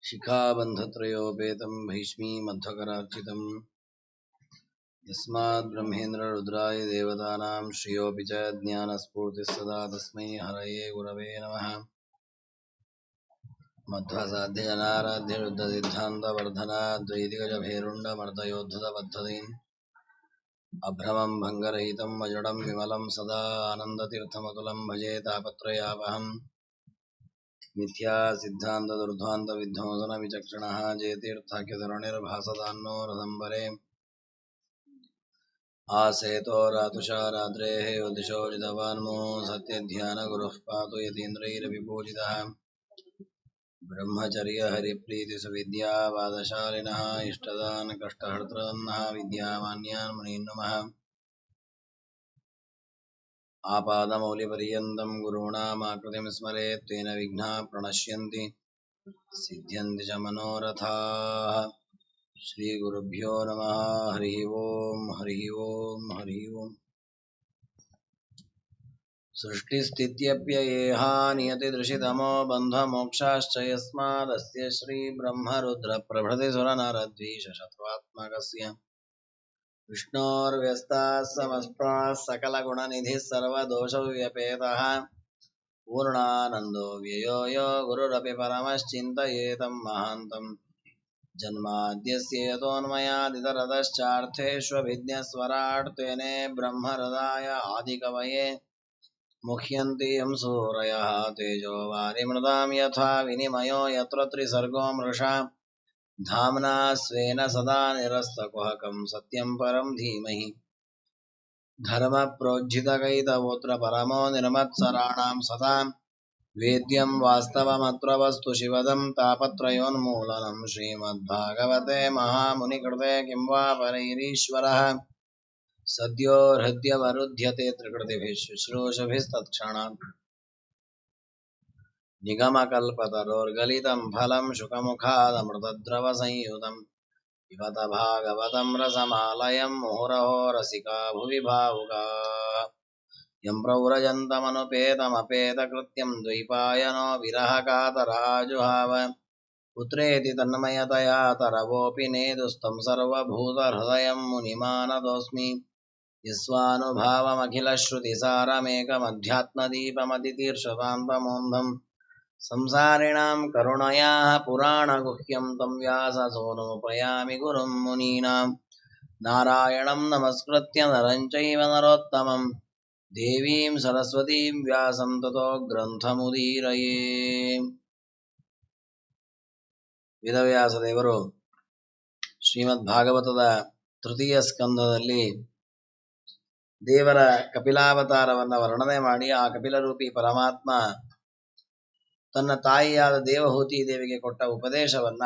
शिखाबन्धत्रयोपेतं भैष्मीमध्वकरार्चितं यस्मात् ब्रह्मेन्द्ररुद्राय देवतानां श्रियोऽपि च ज्ञानस्फूर्तिः सदा तस्मै हरये गुरवे नमः। मध्वसाध्यजनाराध्यरुद्रसिद्धान्तवर्धनाद्वैदिकजभेरुण्डमर्दयोद्धतपद्धतीम् अभ्रमं भङ्गरहितं अजडं विमलं सदा आनन्दतीर्थमतुलं भजे तापत्रयापहम्। मिथ्या सिद्धान्तदुर्ध्वान्तविध्वंसनविचक्षणः जयतीर्थाख्यधरणिर्भासदान्नो रथम्बरे आसेतो रातुषा रात्रेः दिशो जितवान्मो सत्यध्यानगुरुः पातु यतीन्द्रैरविपूजितः। ब्रह्मचर्य हरिप्रीतिसुविद्या वादशालिनः इष्टदान् कष्टहर्तॄन्नः विद्यामान्यान् मुनीन् नमः। आपादमौलिपर्यन्तं गुरूणामाकृतिं स्मरेत् तेन विघ्नाः प्रणश्यन्ति सिद्ध्यन्ति च मनोरथाः। श्रीगुरुभ्यो नमः। हरिः ओम् हरिः ओम् हरिः ओम्। सृष्टिस्थित्यप्ययेहा नियतिदृशितमो बन्धमोक्षाश्च यस्मादस्य श्रीब्रह्मरुद्रप्रभृतिसुरनरद्वीषशत्रुत्मकस्य विष्णोर्व्यस्ताः समस्ताः सकलगुणनिधिः सर्वदोषव्यपेतः पूर्णानन्दो व्ययो यो गुरुरपि परमश्चिन्तयेतं महान्तम्। जन्माद्यस्य यतोऽन्वयादितरतश्चार्थेष्वभिज्ञस्वराट् तेने ब्रह्महृदाय आदिकवये मुह्यन्ति यं सूरयः तेजो वारिमृदां यथा विनिमयो यत्र त्रिसर्गो मृषा धाम्ना स्वेन सदा निरस्तकुहकं सत्यं परं धीमहि। धर्मप्रोज्झितकैतवोऽत्र परमो निर्मत्सराणां सदा वेद्यं वास्तवमत्र वस्तु शिवदं तापत्रयोन्मूलनं श्रीमद्भागवते महामुनिकृते किं वा परैरीश्वरः सद्यो हृद्यवरुध्यते त्रिकृतिभिः शुश्रूषभिस्तत्क्षणात्। निगमकल्पतरोर्गलितं फलं शुकमुखादमृतद्रवसंयुतं पिबत भागवतं रसमालयं मुहुरहो रसिका भुवि भावुकाः। यं प्रव्रजन्तमनुपेतमपेतकृत्यं द्वैपायनो विरहकातराजुहाव पुत्रेति तन्मयतया तरवोऽपि नेदुस्तं सर्वभूतहृदयं मुनिमानतोऽस्मि। यस्वानुभावमखिलश्रुतिसारमेकमध्यात्मदीपमतितीर्षतान्तमोन्धं संसारिणां करुणयाः पुराणगुह्यं तं व्याससूनुमुपयामि गुरुं मुनीनां। नारायणं नमस्कृत्य नरं चैव नरोत्तमं देवीं सरस्वतीं व्यासं ततो ग्ರಂಥमुदीरये। ವೇದವ್ಯಾಸದೇವರು ಶ್ರೀಮದ್ ಭಾಗವತದ ತೃತೀಯ ಸ್ಕಂದದಲ್ಲಿ ದೇವರ ಕಪಿಲಾವತಾರವನ್ನು ವರ್ಣನೆ ಮಾಡಿ ಆ ಕಪಿಲರೂಪಿ ಪರಮಾತ್ಮ ತನ್ನ ತಾಯಿಯಾದ ದೇವಹೂತಿ ದೇವಿಗೆ ಕೊಟ್ಟ ಉಪದೇಶವನ್ನ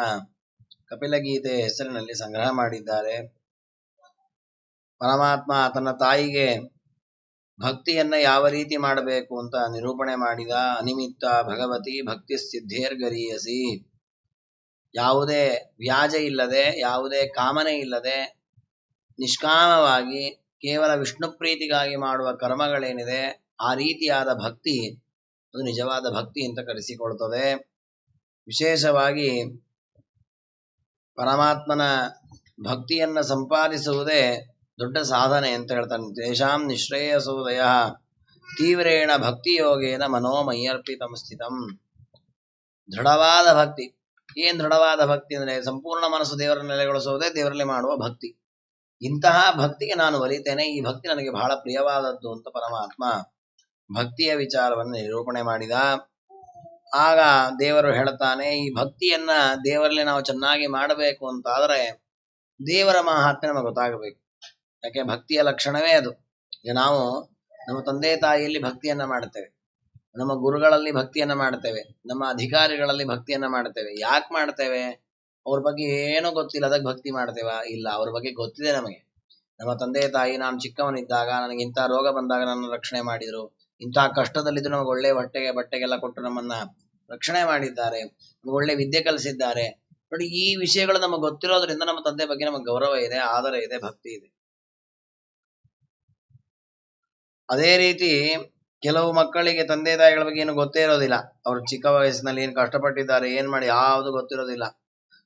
ಕಪಿಲಗೀತೆ ಹೆಸರಿನಲ್ಲಿ ಸಂಗ್ರಹ ಮಾಡಿದ್ದಾರೆ. ಪರಮಾತ್ಮ ತನ್ನ ತಾಯಿಗೆ ಭಕ್ತಿಯನ್ನ ಯಾವ ರೀತಿ ಮಾಡಬೇಕು ಅಂತ ನಿರೂಪಣೆ ಮಾಡಿದ. ಅನಿಮಿತ್ತ ಭಗವತಿ ಭಕ್ತಿ ಸಿದ್ಧೇರ್ಗರೀಯಸಿ, ಯಾವುದೇ ವ್ಯಾಜ ಇಲ್ಲದೆ ಯಾವುದೇ ಕಾಮನೆ ಇಲ್ಲದೆ ನಿಷ್ಕಾಮವಾಗಿ ಕೇವಲ ವಿಷ್ಣು ಪ್ರೀತಿಗಾಗಿ ಮಾಡುವ ಕರ್ಮಗಳೇನಿದೆ ಆ ರೀತಿಯಾದ ಭಕ್ತಿ ಅದು ನಿಜವಾದ ಭಕ್ತಿ ಅಂತ ಕರೆಸಿಕೊಳ್ತದೆ. ವಿಶೇಷವಾಗಿ ಪರಮಾತ್ಮನ ಭಕ್ತಿಯನ್ನ ಸಂಪಾದಿಸುವುದೇ ದೊಡ್ಡ ಸಾಧನೆ ಅಂತ ಹೇಳ್ತಾನೆ. ತೇಷಾಂ ನಿಶ್ರೇಯಸೋದಯ ತೀವ್ರೇಣ ಭಕ್ತಿಯೋಗೇನ ಮನೋಮಯ್ಯರ್ಪಿತಂ ಸ್ಥಿತಂ. ದೃಢವಾದ ಭಕ್ತಿ. ಏನ್ ದೃಢವಾದ ಭಕ್ತಿ ಅಂದ್ರೆ ಸಂಪೂರ್ಣ ಮನಸ್ಸು ದೇವರ ನೆಲೆಗೊಳಿಸುವುದೇ ದೇವರಲ್ಲಿ ಮಾಡುವ ಭಕ್ತಿ. ಇಂತಹ ಭಕ್ತಿಗೆ ನಾನು ಒಲಿತೇನೆ, ಈ ಭಕ್ತಿ ನನಗೆ ಬಹಳ ಪ್ರಿಯವಾದದ್ದು ಅಂತ ಪರಮಾತ್ಮ ಭಕ್ತಿಯ ವಿಚಾರವನ್ನು ನಿರೂಪಣೆ ಮಾಡಿದ. ಆಗ ದೇವರು ಹೇಳ್ತಾನೆ, ಈ ಭಕ್ತಿಯನ್ನ ದೇವರಲ್ಲಿ ನಾವು ಚೆನ್ನಾಗಿ ಮಾಡಬೇಕು ಅಂತಾದ್ರೆ ದೇವರ ಮಹಾತ್ಮೆ ನಮಗೆ ಗೊತ್ತಾಗಬೇಕು. ಯಾಕೆ ಭಕ್ತಿಯ ಲಕ್ಷಣವೇ ಅದು. ಈಗ ನಾವು ನಮ್ಮ ತಂದೆ ತಾಯಿಯಲ್ಲಿ ಭಕ್ತಿಯನ್ನ ಮಾಡ್ತೇವೆ, ನಮ್ಮ ಗುರುಗಳಲ್ಲಿ ಭಕ್ತಿಯನ್ನ ಮಾಡ್ತೇವೆ, ನಮ್ಮ ಅಧಿಕಾರಿಗಳಲ್ಲಿ ಭಕ್ತಿಯನ್ನ ಮಾಡ್ತೇವೆ. ಯಾಕೆ ಮಾಡ್ತೇವೆ? ಅವ್ರ ಬಗ್ಗೆ ಏನೂ ಗೊತ್ತಿಲ್ಲ, ಅದಕ್ಕೆ ಭಕ್ತಿ ಮಾಡ್ತೇವ? ಇಲ್ಲ, ಅವ್ರ ಬಗ್ಗೆ ಗೊತ್ತಿದೆ ನಮಗೆ. ನಮ್ಮ ತಂದೆ ತಾಯಿ ನಾನು ಚಿಕ್ಕವನಿದ್ದಾಗ ನನಗೆ ಇಂಥ ರೋಗ ಬಂದಾಗ ನನ್ನ ರಕ್ಷಣೆ ಮಾಡಿದ್ರು, ಇಂಥ ಕಷ್ಟದಲ್ಲಿದ್ದು ನಮಗೆ ಒಳ್ಳೆ ಬಟ್ಟೆಗೆಲ್ಲ ಕೊಟ್ಟು ನಮ್ಮನ್ನ ರಕ್ಷಣೆ ಮಾಡಿದ್ದಾರೆ, ನಮ್ಗೆ ಒಳ್ಳೆ ವಿದ್ಯೆ ಕಲಿಸಿದ್ದಾರೆ ನೋಡಿ. ಈ ವಿಷಯಗಳು ನಮಗೆ ಗೊತ್ತಿರೋದ್ರಿಂದ ನಮ್ಮ ತಂದೆ ಬಗ್ಗೆ ನಮಗೆ ಗೌರವ ಇದೆ, ಆದರ ಇದೆ, ಭಕ್ತಿ ಇದೆ. ಅದೇ ರೀತಿ ಕೆಲವು ಮಕ್ಕಳಿಗೆ ತಂದೆ ತಾಯಿಗಳ ಬಗ್ಗೆ ಏನು ಗೊತ್ತೇ ಇರೋದಿಲ್ಲ. ಅವ್ರು ಚಿಕ್ಕ ವಯಸ್ಸಿನಲ್ಲಿ ಏನ್ ಕಷ್ಟಪಟ್ಟಿದ್ದಾರೆ, ಏನ್ ಮಾಡಿ ಯಾವುದು ಗೊತ್ತಿರೋದಿಲ್ಲ.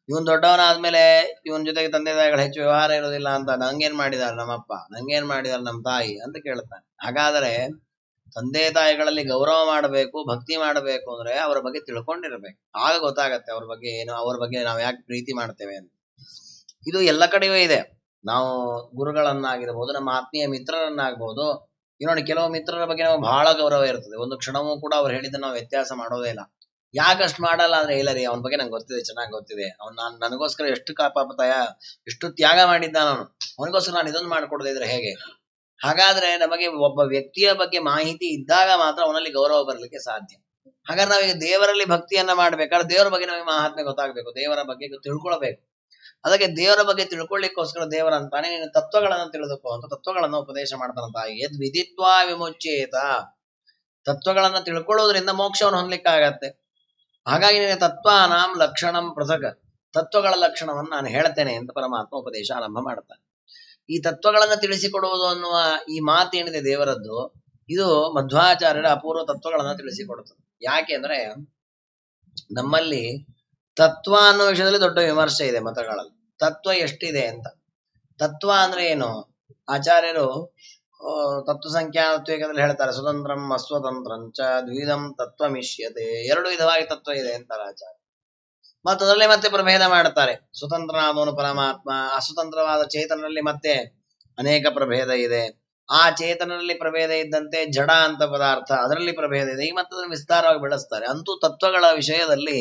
ಇವನ್ ದೊಡ್ಡವನಾದ್ಮೇಲೆ ಇವನ್ ಜೊತೆಗೆ ತಂದೆ ತಾಯಿಗಳ ಹೆಚ್ಚು ವ್ಯವಹಾರ ಇರೋದಿಲ್ಲ ಅಂತ, ನಂಗೇನ್ ಮಾಡಿದಾರೆ ನಮ್ಮಪ್ಪ, ನಂಗೇನ್ ಮಾಡಿದಾರೆ ನಮ್ಮ ತಾಯಿ ಅಂತ ಕೇಳ್ತಾನೆ. ಹಾಗಾದ್ರೆ ತಂದೆ ತಾಯಿಗಳಲ್ಲಿ ಗೌರವ ಮಾಡಬೇಕು, ಭಕ್ತಿ ಮಾಡಬೇಕು ಅಂದ್ರೆ ಅವರ ಬಗ್ಗೆ ತಿಳ್ಕೊಂಡಿರ್ಬೇಕು. ಆಗ ಗೊತ್ತಾಗತ್ತೆ ಅವ್ರ ಬಗ್ಗೆ ಏನು, ಅವ್ರ ಬಗ್ಗೆ ನಾವು ಯಾಕೆ ಪ್ರೀತಿ ಮಾಡ್ತೇವೆ ಅಂತ. ಇದು ಎಲ್ಲ ಕಡೆಯೂ ಇದೆ. ನಾವು ಗುರುಗಳನ್ನಾಗಿರ್ಬೋದು, ನಮ್ಮ ಆತ್ಮೀಯ ಮಿತ್ರರನ್ನಾಗ್ಬೋದು, ನೋಡಿ ಕೆಲವು ಮಿತ್ರರ ಬಗ್ಗೆ ನಾವು ಬಹಳ ಗೌರವ ಇರ್ತದೆ. ಒಂದು ಕ್ಷಣವೂ ಕೂಡ ಅವ್ರು ಹೇಳಿದ್ರೆ ನಾವು ವ್ಯತ್ಯಾಸ ಮಾಡೋದೇ ಇಲ್ಲ. ಯಾಕಷ್ಟು ಮಾಡಲ್ಲ ಅಂದ್ರೆ, ಇಲ್ಲ ರೀ ಅವನ ಬಗ್ಗೆ ನಂಗೆ ಗೊತ್ತಿದೆ, ಚೆನ್ನಾಗಿ ಗೊತ್ತಿದೆ, ಅವ್ನು ನನಗೋಸ್ಕರ ಎಷ್ಟು ಎಷ್ಟು ತ್ಯಾಗ ಮಾಡಿದ್ದ, ಅವನಿಗೋಸ್ಕರ ನಾನು ಇದೊಂದು ಮಾಡ್ಕೊಡದೇ ಇದ್ರೆ ಹೇಗೆ? ಹಾಗಾದ್ರೆ ನಮಗೆ ಒಬ್ಬ ವ್ಯಕ್ತಿಯ ಬಗ್ಗೆ ಮಾಹಿತಿ ಇದ್ದಾಗ ಮಾತ್ರ ಅವನಲ್ಲಿ ಗೌರವ ಬರಲಿಕ್ಕೆ ಸಾಧ್ಯ. ಹಾಗಾದ್ರೆ ನಾವೀಗ ದೇವರಲ್ಲಿ ಭಕ್ತಿಯನ್ನ ಮಾಡ್ಬೇಕಾದ್ರೆ ದೇವರ ಬಗ್ಗೆ ನಮಗೆ ಮಹಾತ್ಮೆ ಗೊತ್ತಾಗ್ಬೇಕು, ದೇವರ ಬಗ್ಗೆ ತಿಳ್ಕೊಳ್ಬೇಕು. ಅದಕ್ಕೆ ದೇವರ ಬಗ್ಗೆ ತಿಳ್ಕೊಳ್ಳಿಕ್ಕೋಸ್ಕರ ದೇವರಂತಾನೆ ನೀನು ತತ್ವಗಳನ್ನು ತಿಳಿದುಕೋ ಅಂತ ತತ್ವಗಳನ್ನು ಉಪದೇಶ ಮಾಡ್ತಾನಂತ. ಯದ್ ವಿದಿತ್ವಾ ವಿಮುಚ್ಯೇತ, ತತ್ವಗಳನ್ನ ತಿಳ್ಕೊಳ್ಳೋದ್ರಿಂದ ಮೋಕ್ಷವನ್ನು ಹೊಂದಲಿಕ್ಕಾಗತ್ತೆ. ಹಾಗಾಗಿ ನೀನು ತತ್ವಾನಾಂ ಲಕ್ಷಣಂ ಪೃಥಕ್, ತತ್ವಗಳ ಲಕ್ಷಣವನ್ನು ನಾನು ಹೇಳ್ತೇನೆ ಅಂತ ಪರಮಾತ್ಮ ಉಪದೇಶ ಆರಂಭ ಮಾಡ್ತಾನೆ. ಈ ತತ್ವಗಳನ್ನ ತಿಳಿಸಿಕೊಡುವುದು ಅನ್ನುವ ಈ ಮಾತೇನಿದೆ ದೇವರದ್ದು, ಇದು ಮಧ್ವಾಚಾರ್ಯರ ಅಪೂರ್ವ ತತ್ವಗಳನ್ನ ತಿಳಿಸಿಕೊಡುತ್ತದೆ. ಯಾಕೆ ಅಂದ್ರೆ ನಮ್ಮಲ್ಲಿ ತತ್ವ ಅನ್ನೋ ವಿಷಯದಲ್ಲಿ ದೊಡ್ಡ ವಿಮರ್ಶೆ ಇದೆ ಮತಗಳಲ್ಲಿ. ತತ್ವ ಎಷ್ಟಿದೆ ಅಂತ. ತತ್ವ ಅಂದ್ರೆ ಏನು? ಆಚಾರ್ಯರು ತತ್ವ ಸಂಖ್ಯಾತ್ವೇಕದಲ್ಲಿ ಹೇಳ್ತಾರೆ, ಸ್ವತಂತ್ರಂ ಅಸ್ವತಂತ್ರಂಚ ದ್ವಿಧಂ ತತ್ವ ಮಿಷ್ಯತೆ, ಎರಡು ವಿಧವಾಗಿ ತತ್ವ ಇದೆ ಅಂತಾರೆ ಆಚಾರ್ಯ. ಮತ್ತು ಅದರಲ್ಲೇ ಮತ್ತೆ ಪ್ರಭೇದ ಮಾಡ್ತಾರೆ. ಸ್ವತಂತ್ರನಾದವನು ಪರಮಾತ್ಮ, ಅಸ್ವತಂತ್ರವಾದ ಚೇತನಲ್ಲಿ ಮತ್ತೆ ಅನೇಕ ಪ್ರಭೇದ ಇದೆ. ಆ ಚೇತನಲ್ಲಿ ಪ್ರಭೇದ ಇದ್ದಂತೆ ಜಡ ಅಂತ ಪದಾರ್ಥ, ಅದರಲ್ಲಿ ಪ್ರಭೇದ ಇದೆ. ಈ ಮತ್ತದನ್ನು ವಿಸ್ತಾರವಾಗಿ ಬೆಳೆಸ್ತಾರೆ. ಅಂತೂ ತತ್ವಗಳ ವಿಷಯದಲ್ಲಿ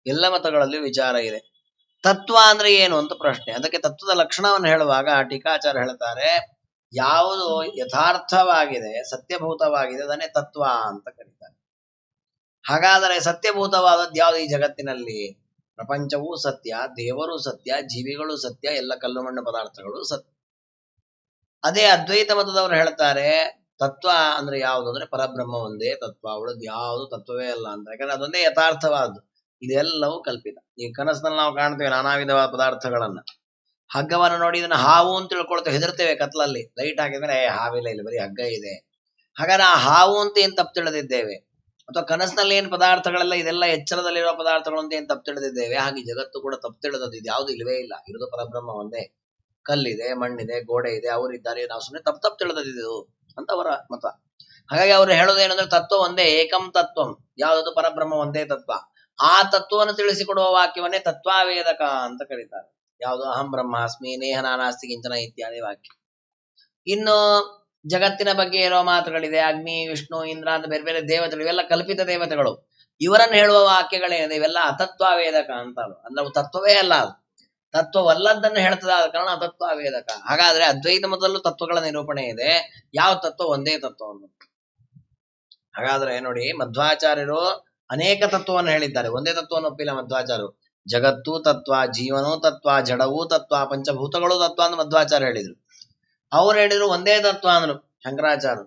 ಎಲ್ಲ ಮತಗಳಲ್ಲಿ ವಿಚಾರ ಇದೆ. ತತ್ವ ಅಂದ್ರೆ ಏನು ಅಂತ ಪ್ರಶ್ನೆ. ಅದಕ್ಕೆ ತತ್ವದ ಲಕ್ಷಣವನ್ನು ಹೇಳುವಾಗ ಟೀಕಾಚಾರ್ಯ ಹೇಳ್ತಾರೆ, ಯಾವುದು ಯಥಾರ್ಥವಾಗಿದೆ, ಸತ್ಯಭೂತವಾಗಿದೆ, ಅದನ್ನೇ ತತ್ವ ಅಂತ ಕರೀತಾರೆ. ಹಾಗಾದರೆ ಸತ್ಯಭೂತವಾದದ್ದು ಯಾವುದು ಈ ಜಗತ್ತಿನಲ್ಲಿ? ಪ್ರಪಂಚವೂ ಸತ್ಯ, ದೇವರು ಸತ್ಯ, ಜೀವಿಗಳು ಸತ್ಯ, ಎಲ್ಲ ಕಲ್ಲು ಮಣ್ಣು ಪದಾರ್ಥಗಳು ಸತ್ಯ. ಅದೇ ಅದ್ವೈತ ಮತದವರು ಹೇಳ್ತಾರೆ, ತತ್ವ ಅಂದ್ರೆ ಯಾವುದು ಅಂದ್ರೆ ಪರಬ್ರಹ್ಮ ಒಂದೇ ತತ್ವ, ಅವಳದ್ದು ಯಾವುದು ತತ್ವವೇ ಅಲ್ಲ ಅಂತ. ಯಾಕಂದ್ರೆ ಅದೊಂದೇ ಯಥಾರ್ಥವಾದ್ದು, ಇದೆಲ್ಲವೂ ಕಲ್ಪಿತ. ಈ ಕನಸಿನಲ್ಲಿ ನಾವು ಕಾಣ್ತೇವೆ ನಾನಾ ವಿಧವಾದ ಪದಾರ್ಥಗಳನ್ನ. ಹಗ್ಗವನ್ನು ನೋಡಿ ಇದನ್ನ ಹಾವು ಅಂತ ತಿಳ್ಕೊಳ್ತೇವೆ, ಹೆದರ್ತೇವೆ. ಕತ್ಲಲ್ಲಿ ಲೈಟ್ ಹಾಕಿದ್ರೆ ಹಾವಿಲ್ಲ, ಇಲ್ಲಿ ಬರೀ ಹಗ್ಗ ಇದೆ. ಹಾಗಾದ್ರೆ ಆ ಹಾವು ಅಂತ ಏನ್ ತಪ್ಪು ತಿಳಿದಿದ್ದೇವೆ? ಅಥವಾ ಕನಸಿನಲ್ಲಿ ಏನ್ ಪದಾರ್ಥಗಳೆಲ್ಲ ಇದೆಲ್ಲ ಎಚ್ಚರದಲ್ಲಿರುವ ಪದಾರ್ಥಗಳು ಅಂತ ಏನ್ ತಪ್ಪು ತಿಳಿದಿದ್ದೇವೆ? ಹಾಗೆ ಜಗತ್ತು ಕೂಡ ತಪ್ಪು ತಿಳಿದದ್ದು, ಇದು ಯಾವುದು ಇಲ್ವೇ ಇಲ್ಲ, ಇರೋದು ಪರಬ್ರಹ್ಮ ಒಂದೇ. ಕಲ್ಲಿದೆ, ಮಣ್ಣಿದೆ, ಗೋಡೆ ಇದೆ, ಅವರಿದ್ದಾರೆ, ನಾವು ಸುಮ್ಮನೆ ತಪ್ಪು ತಿಳಿದಿದ್ದು ಅಂತ ಅವರ ಮತ. ಹಾಗಾಗಿ ಅವರು ಹೇಳೋದೇನಂದ್ರೆ ತತ್ವ ಒಂದೇ, ಏಕಂ ತತ್ವಂ, ಯಾವುದು ಪರಬ್ರಹ್ಮ ಒಂದೇ ತತ್ವ. ಆ ತತ್ವವನ್ನು ತಿಳಿಸಿಕೊಡುವ ವಾಕ್ಯವನ್ನೇ ತತ್ವಾವೇದಕ ಅಂತ ಕರೀತಾರೆ. ಯಾವುದು? ಅಹಂ ಬ್ರಹ್ಮಾಸ್ಮಿ ನೇಹ ನಾನಾಸ್ತಿ ಕಿಂಚನ ಇತ್ಯಾದಿ ವಾಕ್ಯ. ಇನ್ನು ಜಗತ್ತಿನ ಬಗ್ಗೆ ಇರೋ ಮಾತುಗಳಿದೆ, ಅಗ್ನಿ, ವಿಷ್ಣು, ಇಂದ್ರ ಅಂತ ಬೇರೆ ಬೇರೆ ದೇವತೆಗಳು, ಇವೆಲ್ಲ ಕಲ್ಪಿತ ದೇವತೆಗಳು. ಇವರನ್ನು ಹೇಳುವ ವಾಕ್ಯಗಳೇನಿದೆ ಇವೆಲ್ಲ ಅತತ್ವಾವೇದಕ ಅಂತ. ಅಂದ್ರೆ ಅವು ತತ್ವವೇ ಅಲ್ಲ, ಅದು ತತ್ವವಲ್ಲದನ್ನು ಹೇಳ್ತದ, ಆದ ಕಾರಣ ಅತತ್ವಾವೇದಕ. ಹಾಗಾದ್ರೆ ಅದ್ವೈತ ಮೊದಲು ತತ್ವಗಳ ನಿರೂಪಣೆ ಇದೆ, ಯಾವ ತತ್ವ? ಒಂದೇ ತತ್ವವನ್ನು. ಹಾಗಾದ್ರೆ ನೋಡಿ, ಮಧ್ವಾಚಾರ್ಯರು ಅನೇಕ ತತ್ವವನ್ನು ಹೇಳಿದ್ದಾರೆ, ಒಂದೇ ತತ್ವವನ್ನು ಒಪ್ಪಿಲ್ಲ ಮಧ್ವಾಚಾರ್ಯರು. ಜಗತ್ತು ತತ್ವ, ಜೀವನೂ ತತ್ವ, ಜಡವೂ ತತ್ವ, ಪಂಚಭೂತಗಳು ತತ್ವ ಅಂತ ಮಧ್ವಾಚಾರ್ಯ ಹೇಳಿದ್ರು. ಅವ್ರು ಹೇಳಿದ್ರು ಒಂದೇ ತತ್ವ ಅಂದ್ರು ಶಂಕರಾಚಾರ್ಯರು.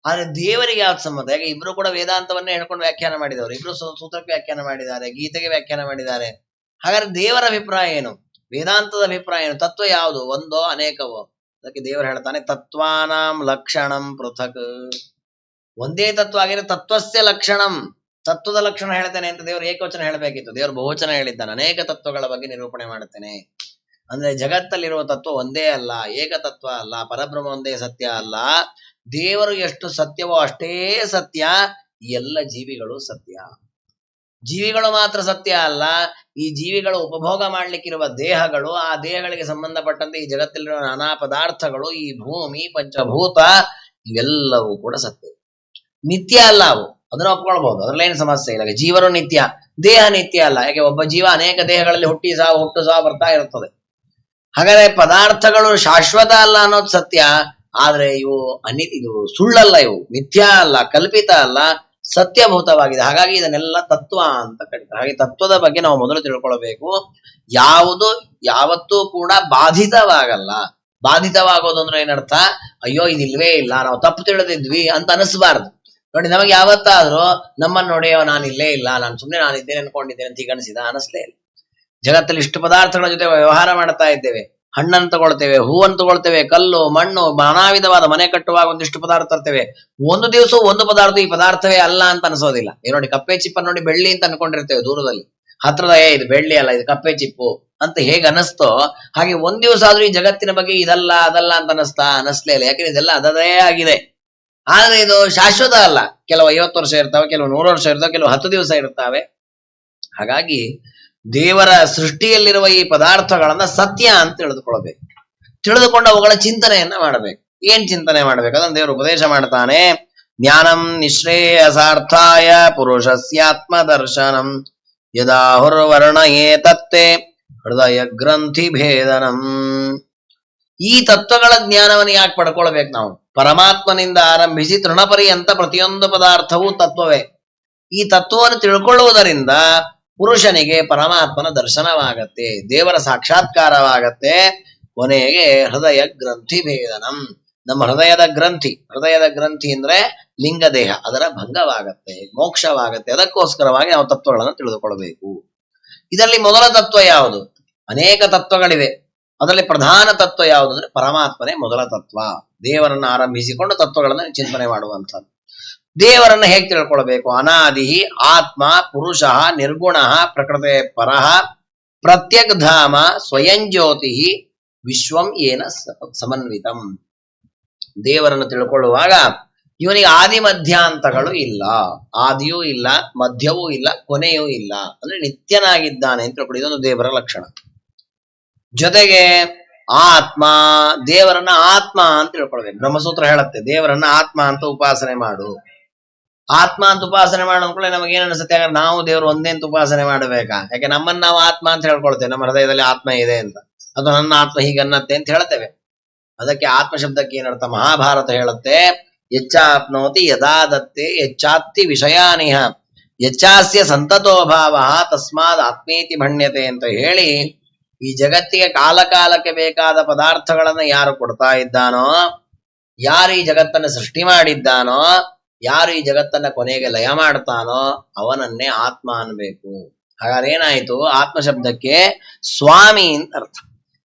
ಆದ್ರೆ ದೇವರಿಗೆ ಯಾವ್ದು ಸಂಬಂಧ? ಯಾಕೆ ಇಬ್ರು ಕೂಡ ವೇದಾಂತವನ್ನೇ ಹೇಳ್ಕೊಂಡು ವ್ಯಾಖ್ಯಾನ ಮಾಡಿದವರು, ಇಬ್ರು ಸೂತ್ರಕ್ಕೆ ವ್ಯಾಖ್ಯಾನ ಮಾಡಿದ್ದಾರೆ, ಗೀತೆಗೆ ವ್ಯಾಖ್ಯಾನ ಮಾಡಿದ್ದಾರೆ. ಹಾಗಾದ್ರೆ ದೇವರ ಅಭಿಪ್ರಾಯ ಏನು? ವೇದಾಂತದ ಅಭಿಪ್ರಾಯ ಏನು? ತತ್ವ ಯಾವುದು? ಒಂದೋ ಅನೇಕವೋ? ಅದಕ್ಕೆ ದೇವರು ಹೇಳ್ತಾನೆ, ತತ್ವಾನಾಂ ಲಕ್ಷಣಂ ಪೃಥಕ್. ಒಂದೇ ತತ್ವ ಆಗಿದ್ರೆ ತತ್ವಸ್ಯ ಲಕ್ಷಣಂ, ತತ್ವದ ಲಕ್ಷಣ ಹೇಳ್ತೇನೆ ಅಂತ ದೇವರು ಏಕವಚನ ಹೇಳಬೇಕಿತ್ತು, ದೇವರು ಬಹುವಚನ ಹೇಳಿದ್ದಾನೆ. ಅನೇಕ ತತ್ವಗಳ ಬಗ್ಗೆ ನಿರೂಪಣೆ ಮಾಡುತ್ತೇನೆ ಅಂದ್ರೆ ಜಗತ್ತಲ್ಲಿರುವ ತತ್ವ ಒಂದೇ ಅಲ್ಲ, ಏಕತತ್ವ ಅಲ್ಲ, ಪರಬ್ರಹ್ಮ ಒಂದೇ ಸತ್ಯ ಅಲ್ಲ. ದೇವರು ಎಷ್ಟು ಸತ್ಯವೋ ಅಷ್ಟೇ ಸತ್ಯ, ಎಲ್ಲ ಜೀವಿಗಳು ಸತ್ಯ. ಜೀವಿಗಳು ಮಾತ್ರ ಸತ್ಯ ಅಲ್ಲ, ಈ ಜೀವಿಗಳು ಉಪಭೋಗ ಮಾಡ್ಲಿಕ್ಕಿರುವ ದೇಹಗಳು, ಆ ದೇಹಗಳಿಗೆ ಸಂಬಂಧಪಟ್ಟಂತೆ ಈ ಜಗತ್ತಲ್ಲಿರುವ ನಾನಾ ಪದಾರ್ಥಗಳು, ಈ ಭೂಮಿ, ಪಂಚಭೂತ, ಇವೆಲ್ಲವೂ ಕೂಡ ಸತ್ಯ, ನಿತ್ಯ ಅಲ್ಲ ಅವು. ಅದನ್ನ ಒಪ್ಕೊಳ್ಬಹುದು, ಅದ್ರಲ್ಲೇನು ಸಮಸ್ಯೆ ಇಲ್ಲ. ಜೀವರು ನಿತ್ಯ, ದೇಹ ನಿತ್ಯ ಅಲ್ಲ. ಯಾಕೆ? ಒಬ್ಬ ಜೀವ ಅನೇಕ ದೇಹಗಳಲ್ಲಿ ಹುಟ್ಟು ಸಾವು ಬರ್ತಾ ಇರುತ್ತದೆ. ಹಾಗಾದ್ರೆ ಪದಾರ್ಥಗಳು ಶಾಶ್ವತ ಅಲ್ಲ ಅನ್ನೋದು ಸತ್ಯ, ಆದ್ರೆ ಇದು ಸುಳ್ಳಲ್ಲ, ಇವು ಮಿಥ್ಯ ಅಲ್ಲ, ಕಲ್ಪಿತ ಅಲ್ಲ, ಸತ್ಯಭೂತವಾಗಿದೆ. ಹಾಗಾಗಿ ಇದನ್ನೆಲ್ಲ ತತ್ವ ಅಂತ ಕರೀತಾರೆ. ಹಾಗೆ ತತ್ವದ ಬಗ್ಗೆ ನಾವು ಮೊದಲು ತಿಳ್ಕೊಳ್ಬೇಕು. ಯಾವುದು ಯಾವತ್ತೂ ಕೂಡ ಬಾಧಿತವಾಗಲ್ಲ. ಬಾಧಿತವಾಗೋದು ಅಂದ್ರೆ ಏನರ್ಥ? ಅಯ್ಯೋ ಇದಿಲ್ವೇ ಇಲ್ಲ, ನಾವು ತಪ್ಪು ತಿಳಿದಿದ್ವಿ ಅಂತ ಅನಿಸ್ಬಾರ್ದು. ನೋಡಿ, ನಮಗೆ ಯಾವತ್ತಾದ್ರೂ ನಮ್ಮನ್ನು ನೋಡಿ ನಾನು ಇಲ್ಲೇ ಇಲ್ಲ, ನಾನಿದ್ದೇನೆ ಅನ್ಕೊಂಡಿದ್ದೇನೆ ಅಂತ ಈಗ ಅನಿಸ್ಲೇ ಇಲ್ಲ. ಜಗತ್ತಲ್ಲಿ ಇಷ್ಟು ಪದಾರ್ಥಗಳ ಜೊತೆ ವ್ಯವಹಾರ ಮಾಡ್ತಾ ಇದ್ದೇವೆ, ಹಣ್ಣನ್ನು ತಗೊಳ್ತೇವೆ, ಹೂವನ್ನು ತಗೊಳ್ತೇವೆ, ಕಲ್ಲು ಮಣ್ಣು ನಾನಾ ವಿಧವಾದ ಮನೆ ಕಟ್ಟುವಾಗ ಒಂದಿಷ್ಟು ಪದಾರ್ಥ ತರ್ತೇವೆ. ಒಂದು ದಿವಸ ಒಂದು ಪದಾರ್ಥ ಈ ಪದಾರ್ಥವೇ ಅಲ್ಲ ಅಂತ ಅನ್ಸೋದಿಲ್ಲ. ನೋಡಿ ಕಪ್ಪೆ ಚಿಪ್ಪನ್ನು ನೋಡಿ ಬೆಳ್ಳಿ ಅಂತ ಅನ್ಕೊಂಡಿರ್ತೇವೆ ದೂರದಲ್ಲಿ, ಹತ್ರದ ಇದು ಬೆಳ್ಳಿ ಅಲ್ಲ ಇದು ಕಪ್ಪೆ ಚಿಪ್ಪು ಅಂತ ಹೇಗೆ ಅನಸ್ತೋ ಹಾಗೆ ಒಂದ್ ದಿವಸ ಆದ್ರೂ ಈ ಜಗತ್ತಿನ ಬಗ್ಗೆ ಇದಲ್ಲ ಅದಲ್ಲ ಅಂತ ಅನಸ್ಲೇ ಇಲ್ಲ. ಯಾಕಂದ್ರೆ ಇದೆಲ್ಲ ಅದದೇ ಆಗಿದೆ. ಆದ್ರೆ ಇದು ಶಾಶ್ವತ ಅಲ್ಲ. ಕೆಲವು 50 ವರ್ಷ ಇರ್ತಾವೆ, ಕೆಲವು 100 ವರ್ಷ ಇರ್ತಾವೆ, ಕೆಲವು 10 ದಿವಸ ಇರ್ತಾವೆ. ಹಾಗಾಗಿ ದೇವರ ಸೃಷ್ಟಿಯಲ್ಲಿರುವ ಈ ಪದಾರ್ಥಗಳನ್ನ ಸತ್ಯ ಅಂತ ತಿಳಿದುಕೊಳ್ಬೇಕು. ತಿಳಿದುಕೊಂಡು ಅವುಗಳ ಚಿಂತನೆಯನ್ನ ಮಾಡಬೇಕು. ಏನ್ ಚಿಂತನೆ ಮಾಡ್ಬೇಕು ಅದನ್ನ ದೇವರು ಉಪದೇಶ ಮಾಡ್ತಾನೆ. ಜ್ಞಾನಂ ನಿಶ್ರೇಯಸಾರ್ಥಾಯ ಪುರುಷಸ್ಯಾತ್ಮ ದರ್ಶನಂ ಯದಾಹುರ್ವರ್ಣಯೇ ತತ್ತೆ ಹೃದಯ ಗ್ರಂಥಿ ಭೇದನಂ. ಈ ತತ್ವಗಳ ಜ್ಞಾನವನ್ನು ಯಾಕೆ ಪಡ್ಕೊಳ್ಬೇಕು ನಾವು? ಪರಮಾತ್ಮನಿಂದ ಆರಂಭಿಸಿ ತೃಣಪರ್ಯಂತ ಪ್ರತಿಯೊಂದು ಪದಾರ್ಥವೂ ತತ್ವವೇ. ಈ ತತ್ವವನ್ನು ತಿಳ್ಕೊಳ್ಳುವುದರಿಂದ ಪುರುಷನಿಗೆ ಪರಮಾತ್ಮನ ದರ್ಶನವಾಗತ್ತೆ, ದೇವರ ಸಾಕ್ಷಾತ್ಕಾರವಾಗತ್ತೆ. ಕೊನೆಗೆ ಹೃದಯ ಗ್ರಂಥಿ ಭೇದನಂ, ನಮ್ಮ ಹೃದಯದ ಗ್ರಂಥಿ ಅಂದ್ರೆ ಲಿಂಗದೇಹ, ಅದರ ಭಂಗವಾಗತ್ತೆ, ಮೋಕ್ಷವಾಗತ್ತೆ. ಅದಕ್ಕೋಸ್ಕರವಾಗಿ ನಾವು ತತ್ವಗಳನ್ನು ತಿಳಿದುಕೊಳ್ಳಬೇಕು. ಇದರಲ್ಲಿ ಮೊದಲ ತತ್ವ ಯಾವುದು? ಅನೇಕ ತತ್ವಗಳಿವೆ. ಅದರಲ್ಲಿ ಪ್ರಧಾನ ತತ್ವ ಯಾವುದು ಅಂದ್ರೆ ಪರಮಾತ್ಮನೇ ಮೊದಲ ತತ್ವ. ದೇವರನ್ನ ಆರಂಭಿಸಿಕೊಂಡು ತತ್ವಗಳನ್ನು ಚಿಂತನೆ ಮಾಡುವಂಥದ್ದು. ದೇವರನ್ನ ಹೇಗೆ ತಿಳ್ಕೊಳ್ಬೇಕು? ಅನಾದಿ ಆತ್ಮ ಪುರುಷ ನಿರ್ಗುಣ ಪ್ರಕೃತಿ ಪರಃ ಪ್ರತ್ಯಕ್ ಧಾಮ ಸ್ವಯಂ ಜ್ಯೋತಿ ವಿಶ್ವಂ ಏನ ಸಮನ್ವಿತಂ. ದೇವರನ್ನು ತಿಳ್ಕೊಳ್ಳುವಾಗ ಇವನಿಗೆ ಆದಿ ಮಧ್ಯಾಂತಗಳು ಇಲ್ಲ, ಆದಿಯೂ ಇಲ್ಲ, ಮಧ್ಯವೂ ಇಲ್ಲ, ಕೊನೆಯೂ ಇಲ್ಲ. ಅಂದ್ರೆ ನಿತ್ಯನಾಗಿದ್ದಾನೆ ಅಂತ ತಿಳ್ಕೊಳ್ಳಿ. ಇದೊಂದು ದೇವರ ಲಕ್ಷಣ. ಜೊತೆಗೆ ಆತ್ಮ, ದೇವರನ್ನ ಆತ್ಮ ಅಂತ ತಿಳ್ಕೊಳ್ಬೇಕು. ಬ್ರಹ್ಮಸೂತ್ರ ಹೇಳುತ್ತೆ ದೇವರನ್ನ ಆತ್ಮ ಅಂತ ಉಪಾಸನೆ ಮಾಡು. ಆತ್ಮ ಅಂತ ಉಪಾಸನೆ ಮಾಡೋದ್ಕೊಳ್ಳೆ ನಮಗೇನು ಅನಿಸುತ್ತೆ? ಹಾಗಾದ್ರೆ ನಾವು ದೇವರು ಒಂದೇ ಅಂತ ಉಪಾಸನೆ ಮಾಡಬೇಕಾ? ಯಾಕೆ ನಮ್ಮನ್ನ ನಾವು ಆತ್ಮ ಅಂತ ಹೇಳ್ಕೊಳ್ತೇವೆ, ನಮ್ಮ ಹೃದಯದಲ್ಲಿ ಆತ್ಮ ಇದೆ ಅಂತ, ಅದು ನನ್ನ ಆತ್ಮ ಹೀಗನ್ನತ್ತೆ ಅಂತ ಹೇಳ್ತೇವೆ. ಅದಕ್ಕೆ ಆತ್ಮ ಶಬ್ದಕ್ಕೆ ಏನರ್ಥ? ಮಹಾಭಾರತ ಹೇಳುತ್ತೆ, ಯಚ್ಚಾಪ್ನೋತಿ ಯದಾ ದತ್ತೆ ಯಚ್ಚಾತ್ತಿ ವಿಷಯಾನಿಹ ಯಚ್ಚಾಸ್ಯ ಸಂತತೋಭಾವ ತಸ್ಮಾದ್ ಆತ್ಮೇತಿ ಭಣ್ಯತೆ ಅಂತ ಹೇಳಿ, ಈ ಜಗತ್ತಿಗೆ ಕಾಲಕ್ಕೆ ಬೇಕಾದ ಪದಾರ್ಥಗಳನ್ನ ಯಾರು ಕೊಡ್ತಾ ಇದ್ದಾನೋ, ಯಾರು ಈ ಜಗತ್ತನ್ನು ಸೃಷ್ಟಿ ಮಾಡಿದ್ದಾನೋ, ಯಾರು ಈ ಜಗತ್ತನ್ನ ಕೊನೆಗೆ ಲಯ ಮಾಡ್ತಾನೋ ಅವನನ್ನೇ ಆತ್ಮ ಅನ್ಬೇಕು. ಹಾಗಾದ್ರೆ ಏನಾಯ್ತು? ಆತ್ಮ ಶಬ್ದಕ್ಕೆ ಸ್ವಾಮಿ ಅಂತ ಅರ್ಥ.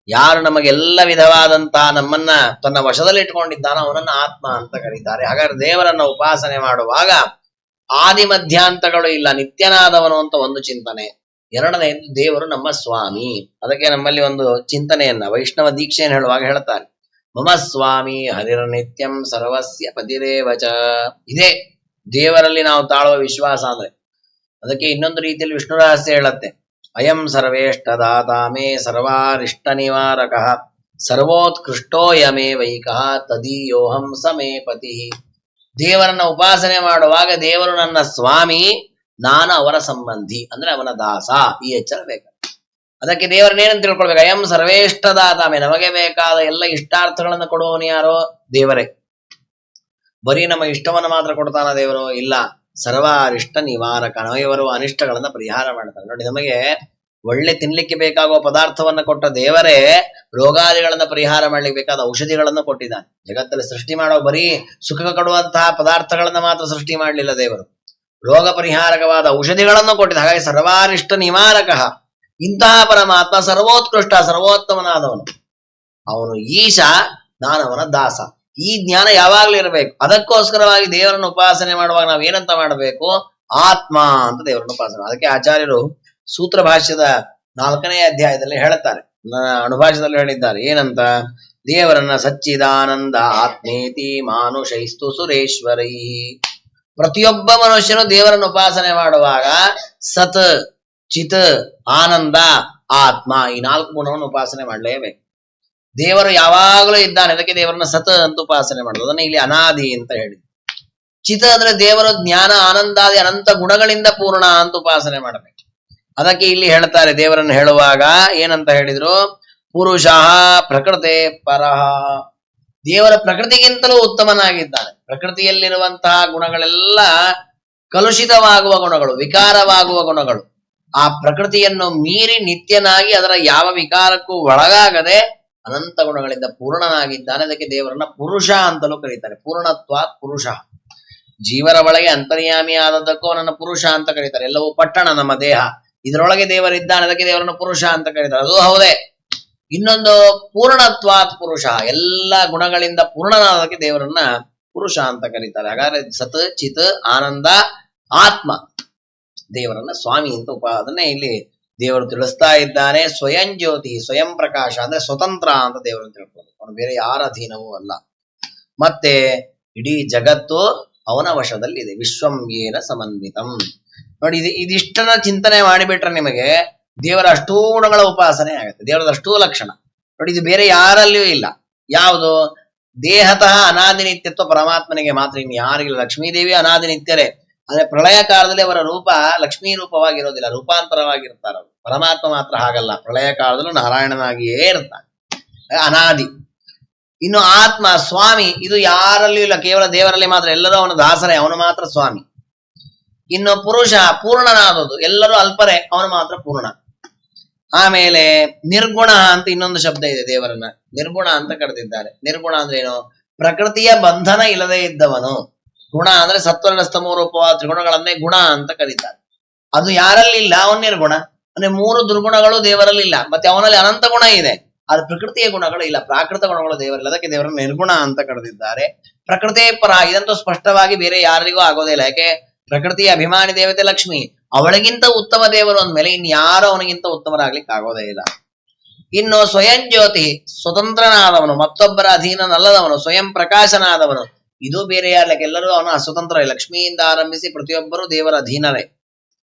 ಯಾರು ನಮಗೆಲ್ಲ ವಿಧವಾದಂತಹ ನಮ್ಮನ್ನ ತನ್ನ ವಶದಲ್ಲಿ ಇಟ್ಕೊಂಡಿದ್ದಾನೋ ಅವನನ್ನ ಆತ್ಮ ಅಂತ ಕರೀತಾರೆ. ಹಾಗಾದ್ರೆ ದೇವರನ್ನ ಉಪಾಸನೆ ಮಾಡುವಾಗ ಆದಿ ಮಧ್ಯಾಂತಗಳು ಇಲ್ಲ, ನಿತ್ಯನಾದವನು ಅಂತ ಒಂದು ಚಿಂತನೆ. ಎರಡನೆಯದು ದೇವರು ನಮ್ಮ ಸ್ವಾಮಿ. ಅದಕ್ಕೆ ನಮ್ಮಲ್ಲಿ ಒಂದು ಚಿಂತನೆಯನ್ನ ವೈಷ್ಣವ ದೀಕ್ಷೆಯನ್ನು ಹೇಳುವಾಗ ಹೇಳ್ತಾರೆ, ಮಮ ಸ್ವಾಮಿ ಹರಿರ್ನಿತ್ಯಂ ಸರ್ವಸ್ಯ ಪತಿರೇವಚ. ಇದೇ ದೇವರಲ್ಲಿ ನಾವು ತಾಳುವ ವಿಶ್ವಾಸ ಅಂದ್ರೆ. ಅದಕ್ಕೆ ಇನ್ನೊಂದು ರೀತಿಯಲ್ಲಿ ವಿಷ್ಣು ರಹಸ್ಯ ಹೇಳುತ್ತೆ, ಅಯಂ ಸರ್ವೇಷ್ಟದಾತ ಮೇ ಸರ್ವಾರಿಷ್ಟ ನಿವಾರಕ ಸರ್ವೋತ್ಕೃಷ್ಟೋಯಮೇ ವೈಕಃ ತದೀಯೋಹಂ ಸಮೇ ಪತಿ. ದೇವರನ್ನ ಉಪಾಸನೆ ಮಾಡುವಾಗ ದೇವರು ನನ್ನ ಸ್ವಾಮಿ, ನಾನು ಅವರ ಸಂಬಂಧಿ ಅಂದ್ರೆ ಅವನ ದಾಸ. ಈ ಎಚ್ಚರ ಬೇಕು. ಅದಕ್ಕೆ ದೇವರನ್ನೇನಂತ ತಿಳ್ಕೊಳ್ಬೇಕು? ಅಯಂ ಸರ್ವೇಷ್ಟದಾತಾಮೆ, ನಮಗೆ ಬೇಕಾದ ಎಲ್ಲ ಇಷ್ಟಾರ್ಥಗಳನ್ನು ಕೊಡುವವನು ಯಾರೋ? ದೇವರೇ. ಬರೀ ನಮ್ಮ ಇಷ್ಟವನ್ನು ಮಾತ್ರ ಕೊಡ್ತಾನ ದೇವರು? ಇಲ್ಲ, ಸರ್ವಾರಿಷ್ಟ ನಿವಾರಕ, ನಮಗೆ ಬರುವ ಅನಿಷ್ಟಗಳನ್ನ ಪರಿಹಾರ ಮಾಡ್ತಾನೆ. ನೋಡಿ, ನಮಗೆ ಒಳ್ಳೆ ತಿನ್ಲಿಕ್ಕೆ ಬೇಕಾಗುವ ಪದಾರ್ಥವನ್ನ ಕೊಟ್ಟ ದೇವರೇ ರೋಗಾದಿಗಳನ್ನ ಪರಿಹಾರ ಮಾಡ್ಲಿಕ್ಕೆ ಬೇಕಾದ ಔಷಧಿಗಳನ್ನು ಕೊಟ್ಟಿದ್ದಾನೆ. ಜಗತ್ತಲ್ಲಿ ಸೃಷ್ಟಿ ಮಾಡೋ ಬರೀ ಸುಖ ಕೊಡುವಂತಹ ಪದಾರ್ಥಗಳನ್ನ ಮಾತ್ರ ಸೃಷ್ಟಿ ಮಾಡಲಿಲ್ಲ ದೇವರು, ರೋಗ ಪರಿಹಾರಕವಾದ ಔಷಧಿಗಳನ್ನು ಕೊಟ್ಟಿದ್ದ. ಹಾಗಾಗಿ ಸರ್ವಾರಿಷ್ಟ ನಿವಾರಕ. ಇಂತಹ ಪರಮಾತ್ಮ ಸರ್ವೋತ್ಕೃಷ್ಟ, ಸರ್ವೋತ್ತಮನಾದವನು. ಅವನು ಈಶ, ನಾನವನ ದಾಸ. ಈ ಜ್ಞಾನ ಯಾವಾಗ್ಲೂ ಇರಬೇಕು. ಅದಕ್ಕೋಸ್ಕರವಾಗಿ ದೇವರನ್ನು ಉಪಾಸನೆ ಮಾಡುವಾಗ ನಾವು ಏನಂತ ಮಾಡಬೇಕು? ಆತ್ಮ ಅಂತ ದೇವರನ್ನು ಉಪಾಸನೆ. ಅದಕ್ಕೆ ಆಚಾರ್ಯರು ಸೂತ್ರ ಭಾಷ್ಯದ 4ನೇ ಅಧ್ಯಾಯದಲ್ಲಿ ಹೇಳುತ್ತಾರೆ, ಅಣುಭಾಷ್ಯದಲ್ಲಿ ಹೇಳಿದ್ದಾರೆ ಏನಂತ? ದೇವರನ್ನ ಸಚ್ಚಿದಾನಂದ ಆತ್ಮೇತಿ ಮಾನುಷೈಸ್ತು ಸುರೇಶ್ವರೈ. ಪ್ರತಿಯೊಬ್ಬ ಮನುಷ್ಯನು ದೇವರನ್ನು ಉಪಾಸನೆ ಮಾಡುವಾಗ ಸತ್, ಚಿತ್, ಆನಂದ, ಆತ್ಮ ಈ 4 ಗುಣವನ್ನು ಉಪಾಸನೆ ಮಾಡಲೇಬೇಕು. ದೇವರು ಯಾವಾಗಲೂ ಇದ್ದಾನೆ. ಅದಕ್ಕೆ ದೇವರನ್ನ ಸತ್ ಅಂತ ಉಪಾಸನೆ ಮಾಡುದು. ಅದನ್ನ ಇಲ್ಲಿ ಅನಾದಿ ಅಂತ ಹೇಳಿ. ಚಿತ್ ಅಂದ್ರೆ ದೇವರು ಜ್ಞಾನ ಆನಂದಾದಿ ಅನಂತ ಗುಣಗಳಿಂದ ಪೂರ್ಣ ಅಂತ ಉಪಾಸನೆ ಮಾಡಬೇಕು. ಅದಕ್ಕೆ ಇಲ್ಲಿ ಹೇಳ್ತಾರೆ, ದೇವರನ್ನು ಹೇಳುವಾಗ ಏನಂತ ಹೇಳಿದ್ರು? ಪುರುಷ ಪ್ರಕೃತಿ ಪರಹ. ದೇವರ ಪ್ರಕೃತಿಗಿಂತಲೂ ಉತ್ತಮನಾಗಿದ್ದಾನೆ. ಪ್ರಕೃತಿಯಲ್ಲಿರುವಂತಹ ಗುಣಗಳೆಲ್ಲ ಕಲುಷಿತವಾಗುವ ಗುಣಗಳು, ವಿಕಾರವಾಗುವ ಗುಣಗಳು. ಆ ಪ್ರಕೃತಿಯನ್ನು ಮೀರಿ ನಿತ್ಯನಾಗಿ ಅದರ ಯಾವ ವಿಕಾರಕ್ಕೂ ಒಳಗಾಗದೆ ಅನಂತ ಗುಣಗಳಿಂದ ಪೂರ್ಣನಾಗಿದ್ದಾನೆ. ಅದಕ್ಕೆ ದೇವರನ್ನ ಪುರುಷ ಅಂತಲೂ ಕರೀತಾರೆ. ಪೂರ್ಣತ್ವ ಪುರುಷ. ಜೀವರ ಒಳಗೆ ಅಂತರ್ಯಾಮಿ ಆದದ್ದಕ್ಕೂ ಅವನನ್ನು ಪುರುಷ ಅಂತ ಕರೀತಾರೆ. ಎಲ್ಲವೂ ಪಟ್ಟಣ, ನಮ್ಮ ದೇಹ, ಇದರೊಳಗೆ ದೇವರಿದ್ದಾನೆ. ಅದಕ್ಕೆ ದೇವರನ್ನು ಪುರುಷ ಅಂತ ಕರೀತಾರೆ. ಅದು ಹೌದೇ. ಇನ್ನೊಂದು ಪೂರ್ಣತ್ವಾತ್ ಪುರುಷ, ಎಲ್ಲ ಗುಣಗಳಿಂದ ಪೂರ್ಣನಾದಕ್ಕೆ ದೇವರನ್ನ ಪುರುಷ ಅಂತ ಕರೀತಾರೆ. ಹಾಗಾದ್ರೆ ಸತ್ ಚಿತ್ ಆನಂದ ಆತ್ಮ ದೇವರನ್ನ ಸ್ವಾಮಿ ಅಂತ ಅದನ್ನೇ ಇಲ್ಲಿ ದೇವರು ತಿಳಿಸ್ತಾ ಇದ್ದಾನೆ. ಸ್ವಯಂ ಜ್ಯೋತಿ, ಸ್ವಯಂ ಪ್ರಕಾಶ ಅಂದ್ರೆ ಸ್ವತಂತ್ರ ಅಂತ ದೇವರನ್ನು ತಿಳ್ಕೊಂಡು, ಅವನು ಬೇರೆ ಯಾರ ಅಧೀನವೂ ಅಲ್ಲ. ಮತ್ತೆ ಇಡೀ ಜಗತ್ತು ಅವನ ವಶದಲ್ಲಿದೆ. ವಿಶ್ವಂ ಯೇನ ಸಮನ್ವಿತಂ. ನೋಡಿ, ಇದಿಷ್ಟನ್ನ ಚಿಂತನೆ ಮಾಡಿಬಿಟ್ರೆ ನಿಮಗೆ ದೇವರ ಅಷ್ಟೂ ಗುಣಗಳ ಉಪಾಸನೆ ಆಗುತ್ತೆ, ದೇವರದ ಅಷ್ಟೂ ಲಕ್ಷಣ. ನೋಡಿ, ಇದು ಬೇರೆ ಯಾರಲ್ಲಿಯೂ ಇಲ್ಲ. ಯಾವುದು? ದೇಹತಃ ಅನಾದಿ ನಿತ್ಯತ್ವ ಪರಮಾತ್ಮನಿಗೆ ಮಾತ್ರ, ಇನ್ನು ಯಾರಿಗಿಲ್ಲ. ಲಕ್ಷ್ಮೀದೇವಿ ಅನಾದಿ ನಿತ್ಯರೇ, ಆದ್ರೆ ಪ್ರಳಯ ಕಾಲದಲ್ಲಿ ಅವರ ರೂಪ ಲಕ್ಷ್ಮೀ ರೂಪವಾಗಿರೋದಿಲ್ಲ, ರೂಪಾಂತರವಾಗಿರ್ತಾರೆ. ಪರಮಾತ್ಮ ಮಾತ್ರ ಹಾಗಲ್ಲ, ಪ್ರಳಯ ಕಾಲದಲ್ಲೂ ನಾರಾಯಣನಾಗಿಯೇ ಇರ್ತಾನೆ, ಅನಾದಿ. ಇನ್ನು ಆತ್ಮ ಸ್ವಾಮಿ, ಇದು ಯಾರಲ್ಲಿಯೂ ಇಲ್ಲ, ಕೇವಲ ದೇವರಲ್ಲಿ ಮಾತ್ರ. ಎಲ್ಲರೂ ಅವನ ದಾಸರೇ, ಅವನು ಮಾತ್ರ ಸ್ವಾಮಿ. ಇನ್ನು ಪುರುಷ ಪೂರ್ಣನಾದದು, ಎಲ್ಲರೂ ಅಲ್ಪರೇ, ಅವನು ಮಾತ್ರ ಪೂರ್ಣ. ಆಮೇಲೆ ನಿರ್ಗುಣ ಅಂತ ಇನ್ನೊಂದು ಶಬ್ದ ಇದೆ, ದೇವರನ್ನ ನಿರ್ಗುಣ ಅಂತ ಕರೆದಿದ್ದಾರೆ. ನಿರ್ಗುಣ ಅಂದ್ರೆ ಏನು? ಪ್ರಕೃತಿಯ ಬಂಧನ ಇಲ್ಲದೆ ಇದ್ದವನು. ಗುಣ ಅಂದ್ರೆ ಸತ್ವರಸ್ತಮ ರೂಪವಾದ ತ್ರಿಗುಣಗಳನ್ನೇ ಗುಣ ಅಂತ ಕರೀತಾರೆ. ಅದು ಯಾರಲ್ಲಿ ಇಲ್ಲ, ಅವನ್ ನಿರ್ಗುಣ. ಅಂದ್ರೆ 3 ದುರ್ಗುಣಗಳು ದೇವರಲ್ಲಿ ಇಲ್ಲ. ಮತ್ತೆ ಅವನಲ್ಲಿ ಅನಂತ ಗುಣ ಇದೆ, ಆದ್ರೆ ಪ್ರಕೃತಿಯ ಗುಣಗಳು ಇಲ್ಲ, ಪ್ರಾಕೃತ ಗುಣಗಳು ದೇವರಿಲ್ಲ. ಅದಕ್ಕೆ ದೇವರನ್ನು ನಿರ್ಗುಣ ಅಂತ ಕರೆದಿದ್ದಾರೆ. ಪ್ರಕೃತಿ ಪರ, ಇದಂತೂ ಸ್ಪಷ್ಟವಾಗಿ ಬೇರೆ ಯಾರಿಗೂ ಆಗೋದೇ ಇಲ್ಲ. ಯಾಕೆ? ಪ್ರಕೃತಿಯ ಅಭಿಮಾನಿ ದೇವತೆ ಲಕ್ಷ್ಮಿ, ಅವಳಿಗಿಂತ ಉತ್ತಮ ದೇವರು ಅಂದ್ಮೇಲೆ ಇನ್ಯಾರು ಅವನಿಗಿಂತ ಉತ್ತಮರಾಗ್ಲಿಕ್ಕೆ ಆಗೋದೇ ಇಲ್ಲ. ಇನ್ನು ಸ್ವಯಂ ಜ್ಯೋತಿ, ಸ್ವತಂತ್ರನಾದವನು, ಮತ್ತೊಬ್ಬರ ಅಧೀನನಲ್ಲದವನು, ಸ್ವಯಂ ಪ್ರಕಾಶನಾದವನು. ಇದು ಬೇರೆ ಯಾರ್ಲಕ್ಕೆ, ಎಲ್ಲರೂ ಅವನು ಅಸ್ವತಂತ್ರ. ಲಕ್ಷ್ಮಿಯಿಂದ ಆರಂಭಿಸಿ ಪ್ರತಿಯೊಬ್ಬರು ದೇವರ ಅಧೀನರೇ.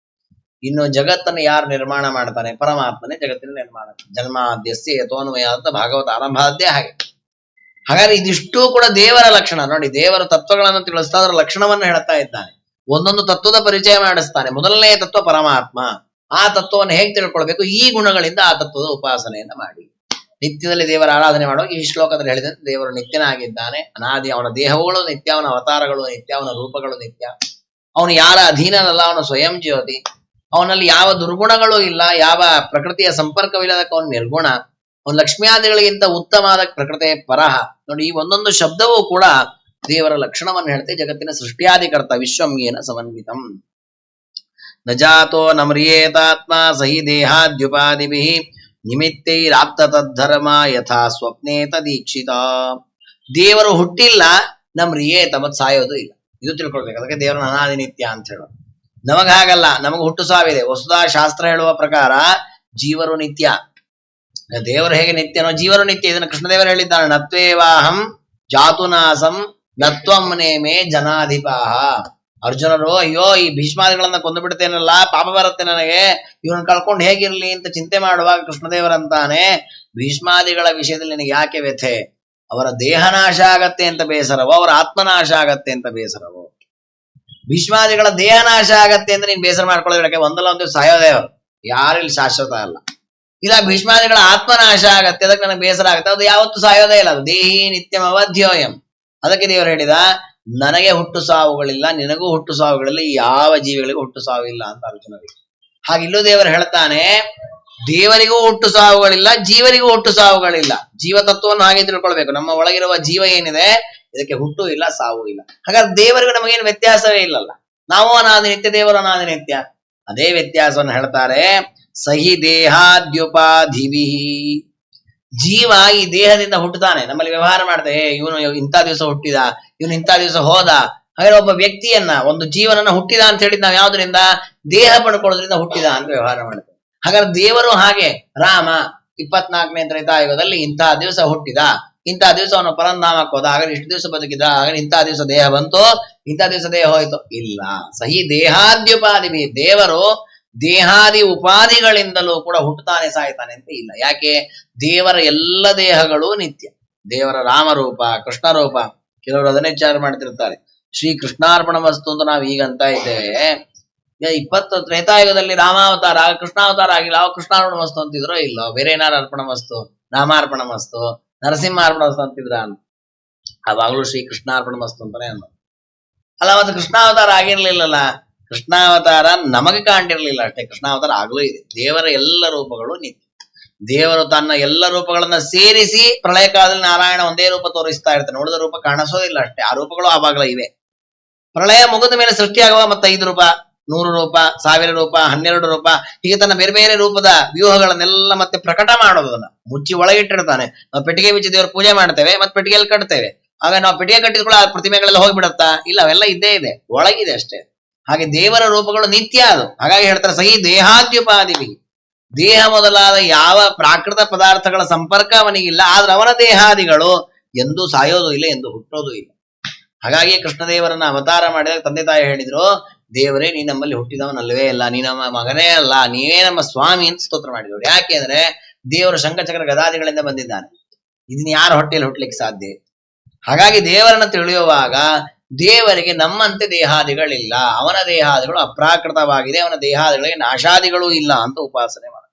ಇನ್ನು ಜಗತ್ತನ್ನು ಯಾರು ನಿರ್ಮಾಣ ಮಾಡ್ತಾನೆ? ಪರಮಾತ್ಮನೇ ಜಗತ್ತಿನ ನಿರ್ಮಾಣ. ಜನ್ಮಾದ್ಯಸ್ಯ ಯತೋನ್ಮಯ ಅಂತ ಭಾಗವತ ಆರಂಭಾದ್ದೇ ಹಾಗೆ. ಹಾಗಾದ್ರೆ ಇದಿಷ್ಟೂ ಕೂಡ ದೇವರ ಲಕ್ಷಣ. ನೋಡಿ, ದೇವರ ತತ್ವಗಳನ್ನು ತಿಳಿಸ್ತಾ ಅದರ ಲಕ್ಷಣವನ್ನು ಹೇಳ್ತಾ ಇದ್ದಾನೆ. ಒಂದೊಂದು ತತ್ವದ ಪರಿಚಯ ಮಾಡಿಸ್ತಾನೆ. ಮೊದಲನೆಯ ತತ್ವ ಪರಮಾತ್ಮ. ಆ ತತ್ವವನ್ನು ಹೇಗೆ ತಿಳ್ಕೊಳ್ಬೇಕು? ಈ ಗುಣಗಳಿಂದ ಆ ತತ್ವದ ಉಪಾಸನೆಯನ್ನ ಮಾಡಿ ನಿತ್ಯದಲ್ಲಿ ದೇವರ ಆರಾಧನೆ ಮಾಡುವಾಗ ಈ ಶ್ಲೋಕದಲ್ಲಿ ಹೇಳಿದಂತೆ ದೇವರು ನಿತ್ಯನಾಗಿದ್ದಾನೆ, ಅನಾದಿ. ಅವನ ದೇಹಗಳು ನಿತ್ಯ, ಅವನ ಅವತಾರಗಳು ನಿತ್ಯ, ಅವನ ರೂಪಗಳು ನಿತ್ಯ. ಅವನು ಯಾರ ಅಧೀನನಲ್ಲ, ಅವನು ಸ್ವಯಂ ಜ್ಯೋತಿ. ಅವನಲ್ಲಿ ಯಾವ ದುರ್ಗುಣಗಳು ಇಲ್ಲ, ಯಾವ ಪ್ರಕೃತಿಯ ಸಂಪರ್ಕವಿಲ್ಲದಕ್ಕೆ ಅವನು ನಿರ್ಗುಣ. ಅವನು ಲಕ್ಷ್ಮಿಯಾದಿಗಳಿಗಿಂತ ಉತ್ತಮವಾದ ಪ್ರಕೃತಿ ಪರಹ. ನೋಡಿ, ಈ ಒಂದೊಂದು ಶಬ್ದವೂ ಕೂಡ ದೇವರ ಲಕ್ಷಣವನ್ನು ಹೇಳ್ತೆ. ಜಗತ್ತಿನ ಸೃಷ್ಟಿಯಾದಿಕರ್ತ. ವಿಶ್ವಂ ಯೇನ ಸಮನ್ವಿತಂ. ನ ಜಾತೋ ನ ಮ್ರಿಯೇತಾತ್ಮ ಸಹಿ ದೇಹಾದ್ಯುಪಾದಿಭಿಃ ನಿಮಿತ್ತೈರಾಪ್ತ ತದ್ಧರ್ಮ ಯಥಾ ಸ್ವಪ್ನೇ ತದೀಕ್ಷಿತ. ದೇವರು ಹುಟ್ಟಿಲ್ಲ, ನಮ್ ರಿಯೇತ, ಮತ್ ಸಾಯೋದು ಇಲ್ಲ. ಇದು ತಿಳ್ಕೊಳ್ಬೇಕು. ಅದಕ್ಕೆ ದೇವರನ್ನ ಅನಾದಿ ನಿತ್ಯ ಅಂತ ಹೇಳೋದು. ನಮಗ ಹಾಗಲ್ಲ, ನಮಗ ಹುಟ್ಟು ಸಾವಿದೆ. ವಸುಧಾ ಶಾಸ್ತ್ರ ಹೇಳುವ ಪ್ರಕಾರ ಜೀವರು ನಿತ್ಯ. ದೇವರು ಹೇಗೆ ನಿತ್ಯನೋ ಜೀವರು ನಿತ್ಯ. ಇದನ್ನು ಕೃಷ್ಣದೇವರು ಹೇಳಿದ್ದಾನೆ, ನತ್ವೇವಾಹಂ ಜಾತುನಾಸಂ ನತ್ವಂ ನೇಮೇ ಜನಾಧಿಪಾಹ. ಅರ್ಜುನರು, ಅಯ್ಯೋ ಈ ಭೀಷ್ಮಾದಿಗಳನ್ನ ಕೊಂದು ಬಿಡ್ತೇನಲ್ಲ, ಪಾಪ ಬರುತ್ತೆ ನನಗೆ, ಇವನ್ ಕಳ್ಕೊಂಡು ಹೇಗಿರ್ಲಿ ಅಂತ ಚಿಂತೆ ಮಾಡುವಾಗ ಕೃಷ್ಣದೇವರಂತಾನೆ, ಭೀಷ್ಮಾದಿಗಳ ವಿಷಯದಲ್ಲಿ ನಿನಗೆ ಯಾಕೆ ವ್ಯಥೆ? ಅವರ ದೇಹನಾಶ ಆಗತ್ತೆ ಅಂತ ಬೇಸರವೋ, ಅವರ ಆತ್ಮನಾಶ ಆಗತ್ತೆ ಅಂತ ಬೇಸರವೋ? ಭೀಷ್ಮಾದಿಗಳ ದೇಹನಾಶ ಆಗತ್ತೆ ಅಂತ ನೀನ್ ಬೇಸರ ಮಾಡ್ಕೊಳ್ಳೋದಕ್ಕೆ ಒಂದಲ್ಲ ಒಂದು ಸಾಯೋದೇ ಅವರು, ಯಾರಿಲ್ಲಿ ಶಾಶ್ವತ ಅಲ್ಲ. ಇಲ್ಲ ಭೀಷ್ಮಾದಿಗಳ ಆತ್ಮನಾಶ ಆಗತ್ತೆ, ಅದಕ್ಕೆ ನನಗೆ ಬೇಸರ ಆಗುತ್ತೆ, ಅದು ಯಾವತ್ತು ಸಾಯೋದೇ ಇಲ್ಲ. ಅದು ದೇಹಿ ನಿತ್ಯಂ ಅವಧ್ಯೋಯಂ. ಅದಕ್ಕೆ ದೇವರು ಹೇಳಿದ, ನನಗೆ ಹುಟ್ಟು ಸಾವುಗಳಿಲ್ಲ, ನಿನಗೂ ಹುಟ್ಟು ಸಾವುಗಳಿಲ್ಲ, ಯಾವ ಜೀವಿಗಳಿಗೂ ಹುಟ್ಟು ಸಾವಿಲ್ಲ ಅಂತ ಅರ್ಜುನರಿಗೆ. ಹಾಗೆ ಇಲ್ಲೂ ದೇವರು ಹೇಳ್ತಾನೆ, ದೇವರಿಗೂ ಹುಟ್ಟು ಸಾವುಗಳಿಲ್ಲ, ಜೀವರಿಗೂ ಹುಟ್ಟು ಸಾವುಗಳಿಲ್ಲ. ಜೀವ ತತ್ವವನ್ನು ಹಾಗೆ ತಿಳ್ಕೊಳ್ಬೇಕು. ನಮ್ಮ ಒಳಗಿರುವ ಜೀವ ಏನಿದೆ, ಇದಕ್ಕೆ ಹುಟ್ಟು ಇಲ್ಲ, ಸಾವು ಇಲ್ಲ. ಹಾಗಾದ್ರೆ ದೇವರಿಗೂ ನಮಗೇನು ವ್ಯತ್ಯಾಸವೇ ಇಲ್ಲಲ್ಲ. ನಾವು ಅನಾದಿ ನಿತ್ಯ, ದೇವರು ಅನಾದಿ ನಿತ್ಯ. ಅದೇ ವ್ಯತ್ಯಾಸವನ್ನು ಹೇಳ್ತಾರೆ. ಸಹಿ ದೇಹಾದ್ಯುಪಾಧಿವಿ. ಜೀವ ಈ ದೇಹದಿಂದ ಹುಟ್ಟುತ್ತಾನೆ, ನಮ್ಮಲ್ಲಿ ವ್ಯವಹಾರ ಮಾಡ್ತೇವೆ. ಇವನು ಇಂಥ ದಿವಸ ಹುಟ್ಟಿದ, ಇವನು ಇಂಥ ದಿವಸ ಹೋದ. ಹಾಗೆ ಒಬ್ಬ ವ್ಯಕ್ತಿಯನ್ನ, ಒಂದು ಜೀವನನ್ನ ಹುಟ್ಟಿದ ಅಂತ ಹೇಳಿದ್ ನಾವು ಯಾವ್ದ್ರಿಂದ? ದೇಹ ಪಡ್ಕೊಳ್ಳೋದ್ರಿಂದ ಹುಟ್ಟಿದ ಅಂತ ವ್ಯವಹಾರ ಮಾಡ್ತೇವೆ. ಹಾಗಾದ್ರೆ ದೇವರು ಹಾಗೆ, ರಾಮ 24ನೇ ತ್ರೇತಾಯುಗದಲ್ಲಿ ಇಂಥ ದಿವಸ ಹುಟ್ಟಿದ, ಇಂಥ ದಿವಸ ಅವನು ಪರಂಧಾಮಕ್ಕೆ ಹೋದ, ಹಾಗಾದ್ರೆ ಇಷ್ಟು ದಿವಸ ಬದುಕಿದ, ಹಾಗಾದ್ರೆ ಇಂಥ ದಿವಸ ದೇಹ ಬಂತು, ಇಂಥ ದಿವಸ ದೇಹ ಹೋಯ್ತು. ಇಲ್ಲ. ಸಹಿ ದೇಹಾದ್ಯುಪಾದಿಭಿ. ದೇವರು ದೇಹಾದಿ ಉಪಾಧಿಗಳಿಂದಲೂ ಕೂಡ ಹುಟ್ಟುತ್ತಾನೆ, ಸಾಯ್ತಾನೆ ಅಂತ ಇಲ್ಲ. ಯಾಕೆ? ದೇವರ ಎಲ್ಲ ದೇಹಗಳು ನಿತ್ಯ. ದೇವರ ರಾಮರೂಪ, ಕೃಷ್ಣ ರೂಪ. ಕೆಲವರು ಅದನ್ನೇ ವಿಚಾರ ಮಾಡ್ತಿರ್ತಾರೆ. ಶ್ರೀ ಕೃಷ್ಣಾರ್ಪಣ ವಸ್ತು ಅಂತ ನಾವು ಈಗ ಅಂತ ಇದ್ದೇವೆ. 20 ತ್ರೇತಾಯುಗದಲ್ಲಿ ರಾಮಾವತಾರ, ಕೃಷ್ಣಾವತಾರ ಆಗಿಲ್ಲ, ಅವ ಕೃಷ್ಣಾರ್ಪಣ ವಸ್ತು ಅಂತಿದ್ರೋ ಇಲ್ಲೋ? ಬೇರೆ ಏನಾರು ಅರ್ಪಣ ವಸ್ತು, ರಾಮಾರ್ಪಣ ವಸ್ತು, ನರಸಿಂಹಾರ್ಪಣ ವಸ್ತು ಅಂತಿದ್ರ? ಅವಾಗ್ಲೂ ಶ್ರೀ ಕೃಷ್ಣಾರ್ಪಣ ವಸ್ತು ಅಂತಾನೆ ಅನ್ನೋದು ಅಲ್ಲ. ಮತ್ತೆ ಕೃಷ್ಣಾವತಾರ ಆಗಿರ್ಲಿಲ್ಲಲ್ಲ. ಕೃಷ್ಣಾವತಾರ ನಮಗೆ ಕಾಣಿರ್ಲಿಲ್ಲ ಅಷ್ಟೇ, ಕೃಷ್ಣಾವತಾರ ಆಗ್ಲೂ ಇದೆ. ದೇವರ ಎಲ್ಲ ರೂಪಗಳು ನಿತ್ಯ. ದೇವರು ತನ್ನ ಎಲ್ಲ ರೂಪಗಳನ್ನ ಸೇರಿಸಿ ಪ್ರಳಯ ಕಾಲದಲ್ಲಿ ನಾರಾಯಣ ಒಂದೇ ರೂಪ ತೋರಿಸ್ತಾ ಇರ್ತಾನೆ, ಉಳಿದ ರೂಪ ಕಾಣಿಸೋದಿಲ್ಲ ಅಷ್ಟೇ. ಆ ರೂಪಗಳು ಆವಾಗಲೇ ಇವೆ. ಪ್ರಳಯ ಮುಗಿದ ಮೇಲೆ ಸೃಷ್ಟಿಯಾಗುವ ಮತ್ತೆ 5 ರೂಪ 100 ರೂಪ, 1000 ರೂಪ, 12 ರೂಪ, ಹೀಗೆ ತನ್ನ ಬೇರೆ ಬೇರೆ ರೂಪದ ವ್ಯೂಹಗಳನ್ನೆಲ್ಲ ಮತ್ತೆ ಪ್ರಕಟ ಮಾಡೋದನ್ನ ಮುಚ್ಚಿ ಒಳಗಿಟ್ಟಿರ್ತಾನೆ. ನಾವು ಪೆಟ್ಟಿಗೆ ಬಿಚ್ಚಿ ದೇವ್ರ ಪೂಜೆ ಮಾಡ್ತೇವೆ, ಮತ್ತೆ ಪೆಟ್ಟಿಗೆಯಲ್ಲಿ ಕಟ್ತೇವೆ. ಆಗ ನಾವು ಪೆಟ್ಟಿಗೆ ಕಟ್ಟಿದ್ಕೊಳ್ಳೋ ಆ ಪ್ರತಿಮೆಗಳೆಲ್ಲ ಹೋಗ್ಬಿಡತ್ತಾ? ಇಲ್ಲ, ಅವೆಲ್ಲ ಇದ್ದೇ ಇದೆ, ಒಳಗಿದೆ ಅಷ್ಟೇ. ಹಾಗೆ ದೇವರ ರೂಪಗಳು ನಿತ್ಯ ಅದು. ಹಾಗಾಗಿ ಹೇಳ್ತಾರೆ ಸಹಿ ದೇಹಾದ್ಯುಪಾದಿವಿ, ದೇಹ ಮೊದಲಾದ ಯಾವ ಪ್ರಾಕೃತ ಪದಾರ್ಥಗಳ ಸಂಪರ್ಕ ಅವನಿಗಿಲ್ಲ, ಆದ್ರೆ ಅವನ ದೇಹಾದಿಗಳು ಎಂದೂ ಸಾಯೋದು ಇಲ್ಲ, ಎಂದು ಹುಟ್ಟೋದು ಇಲ್ಲ. ಹಾಗಾಗಿ ಕೃಷ್ಣದೇವರನ್ನ ಅವತಾರ ಮಾಡಿದಾಗ ತಂದೆ ತಾಯಿ ಹೇಳಿದ್ರು, ದೇವರೇ ನೀ ನಮ್ಮಲ್ಲಿ ಹುಟ್ಟಿದವನಲ್ವೇ ಅಲ್ಲ, ನೀ ನಮ್ಮ ಮಗನೇ ಅಲ್ಲ, ನೀವೇ ನಮ್ಮ ಸ್ವಾಮಿ ಅಂತ ಸ್ತೋತ್ರ ಮಾಡಿದ್ರು. ಯಾಕೆ ಅಂದ್ರೆ ದೇವರು ಶಂಖಚಕ್ರ ಗದಾದಿಗಳಿಂದ ಬಂದಿದ್ದಾನೆ, ಇದನ್ನ ಯಾರ ಹೊಟ್ಟೆಯಲ್ಲಿ ಹುಟ್ಟಲಿಕ್ಕೆ ಸಾಧ್ಯ? ಹಾಗಾಗಿ ದೇವರನ್ನ ತಿಳಿಯುವಾಗ ದೇವರಿಗೆ ನಮ್ಮಂತೆ ದೇಹಾದಿಗಳಿಲ್ಲ, ಅವನ ದೇಹಾದಿಗಳು ಅಪ್ರಾಕೃತವಾಗಿದೆ, ಅವನ ದೇಹಾದಿಗಳಿಗೆ ನಾಶಾದಿಗಳು ಇಲ್ಲ ಅಂತ ಉಪಾಸನೆ ಮಾಡ.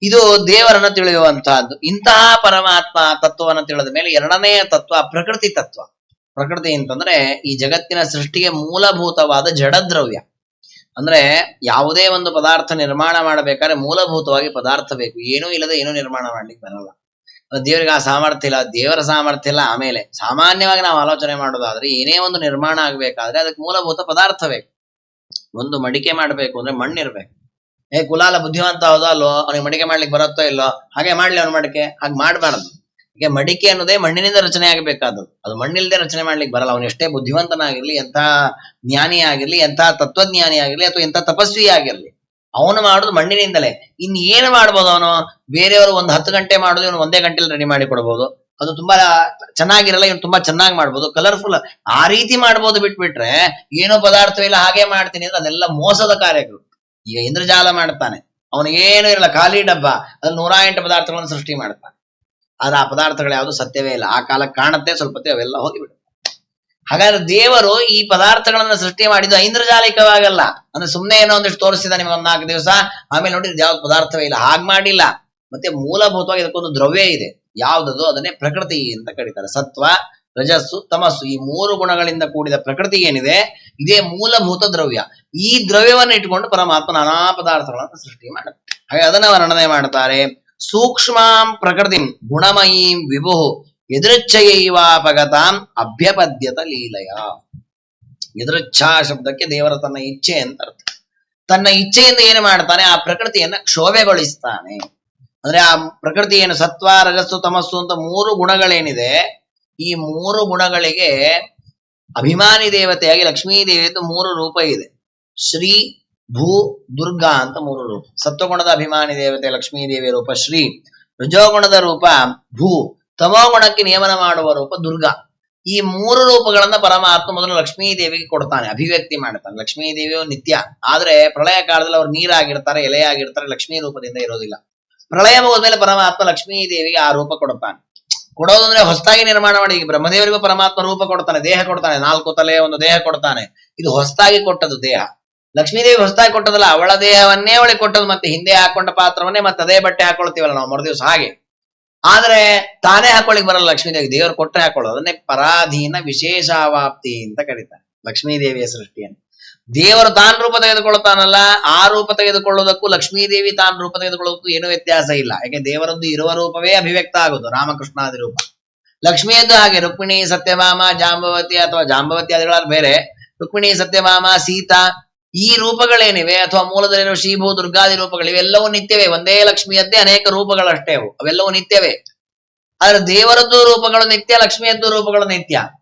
ಇದು ದೇವರನ್ನ ತಿಳಿಯುವಂತಹದ್ದು. ಇಂತಹ ಪರಮಾತ್ಮ ತತ್ವವನ್ನು ತಿಳಿದ ಮೇಲೆ ಎರಡನೆಯ ತತ್ವ ಪ್ರಕೃತಿ ತತ್ವ. ಪ್ರಕೃತಿ ಅಂತಂದ್ರೆ ಈ ಜಗತ್ತಿನ ಸೃಷ್ಟಿಗೆ ಮೂಲಭೂತವಾದ ಜಡದ್ರವ್ಯ. ಅಂದ್ರೆ ಯಾವುದೇ ಒಂದು ಪದಾರ್ಥ ನಿರ್ಮಾಣ ಮಾಡಬೇಕಾದ್ರೆ ಮೂಲಭೂತವಾಗಿ ಪದಾರ್ಥ ಬೇಕು, ಏನೂ ಇಲ್ಲದೆ ಏನೂ ನಿರ್ಮಾಣ ಮಾಡ್ಲಿಕ್ಕೆ ಬರಲ್ಲ. ದೇವರಿಗೆ ಆ ಸಾಮರ್ಥ್ಯ ಇಲ್ಲ, ದೇವರ ಸಾಮರ್ಥ್ಯ ಇಲ್ಲ. ಆಮೇಲೆ ಸಾಮಾನ್ಯವಾಗಿ ನಾವು ಆಲೋಚನೆ ಮಾಡೋದಾದ್ರೆ ಏನೇ ಒಂದು ನಿರ್ಮಾಣ ಆಗ್ಬೇಕಾದ್ರೆ ಅದಕ್ಕೆ ಮೂಲಭೂತ ಪದಾರ್ಥ ಬೇಕು. ಒಂದು ಮಡಿಕೆ ಮಾಡ್ಬೇಕು ಅಂದ್ರೆ ಮಣ್ಣಿರ್ಬೇಕು. ಕುಲಾಲ ಬುದ್ಧಿವಂತ ಹೌದಾ ಅಲ್ಲೋ, ಅವನಿಗೆ ಮಡಿಕೆ ಮಾಡ್ಲಿಕ್ಕೆ ಬರುತ್ತೋ ಇಲ್ಲೋ, ಹಾಗೆ ಮಾಡ್ಲಿ ಅವ್ನ ಮಡಿಕೆ. ಹಾಗೆ ಮಾಡ್ಬಾರ್ದು. ಈಗ ಮಡಿಕೆ ಅನ್ನೋದೇ ಮಣ್ಣಿನಿಂದ ರಚನೆ ಆಗಬೇಕಾದದ್ದು, ಅದು ಮಣ್ಣಿಲ್ದೆ ರಚನೆ ಮಾಡ್ಲಿಕ್ಕೆ ಬರಲ್ಲ. ಅವನು ಎಷ್ಟೇ ಬುದ್ಧಿವಂತನಾಗಿರ್ಲಿ, ಎಂಥ ಜ್ಞಾನಿ ಆಗಿರ್ಲಿ, ಎಂಥ ತತ್ವಜ್ಞಾನಿ ಆಗಿರ್ಲಿ, ಅಥವಾ ಎಂಥ ತಪಸ್ವಿ ಆಗಿರ್ಲಿ, ಅವನು ಮಾಡುದು ಮಣ್ಣಿನಿಂದಲೇ. ಇನ್ ಏನು ಮಾಡ್ಬೋದು ಅವನು? ಬೇರೆಯವರು ಒಂದು 10 ಗಂಟೆ ಮಾಡುದು, ಇವನು 1 ಗಂಟೆಲಿ ರೆಡಿ ಮಾಡಿ ಕೊಡ್ಬೋದು. ಅದು ತುಂಬಾ ಚೆನ್ನಾಗಿರಲ್ಲ, ಇವನು ತುಂಬಾ ಚೆನ್ನಾಗಿ ಮಾಡ್ಬೋದು, ಕಲರ್ಫುಲ್ ಆ ರೀತಿ ಮಾಡ್ಬೋದು. ಬಿಟ್ಬಿಟ್ರೆ ಏನೋ ಪದಾರ್ಥವಿಲ್ಲ ಹಾಗೆ ಮಾಡ್ತೀನಿ ಅಂದ್ರೆ ಅದೆಲ್ಲ ಮೋಸದ ಕಾರ್ಯಗಳು. ಈಗ ಇಂದ್ರಜಾಲ ಮಾಡ್ತಾನೆ, ಅವನಿಗೇನು ಇರಲ್ಲ, ಖಾಲಿ ಡಬ್ಬ, ಅದ್ರಲ್ಲಿ 108 ಪದಾರ್ಥಗಳನ್ನು ಸೃಷ್ಟಿ ಮಾಡ್ತಾನೆ. ಆದ್ರೆ ಆ ಪದಾರ್ಥಗಳು ಯಾವುದು ಸತ್ಯವೇ ಇಲ್ಲ. ಆ ಕಾಲಕ್ಕೆ ಕಾಣುತ್ತೆ, ಸ್ವಲ್ಪ ಅವೆಲ್ಲ ಹೋಗಿಬಿಡುತ್ತೆ. ಹಾಗಾದ್ರೆ ದೇವರು ಈ ಪದಾರ್ಥಗಳನ್ನ ಸೃಷ್ಟಿ ಮಾಡಿದ್ದು ಐಂದ್ರಜಾಲಿಕವಾಗಲ್ಲ. ಅಂದ್ರೆ ಸುಮ್ಮನೆ ಏನೋ ಒಂದಿಷ್ಟು ತೋರಿಸಿದ ನಿಮ್ಗೆ 4 ದಿವಸ, ಆಮೇಲೆ ನೋಡಿದ್ರೆ ಯಾವ್ದು ಪದಾರ್ಥವೇ ಇಲ್ಲ, ಹಾಗೆ ಮಾಡಿಲ್ಲ. ಮತ್ತೆ ಮೂಲಭೂತವಾಗಿ ಇದಕ್ಕೊಂದು ದ್ರವ್ಯ ಇದೆ. ಯಾವ್ದದು? ಅದನ್ನೇ ಪ್ರಕೃತಿ ಅಂತ ಕರೀತಾರೆ. ಸತ್ವ, ರಜಸ್ಸು, ತಮಸ್ಸು, ಈ 3 ಗುಣಗಳಿಂದ ಕೂಡಿದ ಪ್ರಕೃತಿ ಏನಿದೆ, ಇದೇ ಮೂಲಭೂತ ದ್ರವ್ಯ. ಈ ದ್ರವ್ಯವನ್ನು ಇಟ್ಟುಕೊಂಡು ಪರಮಾತ್ಮ ನಾನಾ ಪದಾರ್ಥಗಳನ್ನು ಸೃಷ್ಟಿ ಮಾಡುತ್ತೆ. ಹಾಗೆ ಅದನ್ನ ವರ್ಣನೆ ಮಾಡ್ತಾರೆ. ಸೂಕ್ಷ್ಮಾಂ ಪ್ರಕೃತಿಂ ಗುಣಮಯೀಂ ವಿಭು ಎದೃಚ್ಛಯೈವಾಪಗತಾಂ ಅಭ್ಯಪದ್ಯತ ಲೀಲಯ. ಎದೃಚ್ಛಾ ಶಬ್ದಕ್ಕೆ ದೇವರ ತನ್ನ ಇಚ್ಛೆ ಅಂತ ಅರ್ಥ. ತನ್ನ ಇಚ್ಛೆಯಿಂದ ಏನು ಮಾಡ್ತಾನೆ? ಆ ಪ್ರಕೃತಿಯನ್ನ ಕ್ಷೋಭೆಗೊಳಿಸ್ತಾನೆ. ಅಂದ್ರೆ ಆ ಪ್ರಕೃತಿ ಏನು ಸತ್ವ, ರಜಸ್ಸು, ತಮಸ್ಸು ಅಂತ 3 ಗುಣಗಳೇನಿದೆ, ಈ 3 ಗುಣಗಳಿಗೆ ಅಭಿಮಾನಿ ದೇವತೆಯಾಗಿ ಲಕ್ಷ್ಮೀ ದೇವಿಯದ್ದು 3 ರೂಪ ಇದೆ. ಶ್ರೀ, ಭೂ, ದುರ್ಗಾ ಅಂತ 3 ರೂಪ. ಸತ್ವಗುಣದ ಅಭಿಮಾನಿ ದೇವತೆ ಲಕ್ಷ್ಮೀ ದೇವಿಯ ರೂಪ ಶ್ರೀ, ರಜೋಗುಣದ ರೂಪ ಭೂ, ತಮೋಗುಣಕ್ಕೆ ನಿಯಮನ ಮಾಡುವ ರೂಪ ದುರ್ಗಾ. ಈ 3 ರೂಪಗಳನ್ನ ಪರಮಾತ್ಮ ಮೊದಲು ಲಕ್ಷ್ಮೀ ದೇವಿಗೆ ಕೊಡ್ತಾನೆ, ಅಭಿವ್ಯಕ್ತಿ ಮಾಡ್ತಾನೆ. ಲಕ್ಷ್ಮೀ ದೇವಿಯು ನಿತ್ಯ, ಆದ್ರೆ ಪ್ರಳಯ ಕಾಲದಲ್ಲಿ ಅವ್ರು ನೀರಾಗಿರ್ತಾರೆ, ಎಲೆಯಾಗಿರ್ತಾರೆ, ಲಕ್ಷ್ಮೀ ರೂಪದಿಂದ ಇರೋದಿಲ್ಲ. ಪ್ರಳಯ ಮುಗಿದ್ಮೇಲೆ ಪರಮಾತ್ಮ ಲಕ್ಷ್ಮೀ ದೇವಿಗೆ ಆ ರೂಪ ಕೊಡ್ತಾನೆ. ಕೊಡೋದಂದ್ರೆ ಹೊಸದಾಗಿ ನಿರ್ಮಾಣ ಮಾಡಿ. ಈಗ ಬ್ರಹ್ಮದೇವರಿಗೂ ಪರಮಾತ್ಮ ರೂಪ ಕೊಡ್ತಾನೆ, ದೇಹ ಕೊಡ್ತಾನೆ, 4 ತಲೆ, ಒಂದು ದೇಹ ಕೊಡ್ತಾನೆ. ಇದು ಹೊಸದಾಗಿ ಕೊಟ್ಟದ್ದು ದೇಹ. ಲಕ್ಷ್ಮೀದೇವಿ ಹೊಸದಾಗಿ ಕೊಟ್ಟದಲ್ಲ, ಅವಳ ದೇಹವನ್ನೇ ಅವಳಿಗೆ ಕೊಟ್ಟದ್ದು. ಮತ್ತೆ ಹಿಂದೆ ಹಾಕೊಂಡ ಪಾತ್ರವನ್ನೇ ಮತ್ತೆ ಅದೇ ಬಟ್ಟೆ ಹಾಕೊಳ್ತೀವಲ್ಲ ನಾವು ಮರುದಿವ್ಸ, ಹಾಗೆ. ಆದ್ರೆ ತಾನೇ ಹಾಕೊಳ್ಳಿಕ್ ಬರಲ್ಲ ಲಕ್ಷ್ಮೀದೇವಿ, ದೇವರು ಕೊಟ್ಟರೆ ಹಾಕೊಳ್ಳೋದು. ಅದನ್ನೇ ಪರಾಧೀನ ವಿಶೇಷಾವಾಪ್ತಿ ಅಂತ ಕರೀತಾರೆ ಲಕ್ಷ್ಮೀದೇವಿಯ ಸೃಷ್ಟಿಯನ್ನು. ದೇವರು ತಾನ್ ರೂಪ ತೆಗೆದುಕೊಳ್ತಾನಲ್ಲ, ಆ ರೂಪ ತೆಗೆದುಕೊಳ್ಳುವುದಕ್ಕೂ ಲಕ್ಷ್ಮೀದೇವಿ ತಾನ್ ರೂಪ ತೆಗೆದುಕೊಳ್ಳೋದಕ್ಕೂ ಏನೂ ವ್ಯತ್ಯಾಸ ಇಲ್ಲ. ಯಾಕೆ ದೇವರದ್ದು ಇರುವ ರೂಪವೇ ಅಭಿವ್ಯಕ್ತ ಆಗುದು, ರಾಮಕೃಷ್ಣಾದಿ ರೂಪ. ಲಕ್ಷ್ಮಿಯದ್ದು ಹಾಗೆ ರುಕ್ಮಿಣಿ, ಸತ್ಯಭಾಮ, ಜಾಂಬವತಿ, ಅಥವಾ ಜಾಂಬವತಿ ಆದಿಗಳಲ್ಲಿ ಬೇರೆ, ರುಕ್ಮಿಣಿ, ಸತ್ಯಭಾಮ, ಸೀತಾ, ಈ ರೂಪಗಳೇನಿವೆ ಅಥವಾ ಮೂಲದಲ್ಲಿರುವ ಶ್ರೀಭೂ, ದುರ್ಗಾದಿ ರೂಪಗಳು, ಇವೆಲ್ಲವೂ ನಿತ್ಯವೇ. ಒಂದೇ ಲಕ್ಷ್ಮಿಯದ್ದೇ ಅನೇಕ ರೂಪಗಳಷ್ಟೇ, ಅವೆಲ್ಲವೂ ನಿತ್ಯವೇ. ಆದ್ರೆ ದೇವರದ್ದು ರೂಪಗಳು ನಿತ್ಯ, ಲಕ್ಷ್ಮಿಯದ್ದು ರೂಪಗಳು ನಿತ್ಯ.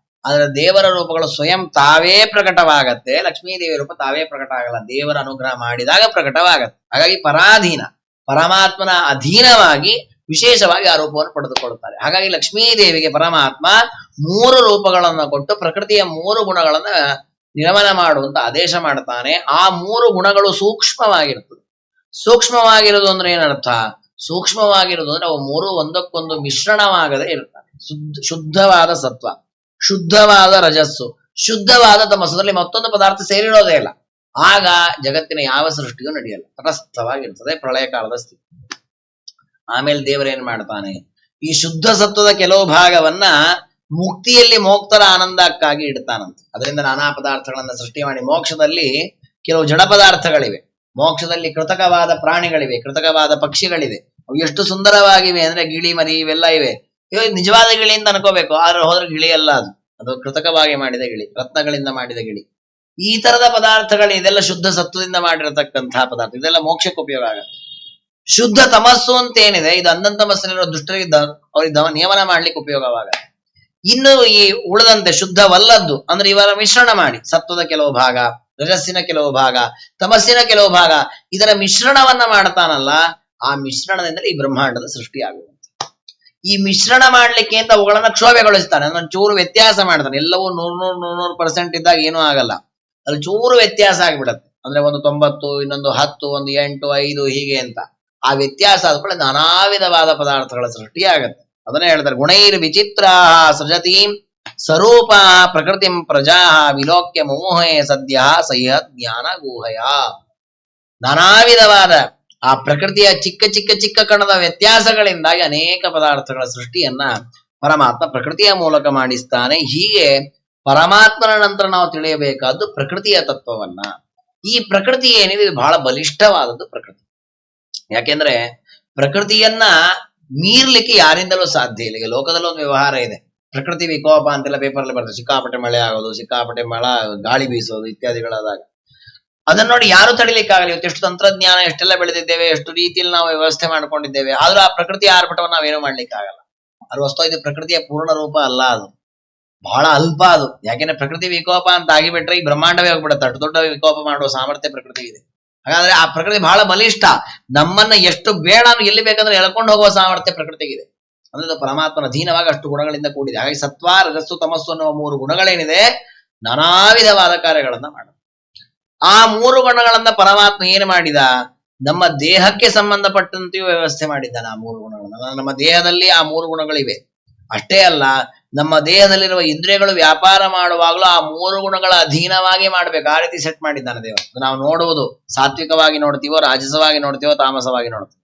ಆದ್ರೆ ದೇವರ ರೂಪಗಳು ಸ್ವಯಂ ತಾವೇ ಪ್ರಕಟವಾಗತ್ತೆ, ಲಕ್ಷ್ಮೀ ದೇವಿ ರೂಪ ತಾವೇ ಪ್ರಕಟ ಆಗಲ್ಲ, ದೇವರ ಅನುಗ್ರಹ ಮಾಡಿದಾಗ ಪ್ರಕಟವಾಗತ್ತೆ. ಹಾಗಾಗಿ ಪರಾಧೀನ, ಪರಮಾತ್ಮನ ಅಧೀನವಾಗಿ ವಿಶೇಷವಾಗಿ ಆ ರೂಪವನ್ನು ಪಡೆದುಕೊಳ್ಳುತ್ತಾರೆ. ಹಾಗಾಗಿ ಲಕ್ಷ್ಮೀ ದೇವಿಗೆ ಪರಮಾತ್ಮ 3 ರೂಪಗಳನ್ನು ಕೊಟ್ಟು ಪ್ರಕೃತಿಯ 3 ಗುಣಗಳನ್ನ ನಿಗಮನ ಮಾಡುವಂತ ಆದೇಶ ಮಾಡ್ತಾನೆ. ಆ 3 ಗುಣಗಳು ಸೂಕ್ಷ್ಮವಾಗಿರ್ತದೆ. ಸೂಕ್ಷ್ಮವಾಗಿರೋದು ಅಂದ್ರೆ ಏನರ್ಥ? ಸೂಕ್ಷ್ಮವಾಗಿರೋದು ಅಂದ್ರೆ ಅವು 3 ಒಂದಕ್ಕೊಂದು ಮಿಶ್ರಣವಾಗದೆ ಇರ್ತಾನೆ. ಶುದ್ಧವಾದ ಸತ್ವ, ಶುದ್ಧವಾದ ರಜಸ್ಸು, ಶುದ್ಧವಾದ ತಮಸ್ಸದಲ್ಲಿ ಮತ್ತೊಂದು ಪದಾರ್ಥ ಸೇರಿರೋದೇ ಇಲ್ಲ. ಆಗ ಜಗತ್ತಿನ ಯಾವ ಸೃಷ್ಟಿಯೂ ನಡೆಯಲ್ಲ, ತಟಸ್ಥವಾಗಿರ್ತದೆ ಪ್ರಳಯ ಕಾಲದ ಸ್ಥಿತಿ. ಆಮೇಲೆ ದೇವರೇನ್ ಮಾಡ್ತಾನೆ? ಈ ಶುದ್ಧ ಸತ್ವದ ಕೆಲವು ಭಾಗವನ್ನ ಮುಕ್ತಿಯಲ್ಲಿ ಮೋಕ್ತರ ಆನಂದಕ್ಕಾಗಿ ಇಡ್ತಾನಂತೆ. ಅದರಿಂದ ನಾನಾ ಪದಾರ್ಥಗಳನ್ನ ಸೃಷ್ಟಿ ಮಾಡಿ, ಮೋಕ್ಷದಲ್ಲಿ ಕೆಲವು ಜಡ ಪದಾರ್ಥಗಳಿವೆ, ಮೋಕ್ಷದಲ್ಲಿ ಕೃತಕವಾದ ಪ್ರಾಣಿಗಳಿವೆ, ಕೃತಕವಾದ ಪಕ್ಷಿಗಳಿವೆ. ಅವು ಎಷ್ಟು ಸುಂದರವಾಗಿವೆ ಅಂದ್ರೆ ಗಿಳಿ, ಮರಿ ಇವೆಲ್ಲ ಇವೆ. ಇವಾಗ ನಿಜವಾದ ಗಿಳಿ ಅಂತ ಅನ್ಕೋಬೇಕು, ಆದ್ರೆ ಹೋದ್ರೆ ಗಿಳಿ ಅಲ್ಲ, ಅದು ಕೃತಕವಾಗಿ ಮಾಡಿದ ಗಿಳಿ, ರತ್ನಗಳಿಂದ ಮಾಡಿದ ಗಿಳಿ. ಈ ತರದ ಪದಾರ್ಥಗಳು ಇದೆಲ್ಲ ಶುದ್ಧ ಸತ್ವದಿಂದ ಮಾಡಿರತಕ್ಕಂತಹ ಪದಾರ್ಥ, ಇದೆಲ್ಲ ಮೋಕ್ಷಕ್ಕೆ ಉಪಯೋಗ ಆಗುತ್ತೆ. ಶುದ್ಧ ತಮಸ್ಸು ಅಂತ ಏನಿದೆ, ಇದು ಅಂಧನ್ ತಮಸ್ಸಿನಿರೋ ದುಷ್ಟರಿಗೆ ಅವ್ರಿಗೆ ನಿಯಮನ ಮಾಡ್ಲಿಕ್ಕೆ ಉಪಯೋಗವಾಗುತ್ತೆ. ಇನ್ನು ಈ ಉಳಿದಂತೆ ಶುದ್ಧವಲ್ಲದ್ದು ಅಂದ್ರೆ ಇವರ ಮಿಶ್ರಣ ಮಾಡಿ, ಸತ್ವದ ಕೆಲವು ಭಾಗ, ರಜಸ್ಸಿನ ಕೆಲವು ಭಾಗ, ತಮಸ್ಸಿನ ಕೆಲವು ಭಾಗ, ಇದರ ಮಿಶ್ರಣವನ್ನ ಮಾಡ್ತಾನಲ್ಲ, ಆ ಮಿಶ್ರಣದಿಂದಲೇ ಈ ಬ್ರಹ್ಮಾಂಡದ ಸೃಷ್ಟಿಯಾಗುವಂತೆ. ಈ ಮಿಶ್ರಣ ಮಾಡ್ಲಿಕ್ಕೆ ಅಂತ ಅವುಗಳನ್ನ ಕ್ಷೋಭೆಗೊಳಿಸ್ತಾನೆ, ಅಂದ್ರೆ ಚೂರು ವ್ಯತ್ಯಾಸ ಮಾಡ್ತಾನೆ. ಎಲ್ಲವೂ 100% ಇದ್ದಾಗ ಏನೂ ಆಗಲ್ಲ, ಅಲ್ಲಿ ಚೂರು ವ್ಯತ್ಯಾಸ ಆಗಿಬಿಡತ್ತೆ. ಅಂದ್ರೆ ಒಂದು 90, ಇನ್ನೊಂದು 10, ಒಂದು 8, 5 ಹೀಗೆ ಅಂತ ಆ ವ್ಯತ್ಯಾಸ ಆದ್ಕೊಳ್ಳೆ ನಾನಾ ವಿಧವಾದ ಪದಾರ್ಥಗಳ ಸೃಷ್ಟಿಯಾಗತ್ತೆ. ಅದನ್ನೇ ಹೇಳ್ತಾರೆ, ಗುಣೈರ್ ವಿಚಿತ್ರ ಸೃಜತೀಂ ಸ್ವರೂಪ ಪ್ರಕೃತಿಂ ಪ್ರಜಾ ವಿಲೋಕ್ಯ ಮೋಹೇ ಸದ್ಯ ಸಹ್ಯ ಜ್ಞಾನ ಗೂಹಯ. ನಾನಾ ವಿಧವಾದ ಆ ಪ್ರಕೃತಿಯ ಚಿಕ್ಕ ಚಿಕ್ಕ ಚಿಕ್ಕ ಕಣದ ವ್ಯತ್ಯಾಸಗಳಿಂದಾಗಿ ಅನೇಕ ಪದಾರ್ಥಗಳ ಸೃಷ್ಟಿಯನ್ನ ಪರಮಾತ್ಮ ಪ್ರಕೃತಿಯ ಮೂಲಕ ಮಾಡಿಸ್ತಾನೆ. ಹೀಗೆ ಪರಮಾತ್ಮನ ನಂತರ ನಾವು ತಿಳಿಯಬೇಕಾದ್ದು ಪ್ರಕೃತಿಯ ತತ್ವವನ್ನ. ಈ ಪ್ರಕೃತಿ ಏನಿದೆ ಇದು ಬಹಳ ಬಲಿಷ್ಠವಾದದ್ದು ಪ್ರಕೃತಿ. ಯಾಕೆಂದ್ರೆ ಪ್ರಕೃತಿಯನ್ನ ಮೀರ್ಲಿಕ್ಕೆ ಯಾರಿಂದಲೂ ಸಾಧ್ಯ ಇಲ್ಲ. ಈಗ ಲೋಕದಲ್ಲಿ ಒಂದು ವ್ಯವಹಾರ ಇದೆ, ಪ್ರಕೃತಿ ವಿಕೋಪ ಅಂತೆಲ್ಲ ಪೇಪರ್ಲ್ಲಿ ಬರ್ತದೆ. ಸಿಕ್ಕಾಪಟ್ಟೆ ಮಳೆ ಆಗೋದು, ಸಿಕ್ಕಾಪಟ್ಟೆ ಗಾಳಿ ಬೀಸೋದು ಇತ್ಯಾದಿಗಳಾದಾಗ ಅದನ್ನ ನೋಡಿ ಯಾರು ತಡಿಲಿಕ್ಕಾಗಲ್ಲ. ಇವತ್ತು ಎಷ್ಟು ತಂತ್ರಜ್ಞಾನ, ಎಷ್ಟೆಲ್ಲ ಬೆಳೆದಿದ್ದೇವೆ, ಎಷ್ಟು ರೀತಿಯಲ್ಲಿ ನಾವು ವ್ಯವಸ್ಥೆ ಮಾಡ್ಕೊಂಡಿದ್ದೇವೆ, ಆದ್ರೂ ಆ ಪ್ರಕೃತಿಯ ಆರ್ಭಟವನ್ನು ನಾವೇನು ಮಾಡ್ಲಿಕ್ಕಾಗಲ್ಲ. ಅದು ವಸ್ತು ಇದು ಪ್ರಕೃತಿಯ ಪೂರ್ಣ ರೂಪ ಅಲ್ಲ, ಅದು ಬಹಳ ಅಲ್ಪ ಅದು. ಯಾಕೆಂದ್ರೆ ಪ್ರಕೃತಿ ವಿಕೋಪ ಅಂತ ಆಗಿಬಿಟ್ರೆ ಈ ಬ್ರಹ್ಮಾಂಡವೇ ಹೋಗ್ಬಿಡುತ್ತೆ. ಅಷ್ಟು ದೊಡ್ಡ ವಿಕೋಪ ಮಾಡುವ ಸಾಮರ್ಥ್ಯ ಪ್ರಕೃತಿ ಇದೆ. ಹಾಗಾದ್ರೆ ಆ ಪ್ರಕೃತಿ ಬಹಳ ಬಲಿಷ್ಠ. ನಮ್ಮನ್ನ ಎಷ್ಟು ಬೇಡ ಎಲ್ಲಿ ಬೇಕಂದ್ರೆ ಎಳ್ಕೊಂಡು ಹೋಗುವ ಸಾಮರ್ಥ್ಯ ಪ್ರಕೃತಿಗಿದೆ. ಅಂದ್ರೆ ಪರಮಾತ್ಮನ ಅಧೀನವಾಗಿ ಅಷ್ಟು ಗುಣಗಳಿಂದ ಕೂಡಿದೆ. ಹಾಗಾಗಿ ಸತ್ವ, ರಜಸ್ಸು, ತಮಸ್ಸು ಅನ್ನುವ 3 ಗುಣಗಳೇನಿದೆ ನಾನಾ ವಿಧವಾದ ಕಾರ್ಯಗಳನ್ನ ಮಾಡುತ್ತೆ. ಆ 3 ಗುಣಗಳನ್ನ ಪರಮಾತ್ಮ ಏನು ಮಾಡಿದ, ನಮ್ಮ ದೇಹಕ್ಕೆ ಸಂಬಂಧಪಟ್ಟಂತೆಯೂ ವ್ಯವಸ್ಥೆ ಮಾಡಿದ್ದಾನೆ. ಆ 3 ಗುಣಗಳನ್ನ ನಮ್ಮ ದೇಹದಲ್ಲಿ ಆ 3 ಗುಣಗಳಿವೆ. ಅಷ್ಟೇ ಅಲ್ಲ, ನಮ್ಮ ದೇಹದಲ್ಲಿರುವ ಇಂದ್ರಿಯಗಳು ವ್ಯಾಪಾರ ಮಾಡುವಾಗಲೂ ಆ 3 ಗುಣಗಳ ಅಧೀನವಾಗಿ ಮಾಡ್ಬೇಕು. ಆ ರೀತಿ ಸೆಟ್ ಮಾಡಿದ್ದಾನೆ ದೇವ. ನಾವು ನೋಡುವುದು ಸಾತ್ವಿಕವಾಗಿ ನೋಡ್ತೀವೋ, ರಾಜಸವಾಗಿ ನೋಡ್ತೀವೋ, ತಾಮಸವಾಗಿ ನೋಡ್ತೀವೋ.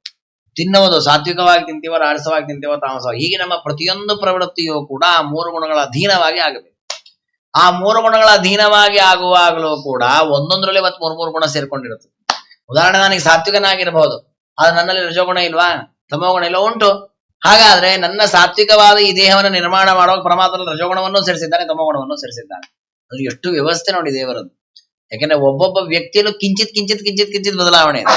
ತಿನ್ನುವುದು ಸಾತ್ವಿಕವಾಗಿ ತಿಂತೀವೋ, ರಾಜಸವಾಗಿ ತಿಂತೀವೋ, ತಾಮಸವಾಗಿ. ಹೀಗೆ ನಮ್ಮ ಪ್ರತಿಯೊಂದು ಪ್ರವೃತ್ತಿಯೂ ಕೂಡ ಆ 3 ಗುಣಗಳ ಅಧೀನವಾಗಿ ಆಗಬೇಕು. ಆ 3 ಗುಣಗಳ ಅಧೀನವಾಗಿ ಆಗುವಾಗಲೂ ಕೂಡ ಒಂದೊಂದರಲ್ಲಿ ಮತ್ತೆ 3 ಗುಣ ಸೇರ್ಕೊಂಡಿರುತ್ತೆ. ಉದಾಹರಣೆ, ನನಗೆ ಸಾತ್ವಿಕನಾಗಿರಬಹುದು, ಆದ್ರೆ ನನ್ನಲ್ಲಿ ರಜೋಗುಣ ಇಲ್ವಾ, ತಮೋಗುಣ ಇಲ್ಲ, ಉಂಟು. ಹಾಗಾದ್ರೆ ನನ್ನ ಸಾತ್ವಿಕವಾದ ಈ ದೇಹವನ್ನು ನಿರ್ಮಾಣ ಮಾಡುವಾಗ ಪರಮಾತ್ಮ ರಜೋಗುಣವನ್ನು ಸೇರಿಸಿದ್ದಾನೆ, ತಮೋಗುಣವನ್ನು ಸೇರಿಸಿದ್ದಾನೆ. ಅದು ಎಷ್ಟು ವ್ಯವಸ್ಥೆ ನೋಡಿ ದೇವರದ್ದು. ಯಾಕೆಂದ್ರೆ ಒಬ್ಬೊಬ್ಬ ವ್ಯಕ್ತಿಯಲ್ಲೂ ಕಿಂಚಿತ್ ಕಿಂಚಿತ್ ಕಿಂಚಿತ್ ಕಿಂಚಿತ್ ಬದಲಾವಣೆ ಇದೆ.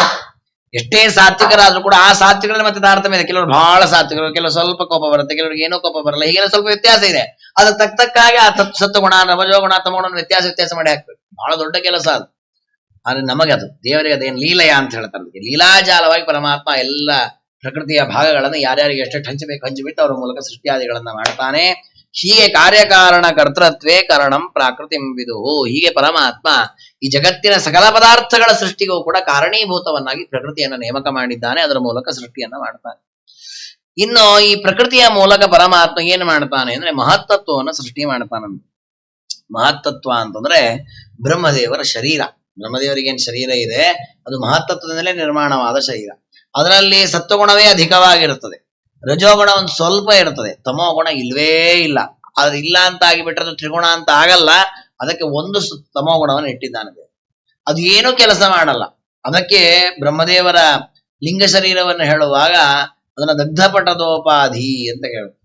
ಎಷ್ಟೇ ಸಾತ್ವಿಕರಾದ್ರೂ ಕೂಡ ಆ ಸಾತ್ವಿಕರಲ್ಲಿ ಮತ್ತೆ ತಾರತಮ್ಯ ಇದೆ. ಕೆಲವರು ಬಹಳ ಸಾತ್ವಿಕರು, ಕೆಲವರು ಸ್ವಲ್ಪ ಕೋಪ ಬರುತ್ತೆ, ಕೆಲವರಿಗೆ ಏನೋ ಕೋಪ ಬರಲ್ಲ. ಹೀಗೆಲ್ಲ ಸ್ವಲ್ಪ ವ್ಯತ್ಯಾಸ ಇದೆ. ಅದ್ರ ತಕ್ಕಾಗಿ ಆ ಸತ್ವಗುಣ, ರಜೋಗುಣ, ತಮೋಗುಣ ವ್ಯತ್ಯಾಸ ಮಾಡಿ ಹಾಕ್ಬೇಕು. ಬಹಳ ದೊಡ್ಡ ಕೆಲಸ ಅದು. ಆದ್ರೆ ನಮಗೆ ಅದು, ದೇವರಿಗೆ ಅದೇನು ಲೀಲಯ ಅಂತ ಹೇಳ್ತಾರೆ. ಲೀಲಾಜಾಲವಾಗಿ ಪರಮಾತ್ಮ ಎಲ್ಲ ಪ್ರಕೃತಿಯ ಭಾಗಗಳನ್ನು ಯಾರ್ಯಾರಿಗೆ ಎಷ್ಟೆಷ್ಟು ಹಂಚಬೇಕು ಹಂಚಿಬಿಟ್ಟು ಅವರ ಮೂಲಕ ಸೃಷ್ಟಿಯಾದಿಗಳನ್ನ ಮಾಡ್ತಾನೆ. ಹೀಗೆ ಕಾರ್ಯಕಾರಣ ಕರ್ತೃತ್ವೇ ಕರಣಂ ಪ್ರಾಕೃತಿಂ ವಿದುಹು. ಹೀಗೆ ಪರಮಾತ್ಮ ಈ ಜಗತ್ತಿನ ಸಕಲ ಪದಾರ್ಥಗಳ ಸೃಷ್ಟಿಗೂ ಕೂಡ ಕಾರಣೀಭೂತವನ್ನಾಗಿ ಪ್ರಕೃತಿಯನ್ನ ನೇಮಕ ಮಾಡಿದ್ದಾನೆ. ಅದರ ಮೂಲಕ ಸೃಷ್ಟಿಯನ್ನ ಮಾಡ್ತಾನೆ. ಇನ್ನು ಈ ಪ್ರಕೃತಿಯ ಮೂಲಕ ಪರಮಾತ್ಮ ಏನು ಮಾಡ್ತಾನೆ ಅಂದ್ರೆ ಮಹತ್ತತ್ವವನ್ನು ಸೃಷ್ಟಿ ಮಾಡ್ತಾನಂತೆ. ಮಹತ್ತತ್ವ ಅಂತಂದ್ರೆ ಬ್ರಹ್ಮದೇವರ ಶರೀರ. ಬ್ರಹ್ಮದೇವರಿಗೆ ಏನ್ ಶರೀರ ಇದೆ, ಅದು ಮಹತ್ತತ್ವದಿಂದಲೇ ನಿರ್ಮಾಣವಾದ ಶರೀರ. ಅದರಲ್ಲಿ ಸತ್ವಗುಣವೇ ಅಧಿಕವಾಗಿರುತ್ತದೆ, ರಜೋಗುಣ ಒಂದು ಸ್ವಲ್ಪ ಇರ್ತದೆ, ತಮೋಗುಣ ಇಲ್ವೇ ಇಲ್ಲ. ಆದ್ರೆ ಇಲ್ಲ ಅಂತ ಆಗಿಬಿಟ್ರೆ ಅದು ತ್ರಿಗುಣ ಅಂತ ಆಗಲ್ಲ. ಅದಕ್ಕೆ ಒಂದು ತಮೋಗುಣವನ್ನು ಇಟ್ಟಿದ್ದಾನೆ. ಅದು ಏನೂ ಕೆಲಸ ಮಾಡಲ್ಲ. ಅದಕ್ಕೆ ಬ್ರಹ್ಮದೇವರ ಲಿಂಗ ಶರೀರವನ್ನು ಹೇಳುವಾಗ ಅದನ್ನ ದಗ್ಧಪಟದೋಪಾಧಿ ಅಂತ ಹೇಳುತ್ತೆ.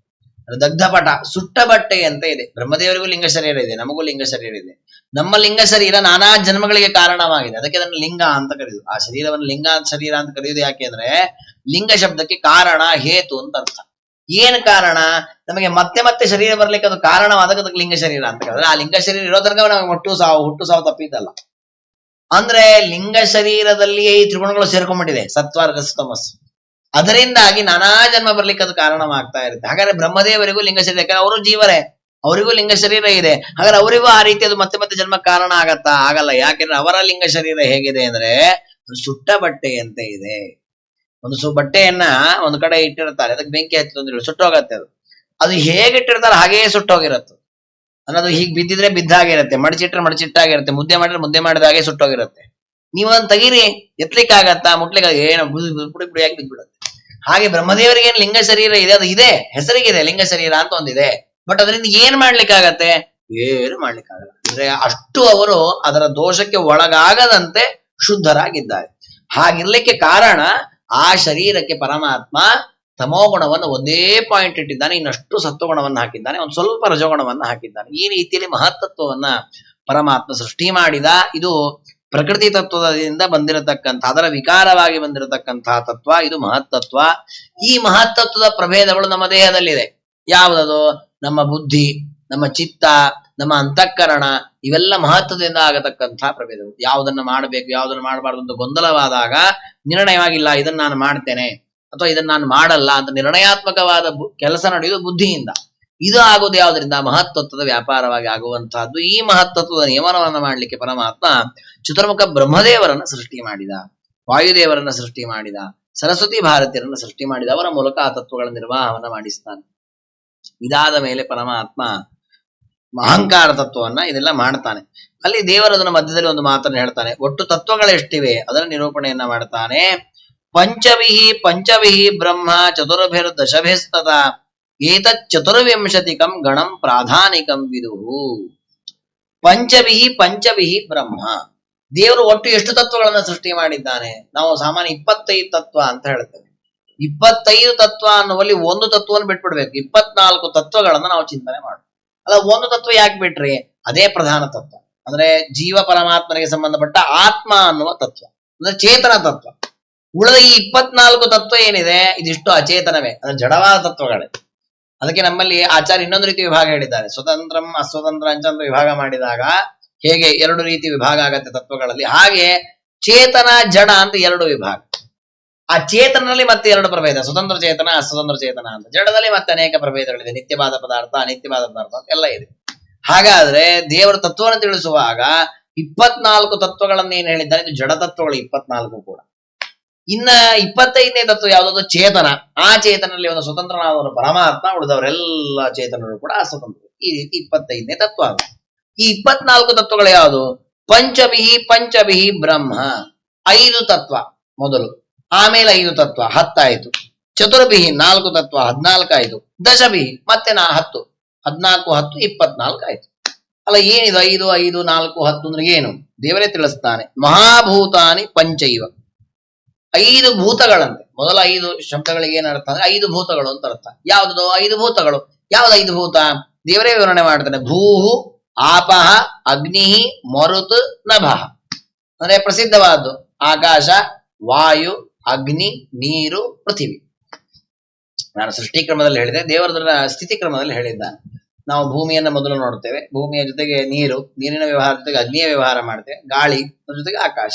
ದಗ್ಧಪಟ, ಸುಟ್ಟ ಬಟ್ಟೆ ಅಂತ ಇದೆ. ಬ್ರಹ್ಮದೇವರಿಗೂ ಲಿಂಗ ಶರೀರ ಇದೆ, ನಮಗೂ ಲಿಂಗ ಶರೀರ ಇದೆ. ನಮ್ಮ ಲಿಂಗ ಶರೀರ ನಾನಾ ಜನ್ಮಗಳಿಗೆ ಕಾರಣವಾಗಿದೆ. ಅದಕ್ಕೆ ಅದನ್ನು ಲಿಂಗ ಅಂತ ಕರೆಯುದು. ಆ ಶರೀರವನ್ನು ಲಿಂಗ ಶರೀರ ಅಂತ ಕರೆಯುವುದು ಯಾಕೆ ಅಂದ್ರೆ ಲಿಂಗ ಶಬ್ದಕ್ಕೆ ಕಾರಣ, ಹೇತು ಅಂತ ಅರ್ಥ. ಏನ್ ಕಾರಣ, ನಮಗೆ ಮತ್ತೆ ಮತ್ತೆ ಶರೀರ ಬರ್ಲಿಕ್ಕೆ ಅದು ಕಾರಣವಾದಾಗ ಅದಕ್ಕೆ ಲಿಂಗ ಶರೀರ ಅಂತ ಕರೆದ್ರೆ, ಆ ಲಿಂಗ ಶರೀರ ಇರೋ ತನಕ ನಮಗೆ ಹುಟ್ಟು ಸಾವು ತಪ್ಪಿದ್ದಲ್ಲ. ಅಂದ್ರೆ ಲಿಂಗ ಶರೀರದಲ್ಲಿಯೇ ಈ ತ್ರಿಗುಣಗಳು ಸೇರ್ಕೊಂಡ್ಬಿಟ್ಟಿದೆ, ಸತ್ವ, ರಜಸ್, ತಮಸ್ಸು. ಅದರಿಂದಾಗಿ ನಾನಾ ಜನ್ಮ ಬರ್ಲಿಕ್ಕೆ ಅದು ಕಾರಣವಾಗ್ತಾ ಇರುತ್ತೆ. ಹಾಗಾದ್ರೆ ಬ್ರಹ್ಮದೇವರಿಗೂ ಲಿಂಗ ಶರೀರ, ಯಾಕಂದ್ರೆ ಅವರು ಜೀವರೇ, ಅವರಿಗೂ ಲಿಂಗ ಶರೀರ ಇದೆ. ಹಾಗಾದ್ರೆ ಅವರಿಗೂ ಆ ರೀತಿ ಅದು ಮತ್ತೆ ಮತ್ತೆ ಜನ್ಮ ಕಾರಣ ಆಗತ್ತಾ? ಆಗಲ್ಲ. ಯಾಕೆಂದ್ರೆ ಅವರ ಲಿಂಗ ಶರೀರ ಹೇಗಿದೆ ಅಂದ್ರೆ ಸುಟ್ಟ ಬಟ್ಟೆಯಂತೆ ಇದೆ. ಒಂದು ಬಟ್ಟೆಯನ್ನ ಒಂದು ಕಡೆ ಇಟ್ಟಿರ್ತಾರೆ, ಅದಕ್ಕೆ ಬೆಂಕಿ ಹಚ್ಚಿದ್ರೆ ಸುಟ್ಟೋಗತ್ತೆ. ಅದು ಹೇಗಿಟ್ಟಿರ್ತಾರೆ ಹಾಗೇ ಸುಟ್ಟೋಗಿರತ್ತೆ. ಅನ್ನೋದು ಹೀಗೆ ಬಿದ್ದಿದ್ರೆ ಬಿದ್ದಾಗಿರುತ್ತೆ, ಮಡಚಿಟ್ರೆ ಮಡಚಿಟ್ಟಾಗಿರುತ್ತೆ, ಮುದ್ದೆ ಮಾಡಿದ್ರೆ ಮುದ್ದೆ ಮಾಡಿದಾಗೆ ಸುಟ್ಟೋಗಿರುತ್ತೆ. ನೀವು ಅದನ್ನ ತೆಗೀರಿ, ಎತ್ತಲಿಕ್ಕಾಗತ್ತಾ? ಮುಟ್ಲಿಕ್ಕೆ ಏನು ಪುಡಿ ಪುಡಿಯಾಗಿ ಬಿದ್ಬಿಡುತ್ತೆ. ಹಾಗೆ ಬ್ರಹ್ಮದೇವರಿಗೆ ಏನ್ ಲಿಂಗ ಶರೀರ ಇದೆ, ಅದು ಇದೆ, ಹೆಸರಿಗಿದೆ ಲಿಂಗ ಶರೀರ ಅಂತ ಒಂದಿದೆ. ಬಟ್ ಅದರಿಂದ ಏನ್ ಮಾಡ್ಲಿಕ್ಕಾಗತ್ತೆ? ಏನು ಮಾಡ್ಲಿಕ್ಕಾಗಲ್ಲ. ಅಂದ್ರೆ ಅಷ್ಟು ಅವರು ಅದರ ದೋಷಕ್ಕೆ ಒಳಗಾಗದಂತೆ ಶುದ್ಧರಾಗಿದ್ದಾರೆ. ಹಾಗಿರ್ಲಿಕ್ಕೆ ಕಾರಣ ಆ ಶರೀರಕ್ಕೆ ಪರಮಾತ್ಮ ತಮೋಗುಣವನ್ನು ಒಂದೇ ಪಾಯಿಂಟ್ ಇಟ್ಟಿದ್ದಾನೆ, ಇನ್ನಷ್ಟು ಸತ್ವಗುಣವನ್ನು ಹಾಕಿದ್ದಾನೆ, ಒಂದು ಸ್ವಲ್ಪ ರಜೋಗುಣವನ್ನು ಹಾಕಿದ್ದಾನೆ. ಈ ರೀತಿಯಲ್ಲಿ ಮಹತ್ತತ್ವವನ್ನ ಪರಮಾತ್ಮ ಸೃಷ್ಟಿ ಮಾಡಿದ. ಇದು ಪ್ರಕೃತಿ ತತ್ವದಿಂದ ಬಂದಿರತಕ್ಕಂಥ, ಅದರ ವಿಕಾರವಾಗಿ ಬಂದಿರತಕ್ಕಂತಹ ತತ್ವ, ಇದು ಮಹತ್ತತ್ವ. ಈ ಮಹತ್ತತ್ವದ ಪ್ರಭೇದಗಳು ನಮ್ಮ ದೇಹದಲ್ಲಿದೆ. ಯಾವುದದು? ನಮ್ಮ ಬುದ್ಧಿ, ನಮ್ಮ ಚಿತ್ತ, ನಮ್ಮ ಅಂತಃಕರಣ, ಇವೆಲ್ಲ ಮಹತ್ವದಿಂದ ಆಗತಕ್ಕಂತಹ ಪ್ರಭೇದಗಳು. ಯಾವುದನ್ನ ಮಾಡಬೇಕು, ಯಾವುದನ್ನು ಮಾಡಬಾರ್ದು ಅಂತ ಗೊಂದಲವಾದಾಗ ನಿರ್ಣಯವಾಗಿಲ್ಲ, ಇದನ್ನ ನಾನು ಮಾಡ್ತೇನೆ ಅಥವಾ ಇದನ್ನ ನಾನು ಮಾಡಲ್ಲ ಅಂತ ನಿರ್ಣಯಾತ್ಮಕವಾದ ಕೆಲಸ ನಡೆಯುವುದು ಬುದ್ಧಿಯಿಂದ. ಇದು ಆಗೋದು ಯಾವುದರಿಂದ? ಮಹತ್ತತ್ವದ ವ್ಯಾಪಾರವಾಗಿ ಆಗುವಂತಹದ್ದು. ಈ ಮಹತ್ತತ್ವದ ನಿಯಮನವನ್ನು ಮಾಡಲಿಕ್ಕೆ ಪರಮಾತ್ಮ ಚತುರ್ಮುಖ ಬ್ರಹ್ಮದೇವರನ್ನ ಸೃಷ್ಟಿ ಮಾಡಿದ, ವಾಯುದೇವರನ್ನ ಸೃಷ್ಟಿ ಮಾಡಿದ, ಸರಸ್ವತಿ ಭಾರತೀಯರನ್ನ ಸೃಷ್ಟಿ ಮಾಡಿದ. ಅವರ ಮೂಲಕ ಆ ತತ್ವಗಳ ನಿರ್ವಾಹವನ್ನ ಮಾಡಿಸ್ತಾನೆ. ಇದಾದ ಮೇಲೆ ಪರಮಾತ್ಮ ಅಹಂಕಾರ ತತ್ವವನ್ನ ಇದೆಲ್ಲ ಮಾಡ್ತಾನೆ. ಅಲ್ಲಿ ದೇವರದನ್ನ ಮಧ್ಯದಲ್ಲಿ ಒಂದು ಮಾತನ್ನು ಹೇಳ್ತಾನೆ. ಒಟ್ಟು ತತ್ವಗಳೆಷ್ಟಿವೆ ಅದರ ನಿರೂಪಣೆಯನ್ನ ಮಾಡ್ತಾನೆ. ಪಂಚವಿಹಿ ಬ್ರಹ್ಮ ಚತುರ್ಭಿರ್ ದಶಭಿಸ್ತದ ಏತತ್ ಚತುರ್ವಿಂಶತಿಕಂ ಗಣಂ ಪ್ರಾಧಾನಿಕಂ ವಿದುಹು. ಪಂಚವಿಹಿ ಬ್ರಹ್ಮ, ದೇವರು ಒಟ್ಟು ಎಷ್ಟು ತತ್ವಗಳನ್ನ ಸೃಷ್ಟಿ ಮಾಡಿದ್ದಾನೆ? ನಾವು ಸಾಮಾನ್ಯ 25 ತತ್ವ ಅಂತ ಹೇಳ್ತೇವೆ. 25 ತತ್ವ ಅನ್ನುವಲ್ಲಿ ಒಂದು ತತ್ವವನ್ನು ಬಿಟ್ಬಿಡ್ಬೇಕು. 24 ತತ್ವಗಳನ್ನ ನಾವು ಚಿಂತನೆ ಮಾಡ್ಬೇಕು. ಅಲ್ಲ, ಒಂದು ತತ್ವ ಯಾಕೆ ಬಿಟ್ರಿ? ಅದೇ ಪ್ರಧಾನ ತತ್ವ. ಅಂದ್ರೆ ಜೀವ ಪರಮಾತ್ಮನಿಗೆ ಸಂಬಂಧಪಟ್ಟ ಆತ್ಮ ಅನ್ನುವ ತತ್ವ, ಅಂದ್ರೆ ಚೇತನ ತತ್ವ. ಉಳಿದ ಈ 24 ತತ್ವ ಏನಿದೆ, ಇದಿಷ್ಟು ಅಚೇತನವೇ, ಅಂದ್ರೆ ಜಡವಾದ ತತ್ವಗಳೇ. ಅದಕ್ಕೆ ನಮ್ಮಲ್ಲಿ ಆಚಾರ್ಯ ಇನ್ನೊಂದು ರೀತಿ ವಿಭಾಗ ಹೇಳಿದ್ದಾರೆ. ಸ್ವತಂತ್ರಂ ಅಸ್ವತಂತ್ರ ಅಂತ ವಿಭಾಗ ಮಾಡಿದಾಗ ಹೇಗೆ 2 ರೀತಿ ವಿಭಾಗ ಆಗತ್ತೆ ತತ್ವಗಳಲ್ಲಿ, ಹಾಗೆ ಚೇತನ ಜಡ ಅಂತ 2 ವಿಭಾಗ. ಆ ಚೇತನಲ್ಲಿ ಮತ್ತೆ 2 ಪ್ರಭೇದ, ಸ್ವತಂತ್ರ ಚೇತನ ಅಸ್ವತಂತ್ರ ಚೇತನ ಅಂತ. ಜಡದಲ್ಲಿ ಮತ್ತೆ ಅನೇಕ ಪ್ರಭೇದಗಳಿದೆ, ನಿತ್ಯವಾದ ಪದಾರ್ಥ ಅನಿತ್ಯವಾದ ಪದಾರ್ಥ ಅಂತ ಎಲ್ಲ ಇದೆ. ಹಾಗಾದ್ರೆ ದೇವರ ತತ್ವವನ್ನು ತಿಳಿಸುವಾಗ 24 ತತ್ವಗಳನ್ನ ಏನ್ ಹೇಳಿದ್ದಾರೆ, ಇದು ಜಡ ತತ್ವಗಳು 24 ಕೂಡ. ಇನ್ನ 25ನೇ ತತ್ವ ಯಾವುದಾದ್ರು ಚೇತನ. ಆ ಚೇತನಲ್ಲಿ ಒಂದು ಸ್ವತಂತ್ರನಾದವನು ಪರಮಾತ್ಮ, ಉಳಿದವರೆಲ್ಲ ಚೇತನರು ಕೂಡ ಅಸ್ವತಂತ್ರ. ಈ ರೀತಿ 25ನೇ ತತ್ವ. ಈ 24 ತತ್ವಗಳು ಯಾವುದು? ಪಂಚವಿಹಿ ಬ್ರಹ್ಮ, 5 ತತ್ವ ಮೊದಲು, ಆಮೇಲೆ 5 ತತ್ವ 10 ಆಯ್ತು. ಚತುರ್ಭಿಹಿ 4 ತತ್ವ 14 ಆಯ್ತು. ದಶಭಿಹಿ ಮತ್ತೆ 10, 14 10 24 ಆಯ್ತು. ಅಲ್ಲ, ಏನಿದು 5 5 4 10 ಅಂದ್ರೆ ಏನು? ದೇವರೇ ತಿಳಿಸ್ತಾನೆ. ಮಹಾಭೂತಾನಿ ಪಂಚೈವ, 5 ಭೂತಗಳಂತೆ. ಮೊದಲ 5 ಶಬ್ದಗಳಿಗೆ ಏನ್ ಅರ್ಥ ಅಂದ್ರೆ 5 ಭೂತಗಳು ಅಂತ ಅರ್ಥ. ಯಾವ್ದು 5 ಭೂತಗಳು? ಯಾವ್ದು 5 ಭೂತ? ದೇವರೇ ವಿವರಣೆ ಮಾಡ್ತಾನೆ. ಭೂಹು ಆಪಹ ಅಗ್ನಿ ಮರುತ್ ನಭಃ, ಅಂದ್ರೆ ಪ್ರಸಿದ್ಧವಾದ್ದು ಆಕಾಶ, ವಾಯು, ಅಗ್ನಿ, ನೀರು, ಪೃಥಿವಿ. ನಾನು ಸೃಷ್ಟಿ ಕ್ರಮದಲ್ಲಿ ಹೇಳಿದೆ, ದೇವರ ಸ್ಥಿತಿ ಕ್ರಮದಲ್ಲಿ ಹೇಳಿದ್ದಾನೆ. ನಾವು ಭೂಮಿಯನ್ನ ಮೊದಲು ನೋಡ್ತೇವೆ, ಭೂಮಿಯ ಜೊತೆಗೆ ನೀರು, ನೀರಿನ ವ್ಯವಹಾರ ಜೊತೆಗೆ ಅಗ್ನಿಯ ವ್ಯವಹಾರ ಮಾಡ್ತೇವೆ, ಗಾಳಿ ಜೊತೆಗೆ ಆಕಾಶ.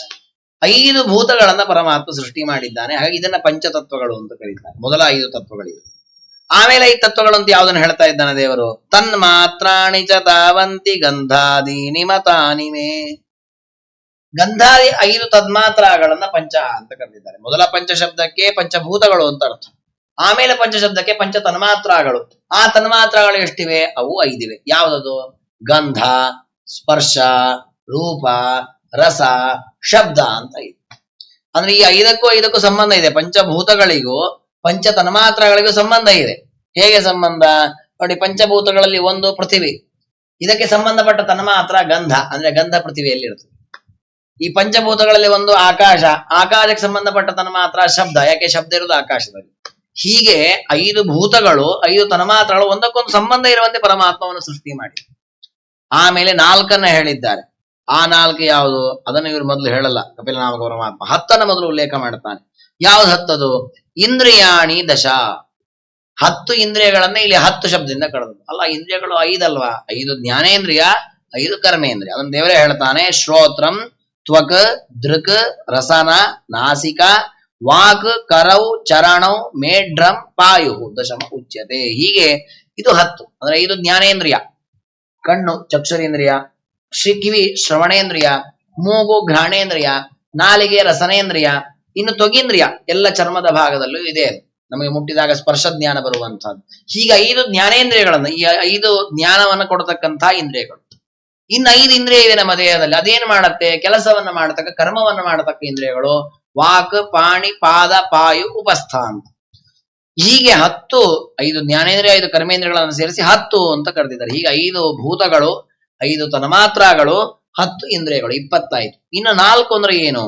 5 ಭೂತಗಳನ್ನ ಪರಮಾತ್ಮ ಸೃಷ್ಟಿ ಮಾಡಿದ್ದಾನೆ. ಹಾಗೆ ಇದನ್ನ ಪಂಚತತ್ವಗಳು ಅಂತ ಕರೀತಾರೆ. ಮೊದಲ 5 ತತ್ವಗಳಿವೆ. ಆಮೇಲೆ 5 ತತ್ವಗಳು ಅಂತ ಯಾವ್ದನ್ನ ಹೇಳ್ತಾ ಇದ್ದಾನೆ ದೇವರು? ತನ್ಮಾತ್ರಾಣಿ ಚ ತಾವಂತಿ ಗಂಧಾದೀನಿ ಮತಾನಿ ಮೇ. ಗಂಧಾದಿ 5 ತನ್ಮಾತ್ರಗಳನ್ನ ಪಂಚ ಅಂತ ಕರೆದಿದ್ದಾರೆ. ಮೊದಲ ಪಂಚ ಶಬ್ದಕ್ಕೆ ಪಂಚಭೂತಗಳು ಅಂತ ಅರ್ಥ. ಆಮೇಲೆ ಪಂಚ ಶಬ್ದಕ್ಕೆ ಪಂಚ ತನ್ಮಾತ್ರಗಳು. ಆ ತನ್ಮಾತ್ರಗಳು ಎಷ್ಟಿವೆ? ಅವು 5 ಇವೆ. ಯಾವ್ದದು? ಗಂಧ, ಸ್ಪರ್ಶ, ರೂಪ, ರಸ, ಶಬ್ದ ಅಂತ ಇದೆ. ಅಂದ್ರೆ ಈ 5ಕ್ಕೂ ಸಂಬಂಧ ಇದೆ. ಪಂಚಭೂತಗಳಿಗೂ ಪಂಚ ತನ್ಮಾತ್ರಗಳಿಗೂ ಸಂಬಂಧ ಇದೆ. ಹೇಗೆ ಸಂಬಂಧ ನೋಡಿ? ಪಂಚಭೂತಗಳಲ್ಲಿ ಒಂದು ಪೃಥಿವಿ, ಇದಕ್ಕೆ ಸಂಬಂಧಪಟ್ಟ ತನ್ಮಾತ್ರ ಗಂಧ, ಅಂದ್ರೆ ಗಂಧ ಪೃಥಿವಿಯಲ್ಲಿ ಇರ್ತದೆ. ಈ ಪಂಚಭೂತಗಳಲ್ಲಿ ಒಂದು ಆಕಾಶ, ಆಕಾಶಕ್ಕೆ ಸಂಬಂಧಪಟ್ಟ ತನ್ಮಾತ್ರ ಶಬ್ದ, ಯಾಕೆ ಶಬ್ದ ಇರುವುದು ಆಕಾಶದಲ್ಲಿ. ಹೀಗೆ 5 ಭೂತಗಳು 5 ತನ್ಮಾತ್ರಗಳು ಒಂದಕ್ಕೊಂದು ಸಂಬಂಧ ಇರುವಂತೆ ಪರಮಾತ್ಮವನ್ನು ಸೃಷ್ಟಿ ಮಾಡಿ ಆಮೇಲೆ 4 ಹೇಳಿದ್ದಾರೆ. ಆ 4 ಯಾವುದು? ಅದನ್ನು ಇವರು ಮೊದಲು ಹೇಳಲ್ಲ. ಕಪಿಲ ನಾಮಕ ಪರಮಾತ್ಮ 10 ಮೊದಲು ಉಲ್ಲೇಖ ಮಾಡ್ತಾನೆ. ಯಾವ್ದು 10? ಇಂದ್ರಿಯಾಣಿ ದಶ, 10 ಇಂದ್ರಿಯಗಳನ್ನ ಇಲ್ಲಿ 10 ಶಬ್ದದಿಂದ ಕಳೆದು. ಅಲ್ಲ, ಇಂದ್ರಿಯಗಳು 5 ಅಲ್ವಾ? 5 ಜ್ಞಾನೇಂದ್ರಿಯ, 5 ಕರ್ಮೇಂದ್ರಿಯ. ಅದನ್ನು ದೇವರೇ ಹೇಳ್ತಾನೆ. ಶ್ರೋತ್ರಂ ತ್ವಕ್ ದೃಕ್ ರಸನ ನಾಸಿಕ ವಾಕ್ ಕರೌ ಚರಣೌ ಮೇಢ್ರಂ ಪಾಯು ದಶಮ ಉಚ್ಯತೆ. ಹೀಗೆ ಇದು 10. ಅಂದ್ರೆ 5 ಜ್ಞಾನೇಂದ್ರಿಯ, ಕಣ್ಣು ಚಕ್ಷುರೇಂದ್ರಿಯ, ಕಿವಿ ಶ್ರವಣೇಂದ್ರಿಯ, ಮೂಗು ಘ್ರಾಣೇಂದ್ರಿಯ, ನಾಲಿಗೆ ರಸನೇಂದ್ರಿಯ, ಇನ್ನು ತ್ವಗೇಂದ್ರಿಯ ಎಲ್ಲ ಚರ್ಮದ ಭಾಗದಲ್ಲೂ ಇದೆ. ನಮಗೆ ಮುಟ್ಟಿದಾಗ ಸ್ಪರ್ಶ ಜ್ಞಾನ ಬರುವಂತಹದ್ದು. ಹೀಗೆ 5 ಜ್ಞಾನೇಂದ್ರಿಯಗಳನ್ನ, ಈ 5 ಜ್ಞಾನವನ್ನು ಕೊಡತಕ್ಕಂತಹ ಇಂದ್ರಿಯಗಳು. ಇನ್ನು 5 ಇಂದ್ರಿಯ ಇದೆ ನಮ್ಮ ದೇಹದಲ್ಲಿ. ಅದೇನ್ ಮಾಡತ್ತೆ? ಕೆಲಸವನ್ನ ಮಾಡತಕ್ಕ, ಕರ್ಮವನ್ನ ಮಾಡತಕ್ಕ ಇಂದ್ರಿಯಗಳು ವಾಕ್, ಪಾಣಿ, ಪಾದ, ಪಾಯು, ಉಪಸ್ಥಾನ. ಹೀಗೆ 10, 5 ಜ್ಞಾನೇಂದ್ರಿಯ 5 ಕರ್ಮೇಂದ್ರಿಯಗಳನ್ನು ಸೇರಿಸಿ 10 ಅಂತ ಕರೆದಿದ್ದಾರೆ. ಹೀಗೆ 5 ಭೂತಗಳು, 5 ತನ್ಮಾತ್ರಗಳು, 10 ಇಂದ್ರಿಯಗಳು, 20 ಆಯ್ತು. ಇನ್ನು 4 ಅಂದ್ರೆ ಏನು?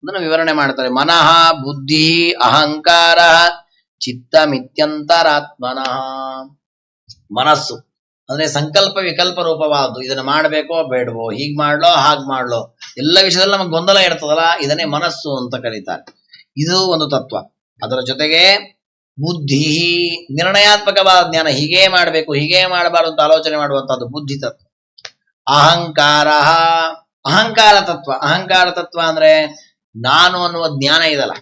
ಅದನ್ನು ವಿವರಣೆ ಮಾಡ್ತಾರೆ. ಮನಃ ಬುದ್ಧಿ ಅಹಂಕಾರ ಚಿತ್ತ ಮಿತ್ಯಂತರಾತ್ಮನಃ. ಮನಸ್ಸು ಅಂದ್ರೆ ಸಂಕಲ್ಪ ವಿಕಲ್ಪ ರೂಪವಾದ್ದು. ಇದನ್ನ ಮಾಡಬೇಕೋ ಬೇಡವೋ, ಹೀಗ್ ಮಾಡ್ಲೋ ಹಾಗ್ ಮಾಡ್ಲೋ, ಎಲ್ಲ ವಿಷಯದಲ್ಲಿ ನಮಗೆ ಗೊಂದಲ ಇರ್ತದಲ್ಲ, ಇದನ್ನೇ ಮನಸ್ಸು ಅಂತ ಕರೀತಾರೆ. ಇದು ಒಂದು ತತ್ವ. ಅದರ ಜೊತೆಗೆ ಬುದ್ಧಿ, ನಿರ್ಣಯಾತ್ಮಕವಾದ ಜ್ಞಾನ, ಹೀಗೇ ಮಾಡಬೇಕು ಹೀಗೇ ಮಾಡಬಾರ್ದು ಅಂತ ಆಲೋಚನೆ ಮಾಡುವಂತಹದ್ದು ಬುದ್ಧಿ ತತ್ವ. ಅಹಂಕಾರ, ಅಹಂಕಾರ ತತ್ವ. ಅಹಂಕಾರ ತತ್ವ ಅಂದ್ರೆ ನಾನು ಅನ್ನುವ ಜ್ಞಾನ ಇದಲ್ಲ.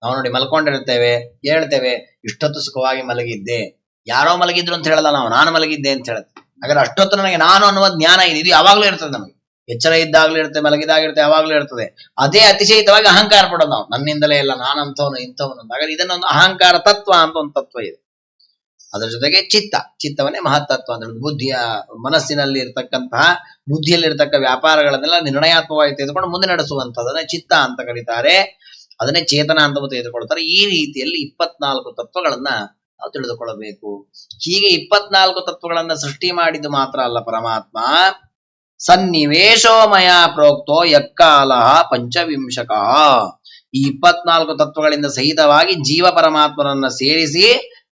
ನಾವು ನೋಡಿ ಮಲ್ಕೊಂಡಿರ್ತೇವೆ, ಹೇಳ್ತೇವೆ ಇಷ್ಟೊತ್ತು ಸುಖವಾಗಿ ಮಲಗಿದ್ದೆ, ಯಾರೋ ಮಲಗಿದ್ರು ಅಂತ ಹೇಳಲ್ಲ ನಾವು, ನಾನು ಮಲಗಿದ್ದೆ ಅಂತ ಹೇಳುತ್ತೆ. ಹಾಗಾದ್ರೆ ಅಷ್ಟೊತ್ತು ನನಗೆ ನಾನು ಅನ್ನುವ ಜ್ಞಾನ ಇದೆ, ಇದು ಯಾವಾಗ್ಲೂ ಇರ್ತದೆ ನಮಗೆ. ಎಚ್ಚರ ಇದ್ದಾಗ್ಲೂ ಇರುತ್ತೆ, ಮಲಗಿದಾಗಿರುತ್ತೆ, ಯಾವಾಗ್ಲೂ ಇರ್ತದೆ. ಅದೇ ಅತಿಶಯಿತವಾಗಿ ಅಹಂಕಾರ ಪಡೋದು ನಾವು, ನನ್ನಿಂದಲೇ ಇಲ್ಲ, ನಾನಂತವನು ಇಂಥವನು ಅಂತ. ಹಾಗಾದ್ರೆ ಇದನ್ನೊಂದು ಅಹಂಕಾರ ತತ್ವ ಅಂತ ಒಂದು ತತ್ವ ಇದೆ. ಅದರ ಜೊತೆಗೆ ಚಿತ್ತವನ್ನೇ ಮಹತ್ತತ್ವ ಅಂತ ಹೇಳುದು. ಬುದ್ಧಿಯ ಮನಸ್ಸಿನಲ್ಲಿ ಇರ್ತಕ್ಕಂತಹ, ಬುದ್ಧಿಯಲ್ಲಿರ್ತಕ್ಕ ವ್ಯಾಪಾರಗಳನ್ನೆಲ್ಲ ನಿರ್ಣಯಾತ್ಮಕವಾಗಿ ತೆಗೆದುಕೊಂಡು ಮುಂದೆ ನಡೆಸುವಂತಹದನ್ನೇ ಚಿತ್ತ ಅಂತ ಕರೀತಾರೆ. ಅದನ್ನೇ ಚೇತನ ಅಂತ ತೆಗೆದುಕೊಳ್ತಾರೆ. ಈ ರೀತಿಯಲ್ಲಿ 24 ತತ್ವಗಳನ್ನ ನಾವು ತಿಳಿದುಕೊಳ್ಳಬೇಕು. ಹೀಗೆ 24 ತತ್ವಗಳನ್ನ ಸೃಷ್ಟಿ ಮಾಡಿದ್ದು ಮಾತ್ರ ಅಲ್ಲ ಪರಮಾತ್ಮ, ಸನ್ನಿವೇಶೋಮಯ ಪ್ರೋಕ್ತೋ ಯಕ್ಕಾಲ ಪಂಚವಿಂಶಕ. ಈ 24 ತತ್ವಗಳಿಂದ ಸಹಿತವಾಗಿ ಜೀವ ಪರಮಾತ್ಮನನ್ನ ಸೇರಿಸಿ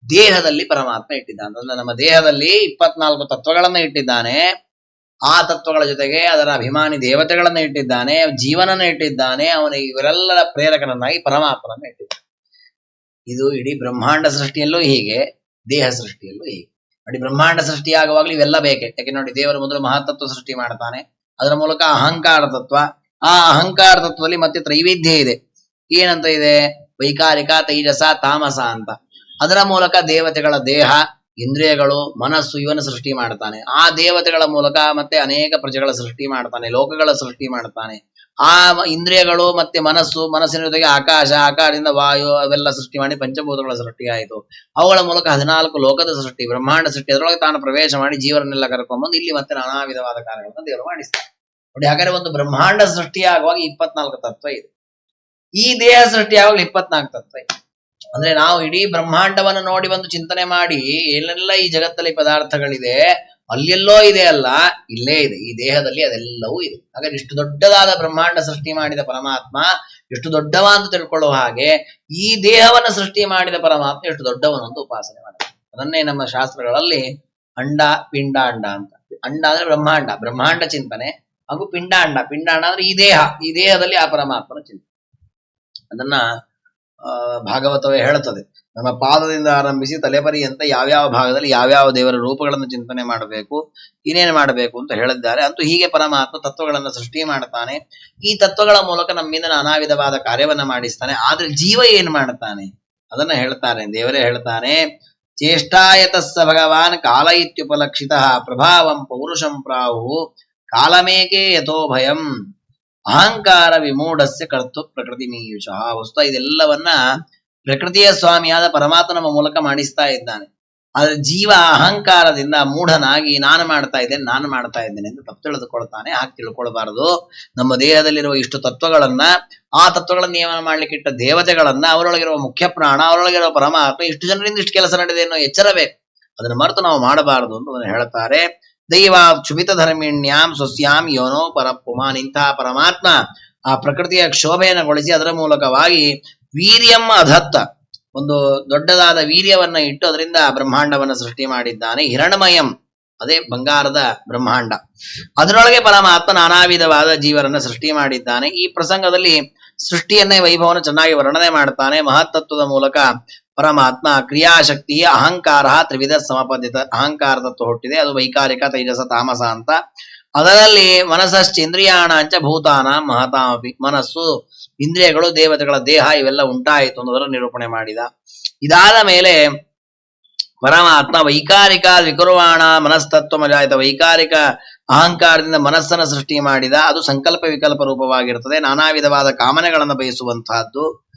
ದೇಹದಲ್ಲಿ ಪರಮಾತ್ಮ ಇಟ್ಟಿದ್ದಾನೆ. ಅಂದ್ರೆ ನಮ್ಮ ದೇಹದಲ್ಲಿ 24 ತತ್ವಗಳನ್ನ ಇಟ್ಟಿದ್ದಾನೆ. ಆ ತತ್ವಗಳ ಜೊತೆಗೆ ಅದರ ಅಭಿಮಾನಿ ದೇವತೆಗಳನ್ನ ಇಟ್ಟಿದ್ದಾನೆ, ಜೀವನನ್ನ ಇಟ್ಟಿದ್ದಾನೆ, ಅವನಿಗೆ ಇವರೆಲ್ಲರ ಪ್ರೇರಕನನ್ನಾಗಿ ಪರಮಾತ್ಮನನ್ನ ಇಟ್ಟಿದ್ದಾನೆ. ಇದು ಇಡೀ ಬ್ರಹ್ಮಾಂಡ ಸೃಷ್ಟಿಯಲ್ಲೂ ಹೀಗೆ, ದೇಹ ಸೃಷ್ಟಿಯಲ್ಲೂ ಹೀಗೆ. ನೋಡಿ, ಬ್ರಹ್ಮಾಂಡ ಸೃಷ್ಟಿಯಾಗುವಾಗಲೂ ಇವೆಲ್ಲ ಬೇಕೆ. ಯಾಕೆ ನೋಡಿ, ದೇವರು ಮೊದಲು ಮಹಾತತ್ವ ಸೃಷ್ಟಿ ಮಾಡ್ತಾನೆ, ಅದರ ಮೂಲಕ ಅಹಂಕಾರ ತತ್ವ. ಆ ಅಹಂಕಾರ ತತ್ವದಲ್ಲಿ ಮತ್ತೆ ತ್ರೈವಿಧ್ಯ ಇದೆ. ಏನಂತ ಇದೆ? ವೈಕಾರಿಕ, ತೈಜಸ, ತಾಮಸ ಅಂತ. ಅದರ ಮೂಲಕ ದೇವತೆಗಳ ದೇಹ, ಇಂದ್ರಿಯಗಳು, ಮನಸ್ಸು ಇವನ್ನು ಸೃಷ್ಟಿ ಮಾಡ್ತಾನೆ. ಆ ದೇವತೆಗಳ ಮೂಲಕ ಮತ್ತೆ ಅನೇಕ ಪ್ರಜೆಗಳ ಸೃಷ್ಟಿ ಮಾಡ್ತಾನೆ, ಲೋಕಗಳ ಸೃಷ್ಟಿ ಮಾಡ್ತಾನೆ. ಆ ಇಂದ್ರಿಯಗಳು ಮತ್ತೆ ಮನಸ್ಸಿನ ಜೊತೆಗೆ ಆಕಾಶ, ಆಕಾರದಿಂದ ವಾಯು ಅವೆಲ್ಲ ಸೃಷ್ಟಿ ಮಾಡಿ ಪಂಚಭೂತಗಳ ಸೃಷ್ಟಿ ಆಯಿತು. ಅವುಗಳ ಮೂಲಕ 14 ಲೋಕದ ಸೃಷ್ಟಿ, ಬ್ರಹ್ಮಾಂಡ ಸೃಷ್ಟಿ. ಅದರೊಳಗೆ ತಾನು ಪ್ರವೇಶ ಮಾಡಿ ಜೀವರನ್ನೆಲ್ಲ ಕರ್ಕೊಂಡ್ಬಂದು ಇಲ್ಲಿ ಮತ್ತೆ ನಾನಾ ವಿಧವಾದ ಕಾರ್ಯಗಳನ್ನು ದೇವರು ಮಾಡಿಸ್ತಾರೆ. ನೋಡಿ, ಹಾಗಾದ್ರೆ ಒಂದು ಬ್ರಹ್ಮಾಂಡ ಸೃಷ್ಟಿಯಾಗುವಾಗ 24 ತತ್ವ ಇದೆ. ಈ ದೇಹ ಸೃಷ್ಟಿಯಾಗಲು 24 ತತ್ವ ಇದೆ. ಅಂದ್ರೆ ನಾವು ಇಡೀ ಬ್ರಹ್ಮಾಂಡವನ್ನು ನೋಡಿ ಒಂದು ಚಿಂತನೆ ಮಾಡಿ, ಏನೆಲ್ಲ ಈ ಜಗತ್ತಲ್ಲಿ ಪದಾರ್ಥಗಳಿದೆ, ಅಲ್ಲೆಲ್ಲೋ ಇದೆ ಅಲ್ಲ, ಇಲ್ಲೇ ಇದೆ, ಈ ದೇಹದಲ್ಲಿ ಅದೆಲ್ಲವೂ ಇದೆ. ಹಾಗಾದ್ರೆ ಇಷ್ಟು ದೊಡ್ಡದಾದ ಬ್ರಹ್ಮಾಂಡ ಸೃಷ್ಟಿ ಮಾಡಿದ ಪರಮಾತ್ಮ ಎಷ್ಟು ದೊಡ್ಡವ ಅಂತ ತಿಳ್ಕೊಳ್ಳುವ ಹಾಗೆ, ಈ ದೇಹವನ್ನು ಸೃಷ್ಟಿ ಮಾಡಿದ ಪರಮಾತ್ಮ ಎಷ್ಟು ದೊಡ್ಡವನಂತ ಉಪಾಸನೆ ಮಾಡ್ತಾರೆ. ಅದನ್ನೇ ನಮ್ಮ ಶಾಸ್ತ್ರಗಳಲ್ಲಿ ಅಂಡ ಪಿಂಡಾಂಡ ಅಂತ. ಅಂಡ ಅಂದ್ರೆ ಬ್ರಹ್ಮಾಂಡ, ಬ್ರಹ್ಮಾಂಡ ಚಿಂತನೆ, ಹಾಗೂ ಪಿಂಡಾಂಡ ಅಂದ್ರೆ ಈ ದೇಹದಲ್ಲಿ ಆ ಪರಮಾತ್ಮನ ಚಿಂತನೆ. ಅದನ್ನ ಭಾಗವತವೇ ಹೇಳುತ್ತದೆ. ನಮ್ಮ ಪಾದದಿಂದ ಆರಂಭಿಸಿ ತಲೆಪರಿಯಂತ ಯಾವ್ಯಾವ ಭಾಗದಲ್ಲಿ ಯಾವ್ಯಾವ ದೇವರ ರೂಪಗಳನ್ನು ಚಿಂತನೆ ಮಾಡಬೇಕು, ಏನೇನು ಮಾಡಬೇಕು ಅಂತ ಹೇಳಿದ್ದಾರೆ. ಅಂತೂ ಹೀಗೆ ಪರಮಾತ್ಮ ತತ್ವಗಳನ್ನು ಸೃಷ್ಟಿ ಮಾಡ್ತಾನೆ. ಈ ತತ್ವಗಳ ಮೂಲಕ ನಮ್ಮಿಂದ ನಾನಾ ವಿಧವಾದ ಕಾರ್ಯವನ್ನ ಮಾಡಿಸ್ತಾನೆ. ಆದ್ರೆ ಜೀವ ಏನ್ ಮಾಡ್ತಾನೆ ಅದನ್ನ ಹೇಳ್ತಾರೆ, ದೇವರೇ ಹೇಳ್ತಾನೆ. ಚೇಷ್ಟಾಯತಸ್ಸ ಭಗವಾನ್ ಕಾಲ ಇತ್ಯುಪಲಕ್ಷಿತ ಪ್ರಭಾವಂ ಪೌರುಷಂ ಪ್ರಾಹು ಕಾಲಮೇಕೆ ಯಥೋ ಭಯಂ ಅಹಂಕಾರ ವಿಮೂಢಸ್ಯ ಕರ್ತು ಪ್ರಕೃತಿ ಮೀಯುಷ. ವಸ್ತು ಇದೆಲ್ಲವನ್ನ ಪ್ರಕೃತಿಯ ಸ್ವಾಮಿಯಾದ ಪರಮಾತ್ಮ ನಮ್ಮ ಮೂಲಕ ಮಾಡಿಸ್ತಾ ಇದ್ದಾನೆ. ಆದ್ರೆ ಜೀವ ಅಹಂಕಾರದಿಂದ ಮೂಢನಾಗಿ ನಾನು ಮಾಡ್ತಾ ಇದ್ದೇನೆ ಎಂದು ತಪ್ಪು ತಿಳಿದುಕೊಳ್ತಾನೆ. ಹಾಗೆ ತಿಳ್ಕೊಳ್ಬಾರದು. ನಮ್ಮ ದೇಹದಲ್ಲಿರುವ ಇಷ್ಟು ತತ್ವಗಳನ್ನ, ಆ ತತ್ವಗಳನ್ನ ನಿಯಮನ ಮಾಡ್ಲಿಕ್ಕೆ ಇಟ್ಟ ದೇವತೆಗಳನ್ನ, ಅವರೊಳಗಿರುವ ಮುಖ್ಯ ಪ್ರಾಣ, ಅವರೊಳಗಿರುವ ಪರಮಾತ್ಮ, ಇಷ್ಟು ಜನರಿಂದ ಇಷ್ಟು ಕೆಲಸ ನಡೆದಿದೆ ಅನ್ನೋ ಎಚ್ಚರಬೇಕು. ಅದನ್ನ ಮರೆತು ನಾವು ಮಾಡಬಾರದು ಅಂತ ಅದನ್ನು ಹೇಳ್ತಾರೆ. ದೈವ ಕ್ಷುಭಿತ ಧರ್ಮಿಣ್ಯಾಂ ಸ್ವಸ್ಯಾಂ ಯೋನೋ ಪರಪುಮಾನ್. ಇಂತಹ ಪರಮಾತ್ಮ ಆ ಪ್ರಕೃತಿಯ ಕ್ಷೋಭೆಯನ್ನಗೊಳಿಸಿ ಅದರ ಮೂಲಕವಾಗಿ ವೀರ್ಯಂ ಅಧತ್ತ, ಒಂದು ದೊಡ್ಡದಾದ ವೀರ್ಯವನ್ನ ಇಟ್ಟು ಅದರಿಂದ ಬ್ರಹ್ಮಾಂಡವನ್ನ ಸೃಷ್ಟಿ ಮಾಡಿದ್ದಾನೆ. ಹಿರಣ್ಮಯಂ, ಅದೇ ಬಂಗಾರದ ಬ್ರಹ್ಮಾಂಡ, ಅದರೊಳಗೆ ಪರಮಾತ್ಮ ನಾನಾ ವಿಧವಾದ ಜೀವರನ್ನ ಸೃಷ್ಟಿ ಮಾಡಿದ್ದಾನೆ. ಈ ಪ್ರಸಂಗದಲ್ಲಿ ಸೃಷ್ಟಿಯನ್ನೇ, ವೈಭವನ ಚೆನ್ನಾಗಿ ವರ್ಣನೆ ಮಾಡ್ತಾನೆ. ಮಹತ್ತತ್ವದ ಮೂಲಕ ಪರಮಾತ್ಮ ಕ್ರಿಯಾಶಕ್ತಿ ಅಹಂಕಾರ ತ್ರಿವಿಧ ಸಮಪದಿತ. ಅಹಂಕಾರ ತತ್ವ ಹುಟ್ಟಿದೆ, ಅದು ವೈಕಾರಿಕ, ತೈಜಸ, ತಾಮಸ ಅಂತ. ಅದರಲ್ಲಿ ಮನಸ್ಸಶ್ಚೇಂದ್ರಿಯಾಣಾಂಚ ಭೂತಾನ ಮಹತಾಮಪಿ, ಮನಸ್ಸು, ಇಂದ್ರಿಯಗಳು, ದೇವತೆಗಳ ದೇಹ ಇವೆಲ್ಲ ಉಂಟಾಯಿತು ಅನ್ನೋದರ ನಿರೂಪಣೆ ಮಾಡಿದ. ಇದಾದ ಮೇಲೆ ಪರಮಾತ್ಮ ವೈಕಾರಿಕ ವಿಕುರ್ವಾಣ ಮನಸ್ತತ್ವ ಮಜಾಯಿತ, ವೈಕಾರಿಕ ಅಹಂಕಾರದಿಂದ ಮನಸ್ಸನ್ನು ಸೃಷ್ಟಿ ಮಾಡಿದ. ಅದು ಸಂಕಲ್ಪ ವಿಕಲ್ಪ ರೂಪವಾಗಿರ್ತದೆ, ನಾನಾ ವಿಧವಾದ ಕಾಮನೆಗಳನ್ನು ಬಯಸುವಂತಹದ್ದು.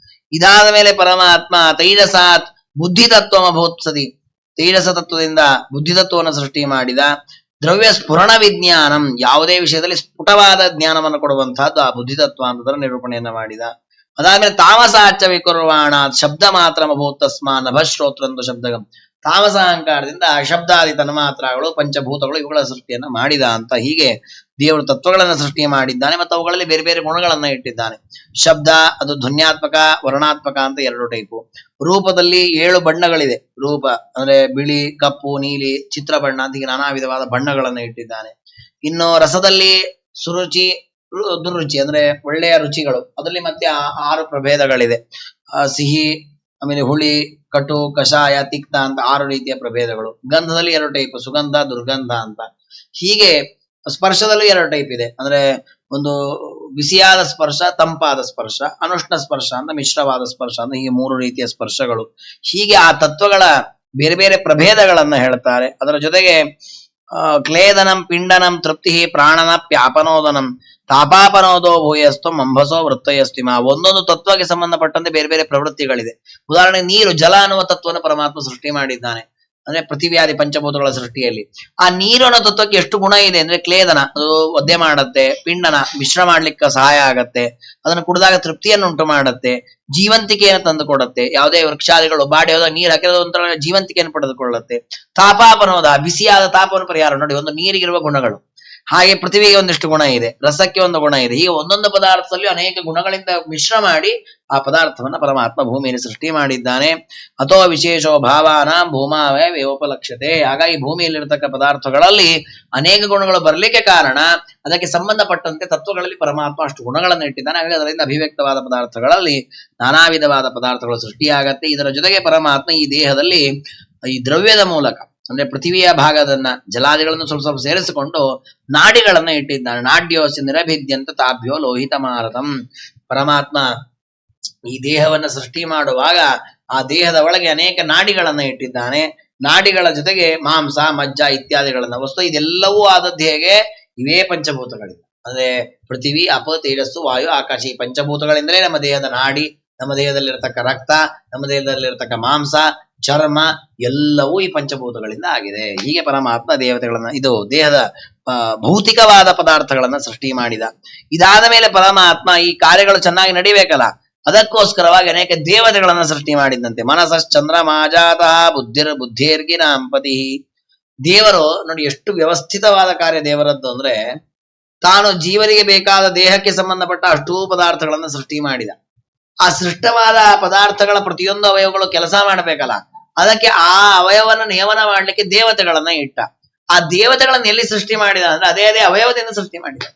ಇದಾದ ಮೇಲೆ ಪರಮಾತ್ಮ ತೈಜಸಾತ್ ಬುದ್ಧಿತತ್ವಮಭೂತ್ಸದಿ, ತೈಜಸ ತತ್ವದಿಂದ ಬುದ್ಧಿತತ್ವವನ್ನು ಸೃಷ್ಟಿ ಮಾಡಿದ. ದ್ರವ್ಯ ಸ್ಫುರಣ ವಿಜ್ಞಾನಂ, ಯಾವುದೇ ವಿಷಯದಲ್ಲಿ ಸ್ಫುಟವಾದ ಜ್ಞಾನವನ್ನು ಕೊಡುವಂತಹದ್ದು ಆ ಬುದ್ಧಿತತ್ವ ಅಂತದರ ನಿರೂಪಣೆಯನ್ನ ಮಾಡಿದ. ಅದಾದ್ಮೇಲೆ ತಾಮಸಾಚ ವಿಕುರ್ವಾಣ ಶಬ್ದ ಮಾತ್ರ ಅಭೂತ್ ತಸ್ಮಾ ನಭಶ್ರೋತ್ರಂದು ಶಬ್ದಗಂ, ತಾಮಸ ಅಹಂಕಾರದಿಂದ ಶಬ್ದಾದಿ ತನ್ಮಾತ್ರಗಳು ಪಂಚಭೂತಗಳು ಇವುಗಳ ಸೃಷ್ಟಿಯನ್ನ ಮಾಡಿದ ಅಂತ. ಹೀಗೆ ದೇವರು ತತ್ವಗಳನ್ನು ಸೃಷ್ಟಿ ಮಾಡಿದ್ದಾನೆ ಮತ್ತು ಅವುಗಳಲ್ಲಿ ಬೇರೆ ಬೇರೆ ಗುಣಗಳನ್ನ ಇಟ್ಟಿದ್ದಾನೆ. ಶಬ್ದ ಅದು ಧ್ವನ್ಯಾತ್ಮಕ ವರ್ಣಾತ್ಮಕ ಅಂತ ಎರಡು ಟೈಪು. ರೂಪದಲ್ಲಿ 7 ಬಣ್ಣಗಳಿದೆ. ರೂಪ ಅಂದ್ರೆ ಬಿಳಿ, ಕಪ್ಪು, ನೀಲಿ, ಚಿತ್ರ ಬಣ್ಣ ಅಂತ ಹೀಗೆ ನಾನಾ ವಿಧವಾದ ಬಣ್ಣಗಳನ್ನು ಇಟ್ಟಿದ್ದಾನೆ. ಇನ್ನು ರಸದಲ್ಲಿ ಸುರುಚಿ, ದುರುಚಿ ಅಂದ್ರೆ ಒಳ್ಳೆಯ ರುಚಿಗಳು, ಅದರಲ್ಲಿ ಮತ್ತೆ 6 ಪ್ರಭೇದಗಳಿದೆ. ಸಿಹಿ, ಆಮೇಲೆ ಹುಳಿ, ಕಟು, ಕಷಾಯ, ತಿಕ್ತ ಅಂತ 6 ರೀತಿಯ ಪ್ರಭೇದಗಳು. ಗಂಧದಲ್ಲಿ 2 ಟೈಪ್, ಸುಗಂಧ, ದುರ್ಗಂಧ ಅಂತ. ಹೀಗೆ ಸ್ಪರ್ಶದಲ್ಲೂ 2 ಟೈಪ್ ಇದೆ. ಅಂದ್ರೆ ಒಂದು ಬಿಸಿಯಾದ ಸ್ಪರ್ಶ, ತಂಪಾದ ಸ್ಪರ್ಶ, ಅನುಷ್ಣ ಸ್ಪರ್ಶ ಅಂತ, ಮಿಶ್ರವಾದ ಸ್ಪರ್ಶ ಅಂತ, ಹೀಗೆ 3 ರೀತಿಯ ಸ್ಪರ್ಶಗಳು. ಹೀಗೆ ಆ ತತ್ವಗಳ ಬೇರೆ ಬೇರೆ ಪ್ರಭೇದಗಳನ್ನ ಹೇಳ್ತಾರೆ. ಅದರ ಜೊತೆಗೆ ಕ್ಲೇದನಂ ಪಿಂಡನಂ ತೃಪ್ತಿ ಪ್ರಾಣನ ಪ್ಯಾಪನೋದನಂ ತಾಪಾಪನೋದೋ ಭೂಯಸ್ತು ಅಂಬಸೋ ವೃತ್ತಯಸ್ತಿಮ. ಒಂದೊಂದು ತತ್ವಕ್ಕೆ ಸಂಬಂಧಪಟ್ಟಂತೆ ಬೇರೆ ಬೇರೆ ಪ್ರವೃತ್ತಿಗಳಿದೆ. ಉದಾಹರಣೆ ನೀರು, ಜಲ ಅನ್ನುವ ತತ್ವವನ್ನು ಪರಮಾತ್ಮ ಸೃಷ್ಟಿ ಮಾಡಿದ್ದಾನೆ. ಅಂದ್ರೆ ಪೃಥಿವ್ಯಾದಿ ಪಂಚಭೂತಗಳ ಸೃಷ್ಟಿಯಲ್ಲಿ ಆ ನೀರು ಅನ್ನೋ ತತ್ವಕ್ಕೆ ಎಷ್ಟು ಗುಣ ಇದೆ ಅಂದ್ರೆ ಕ್ಲೇದನ, ಅದು ಒದ್ದೆ ಮಾಡತ್ತೆ. ಪಿಂಡನ, ಮಿಶ್ರ ಮಾಡ್ಲಿಕ್ಕೆ ಸಹಾಯ ಆಗತ್ತೆ. ಅದನ್ನು ಕುಡಿದಾಗ ತೃಪ್ತಿಯನ್ನು ಉಂಟು ಮಾಡತ್ತೆ. ಜೀವಂತಿಕೆಯನ್ನು ತಂದು ಕೊಡುತ್ತೆ. ಯಾವುದೇ ವೃಕ್ಷಾದಿಗಳು ಬಾಡಿ ಹೋದಾಗ ನೀರು ಹಾಕಿರೋದು ಒಂಥರ ಜೀವಂತಿಕೆಯನ್ನು ಪಡೆದುಕೊಳ್ಳುತ್ತೆ. ತಾಪಾಪನೋದ, ಬಿಸಿಯಾದ ತಾಪವನ್ನು ಪರಿಹಾರ. ನೋಡಿ, ಒಂದು ನೀರಿಗಿರುವ ಗುಣಗಳು. ಹಾಗೆ ಪೃಥ್ವಿಗೆ ಒಂದಿಷ್ಟು ಗುಣ ಇದೆ, ರಸಕ್ಕೆ ಒಂದು ಗುಣ ಇದೆ. ಹೀಗೆ ಒಂದೊಂದು ಪದಾರ್ಥದಲ್ಲಿ ಅನೇಕ ಗುಣಗಳಿಂದ ಮಿಶ್ರ ಮಾಡಿ ಆ ಪದಾರ್ಥವನ್ನ ಪರಮಾತ್ಮ ಭೂಮಿಯಲ್ಲಿ ಸೃಷ್ಟಿ ಮಾಡಿದ್ದಾನೆ. ಅಥೋ ವಿಶೇಷೋ ಭಾವಾನಾಂ ಭೂಮಾವೇ ವ್ಯೋಪಲಕ್ಷ್ಯತೆ. ಹಾಗಾಗಿ ಭೂಮಿಯಲ್ಲಿರತಕ್ಕ ಪದಾರ್ಥಗಳಲ್ಲಿ ಅನೇಕ ಗುಣಗಳು ಬರಲಿಕ್ಕೆ ಕಾರಣ ಅದಕ್ಕೆ ಸಂಬಂಧಪಟ್ಟಂತೆ ತತ್ವಗಳಲ್ಲಿ ಪರಮಾತ್ಮ ಅಷ್ಟು ಗುಣಗಳನ್ನು ಇಟ್ಟಿದ್ದಾನೆ. ಹಾಗಾಗಿ ಅದರಿಂದ ಅಭಿವ್ಯಕ್ತವಾದ ಪದಾರ್ಥಗಳಲ್ಲಿ ನಾನಾ ವಿಧವಾದ ಪದಾರ್ಥಗಳು ಸೃಷ್ಟಿಯಾಗತ್ತೆ. ಇದರ ಜೊತೆಗೆ ಪರಮಾತ್ಮ ಈ ದೇಹದಲ್ಲಿ ಈ ದ್ರವ್ಯದ ಮೂಲಕ ಅಂದ್ರೆ ಪೃಥ್ವಿಯ ಭಾಗದನ್ನ ಜಲಾದಿಗಳನ್ನು ಸ್ವಲ್ಪ ಸ್ವಲ್ಪ ಸೇರಿಸಿಕೊಂಡು ನಾಡಿಗಳನ್ನ ಇಟ್ಟಿದ್ದಾನೆ. ನಾಡ್ಯೋಸಿ ನಿರಭಿದ್ಯಂತ ತಾಭ್ಯೋ ಲೋಹಿತ ಮಾರತಂ. ಪರಮಾತ್ಮ ಈ ದೇಹವನ್ನ ಸೃಷ್ಟಿ ಮಾಡುವಾಗ ಆ ದೇಹದ ಒಳಗೆ ಅನೇಕ ನಾಡಿಗಳನ್ನ ಇಟ್ಟಿದ್ದಾನೆ. ನಾಡಿಗಳ ಜೊತೆಗೆ ಮಾಂಸ, ಮಜ್ಜ ಇತ್ಯಾದಿಗಳನ್ನ ವಸ್ತು ಇದೆಲ್ಲವೂ ಆದದ್ದು ಹೇಗೆ? ಇವೇ ಪಂಚಭೂತಗಳಿಂದ. ಅಂದ್ರೆ ಪೃಥ್ವಿ, ಅಪ, ತೇಜಸ್ಸು, ವಾಯು, ಆಕಾಶ. ಈ ಪಂಚಭೂತಗಳಿಂದಲೇ ನಮ್ಮ ದೇಹದ ನಾಡಿ, ನಮ್ಮ ದೇಹದಲ್ಲಿರತಕ್ಕ ರಕ್ತ, ನಮ್ಮ ದೇಹದಲ್ಲಿರತಕ್ಕ ಮಾಂಸ, ಚರ್ಮ ಎಲ್ಲವೂ ಈ ಪಂಚಭೂತಗಳಿಂದ ಆಗಿದೆ. ಹೀಗೆ ಪರಮಾತ್ಮ ದೇವತೆಗಳನ್ನ, ಇದು ದೇಹದ ಭೌತಿಕವಾದ ಪದಾರ್ಥಗಳನ್ನ ಸೃಷ್ಟಿ ಮಾಡಿದ. ಇದಾದ ಮೇಲೆ ಪರಮಾತ್ಮ ಈ ಕಾರ್ಯಗಳು ಚೆನ್ನಾಗಿ ನಡಿಬೇಕಲ್ಲ, ಅದಕ್ಕೋಸ್ಕರವಾಗಿ ಅನೇಕ ದೇವತೆಗಳನ್ನ ಸೃಷ್ಟಿ ಮಾಡಿದಂತೆ. ಮನಸಶ್ಚಂದ್ರಮಾಜಾತಃ ಬುದ್ಧಿರ್ಗಿನಾಂಪತಿ. ದೇವರು ನೋಡಿ ಎಷ್ಟು ವ್ಯವಸ್ಥಿತವಾದ ಕಾರ್ಯ ದೇವರದ್ದು ಅಂದ್ರೆ, ತಾನು ಜೀವನಿಗೆ ಬೇಕಾದ ದೇಹಕ್ಕೆ ಸಂಬಂಧಪಟ್ಟ ಅಷ್ಟೂ ಪದಾರ್ಥಗಳನ್ನ ಸೃಷ್ಟಿ ಮಾಡಿದ. ಆ ಸೃಷ್ಟವಾದ ಪದಾರ್ಥಗಳ ಪ್ರತಿಯೊಂದು ಅವಯವಗಳು ಕೆಲಸ ಮಾಡಬೇಕಲ್ಲ, ಅದಕ್ಕೆ ಆ ಅವಯವನ್ನ ನಿಯಮನ ಮಾಡ್ಲಿಕ್ಕೆ ದೇವತೆಗಳನ್ನ ಇಟ್ಟ. ಆ ದೇವತೆಗಳನ್ನ ಎಲ್ಲಿ ಸೃಷ್ಟಿ ಮಾಡಿದ ಅಂದ್ರೆ ಅದೇ ಅವಯವದಿಂದ ಸೃಷ್ಟಿ ಮಾಡಿದ.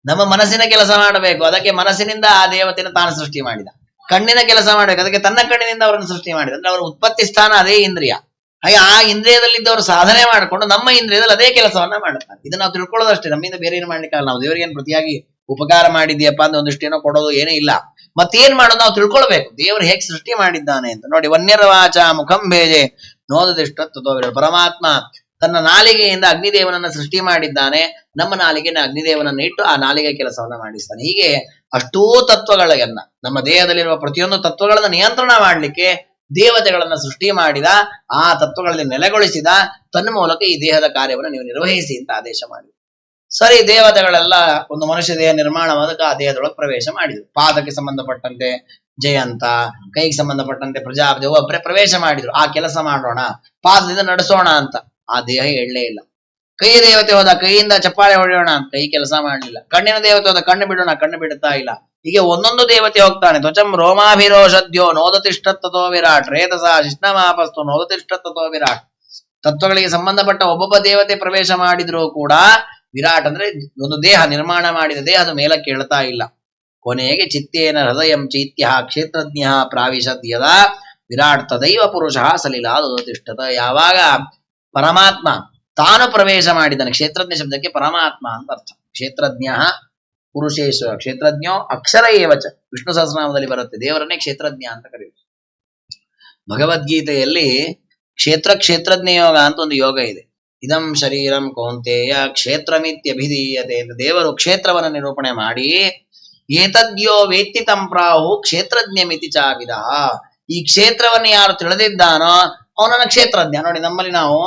ನಮ್ಮ ಮನಸ್ಸಿನ ಕೆಲಸ ಮಾಡಬೇಕು, ಅದಕ್ಕೆ ಮನಸ್ಸಿನಿಂದ ಆ ದೇವತೆಯನ್ನು ತಾನು ಸೃಷ್ಟಿ ಮಾಡಿದ. ಕಣ್ಣಿನ ಕೆಲಸ ಮಾಡ್ಬೇಕು, ಅದಕ್ಕೆ ತನ್ನ ಕಣ್ಣಿನಿಂದ ಅವರನ್ನು ಸೃಷ್ಟಿ ಮಾಡಿದ. ಅಂದ್ರೆ ಅವರ ಉತ್ಪತ್ತಿ ಸ್ಥಾನ ಅದೇ ಇಂದ್ರಿಯ. ಹಾಗೆ ಆ ಇಂದ್ರಿಯದಲ್ಲಿದ್ದವರು ಸಾಧನೆ ಮಾಡಿಕೊಂಡು ನಮ್ಮ ಇಂದ್ರಿಯದಲ್ಲಿ ಅದೇ ಕೆಲಸವನ್ನ ಮಾಡುತ್ತಾರೆ. ಇದನ್ನ ನಾವು ತಿಳ್ಕೊಳ್ಳೋದಷ್ಟೇ, ನಮ್ಮಿಂದ ಬೇರೆ ಏನು ಮಾಡ್ಲಿಕ್ಕಲ್ಲ. ನಾವು ದೇವರಿಗೆ ಏನು ಪ್ರತಿಯಾಗಿ ಉಪಕಾರ ಮಾಡಿದ್ಯಪ್ಪ ಅಂದ್ರೆ ಒಂದಿಷ್ಟು ಏನೋ ಕೊಡೋದು ಏನೇ ಇಲ್ಲ. ಮತ್ತೇನ್ ಮಾಡೋದು ನಾವು ತಿಳ್ಕೊಳ್ಬೇಕು, ದೇವರು ಹೇಗೆ ಸೃಷ್ಟಿ ಮಾಡಿದ್ದಾನೆ ಅಂತ. ನೋಡಿ, ವನ್ಯರವಾಚ ಮುಖಂ ಭೇಜೆ ನೋದದಿಷ್ಟ ತತ್ವ. ಪರಮಾತ್ಮ ತನ್ನ ನಾಲಿಗೆಯಿಂದ ಅಗ್ನಿದೇವನನ್ನ ಸೃಷ್ಟಿ ಮಾಡಿದ್ದಾನೆ. ನಮ್ಮ ನಾಲಿಗೆನ ಅಗ್ನಿದೇವನನ್ನ ಇಟ್ಟು ಆ ನಾಲಿಗೆ ಕೆಲಸವನ್ನ ಮಾಡಿಸ್ತಾನೆ. ಹೀಗೆ ಅಷ್ಟೂ ತತ್ವಗಳನ್ನ, ನಮ್ಮ ದೇಹದಲ್ಲಿರುವ ಪ್ರತಿಯೊಂದು ತತ್ವಗಳನ್ನ ನಿಯಂತ್ರಣ ಮಾಡ್ಲಿಕ್ಕೆ ದೇವತೆಗಳನ್ನ ಸೃಷ್ಟಿ ಮಾಡಿದ. ಆ ತತ್ವಗಳಲ್ಲಿ ನೆಲೆಗೊಳಿಸಿದ. ತನ್ನ ಮೂಲಕ ಈ ದೇಹದ ಕಾರ್ಯವನ್ನು ನೀವು ನಿರ್ವಹಿಸಿ ಅಂತ ಆದೇಶ ಮಾಡಿ. ಸರಿ, ದೇವತೆಗಳೆಲ್ಲ ಒಂದು ಮನುಷ್ಯ ದೇಹ ನಿರ್ಮಾಣವಾದಕ್ಕೆ ಆ ದೇಹದೊಳಗೆ ಪ್ರವೇಶ ಮಾಡಿದ್ರು. ಪಾದಕ್ಕೆ ಸಂಬಂಧಪಟ್ಟಂತೆ ಜಯಂತ, ಕೈಗೆ ಸಂಬಂಧಪಟ್ಟಂತೆ ಪ್ರಜಾಪತಿ ಒಬ್ಬರೇ ಪ್ರವೇಶ ಮಾಡಿದ್ರು. ಆ ಕೆಲಸ ಮಾಡೋಣ, ಪಾದದಿಂದ ನಡೆಸೋಣ ಅಂತ. ಆ ದೇಹ ಎಳ್ಳೇ ಇಲ್ಲ. ಕೈ ದೇವತೆ ಹೋದ, ಕೈಯಿಂದ ಚಪ್ಪಾಳೆ ಹೊಡೆಯೋಣ ಅಂತ, ಕೈ ಕೆಲಸ ಮಾಡಲಿಲ್ಲ. ಕಣ್ಣಿನ ದೇವತೆ ಹೋದ, ಕಣ್ಣು ಬಿಡೋಣ, ಕಣ್ಣು ಬಿಡುತ್ತಾ ಇಲ್ಲ. ಹೀಗೆ ಒಂದೊಂದು ದೇವತೆ ಹೋಗ್ತಾನೆ. ತ್ವಚಂ ರೋಮಾಭಿರೋಷದ್ಯೋ ನೋದತಿಷ್ಠತ್ತೋ ವಿರಾಟ್ ರೇತಸ ಶಿಷ್ಣಮಾಪಸ್ತು ನೋದತಿಷ್ಠತ್ತೋ ವಿರಾಟ್. ತತ್ವಗಳಿಗೆ ಸಂಬಂಧಪಟ್ಟ ಒಬ್ಬೊಬ್ಬ ದೇವತೆ ಪ್ರವೇಶ ಮಾಡಿದ್ರು ಕೂಡ ವಿರಾಟ್ ಅಂದ್ರೆ ಒಂದು ದೇಹ ನಿರ್ಮಾಣ ಮಾಡಿದ ದೇಹ ಅದು ಮೇಲಕ್ಕೆ ಹೇಳ್ತಾ ಇಲ್ಲ. ಕೊನೆಗೆ ಚಿತ್ತೇನ ಹೃದಯಂ ಚೈತ್ಯ ಕ್ಷೇತ್ರಜ್ಞ ಪ್ರಾವಿಶದ್ ಯದಾ ವಿರಾಟ್ ತದೈವ ಪುರುಷ ಸಲಿಲಾದತಿಷ್ಠತ. ಯಾವಾಗ ಪರಮಾತ್ಮ ತಾನು ಪ್ರವೇಶ ಮಾಡಿದ್ದಾನೆ, ಕ್ಷೇತ್ರಜ್ಞ ಶಬ್ದಕ್ಕೆ ಪರಮಾತ್ಮ ಅಂತ ಅರ್ಥ. ಕ್ಷೇತ್ರಜ್ಞ ಪುರುಷೇಶ್ವರ, ಕ್ಷೇತ್ರಜ್ಞೋ ಅಕ್ಷರ ಏವಚ. ವಿಷ್ಣು ಸಹಸ್ರನಾಮದಲ್ಲಿ ಬರುತ್ತೆ, ದೇವರನ್ನೇ ಕ್ಷೇತ್ರಜ್ಞ ಅಂತ ಕರೆಯುವುದು. ಭಗವದ್ಗೀತೆಯಲ್ಲಿ ಕ್ಷೇತ್ರಜ್ಞ ಯೋಗ ಅಂತ ಒಂದು ಯೋಗ ಇದೆ. ಇದಂ ಶರೀರಂ ಕೌಂತೆಯ ಕ್ಷೇತ್ರಮಿತ್ಯಭಿಧೀಯತೆ ಅಂತ ದೇವರು ಕ್ಷೇತ್ರವನ್ನು ನಿರೂಪಣೆ ಮಾಡಿ, ಏತದ್ಯೋ ವೇತ್ತಿ ತಂ ಪ್ರಾಹು ಕ್ಷೇತ್ರಜ್ಞಮಿತಿ ಚಾವಿದ. ಈ ಕ್ಷೇತ್ರವನ್ನು ಯಾರು ತಿಳಿದಿದ್ದಾನೋ ಅವನನ್ನ ಕ್ಷೇತ್ರಜ್ಞ. ನೋಡಿ, ನಮ್ಮಲ್ಲಿ ನಾವು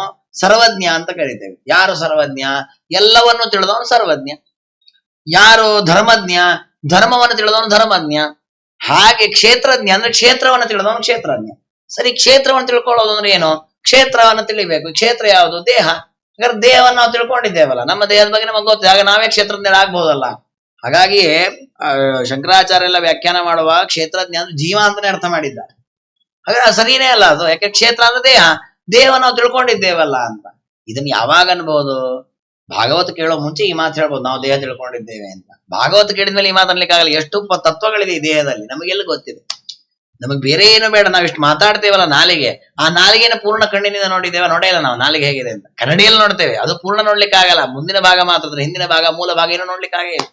ಸರ್ವಜ್ಞ ಅಂತ ಕರಿತೇವೆ. ಯಾರು ಸರ್ವಜ್ಞ? ಎಲ್ಲವನ್ನು ತಿಳಿದವನು ಸರ್ವಜ್ಞ. ಯಾರು ಧರ್ಮಜ್ಞ? ಧರ್ಮವನ್ನು ತಿಳಿದವನು ಧರ್ಮಜ್ಞ. ಹಾಗೆ ಕ್ಷೇತ್ರಜ್ಞ ಅಂದ್ರೆ ಕ್ಷೇತ್ರವನ್ನು ತಿಳಿದವನು ಕ್ಷೇತ್ರಜ್ಞ. ಸರಿ, ಕ್ಷೇತ್ರವನ್ನು ತಿಳ್ಕೊಳ್ಳೋದು ಅಂದ್ರೆ ಏನು? ಕ್ಷೇತ್ರವನ್ನು ತಿಳಿಬೇಕು. ಕ್ಷೇತ್ರ ಯಾವುದು? ದೇಹ. ಹಾಗಾದ್ರೆ ದೇಹವನ್ನು ನಾವು ತಿಳ್ಕೊಂಡಿದ್ದೇವಲ್ಲ, ನಮ್ಮ ದೇಹದ ಬಗ್ಗೆ ನಮಗೆ ಗೊತ್ತಿದೆ, ಆಗ ನಾವೇ ಕ್ಷೇತ್ರಜ್ಞ ಆಗ್ಬಹುದಲ್ಲ. ಹಾಗಾಗಿ ಶಂಕರಾಚಾರ್ಯ ಎಲ್ಲ ವ್ಯಾಖ್ಯಾನ ಮಾಡುವ ಕ್ಷೇತ್ರಜ್ಞ ಅಂದ್ರೆ ಜೀವ ಅಂತಾನೆ ಅರ್ಥ ಮಾಡಿದ್ದಾರೆ. ಹಾಗಾದ್ರೆ ಸರಿನೇ ಅಲ್ಲ ಅದು. ಯಾಕೆ ಕ್ಷೇತ್ರ ಅಂದ್ರೆ ದೇಹ, ದೇಹವನ್ನು ನಾವು ತಿಳ್ಕೊಂಡಿದ್ದೇವಲ್ಲ ಅಂತ. ಇದನ್ನ ಯಾವಾಗ ಅನ್ಬಹುದು? ಭಾಗವತ ಕೇಳೋ ಮುಂಚೆ ಈ ಮಾತು ಹೇಳ್ಬೋದು, ನಾವು ದೇಹ ತಿಳ್ಕೊಂಡಿದ್ದೇವೆ ಅಂತ. ಭಾಗವತ ಕೇಳಿದ್ಮೇಲೆ ಈ ಮಾತನ್ಲಿಕ್ಕಾಗಲ್ಲ. ಎಷ್ಟು ತತ್ವಗಳಿದೆ ಈ ದೇಹದಲ್ಲಿ ನಮಗೆಲ್ಲ ಗೊತ್ತಿದೆ. ನಮಗ್ ಬೇರೆ ಏನು ಬೇಡ, ನಾವ್ ಇಷ್ಟು ಮಾತಾಡ್ತೇವಲ್ಲ ನಾಲಿಗೆ, ಆ ನಾಲಿಗೆನ ಪೂರ್ಣ ಕಣ್ಣಿನಿಂದ ನೋಡಿದ್ದೇವೆ? ನೋಡೇ ಇಲ್ಲ ನಾವು ನಾಲಿಗೆ ಹೇಗಿದೆ ಅಂತ. ಕನ್ನಡಿಯಲ್ಲಿ ನೋಡ್ತೇವೆ, ಅದು ಪೂರ್ಣ ನೋಡ್ಲಿಕ್ಕೆ ಆಗಲ್ಲ. ಮುಂದಿನ ಭಾಗ ಮಾತ್ರ, ಹಿಂದಿನ ಭಾಗ ಮೂಲ ಭಾಗ ಏನೋ ನೋಡ್ಲಿಕ್ಕೆ ಆಗೇ ಇಲ್ಲ.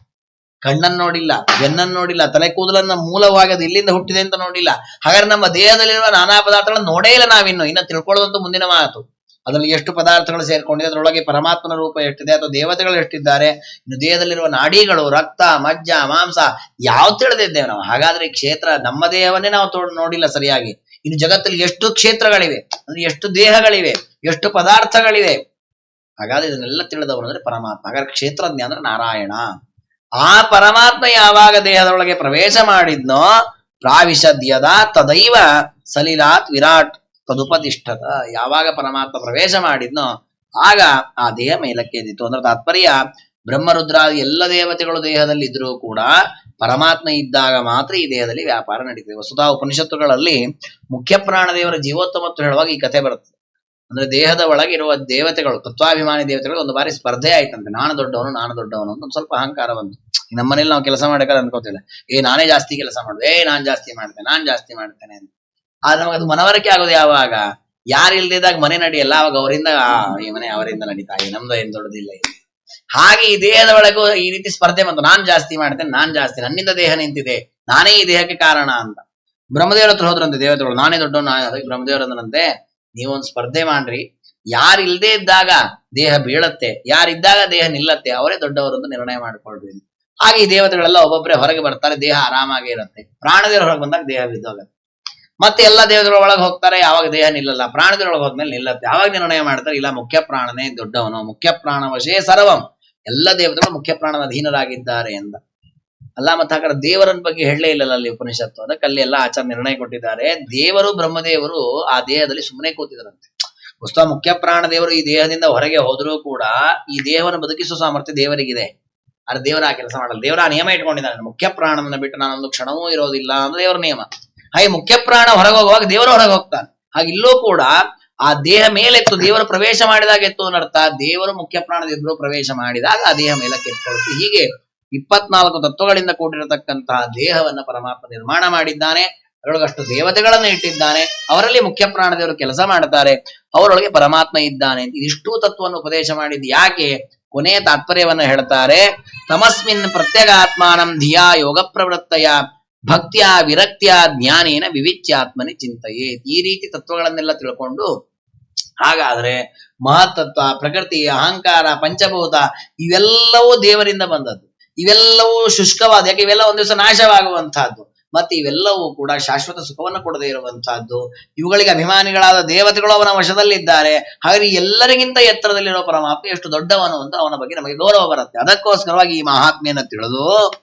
ಕಣ್ಣನ್ನು ನೋಡಿಲ್ಲ, ಬೆನ್ನನ್ನು ನೋಡಿಲ್ಲ, ತಲೆ ಕೂದಲನ್ನ ಮೂಲವಾಗದು ಇಲ್ಲಿಂದ ಹುಟ್ಟಿದೆ ಅಂತ ನೋಡಿಲ್ಲ. ಹಾಗಾದ್ರೆ ನಮ್ಮ ದೇಹದಲ್ಲಿರುವ ನಾನಾ ಪದಾರ್ಥಗಳನ್ನು ನೋಡೇ ಇಲ್ಲ ಇನ್ನು ತಿಳ್ಕೊಳ್ಳೋದಂತೂ ಮುಂದಿನ ಮಾತು. ಅದರಲ್ಲಿ ಎಷ್ಟು ಪದಾರ್ಥಗಳು ಸೇರ್ಕೊಂಡಿದೆ, ಅದರೊಳಗೆ ಪರಮಾತ್ಮನ ರೂಪ ಎಷ್ಟಿದೆ, ಅಥವಾ ದೇವತೆಗಳು ಎಷ್ಟಿದ್ದಾರೆ, ಇನ್ನು ದೇಹದಲ್ಲಿರುವ ನಾಡಿಗಳು, ರಕ್ತ, ಮಜ್ಜ, ಮಾಂಸ ಯಾವ್ದು ತಿಳಿದಿದ್ದೇವೆ ನಾವು. ಹಾಗಾದ್ರೆ ಈ ಕ್ಷೇತ್ರ, ನಮ್ಮ ದೇಹವನ್ನೇ ನಾವು ನೋಡಿಲ್ಲ ಸರಿಯಾಗಿ. ಇನ್ನು ಜಗತ್ತಲ್ಲಿ ಎಷ್ಟು ಕ್ಷೇತ್ರಗಳಿವೆ, ಅಂದ್ರೆ ಎಷ್ಟು ದೇಹಗಳಿವೆ, ಎಷ್ಟು ಪದಾರ್ಥಗಳಿವೆ. ಹಾಗಾದ್ರೆ ಇದನ್ನೆಲ್ಲ ತಿಳಿದವನು ಅಂದ್ರೆ ಪರಮಾತ್ಮ. ಹಾಗಾದ್ರೆ ಕ್ಷೇತ್ರಜ್ಞ ಅಂದ್ರೆ ನಾರಾಯಣ. ಆ ಪರಮಾತ್ಮ ಯಾವಾಗ ದೇಹದೊಳಗೆ ಪ್ರವೇಶ ಮಾಡಿದ್ನೋ, ಪ್ರಾವಿಶದ್ಯದ ತದೈವ ಸಲಿಲಾತ್ ವಿರಾಟ್ ತದುಪತಿಷ್ಠತ. ಯಾವಾಗ ಪರಮಾತ್ಮ ಪ್ರವೇಶ ಮಾಡಿದ್ನೋ ಆಗ ಆ ದೇಹ ಮೇಲಕ್ಕೆ ಎದ್ದಿತು. ಅಂದ್ರೆ ತಾತ್ಪರ್ಯ, ಬ್ರಹ್ಮರುದ್ರಾದಿ ಎಲ್ಲ ದೇವತೆಗಳು ದೇಹದಲ್ಲಿ ಇದ್ರೂ ಕೂಡ ಪರಮಾತ್ಮ ಇದ್ದಾಗ ಮಾತ್ರ ಈ ದೇಹದಲ್ಲಿ ವ್ಯಾಪಾರ ನಡೀತದೆ. ವಸುಧಾ ಉಪನಿಷತ್ತುಗಳಲ್ಲಿ ಮುಖ್ಯ ಪ್ರಾಣದೇವರ ಜೀವೋತ್ತಮತ್ವ ಹೇಳುವಾಗ ಈ ಕಥೆ ಬರುತ್ತೆ. ಅಂದ್ರೆ ದೇಹದ ಒಳಗೆ ಇರುವ ದೇವತೆಗಳು, ತತ್ವಾಭಿಮಾನಿ ದೇವತೆಗಳು ಒಂದು ಬಾರಿ ಸ್ಪರ್ಧೆ ಆಯ್ತಂತೆ. ನಾನು ದೊಡ್ಡವನು ಅಂತ ಒಂದು ಸ್ವಲ್ಪ ಅಹಂಕಾರ ಬಂತು. ನಮ್ಮನೇಲಿ ನಾವು ಕೆಲಸ ಮಾಡಬೇಕಾದ್ರೆ ಅನ್ಕೋತಿಲ್ಲ, ನಾನೇ ಜಾಸ್ತಿ ಕೆಲಸ ಮಾಡುದು, ನಾನ್ ಜಾಸ್ತಿ ಮಾಡ್ತೇನೆ ಅಂತ. ಆದ್ರೆ ನಮಗೆ ಅದು ಮನವರಿಕೆ ಆಗೋದು ಯಾವಾಗ? ಯಾರು ಇಲ್ದಿದ್ದಾಗ ಮನೆ ನಡೆಯಲ್ಲ, ಅವಾಗ ಅವರಿಂದ ಈ ಮನೆ ಅವರಿಂದ ನಡೀತಾ ಇದೆ, ನಮ್ದು ಏನ್ ದೊಡ್ಡದಿಲ್ಲ ಇದೆ. ಹಾಗೆ ಈ ದೇಹದ ಒಳಗೂ ಈ ರೀತಿ ಸ್ಪರ್ಧೆ ಬಂತು. ನಾನ್ ಜಾಸ್ತಿ ಮಾಡ್ತೇನೆ, ನನ್ನಿಂದ ದೇಹ ನಿಂತಿದೆ, ನಾನೇ ಈ ದೇಹಕ್ಕೆ ಕಾರಣ ಅಂತ. ಬ್ರಹ್ಮದೇವರ ಹತ್ರ ಹೋದ್ರಂತೆ ದೇವತೆಗಳು, ನಾನೇ ದೊಡ್ಡವನು. ಬ್ರಹ್ಮದೇವರಂದ್ರಂತೆ, ನೀವೊಂದು ಸ್ಪರ್ಧೆ ಮಾಡ್ರಿ, ಯಾರು ಇಲ್ದೇ ಇದ್ದಾಗ ದೇಹ ಬೀಳತ್ತೆ, ಯಾರಿದ್ದಾಗ ದೇಹ ನಿಲ್ಲತ್ತೆ, ಅವರೇ ದೊಡ್ಡವರು ಅಂತ ನಿರ್ಣಯ ಮಾಡ್ಕೊಳ್ರಿ. ಹಾಗೆ ಈ ದೇವತೆಗಳೆಲ್ಲ ಒಬ್ಬೊಬ್ಬರೇ ಹೊರಗೆ ಬರ್ತಾರೆ, ದೇಹ ಆರಾಮಾಗಿ ಇರುತ್ತೆ. ಪ್ರಾಣದೇವರು ಹೊರಗೆ ಬಂದಾಗ ದೇಹ ಬಿದ್ದೋಗತ್ತೆ. ಮತ್ತೆ ಎಲ್ಲ ದೇವತೆಗಳ ಒಳಗೆ ಹೋಗ್ತಾರೆ, ಯಾವಾಗ ದೇಹ ನಿಲ್ಲಲ್ಲ. ಪ್ರಾಣದೊಳಗೆ ಹೋದ್ಮೇಲೆ ನಿಲ್ಲತ್ತೆ. ಯಾವಾಗ ನಿರ್ಣಯ ಮಾಡ್ತಾರೆ, ಇಲ್ಲ ಮುಖ್ಯ ಪ್ರಾಣನೇ ದೊಡ್ಡವನು, ಮುಖ್ಯ ಪ್ರಾಣವಶೇ ಸರ್ವಂ, ಎಲ್ಲ ದೇವತೆಗಳು ಮುಖ್ಯ ಪ್ರಾಣನ ಅಧೀನರಾಗಿದ್ದಾರೆ ಎಂದ. ಅಲ್ಲ ಮತ್ತೆ ಹಾಗಾದ್ರೆ ದೇವರನ್ನ ಬಗ್ಗೆ ಹೇಳಲೇ ಇಲ್ಲಲ್ಲ ಅಲ್ಲಿ ಉಪನಿಷತ್ತು. ಅದಕ್ಕೆ ಅಲ್ಲಿ ಎಲ್ಲ ಆಚಾರ ನಿರ್ಣಯ ಕೊಟ್ಟಿದ್ದಾರೆ. ದೇವರು ಬ್ರಹ್ಮದೇವರು ಆ ದೇಹದಲ್ಲಿ ಸುಮ್ಮನೆ ಕೂತಿದ್ರಂತೆ. ವಸ್ತು ಮುಖ್ಯ ಪ್ರಾಣ ದೇವರು ಈ ದೇಹದಿಂದ ಹೊರಗೆ ಹೋದ್ರೂ ಕೂಡ ಈ ದೇಹವನ್ನು ಬದುಕಿಸುವ ಸಾಮರ್ಥ್ಯ ದೇವರಿಗಿದೆ. ಆದ್ರೆ ದೇವರ ಆ ಕೆಲಸ ಮಾಡಲ್ಲ. ದೇವರ ಆ ನಿಯಮ ಇಟ್ಕೊಂಡಿದ್ದಾನೆ, ಮುಖ್ಯ ಪ್ರಾಣವನ್ನ ಬಿಟ್ಟು ನಾನೊಂದು ಕ್ಷಣವೂ ಇರೋದಿಲ್ಲ ಅಂದ್ರೆ ದೇವರ ನಿಯಮ. ಹಾಗೆ ಮುಖ್ಯ ಪ್ರಾಣ ಹೊರಗೆ ಹೋಗುವಾಗ ದೇವರು ಹೊರಗೆ ಹೋಗ್ತಾನೆ. ಹಾಗೆ ಇಲ್ಲೂ ಕೂಡ ಆ ದೇಹ ಮೇಲೆತ್ತು, ದೇವರು ಪ್ರವೇಶ ಮಾಡಿದಾಗ ಎತ್ತು ಅನ್ನರ್ಥ. ದೇವರು ಮುಖ್ಯ ಪ್ರಾಣದಿದ್ರು ಪ್ರವೇಶ ಮಾಡಿದಾಗ ಆ ದೇಹ ಮೇಲಕ್ಕೆ ಎತ್ಕೊಳ್ತು. ಹೀಗೆ 24 ತತ್ವಗಳಿಂದ ಕೂಡಿರತಕ್ಕಂತಹ ದೇಹವನ್ನ ಪರಮಾತ್ಮ ನಿರ್ಮಾಣ ಮಾಡಿದ್ದಾನೆ. ಅದರೊಳಗಷ್ಟು ದೇವತೆಗಳನ್ನ ಇಟ್ಟಿದ್ದಾನೆ, ಅವರಲ್ಲಿ ಮುಖ್ಯ ಪ್ರಾಣದೇವರು ಕೆಲಸ ಮಾಡ್ತಾರೆ, ಅವರೊಳಗೆ ಪರಮಾತ್ಮ ಇದ್ದಾನೆ. ಇದಿಷ್ಟು ತತ್ವವನ್ನು ಉಪದೇಶ ಮಾಡಿದ್ದು ಯಾಕೆ? ಕೊನೆಯ ತಾತ್ಪರ್ಯವನ್ನ ಹೇಳ್ತಾರೆ. ತಮಸ್ಮಿನ್ ಪ್ರತ್ಯಗಾತ್ಮಾನಂ ಧಿಯಾ ಯೋಗ ಪ್ರವೃತ್ತಯ ಭಕ್ತಿಯ ವಿರಕ್ತಿಯ ಜ್ಞಾನೇನ ವಿವಿಚ್ಯಾತ್ಮನಿ ಚಿಂತೆಯೇ. ಈ ರೀತಿ ತತ್ವಗಳನ್ನೆಲ್ಲ ತಿಳ್ಕೊಂಡು, ಹಾಗಾದ್ರೆ ಮಹತ್ತತ್ವ, ಪ್ರಕೃತಿ, ಅಹಂಕಾರ, ಪಂಚಭೂತ ಇವೆಲ್ಲವೂ ದೇವರಿಂದ ಬಂದದ್ದು. ಇವೆಲ್ಲವೂ ಶುಷ್ಕವಾದ, ಯಾಕೆ ಇವೆಲ್ಲ ಒಂದ್ ದಿವಸ ನಾಶವಾಗುವಂತಹದ್ದು. ಮತ್ತೆ ಇವೆಲ್ಲವೂ ಕೂಡ ಶಾಶ್ವತ ಸುಖವನ್ನು ಕೊಡದೇ ಇರುವಂತಹದ್ದು. ಇವುಗಳಿಗೆ ಅಭಿಮಾನಿಗಳಾದ ದೇವತೆಗಳು ಅವನ ವಶದಲ್ಲಿದ್ದಾರೆ. ಹಾಗೆ ಎಲ್ಲರಿಗಿಂತ ಎತ್ತರದಲ್ಲಿರೋ ಪರಮಾತ್ಮ ಎಷ್ಟು ದೊಡ್ಡವನು ಅಂತ ಅವನ ಬಗ್ಗೆ ನಮಗೆ ಗೌರವ ಬರುತ್ತೆ. ಅದಕ್ಕೋಸ್ಕರವಾಗಿ ಈ ಮಹಾತ್ಮೆಯನ್ನು ತಿಳಿದು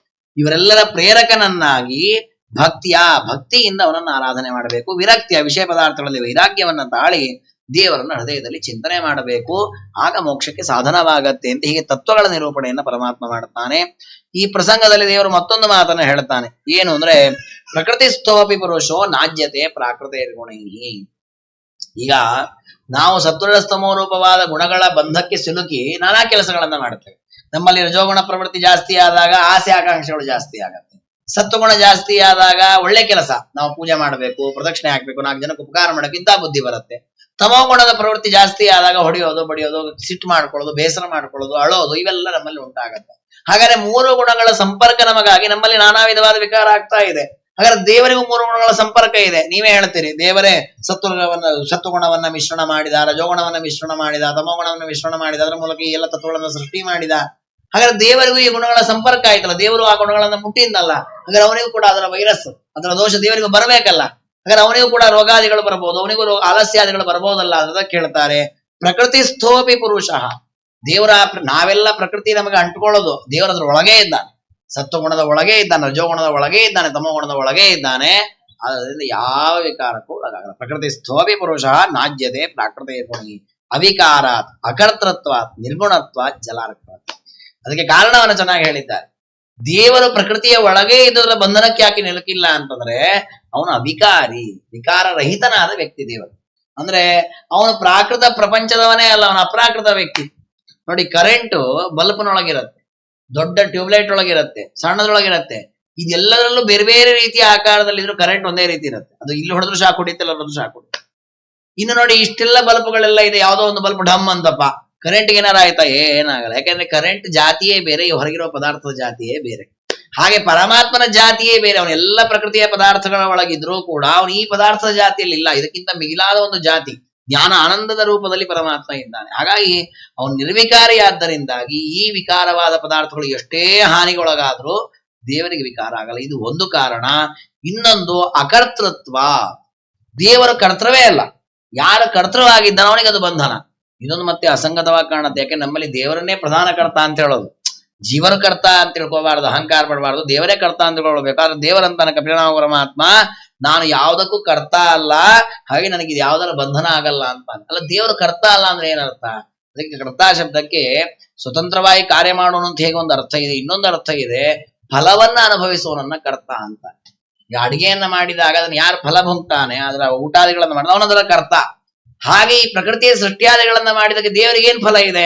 ಇವರೆಲ್ಲರ ಪ್ರೇರಕನನ್ನಾಗಿ ಭಕ್ತಿಯಿಂದ ಅವನನ್ನು ಆರಾಧನೆ ಮಾಡಬೇಕು. ವಿರಕ್ತಿಯ ವಿಷಯ ಪದಾರ್ಥಗಳಲ್ಲಿ ವೈರಾಗ್ಯವನ್ನ ತಾಳಿ ದೇವರನ್ನ ಹೃದಯದಲ್ಲಿ ಚಿಂತನೆ ಮಾಡಬೇಕು. ಆಗ ಮೋಕ್ಷಕ್ಕೆ ಸಾಧನವಾಗತ್ತೆ ಅಂತ ಹೀಗೆ ತತ್ವಗಳ ನಿರೂಪಣೆಯನ್ನ ಪರಮಾತ್ಮ ಮಾಡುತ್ತಾನೆ. ಈ ಪ್ರಸಂಗದಲ್ಲಿ ದೇವರು ಮತ್ತೊಂದು ಮಾತನ್ನ ಹೇಳ್ತಾನೆ. ಏನು ಅಂದ್ರೆ, ಪ್ರಕೃತಿಸ್ಥೋಪಿ ಪುರುಷೋ ನಾಜ್ಯತೆ ಪ್ರಾಕೃತೆ ಗುಣೈಹಿ. ಈಗ ನಾವು ಸತ್ವರಸ್ತಮೋ ರೂಪವಾದ ಗುಣಗಳ ಬಂಧಕ್ಕೆ ಸಿಲುಕಿ ನಾನಾ ಕೆಲಸಗಳನ್ನ ಮಾಡ್ತೇವೆ. ನಮ್ಮಲ್ಲಿ ರಜೋಗುಣ ಪ್ರವೃತ್ತಿ ಜಾಸ್ತಿ ಆದಾಗ ಆಸೆ ಆಕಾಂಕ್ಷೆಗಳು ಜಾಸ್ತಿ ಆಗತ್ತೆ. ಸತ್ವಗುಣ ಜಾಸ್ತಿ ಆದಾಗ ಒಳ್ಳೆ ಕೆಲಸ, ನಾವು ಪೂಜೆ ಮಾಡಬೇಕು, ಪ್ರದಕ್ಷಿಣೆ ಹಾಕ್ಬೇಕು, 4 ಜನಕ್ಕೆ ಉಪಕಾರ ಮಾಡಬೇಕು, ಇಂಥ ಬುದ್ಧಿ ಬರುತ್ತೆ. ತಮೋಗುಣದ ಪ್ರವೃತ್ತಿ ಜಾಸ್ತಿ ಆದಾಗ ಹೊಡೆಯೋದು, ಬಡಿಯೋದು, ಸಿಟ್ಟು ಮಾಡ್ಕೊಳ್ಳೋದು, ಬೇಸರ ಮಾಡ್ಕೊಳ್ಳೋದು, ಅಳೋದು ಇವೆಲ್ಲ ನಮ್ಮಲ್ಲಿ ಉಂಟಾಗತ್ತೆ. ಹಾಗಾದ್ರೆ 3 ಗುಣಗಳ ಸಂಪರ್ಕ ನಮಗಾಗಿ ನಮ್ಮಲ್ಲಿ ನಾನಾ ವಿಧವಾದ ವಿಕಾರ ಆಗ್ತಾ ಇದೆ. ಹಾಗಾದ್ರೆ ದೇವರಿಗೂ 3 ಗುಣಗಳ ಸಂಪರ್ಕ ಇದೆ. ನೀವೇ ಹೇಳ್ತೀರಿ, ದೇವರೇ ಸತ್ವಗುಣವನ್ನ ಮಿಶ್ರಣ ಮಾಡಿದ, ರಜೋಗುಣವನ್ನ ಮಿಶ್ರಣ ಮಾಡಿದ, ತಮೋಗುಣವನ್ನ ಮಿಶ್ರಣ ಮಾಡಿದ, ಅದರ ಮೂಲಕ ಈ ಎಲ್ಲ ತತ್ವಗಳನ್ನ ಸೃಷ್ಟಿ ಮಾಡಿದ. ಹಾಗಾದ್ರೆ ದೇವರಿಗೂ ಈ ಗುಣಗಳ ಸಂಪರ್ಕ ಆಯ್ತಲ್ಲ, ದೇವರು ಆ ಗುಣಗಳನ್ನ ಮುಟ್ಟಿಂದಲ್ಲ. ಹಾಗಾದ್ರೆ ಅವನಿಗೂ ಕೂಡ ಅದರ ವೈರಸ್, ಅದರ ದೋಷ ದೇವರಿಗೂ ಬರಬೇಕಲ್ಲ. ಹಾಗಾದ್ರೆ ಅವನಿಗೂ ಕೂಡ ರೋಗಾದಿಗಳು ಬರಬಹುದು, ಅವನಿಗೂ ಆಲಸ್ಯಾದಿಗಳು ಬರಬಹುದಲ್ಲ. ಅದಕ್ಕೆ ಹೇಳ್ತಾರೆ ಪ್ರಕೃತಿ ಸ್ಥೋಪಿ ಪುರುಷ. ದೇವರ ನಾವೆಲ್ಲ ಪ್ರಕೃತಿ ನಮಗೆ ಅಂಟ್ಕೊಳ್ಳೋದು, ದೇವರ ಅದ್ರ ಒಳಗೆ ಇದ್ದಾನೆ. ಸತ್ವಗುಣದ ಒಳಗೆ ಇದ್ದಾನೆ, ರಜೋಗುಣದ ಒಳಗೆ ಇದ್ದಾನೆ, ತಮೋಗುಣದ ಒಳಗೆ ಇದ್ದಾನೆ. ಅದರಿಂದ ಯಾವ ವಿಕಾರಕ್ಕೂ ಒಳಗಾಗಲ್ಲ. ಪ್ರಕೃತಿ ಸ್ಥೋಭಿ ಪುರುಷ ನಾಜ್ಯತೆ ಪ್ರಾಕೃತಿ ಗುಣಿ ಅವಿಕಾರಾತ್ ಅಕರ್ತೃತ್ವಾತ್ ನಿರ್ಗುಣತ್ವಾತ್ ಜಲಾರ್ಕತ್ವಾತ್. ಅದಕ್ಕೆ ಕಾರಣವನ್ನು ಚೆನ್ನಾಗಿ ಹೇಳಿದ್ದಾರೆ. ದೇವರು ಪ್ರಕೃತಿಯ ಒಳಗೆ ಇದರ ಬಂಧನಕ್ಕೆ ಯಾಕೆ ನಿಲುಕಿಲ್ಲ ಅಂತಂದ್ರೆ ಅವನು ಅವಿಕಾರಿ, ವಿಕಾರ ರಹಿತನಾದ ವ್ಯಕ್ತಿ ದೇವರು. ಅಂದ್ರೆ ಅವನು ಪ್ರಾಕೃತ ಪ್ರಪಂಚದವನೇ ಅಲ್ಲ, ಅವನ ಅಪ್ರಾಕೃತ ವ್ಯಕ್ತಿ. ನೋಡಿ, ಕರೆಂಟು ಬಲ್ಬ್ನೊಳಗಿರುತ್ತೆ, ದೊಡ್ಡ ಟ್ಯೂಬ್ಲೈಟ್ ಒಳಗಿರುತ್ತೆ, ಸಣ್ಣದ್ರೊಳಗಿರುತ್ತೆ. ಇದೆಲ್ಲದರಲ್ಲೂ ಬೇರೆ ಬೇರೆ ರೀತಿಯ ಆಕಾರದಲ್ಲಿ ಇದ್ರು ಕರೆಂಟ್ ಒಂದೇ ರೀತಿ ಇರುತ್ತೆ. ಅದು ಇಲ್ಲಿ ಹೊಡೆದ್ರು ಶಾಕ್ ಹೊಡಿತಿಲ್ಲ, ಅಲ್ಲಿ ಹೊಡೆದ್ರು ಶಾಕ್ ಹೊಡಿಯುತ್ತೆ. ಇನ್ನು ನೋಡಿ, ಇಷ್ಟೆಲ್ಲ ಬಲ್ಬ್ಗಳೆಲ್ಲ ಇದೆ, ಯಾವುದೋ ಒಂದು ಬಲ್ಬ್ ಢಮ್ ಅಂತಪ್ಪ, ಕರೆಂಟ್ ಏನಾರ ಆಯ್ತಾ? ಏನಾಗಲ್ಲ. ಯಾಕಂದ್ರೆ ಕರೆಂಟ್ ಜಾತಿಯೇ ಬೇರೆ, ಹೊರಗಿರುವ ಪದಾರ್ಥದ ಜಾತಿಯೇ ಬೇರೆ. ಹಾಗೆ ಪರಮಾತ್ಮನ ಜಾತಿಯೇ ಬೇರೆ. ಅವನೆಲ್ಲ ಪ್ರಕೃತಿಯ ಪದಾರ್ಥಗಳ ಒಳಗಿದ್ರೂ ಕೂಡ ಅವನು ಈ ಪದಾರ್ಥದ ಜಾತಿಯಲ್ಲಿ ಇಲ್ಲ. ಇದಕ್ಕಿಂತ ಮಿಗಿಲಾದ ಒಂದು ಜಾತಿ, ಜ್ಞಾನ ಆನಂದದ ರೂಪದಲ್ಲಿ ಪರಮಾತ್ಮ ಇದ್ದಾನೆ. ಹಾಗಾಗಿ ಅವನು ನಿರ್ವಿಕಾರಿಯಾದ್ದರಿಂದಾಗಿ ಈ ವಿಕಾರವಾದ ಪದಾರ್ಥಗಳು ಎಷ್ಟೇ ಹಾನಿಗೊಳಗಾದ್ರೂ ದೇವರಿಗೆ ವಿಕಾರ ಆಗಲ್ಲ. ಇದು ಒಂದು ಕಾರಣ. ಇನ್ನೊಂದು ಅಕರ್ತೃತ್ವ. ದೇವರ ಕರ್ತೃವೇ ಅಲ್ಲ, ಯಾರ ಕರ್ತೃವಾಗಿದ್ದಾನೋ ಅವನಿಗೆ ಅದು ಬಂಧನ. ಇದೊಂದು ಮತ್ತೆ ಅಸಂಗತವಾಗಿ ಕಾಣುತ್ತೆ. ಯಾಕೆ ನಮ್ಮಲ್ಲಿ ದೇವರನ್ನೇ ಪ್ರಧಾನ ಕರ್ತ ಅಂತ ಹೇಳೋದು, ಜೀವನ ಕರ್ತ ಅಂತ ತಿಳ್ಕೋಬಾರ್ದು, ಅಹಂಕಾರ ಪಡಬಾರ್ದು, ದೇವರೇ ಕರ್ತ ಅಂತ ತಿಳ್ಕೊಳ್ಬೇಕು. ಆದ್ರೆ ದೇವರಂತಾನೆ ಕಪಿಲನಾಮ ಪರಮಾತ್ಮ, ನಾನು ಯಾವುದಕ್ಕೂ ಕರ್ತ ಅಲ್ಲ, ಹಾಗೆ ನನಗೆ ಇದು ಯಾವುದರ ಬಂಧನ ಆಗಲ್ಲ ಅಂತ. ಅಲ್ಲ, ದೇವರು ಕರ್ತ ಅಲ್ಲ ಅಂದ್ರೆ ಏನರ್ಥ? ಅದಕ್ಕೆ ಕರ್ತ ಶಬ್ದಕ್ಕೆ ಸ್ವತಂತ್ರವಾಗಿ ಕಾರ್ಯ ಮಾಡೋನು ಅಂತ ಹೇಗೆ ಒಂದು ಅರ್ಥ ಇದೆ, ಇನ್ನೊಂದು ಅರ್ಥ ಇದೆ, ಫಲವನ್ನ ಅನುಭವಿಸುವವನನ್ನ ಕರ್ತ ಅಂತ. ಈಗ ಅಡಿಗೆಯನ್ನ ಮಾಡಿದಾಗ ಅದನ್ನ ಯಾರು ಫಲ ಭುಂಕ್ತಾನೆ, ಅದರ ಊಟಾದಿಗಳನ್ನ ಮಾಡಿದ ಅವನದರ ಕರ್ತ. ಹಾಗೆ ಈ ಪ್ರಕೃತಿಯ ಸೃಷ್ಟಿಯಾದಿಗಳನ್ನ ಮಾಡಿದಕ್ಕೆ ದೇವರಿಗೆ ಏನ್ ಫಲ ಇದೆ?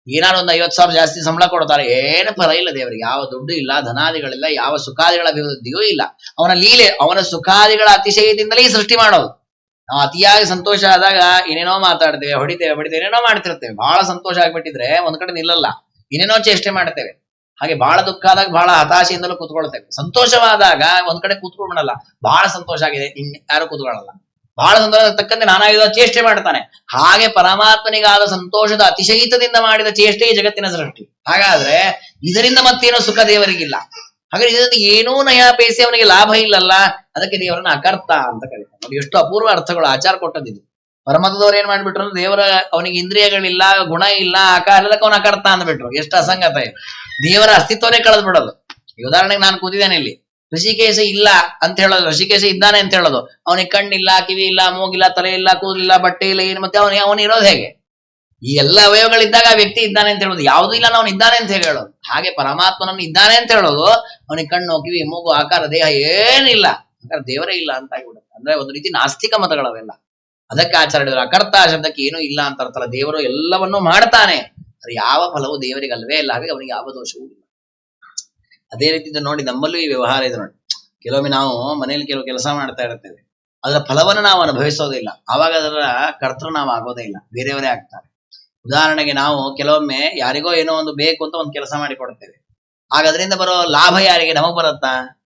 ಏನಾದ್ರು ಒಂದು 50,000 ಜಾಸ್ತಿ ಸಂಬಳ ಕೊಡ್ತಾರೆ, ಏನು ಫಲ ಇಲ್ಲ ದೇವರಿಗೆ. ಯಾವ ದುಡ್ಡು ಇಲ್ಲ, ಧನಾದಿಗಳಿಲ್ಲ, ಯಾವ ಸುಖಾದಿಗಳ ಅಭಿವೃದ್ಧಿಯೂ ಇಲ್ಲ. ಅವನ ಲೀಲೆ, ಅವನ ಸುಖಾದಿಗಳ ಅತಿಶಯದಿಂದಲೇ ಸೃಷ್ಟಿ ಮಾಡೋದು. ನಾವು ಅತಿಯಾಗಿ ಸಂತೋಷ ಆದಾಗ ಏನೇನೋ ಮಾತಾಡ್ತೇವೆ, ಹೊಡಿತೇವೆ, ಏನೇನೋ ಮಾಡ್ತಿರ್ತೇವೆ. ಬಹಳ ಸಂತೋಷ ಆಗ್ಬಿಟ್ಟಿದ್ರೆ ಒಂದ್ ಕಡೆ ನಿಲ್ಲಲ್ಲ, ಏನೇನೋ ಚೇಷ್ಟೆ ಮಾಡ್ತೇವೆ. ಹಾಗೆ ಬಹಳ ದುಃಖ ಆದಾಗ ಬಹಳ ಹತಾಶೆಯಿಂದಲೂ ಕೂತ್ಕೊಳ್ತೇವೆ. ಸಂತೋಷವಾದಾಗ ಒಂದ್ ಕಡೆ ಕೂತ್ಕೊಂಡ್ಬಿಡಲ್ಲ, ಬಹಳ ಸಂತೋಷ ಆಗಿದೆ, ಯಾರು ಕೂತ್ಕೊಳ್ಳಲ್ಲ. ಬಹಳ ಸಂತೋಷ ತಕ್ಕಂತೆ ನಾನಾಗಿದ್ದ ಚೇಷ್ಟೆ ಮಾಡ್ತಾನೆ. ಹಾಗೆ ಪರಮಾತ್ಮನಿಗಾದ ಸಂತೋಷದ ಅತಿಶಯಿತದಿಂದ ಮಾಡಿದ ಚೇಷ್ಟೆ ಈ ಜಗತ್ತಿನ ಸೃಷ್ಟಿ. ಹಾಗಾದ್ರೆ ಇದರಿಂದ ಮತ್ತೇನೋ ಸುಖ ದೇವರಿಗಿಲ್ಲ. ಹಾಗಾದ್ರೆ ಇದರಿಂದ ಏನೂ ನಯಾ ಪೈಸೆ ಅವನಿಗೆ ಲಾಭ ಇಲ್ಲಲ್ಲ. ಅದಕ್ಕೆ ದೇವರನ್ನ ಅಕರ್ತ ಅಂತ ಕರೀತಾರೆ. ನೋಡಿ, ಎಷ್ಟು ಅಪೂರ್ವ ಅರ್ಥಗಳು ಆಚಾರ ಕೊಟ್ಟದಿದ್ದು. ಪರಮತದವ್ರು ಏನ್ ಮಾಡ್ಬಿಟ್ರು, ದೇವರ ಅವನಿಗೆ ಇಂದ್ರಿಯಗಳಿಲ್ಲ, ಗುಣ ಇಲ್ಲ, ಆಕಾರ ಇಲ್ಲದಕ್ಕೆ ಅವನ ಅಕರ್ತ ಅಂದ್ಬಿಟ್ರು. ಎಷ್ಟು ಅಸಂಗತ ಇದೆ. ದೇವರ ಅಸ್ತಿತ್ವನೇ ಕಳೆದು ಬಿಡೋದು. ಈ ಉದಾಹರಣೆಗೆ ನಾನು ಕೂತಿದ್ದೇನೆ ಇಲ್ಲಿ, ಋಷಿಕೇಶ ಇಲ್ಲ ಅಂತ ಹೇಳೋದು, ಋಷಿಕೇಶ ಇದ್ದಾನೆ ಅಂತ ಹೇಳೋದು. ಅವನಿಗೆ ಕಣ್ಣಿಲ್ಲ, ಕಿವಿ ಇಲ್ಲ, ಮೂಗಿಲ್ಲ, ತಲೆ ಇಲ್ಲ, ಕೂದಲಿಲ್ಲ, ಬಟ್ಟೆ ಇಲ್ಲ, ಏನು ಮತ್ತೆ ಅವನು ಇರೋದು ಹೇಗೆ? ಈ ಎಲ್ಲ ಅವಯವಗಳಿದ್ದಾಗ ಆ ವ್ಯಕ್ತಿ ಇದ್ದಾನೆ ಅಂತ ಹೇಳೋದು. ಯಾವುದೂ ಇಲ್ಲ ಅವನು ಇದ್ದಾನೆ ಅಂತ ಹೇಗೆ ಹೇಳೋದು? ಹಾಗೆ ಪರಮಾತ್ಮನನ್ನು ಇದ್ದಾನೆ ಅಂತ ಹೇಳೋದು. ಅವನಿಗೆ ಕಣ್ಣು, ಕಿವಿ, ಮೂಗು, ಆಕಾರ, ದೇಹ ಏನಿಲ್ಲ, ಹಾಗಾದ್ರೆ ದೇವರೇ ಇಲ್ಲ ಅಂತ ಆಗಿಬಿಡುತ್ತೆ. ಅಂದ್ರೆ ಒಂದು ರೀತಿ ನಾಸ್ತಿಕ ಮತಗಳವೆಲ್ಲ. ಅದಕ್ಕೆ ಆಚರಣೆ ಅಕರ್ತ ಶಬ್ದಕ್ಕೆ ಏನೂ ಇಲ್ಲ ಅಂತ ಅರ್ಥಲ್ಲ. ದೇವರು ಎಲ್ಲವನ್ನೂ ಮಾಡ್ತಾನೆ, ಅದು ಯಾವ ಫಲವು ದೇವರಿಗೆ ಅಲ್ವೇ ಇಲ್ಲ. ಹಾಗೆ ಅವನಿಗೆ ಯಾವ ದೋಷವೂ ಇಲ್ಲ. ಅದೇ ರೀತಿ ನೋಡಿ, ನಮ್ಮಲ್ಲೂ ಈ ವ್ಯವಹಾರ ಇದೆ ನೋಡಿ. ಕೆಲವೊಮ್ಮೆ ನಾವು ಮನೆಯಲ್ಲಿ ಕೆಲವು ಕೆಲಸ ಮಾಡ್ತಾ ಇರ್ತೇವೆ, ಅದರ ಫಲವನ್ನು ನಾವು ಅನುಭವಿಸೋದಿಲ್ಲ. ಆವಾಗ ಅದರ ಕರ್ತೃ ನಾವು ಆಗೋದೇ ಇಲ್ಲ, ಬೇರೆಯವರೇ ಆಗ್ತಾರೆ. ಉದಾಹರಣೆಗೆ ನಾವು ಕೆಲವೊಮ್ಮೆ ಯಾರಿಗೋ ಏನೋ ಒಂದು ಬೇಕು ಅಂತ ಒಂದು ಕೆಲಸ ಮಾಡಿ ಕೊಡ್ತೇವೆ. ಆಗ ಅದರಿಂದ ಬರೋ ಲಾಭ ಯಾರಿಗೆ? ನಮಗ್ ಬರುತ್ತಾ?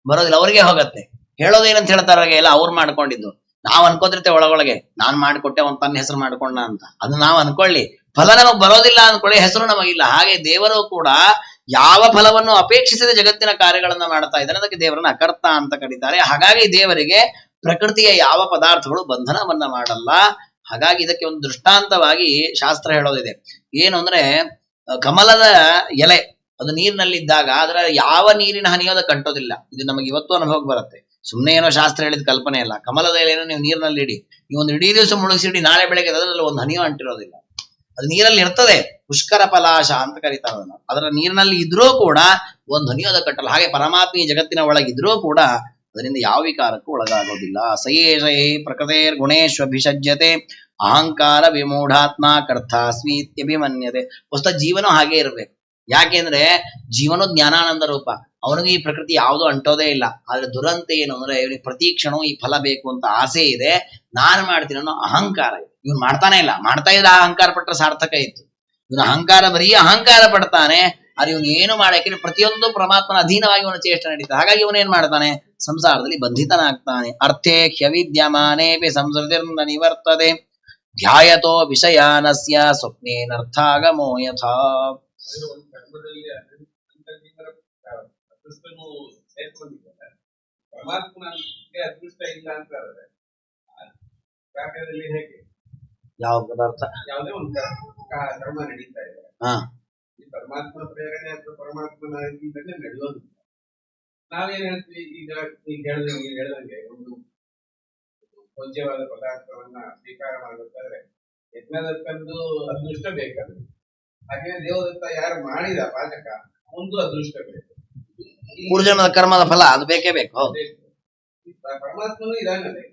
ಬರೋದಿಲ್ಲ, ಅವ್ರಿಗೆ ಹೋಗತ್ತೆ. ಹೇಳೋದೇನಂತ ಹೇಳ್ತಾರ, ಎಲ್ಲ ಅವ್ರು ಮಾಡ್ಕೊಂಡಿದ್ದು. ನಾವು ಅನ್ಕೋತಿರ್ತೇವೆ ಒಳಗೊಳಗೆ, ನಾನ್ ಮಾಡಿಕೊಟ್ಟೆ ಅವ್ನು ತನ್ನ ಹೆಸರು ಮಾಡ್ಕೊಂಡ ಅಂತ. ಅದು ನಾವು ಅನ್ಕೊಳ್ಳಿ, ಫಲ ನಮಗ್ ಬರೋದಿಲ್ಲ ಅಂದ್ಕೊಳ್ಳಿ, ಹೆಸರು ನಮಗಿಲ್ಲ. ಹಾಗೆ ದೇವರು ಕೂಡ ಯಾವ ಫಲವನ್ನು ಅಪೇಕ್ಷಿಸಿದ ಜಗತ್ತಿನ ಕಾರ್ಯಗಳನ್ನ ಮಾಡ್ತಾ ಇದ್ದಾರೆ. ಅದಕ್ಕೆ ದೇವರನ್ನ ಅಕರ್ತ ಅಂತ ಕರೀತಾರೆ. ಹಾಗಾಗಿ ದೇವರಿಗೆ ಪ್ರಕೃತಿಯ ಯಾವ ಪದಾರ್ಥಗಳು ಬಂಧನವನ್ನ ಮಾಡಲ್ಲ. ಹಾಗಾಗಿ ಇದಕ್ಕೆ ಒಂದು ದೃಷ್ಟಾಂತವಾಗಿ ಶಾಸ್ತ್ರ ಹೇಳೋದಿದೆ. ಏನು ಅಂದ್ರೆ, ಕಮಲದ ಎಲೆ ಅದು ನೀರಿನಲ್ಲಿದ್ದಾಗ ಅದರ ಯಾವ ನೀರಿನ ಹನಿಯೋದ ಕಂಟೋದಿಲ್ಲ. ಇದು ನಮಗೆ ಇವತ್ತು ಅನುಭವಕ್ಕೆ ಬರುತ್ತೆ. ಸುಮ್ಮನೆ ಏನೋ ಶಾಸ್ತ್ರ ಹೇಳಿದ ಕಲ್ಪನೆ ಇಲ್ಲ. ಕಮಲದ ಎಲೆನೋ ನೀವು ನೀರಿನಲ್ಲಿ ಇಡಿ, ನೀವು ಒಂದು ಇಡೀ ದಿವಸ ಮುಳುಗಿಸಿಡಿ, ನಾಳೆ ಬೆಳಗ್ಗೆ ಅದರಲ್ಲಿ ಒಂದು ಹನಿಯೋ ಅಂಟಿರೋದಿಲ್ಲ. ಅದು ನೀರಲ್ಲಿ ಇರ್ತದೆ, ಪುಷ್ಕರ ಪಲಾಶ ಅಂತ ಕರೀತಾರೆ ಅದನ್ನು. ಅದರ ನೀರಿನಲ್ಲಿ ಇದ್ರೂ ಕೂಡ ಒಂದು ಹನಿಯೋದ ಕಟ್ಟಲ್ಲ. ಹಾಗೆ ಪರಮಾತ್ಮ ಈ ಜಗತ್ತಿನ ಒಳಗಿದ್ರೂ ಕೂಡ ಅದರಿಂದ ಯಾವ ವಿಕಾರಕ್ಕೂ ಒಳಗಾಗೋದಿಲ್ಲ. ಸಯೇಷೈ ಪ್ರಕೃತೇರ್ ಗುಣೇಶ್ವಭಿಷಜ್ಯತೆ ಅಹಂಕಾರ ವಿಮೂಢಾತ್ಮ ಕರ್ಥಾಸ್ಮೀತ್ಯಭಿಮನ್ಯತೆ. ಹೊಸ ಜೀವನ ಹಾಗೆ ಇರಬೇಕು. ಯಾಕೆಂದ್ರೆ ಜೀವನ ಜ್ಞಾನಾನಂದ ರೂಪ. ಅವನಿಗೆ ಈ ಪ್ರಕೃತಿ ಯಾವುದೂ ಅಂಟೋದೇ ಇಲ್ಲ. ಆದ್ರೆ ದುರಂತ ಏನು ಅಂದ್ರೆ, ಇವನಿಗೆ ಪ್ರತಿ ಕ್ಷಣ ಈ ಫಲ ಬೇಕು ಅಂತ ಆಸೆ ಇದೆ, ನಾನು ಮಾಡ್ತೀನಿ ಅನ್ನೋ ಅಹಂಕಾರ ಇದೆ. ಇವನು ಮಾಡ್ತಾನೆ ಇಲ್ಲ, ಮಾಡ್ತಾ ಇದ್ರೆ ಅಹಂಕಾರ ಪಟ್ಟರೆ ಸಾರ್ಥಕ ಇತ್ತು. ಇವನ ಅಹಂಕಾರ ಬರೀ ಅಹಂಕಾರ ಪಡ್ತಾನೆ. ಆದ್ರೆ ಇವನು ಏನು ಮಾಡಕ್ಕೆ ಪ್ರತಿಯೊಂದು ಪರಮಾತ್ಮನ ಅಧೀನವಾಗಿ ಇವನ ಚೇಷ್ಟೆ ನಡೀತಾನೆ. ಹಾಗಾಗಿ ಇವನು ಏನ್ ಮಾಡ್ತಾನೆ, ಸಂಸಾರದಲ್ಲಿ ಬಂಧಿತನಾಗ್ತಾನೆ. ಅರ್ಥೇ ಹ್ಯವಿದ್ಯಮಾನೇಪಿ ಸಂಸೃತಿರ್ನ ನಿವರ್ತದೆ ಧ್ಯಾಯತೋ ವಿಷಯಾನಸ್ಯ ಸ್ವಪ್ನೇನರ್ಥಾಗಮೋ ಯಥಾ. ಯಾವ ಪದಾರ್ಥ ಯಾವುದೇ ಒಂದು ಕರ್ಮ ನಡೀತಾ ಇದೆ, ಈ ಪರಮಾತ್ಮನ ಪ್ರೇರಣೆ ಅಥವಾ ಪರಮಾತ್ಮನ ನಡೆಯೋದಿಲ್ಲ. ನಾವೇನ್ ಹೇಳ್ತೀವಿ, ಈಗ ಹೇಳ್ದಂಗೆ ಒಂದು ಭೋಜ್ಯವಾದ ಪದಾರ್ಥವನ್ನ ಸ್ವೀಕಾರ ಮಾಡಬೇಕಾದ್ರೆ ಯಜ್ಞದತ್ತಂದು ಅದೃಷ್ಟ ಬೇಕಲ್ಲ. ಹಾಗೆ ದೇವದತ್ತ ಯಾರು ಮಾಡಿದ ಪಾಚಕ ಒಂದು ಅದೃಷ್ಟ ಬೇಕು. ಪೂರ್ವಜನ್ಮದ ಕರ್ಮದ ಫಲ ಅದು ಬೇಕೇ ಬೇಕು. ಹೌದು, ಪರಮಾತ್ಮನು ಇದಾಗದೆ.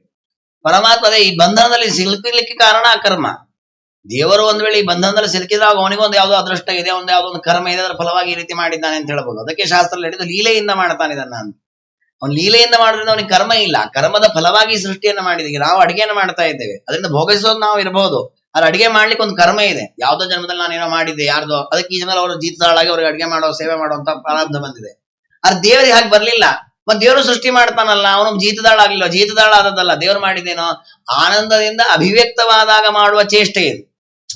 ಪರಮಾತ್ಮ ಅದೇ ಈ ಬಂಧನದಲ್ಲಿ ಸಿಲುಕಲಿಕ್ಕೆ ಕಾರಣ ಆ ಕರ್ಮ. ದೇವರು ಒಂದ್ ವೇಳೆ ಈ ಬಂಧನದಲ್ಲಿ ಸಿಲುಕಿದಾಗ ಅವನಿಗೊಂದು ಯಾವ್ದೋ ಅದೃಷ್ಟ ಇದೆ, ಒಂದ್ ಯಾವ್ದೋ ಒಂದು ಕರ್ಮ ಇದೆ, ಅದರ ಫಲವಾಗಿ ಈ ರೀತಿ ಮಾಡಿದ್ದಾನೆ ಅಂತ ಹೇಳ್ಬೋದು. ಅದಕ್ಕೆ ಶಾಸ್ತ್ರ ಹೇಳಿದ್ದು ಲೀಲೆಯಿಂದ ಮಾಡ್ತಾನೆ ಇದನ್ನ ಅಂತ. ಅವ್ನು ಲೀಲೆಯಿಂದ ಮಾಡೋದ್ರಿಂದ ಅವನಿಗೆ ಕರ್ಮ ಇಲ್ಲ, ಕರ್ಮದ ಫಲವಾಗಿ ಸೃಷ್ಟಿಯನ್ನ ಮಾಡಿದೀವಿ. ನಾವು ಅಡಿಗೆಯನ್ನು ಮಾಡ್ತಾ ಇದ್ದೇವೆ, ಅದರಿಂದ ಭೋಗಿಸೋದು ನಾವು ಇರಬಹುದು. ಅದ್ರ ಅಡಿಗೆ ಮಾಡ್ಲಿಕ್ಕೆ ಒಂದು ಕರ್ಮ ಇದೆ. ಯಾವ್ದೋ ಜನ್ಮದಲ್ಲಿ ನಾನೇನೋ ಮಾಡಿದ್ದೆ ಯಾರ್ದೋ, ಅದಕ್ಕೆ ಈ ಜನ್ಮದಲ್ಲಿ ಅವರು ಜೀತದಾಳಾಗಿ ಅವ್ರಿಗೆ ಅಡಿಗೆ ಮಾಡೋ ಸೇವೆ ಮಾಡುವಂತ ಪ್ರಾರಬ್ಧ ಬಂದಿದೆ. ಆದ್ರೆ ದೇವರಿಗೆ ಹಾಗೆ ಬರ್ಲಿಲ್ಲ. ಮತ್ತೆ ದೇವರು ಸೃಷ್ಟಿ ಮಾಡ್ತಾನಲ್ಲ, ಅವನು ಜೀತದಾಳಾಗ್ಲಿಲ್ಲ. ಜೀತದಾಳ ಆದದ್ದಲ್ಲ, ದೇವರು ಮಾಡಿದ್ದೇನೋ ಆನಂದದಿಂದ ಅಭಿವ್ಯಕ್ತವಾದಾಗ ಮಾಡುವ ಚೇಷ್ಟೆ ಇದು.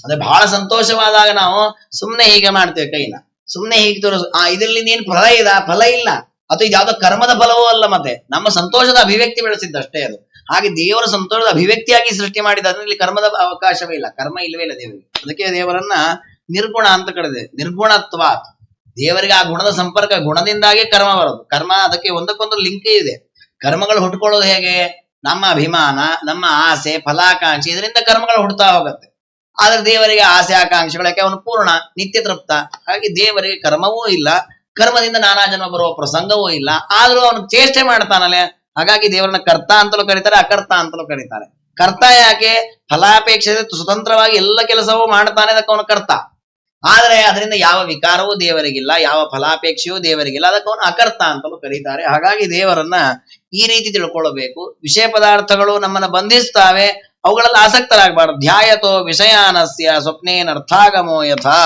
ಅಂದ್ರೆ ಬಹಳ ಸಂತೋಷವಾದಾಗ ನಾವು ಸುಮ್ನೆ ಹೀಗೆ ಮಾಡ್ತೇವೆ, ಕೈನ ಸುಮ್ನೆ ಹೀಗೆ ತೋರಿಸ್ ಇದರಲ್ಲಿ ಏನ್ ಫಲ ಫಲ ಇಲ್ಲ, ಅಥವಾ ಇದು ಯಾವ್ದೋ ಕರ್ಮದ ಫಲವೂ ಅಲ್ಲ. ಮತ್ತೆ ನಮ್ಮ ಸಂತೋಷದ ಅಭಿವ್ಯಕ್ತಿ ಬೆಳೆಸಿದ್ದಷ್ಟೇ ಅದು. ಹಾಗೆ ದೇವರ ಸಂತೋಷದ ಅಭಿವ್ಯಕ್ತಿಯಾಗಿ ಸೃಷ್ಟಿ ಮಾಡಿದ, ಅದರಲ್ಲಿ ಕರ್ಮದ ಅವಕಾಶವೇ ಇಲ್ಲ, ಕರ್ಮ ಇಲ್ಲವೇ ಇಲ್ಲ ದೇವರಿಗೆ. ಅದಕ್ಕೆ ದೇವರನ್ನ ನಿರ್ಗುಣ ಅಂತ ಕರೆದೆ. ನಿರ್ಗುಣತ್ವ, ದೇವರಿಗೆ ಆ ಗುಣದ ಸಂಪರ್ಕ, ಗುಣದಿಂದಾಗಿ ಕರ್ಮ ಬರೋದು. ಕರ್ಮ ಅದಕ್ಕೆ ಒಂದಕ್ಕೊಂದು ಲಿಂಕ್ ಇದೆ. ಕರ್ಮಗಳು ಹುಟ್ಕೊಳ್ಳೋದು ಹೇಗೆ? ನಮ್ಮ ಅಭಿಮಾನ, ನಮ್ಮ ಆಸೆ, ಫಲಾಕಾಂಕ್ಷೆ, ಇದರಿಂದ ಕರ್ಮಗಳು ಹುಡ್ತಾ ಹೋಗುತ್ತೆ. ಆದ್ರೆ ದೇವರಿಗೆ ಆಸೆ ಆಕಾಂಕ್ಷೆಗಳು ಯಾಕೆ? ಅವನು ಪೂರ್ಣ ನಿತ್ಯ ತೃಪ್ತ. ಹಾಗೆ ದೇವರಿಗೆ ಕರ್ಮವೂ ಇಲ್ಲ, ಕರ್ಮದಿಂದ ನಾನಾ ಜನ್ಮ ಬರುವ ಪ್ರಸಂಗವೂ ಇಲ್ಲ. ಆದ್ರೂ ಅವನು ಚೇಷ್ಟೆ ಮಾಡ್ತಾನಲ್ಲ. ಹಾಗಾಗಿ ದೇವರನ್ನ ಕರ್ತ ಅಂತಲೂ ಕರೀತಾರೆ, ಅಕರ್ತ ಅಂತಲೂ ಕರೀತಾರೆ. ಕರ್ತ ಯಾಕೆ? ಫಲಾಪೇಕ್ಷೆ ಸ್ವತಂತ್ರವಾಗಿ ಎಲ್ಲ ಕೆಲಸವೂ ಮಾಡ್ತಾನೆ, ಅದಕ್ಕೆ ಅವನು ಕರ್ತ. ಆದ್ರೆ ಅದರಿಂದ ಯಾವ ವಿಕಾರವೂ ದೇವರಿಗಿಲ್ಲ, ಯಾವ ಫಲಾಪೇಕ್ಷೆಯೂ ದೇವರಿಗಿಲ್ಲ, ಅದಕ್ಕೆ ಅವನು ಅಕರ್ತ ಅಂತಲೂ ಕರೀತಾರೆ. ಹಾಗಾಗಿ ದೇವರನ್ನ ಈ ರೀತಿ ತಿಳ್ಕೊಳ್ಳಬೇಕು. ವಿಷಯ ಪದಾರ್ಥಗಳು ನಮ್ಮನ್ನ ಬಂಧಿಸ್ತಾವೆ, ಅವುಗಳಲ್ಲಿ ಆಸಕ್ತರಾಗಬಾರ್ದು. ಧ್ಯಾಯತೋ ವಿಷಯಾನಸ್ಯ ಸ್ವಪ್ನೇನರ್ಥಾಗಮೋ ಯಥಾ.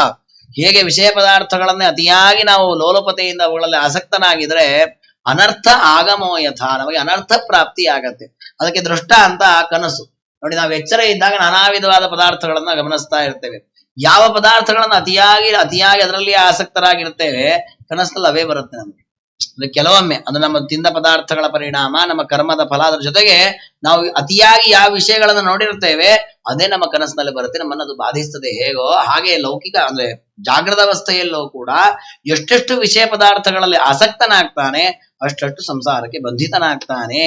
ಹೇಗೆ ವಿಷಯ ಪದಾರ್ಥಗಳನ್ನೇ ಅತಿಯಾಗಿ ನಾವು ಲೋಲಪತೆಯಿಂದ ಅವುಗಳಲ್ಲಿ ಆಸಕ್ತನಾಗಿದ್ರೆ ಅನರ್ಥ ಆಗಮೋ ಯಥಾ, ನಮಗೆ ಅನರ್ಥ ಪ್ರಾಪ್ತಿ ಆಗತ್ತೆ. ಅದಕ್ಕೆ ದೃಷ್ಟ ಅಂತ ಕನಸು ನೋಡಿ. ನಾವು ಎಚ್ಚರ ಇದ್ದಾಗ ನಾನಾ ವಿಧವಾದ ಪದಾರ್ಥಗಳನ್ನ ಗಮನಿಸ್ತಾ ಇರ್ತೇವೆ. ಯಾವ ಪದಾರ್ಥಗಳನ್ನ ಅತಿಯಾಗಿ ಅದರಲ್ಲಿ ಆಸಕ್ತರಾಗಿರ್ತೇವೆ, ಕನಸಲ್ಲಿ ಅವೇ ಬರುತ್ತೆ ನಮಗೆ. ಅಂದ್ರೆ ಕೆಲವೊಮ್ಮೆ ಅದು ನಮ್ಮ ತಿಂದ ಪದಾರ್ಥಗಳ ಪರಿಣಾಮ, ನಮ್ಮ ಕರ್ಮದ ಫಲ. ಅದ್ರ ಜೊತೆಗೆ ನಾವು ಅತಿಯಾಗಿ ಯಾವ ವಿಷಯಗಳನ್ನ ನೋಡಿರ್ತೇವೆ ಅದೇ ನಮ್ಮ ಕನಸಿನಲ್ಲಿ ಬರುತ್ತೆ, ನಮ್ಮನ್ನು ಅದು ಬಾಧಿಸ್ತದೆ. ಹೇಗೋ ಹಾಗೆ ಲೌಕಿಕ ಅಂದ್ರೆ ಜಾಗೃತ ಅವಸ್ಥೆಯಲ್ಲೂ ಕೂಡ ಎಷ್ಟೆಷ್ಟು ವಿಷಯ ಪದಾರ್ಥಗಳಲ್ಲಿ ಆಸಕ್ತನಾಗ್ತಾನೆ ಅಷ್ಟಷ್ಟು ಸಂಸಾರಕ್ಕೆ ಬಂಧಿತನಾಗ್ತಾನೆ.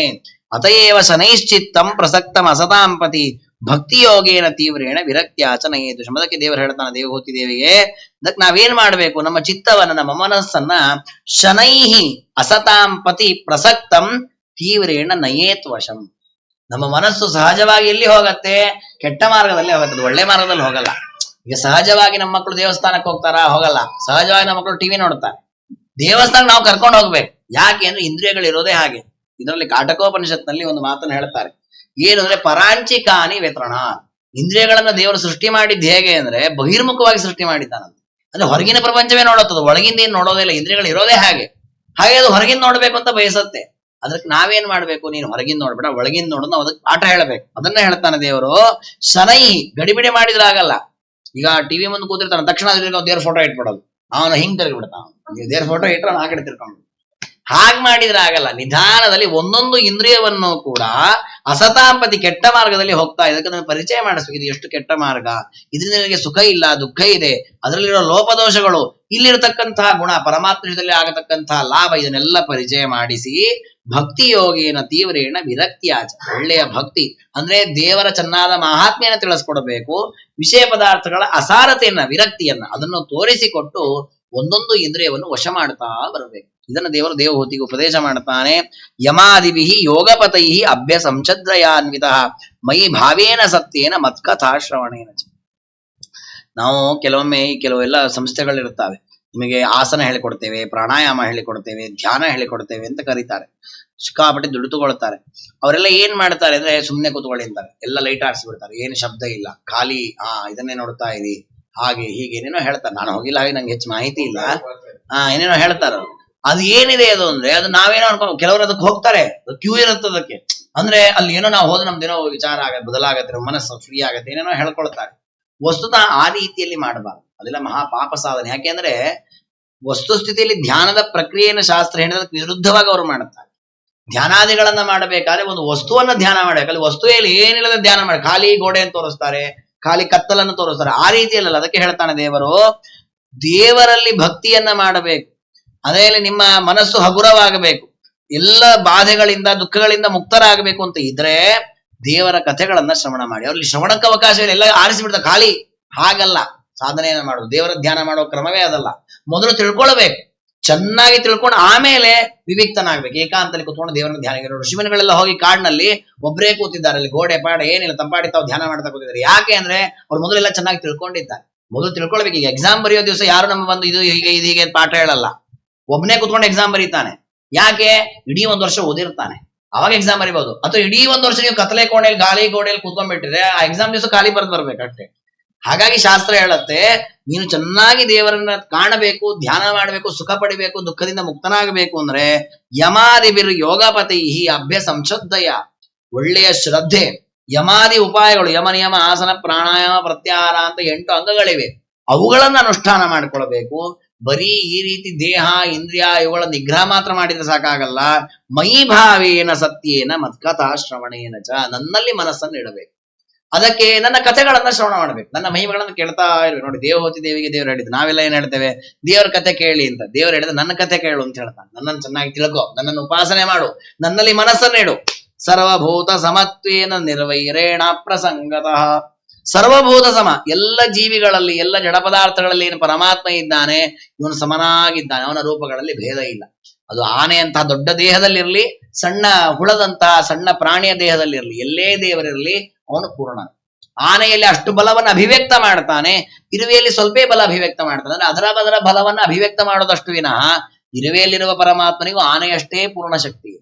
ಅತಯೇವ ಶನೈಶ್ಚಿತ್ತಂ ಪ್ರಸಕ್ತಂ ಅಸತಾಂಪತಿ ಭಕ್ತಿ ಯೋಗೇನ ತೀವ್ರೇಣ ವಿರಕ್ತ್ಯಾಚ ನಯೇತು. ಅದಕ್ಕೆ ದೇವರು ಹೇಳ್ತಾನೆ ದೇವಹೂತಿ ದೇವಿಗೆ, ಅದಕ್ಕೆ ನಾವೇನ್ ಮಾಡ್ಬೇಕು? ನಮ್ಮ ಚಿತ್ತವನ್ನ, ನಮ್ಮ ಮನಸ್ಸನ್ನ ಶನೈಹಿ ಅಸತಾಂಪತಿ ಪ್ರಸಕ್ತಂ ತೀವ್ರೇಣ ನಯೇತ್ ವಶಂ. ನಮ್ಮ ಮನಸ್ಸು ಸಹಜವಾಗಿ ಎಲ್ಲಿ ಹೋಗತ್ತೆ? ಕೆಟ್ಟ ಮಾರ್ಗದಲ್ಲಿ ಹೋಗತ್ತೆ, ಒಳ್ಳೆ ಮಾರ್ಗದಲ್ಲಿ ಹೋಗಲ್ಲ. ಈಗ ಸಹಜವಾಗಿ ನಮ್ಮ ಮಕ್ಕಳು ದೇವಸ್ಥಾನಕ್ಕೆ ಹೋಗ್ತಾರಾ? ಹೋಗಲ್ಲ. ಸಹಜವಾಗಿ ನಮ್ಮ ಮಕ್ಕಳು ಟಿವಿ ನೋಡ್ತಾರೆ. ದೇವಸ್ಥಾನಕ್ಕೆ ನಾವು ಕರ್ಕೊಂಡು ಹೋಗ್ಬೇಕು. ಯಾಕೆ ಅಂದ್ರೆ ಇಂದ್ರಿಯಗಳು ಇರೋದೇ ಹಾಗೆ. ಇದರಲ್ಲಿ ಕಾಟಕೋಪನಿಷತ್ನಲ್ಲಿ ಒಂದು ಮಾತನ್ನು ಹೇಳ್ತಾರೆ. ಏನು ಅಂದ್ರೆ ಪರಾಂಚಿಕಾನಿ ವೇತ್ರಣ. ಇಂದ್ರಿಯಗಳನ್ನ ದೇವರು ಸೃಷ್ಟಿ ಮಾಡಿದ್ದು ಹೇಗೆ ಅಂದ್ರೆ ಬಹಿರ್ಮುಖವಾಗಿ ಸೃಷ್ಟಿ ಮಾಡಿದ್ದಾನಂತೆ. ಅಂದ್ರೆ ಹೊರಗಿನ ಪ್ರಪಂಚವೇ ನೋಡುತ್ತದೆ, ಒಳಗಿಂದ ಏನು ನೋಡೋದೇ ಇಲ್ಲ. ಇಂದ್ರಿಯಗಳು ಇರೋದೇ ಹಾಗೆ. ಹಾಗೆ ಅದು ಹೊರಗಿಂದ ನೋಡ್ಬೇಕು ಅಂತ ಬಯಸತ್ತೆ. ಅದಕ್ಕೆ ನಾವೇನ್ ಮಾಡ್ಬೇಕು? ನೀನು ಹೊರಗಿಂದ ನೋಡ್ಬೇಡ, ಒಳಗಿಂದ ನೋಡೋದು. ನಾವು ಅದಕ್ಕೆ ಪಾಠ ಹೇಳ್ಬೇಕು. ಅದನ್ನ ಹೇಳ್ತಾನೆ ದೇವರು. ಶನೈ ಗಡಿಬಿಡಿ ಮಾಡಿದ್ರೆ ಆಗಲ್ಲ. ಈಗ ಟಿವಿ ಮುಂದೆ ಕೂತಿರ್ತಾನೆ, ತಕ್ಷಣ ದೇವ್ರ ಫೋಟೋ ಇಟ್ಬಿಡೋದು, ಅವನು ಹಿಂಗ್ ತಿರ್ಗಿಬಿಡ್ತಾನ. ದೇವ್ರ ಫೋಟೋ ಇಟ್ರೆ ಆ ಕಡೆ ತಿರ್ಕೊಂಡು. ಹಾಗೆ ಮಾಡಿದ್ರೆ ಆಗಲ್ಲ. ನಿಧಾನದಲ್ಲಿ ಒಂದೊಂದು ಇಂದ್ರಿಯವನ್ನು ಕೂಡ ಅಸತಾಂಪತಿ ಕೆಟ್ಟ ಮಾರ್ಗದಲ್ಲಿ ಹೋಗ್ತಾ ಇದಕ್ಕೆ ನಾನು ಪರಿಚಯ ಮಾಡಿಸ್ಬೇಕು. ಇದು ಎಷ್ಟು ಕೆಟ್ಟ ಮಾರ್ಗ, ಇದರಿಂದ ನಿನಗೆ ಸುಖ ಇಲ್ಲ, ದುಃಖ ಇದೆ, ಅದರಲ್ಲಿರೋ ಲೋಪದೋಷಗಳು, ಇಲ್ಲಿರತಕ್ಕಂತಹ ಗುಣ, ಪರಮಾತ್ಮದಲ್ಲಿ ಆಗತಕ್ಕಂತಹ ಲಾಭ, ಇದನ್ನೆಲ್ಲ ಪರಿಚಯ ಮಾಡಿಸಿ ಭಕ್ತಿ ಯೋಗೇನ ತೀವ್ರೇಣ ವಿರಕ್ತಿಯಾಚ. ಒಳ್ಳೆಯ ಭಕ್ತಿ ಅಂದ್ರೆ ದೇವರ ಚೆನ್ನಾದ ಮಹಾತ್ಮೆಯನ್ನು ತಿಳಿಸ್ಕೊಡ್ಬೇಕು. ವಿಷಯ ಪದಾರ್ಥಗಳ ಅಸಾರತೆಯನ್ನ, ವಿರಕ್ತಿಯನ್ನ ಅದನ್ನು ತೋರಿಸಿಕೊಟ್ಟು ಒಂದೊಂದು ಇಂದ್ರಿಯವನ್ನು ವಶ ಮಾಡ್ತಾ ಬರಬೇಕು. ಇದನ್ನು ದೇವರು ದೇವಹೂತಿಗೆ ಉಪದೇಶ ಮಾಡ್ತಾನೆ. ಯಮಾದಿಭಿ ಯೋಗಪತೈ ಅಭ್ಯ ಸಂಚದ್ರಯಾನ್ವಿತ ಮಯಿ ಭಾವೇನ ಸತ್ಯೇನ ಮತ್ಕಥಾಶ್ರವಣೇನ. ನಾವು ಕೆಲವೊಮ್ಮೆ ಕೆಲವೆಲ್ಲ ಸಂಸ್ಥೆಗಳಿರ್ತಾವೆ, ನಿಮಗೆ ಆಸನ ಹೇಳಿಕೊಡ್ತೇವೆ, ಪ್ರಾಣಾಯಾಮ ಹೇಳಿಕೊಡ್ತೇವೆ, ಧ್ಯಾನ ಹೇಳಿಕೊಡ್ತೇವೆ ಅಂತ ಕರೀತಾರೆ. ಸಿಕ್ಕಾಪಟ್ಟೆ ದುಡ್ಡು ತಗೊಳ್ತಾರೆ. ಅವರೆಲ್ಲ ಏನ್ ಮಾಡ್ತಾರೆ ಅಂದ್ರೆ ಸುಮ್ನೆ ಕೂತ್ಕೊಳ್ಳಿ ಅಂತಾರೆ, ಎಲ್ಲ ಲೈಟ್ ಆರಿಸ್ಬಿಡ್ತಾರೆ, ಏನು ಶಬ್ದ ಇಲ್ಲ, ಖಾಲಿ ಇದನ್ನೇ ನೋಡ್ತಾ ಇರಿ, ಹಾಗೆ ಹೀಗೆ ಏನೇನೋ ಹೇಳ್ತಾರೆ. ನಾನು ಹೋಗಿಲ್ಲ, ಹಾಗೆ ನಂಗೆ ಹೆಚ್ಚು ಮಾಹಿತಿ ಇಲ್ಲ. ಏನೇನೋ ಹೇಳ್ತಾರ. ಅದು ಏನಿದೆ ಅದು ಅಂದ್ರೆ ಅದು ನಾವೇನೋ ಅನ್ಕೊಂಡು ಕೆಲವರು ಅದಕ್ಕೆ ಹೋಗ್ತಾರೆ, ಕ್ಯೂ ಇರುತ್ತೆ ಅದಕ್ಕೆ. ಅಂದ್ರೆ ಅಲ್ಲಿ ಏನೋ ನಾವು ಹೋದ್ರೆ ನಮ್ದೇನೋ ವಿಚಾರ ಆಗತ್ತೆ, ಬದಲಾಗತ್ತೆ, ನಮ್ಮ ಮನಸ್ಸು ಫ್ರೀ ಆಗತ್ತೆ, ಏನೇನೋ ಹೇಳ್ಕೊಳ್ತಾರೆ. ವಸ್ತುತಃ ಆ ರೀತಿಯಲ್ಲಿ ಮಾಡಬಾರ್ದು. ಅದೆಲ್ಲ ಮಹಾಪಾಪ ಸಾಧನೆ. ಯಾಕೆಂದ್ರೆ ವಸ್ತುಸ್ಥಿತಿಯಲ್ಲಿ ಧ್ಯಾನದ ಪ್ರಕ್ರಿಯೆಯನ್ನು ಶಾಸ್ತ್ರ ಹೇಳಿದಕ್ಕೆ ವಿರುದ್ಧವಾಗಿ ಅವರು ಮಾಡುತ್ತಾರೆ. ಧ್ಯಾನಾದಿಗಳನ್ನ ಮಾಡಬೇಕಾದ್ರೆ ಒಂದು ವಸ್ತುವನ್ನ ಧ್ಯಾನ ಮಾಡಬೇಕು. ಅಲ್ಲಿ ವಸ್ತುವಲ್ಲಿ ಏನಿಲ್ಲದ ಧ್ಯಾನ ಮಾಡಿ ಖಾಲಿ ಗೋಡೆಯನ್ನು ತೋರಿಸ್ತಾರೆ, ಖಾಲಿ ಕತ್ತಲನ್ನು ತೋರಿಸ್ತಾರೆ. ಆ ರೀತಿಯಲ್ಲ. ಅದಕ್ಕೆ ಹೇಳ್ತಾನೆ ದೇವರು, ದೇವರಲ್ಲಿ ಭಕ್ತಿಯನ್ನ ಮಾಡಬೇಕು. ಅದೇ ನಿಮ್ಮ ಮನಸ್ಸು ಹಗುರವಾಗಬೇಕು, ಎಲ್ಲ ಬಾಧೆಗಳಿಂದ ದುಃಖಗಳಿಂದ ಮುಕ್ತರಾಗಬೇಕು ಅಂತ ಇದ್ರೆ ದೇವರ ಕಥೆಗಳನ್ನ ಶ್ರವಣ ಮಾಡಿ. ಅವ್ರಲ್ಲಿ ಶ್ರವಣಕ್ಕೆ ಅವಕಾಶವಿಲ್ಲ, ಎಲ್ಲ ಆರಿಸಿಬಿಡ್ತಾರೆ ಖಾಲಿ. ಹಾಗಲ್ಲ ಸಾಧನೆಯನ್ನ ಮಾಡೋದು. ದೇವರ ಧ್ಯಾನ ಮಾಡೋ ಕ್ರಮವೇ ಅದಲ್ಲ. ಮೊದಲು ತಿಳ್ಕೊಳ್ಬೇಕು, ಚೆನ್ನಾಗಿ ತಿಳ್ಕೊಂಡು ಆಮೇಲೆ ವಿವಿಕ್ತನಾಗ್ಬೇಕು. ಏಕಾಂತಲ್ಲಿ ಕೂತ್ಕೊಂಡು ದೇವರನ್ನ ಧ್ಯಾನ. ಋಷಿಮುನಿಗಳೆಲ್ಲ ಹೋಗಿ ಕಾಡಿನಲ್ಲಿ ಒಬ್ಬರೇ ಕೂತಿದ್ದಾರೆ, ಅಲ್ಲಿ ಗೋಡೆ ಪಾಡ ಏನಿಲ್ಲ, ತಂಪಾಡಿ ತಾವು ಧ್ಯಾನ ಮಾಡ್ತಾ ಕೂತಿದ್ದಾರೆ. ಯಾಕೆ ಅಂದ್ರೆ ಅವ್ರು ಮೊದಲೆಲ್ಲ ಚೆನ್ನಾಗಿ ತಿಳ್ಕೊಂಡಿದ್ದಾರೆ. ಮೊದಲು ತಿಳ್ಕೊಳ್ಬೇಕು. ಈಗ ಎಕ್ಸಾಮ್ ಬರೆಯೋ ದಿವಸ ಯಾರು ನಮ್ಮ ಬಂದು ಇದು ಹೀಗೆ ಪಾಠ ಹೇಳಲ್ಲ. ಒಬ್ಬನೇ ಕೂತ್ಕೊಂಡು ಎಕ್ಸಾಮ್ ಬರೀತಾನೆ. ಯಾಕೆ? ಇಡೀ 1 ವರ್ಷ ಓದಿರ್ತಾನೆ, ಅವಾಗ ಎಕ್ಸಾಮ್ ಬರಿಬಹುದು. ಅಥವಾ ಇಡೀ 1 ವರ್ಷ ನೀವು ಕತ್ಲೆ ಕೋಣೆಯಲ್ಲಿ ಗಾಳಿ ಗೋಡೆಯಲ್ಲಿ ಕೂತ್ಕೊಂಡ್ಬಿಟ್ಟಿದ್ರೆ ಆ ಎಕ್ಸಾಮ್ ದಿವಸ ಖಾಲಿ ಬರ್ದು ಬರ್ಬೇಕಷ್ಟೇ. ಹಾಗಾಗಿ ಶಾಸ್ತ್ರ ಹೇಳುತ್ತೆ, ನೀನು ಚೆನ್ನಾಗಿ ದೇವರನ್ನ ಕಾಣಬೇಕು, ಧ್ಯಾನ ಮಾಡಬೇಕು, ಸುಖ ಪಡಿಬೇಕು, ದುಃಖದಿಂದ ಮುಕ್ತನಾಗಬೇಕು ಅಂದ್ರೆ ಯಮಾದಿಬಿರ್ ಯೋಗಪತಿ ಅಭ್ಯ ಸಂಶೋಧಯ, ಒಳ್ಳೆಯ ಶ್ರದ್ಧೆ, ಯಮಾದಿ ಉಪಾಯಗಳು, ಯಮ ನಿಯಮ ಆಸನ ಪ್ರಾಣಾಯಾಮ ಪ್ರತ್ಯಾಹಾರ ಅಂತ 8 ಅಂಗಗಳಿವೆ. ಅವುಗಳನ್ನ ಅನುಷ್ಠಾನ ಮಾಡ್ಕೊಳ್ಬೇಕು. ಬರೀ ಈ ರೀತಿ ದೇಹ ಇಂದ್ರಿಯ ಇವುಗಳ ನಿಗ್ರಹ ಮಾತ್ರ ಮಾಡಿದ್ರೆ ಸಾಕಾಗಲ್ಲ. ಮೈ ಭಾವೇನ ಸತ್ಯೇನ ಮತ್ಕಥಾ ಶ್ರವಣೇನ ಚ, ನನ್ನಲ್ಲಿ ಮನಸ್ಸನ್ನು ಇಡಬೇಕು. ಅದಕ್ಕೆ ನನ್ನ ಕಥೆಗಳನ್ನ ಶ್ರವಣ ಮಾಡ್ಬೇಕು, ನನ್ನ ಮಹಿಮೆಗಳನ್ನ ಕೇಳ್ತಾ ಇರ್ಬೇಕು. ನೋಡಿ, ದೇವಹೂತಿ ದೇವಿಗೆ ದೇವ್ರು ಹೇಳಿದ್ದು, ನಾವೆಲ್ಲ ಏನ್ ಹೇಳ್ತೇವೆ? ದೇವರ ಕಥೆ ಕೇಳಿ ಅಂತ. ದೇವ್ರು ಹೇಳಿದ ನನ್ನ ಕಥೆ ಕೇಳು ಅಂತ ಹೇಳ್ತಾನೆ. ನನ್ನನ್ನು ಚೆನ್ನಾಗಿ ತಿಳ್ಕೊ, ನನ್ನನ್ನು ಉಪಾಸನೆ ಮಾಡು, ನನ್ನಲ್ಲಿ ಮನಸ್ಸನ್ನು ಇಡು. ಸರ್ವಭೂತ ಸಮತ್ವೇನ ನಿರ್ವೈರೇಣ ಪ್ರಸಂಗತಃ. ಸರ್ವಭೂತ ಸಮ, ಎಲ್ಲ ಜೀವಿಗಳಲ್ಲಿ, ಎಲ್ಲ ಜಡ ಪದಾರ್ಥಗಳಲ್ಲಿ ಏನು ಪರಮಾತ್ಮ ಇದ್ದಾನೆ, ಇವನು ಸಮನಾಗಿದ್ದಾನೆ. ಅವನ ರೂಪಗಳಲ್ಲಿ ಭೇದ ಇಲ್ಲ. ಅದು ಆನೆಯಂತಹ ದೊಡ್ಡ ದೇಹದಲ್ಲಿರ್ಲಿ, ಸಣ್ಣ ಹುಳದಂತಹ ಸಣ್ಣ ಪ್ರಾಣಿಯ ದೇಹದಲ್ಲಿರ್ಲಿ, ಎಲ್ಲೇ ದೇವರಿರ್ಲಿ ಅವನು ಪೂರ್ಣ. ಆನೆಯಲ್ಲಿ ಅಷ್ಟು ಬಲವನ್ನು ಅಭಿವ್ಯಕ್ತ ಮಾಡ್ತಾನೆ, ಇರುವೆಯಲ್ಲಿ ಸ್ವಲ್ಪ ಬಲ ಅಭಿವ್ಯಕ್ತ ಮಾಡ್ತಾನೆ. ಅಂದ್ರೆ ಅದರ ಬಲವನ್ನು ಅಭಿವ್ಯಕ್ತ ಮಾಡೋದಷ್ಟು ವಿನಃ ಇರುವೆಯಲ್ಲಿರುವ ಪರಮಾತ್ಮನಿಗೂ ಆನೆಯಷ್ಟೇ ಪೂರ್ಣ ಶಕ್ತಿ.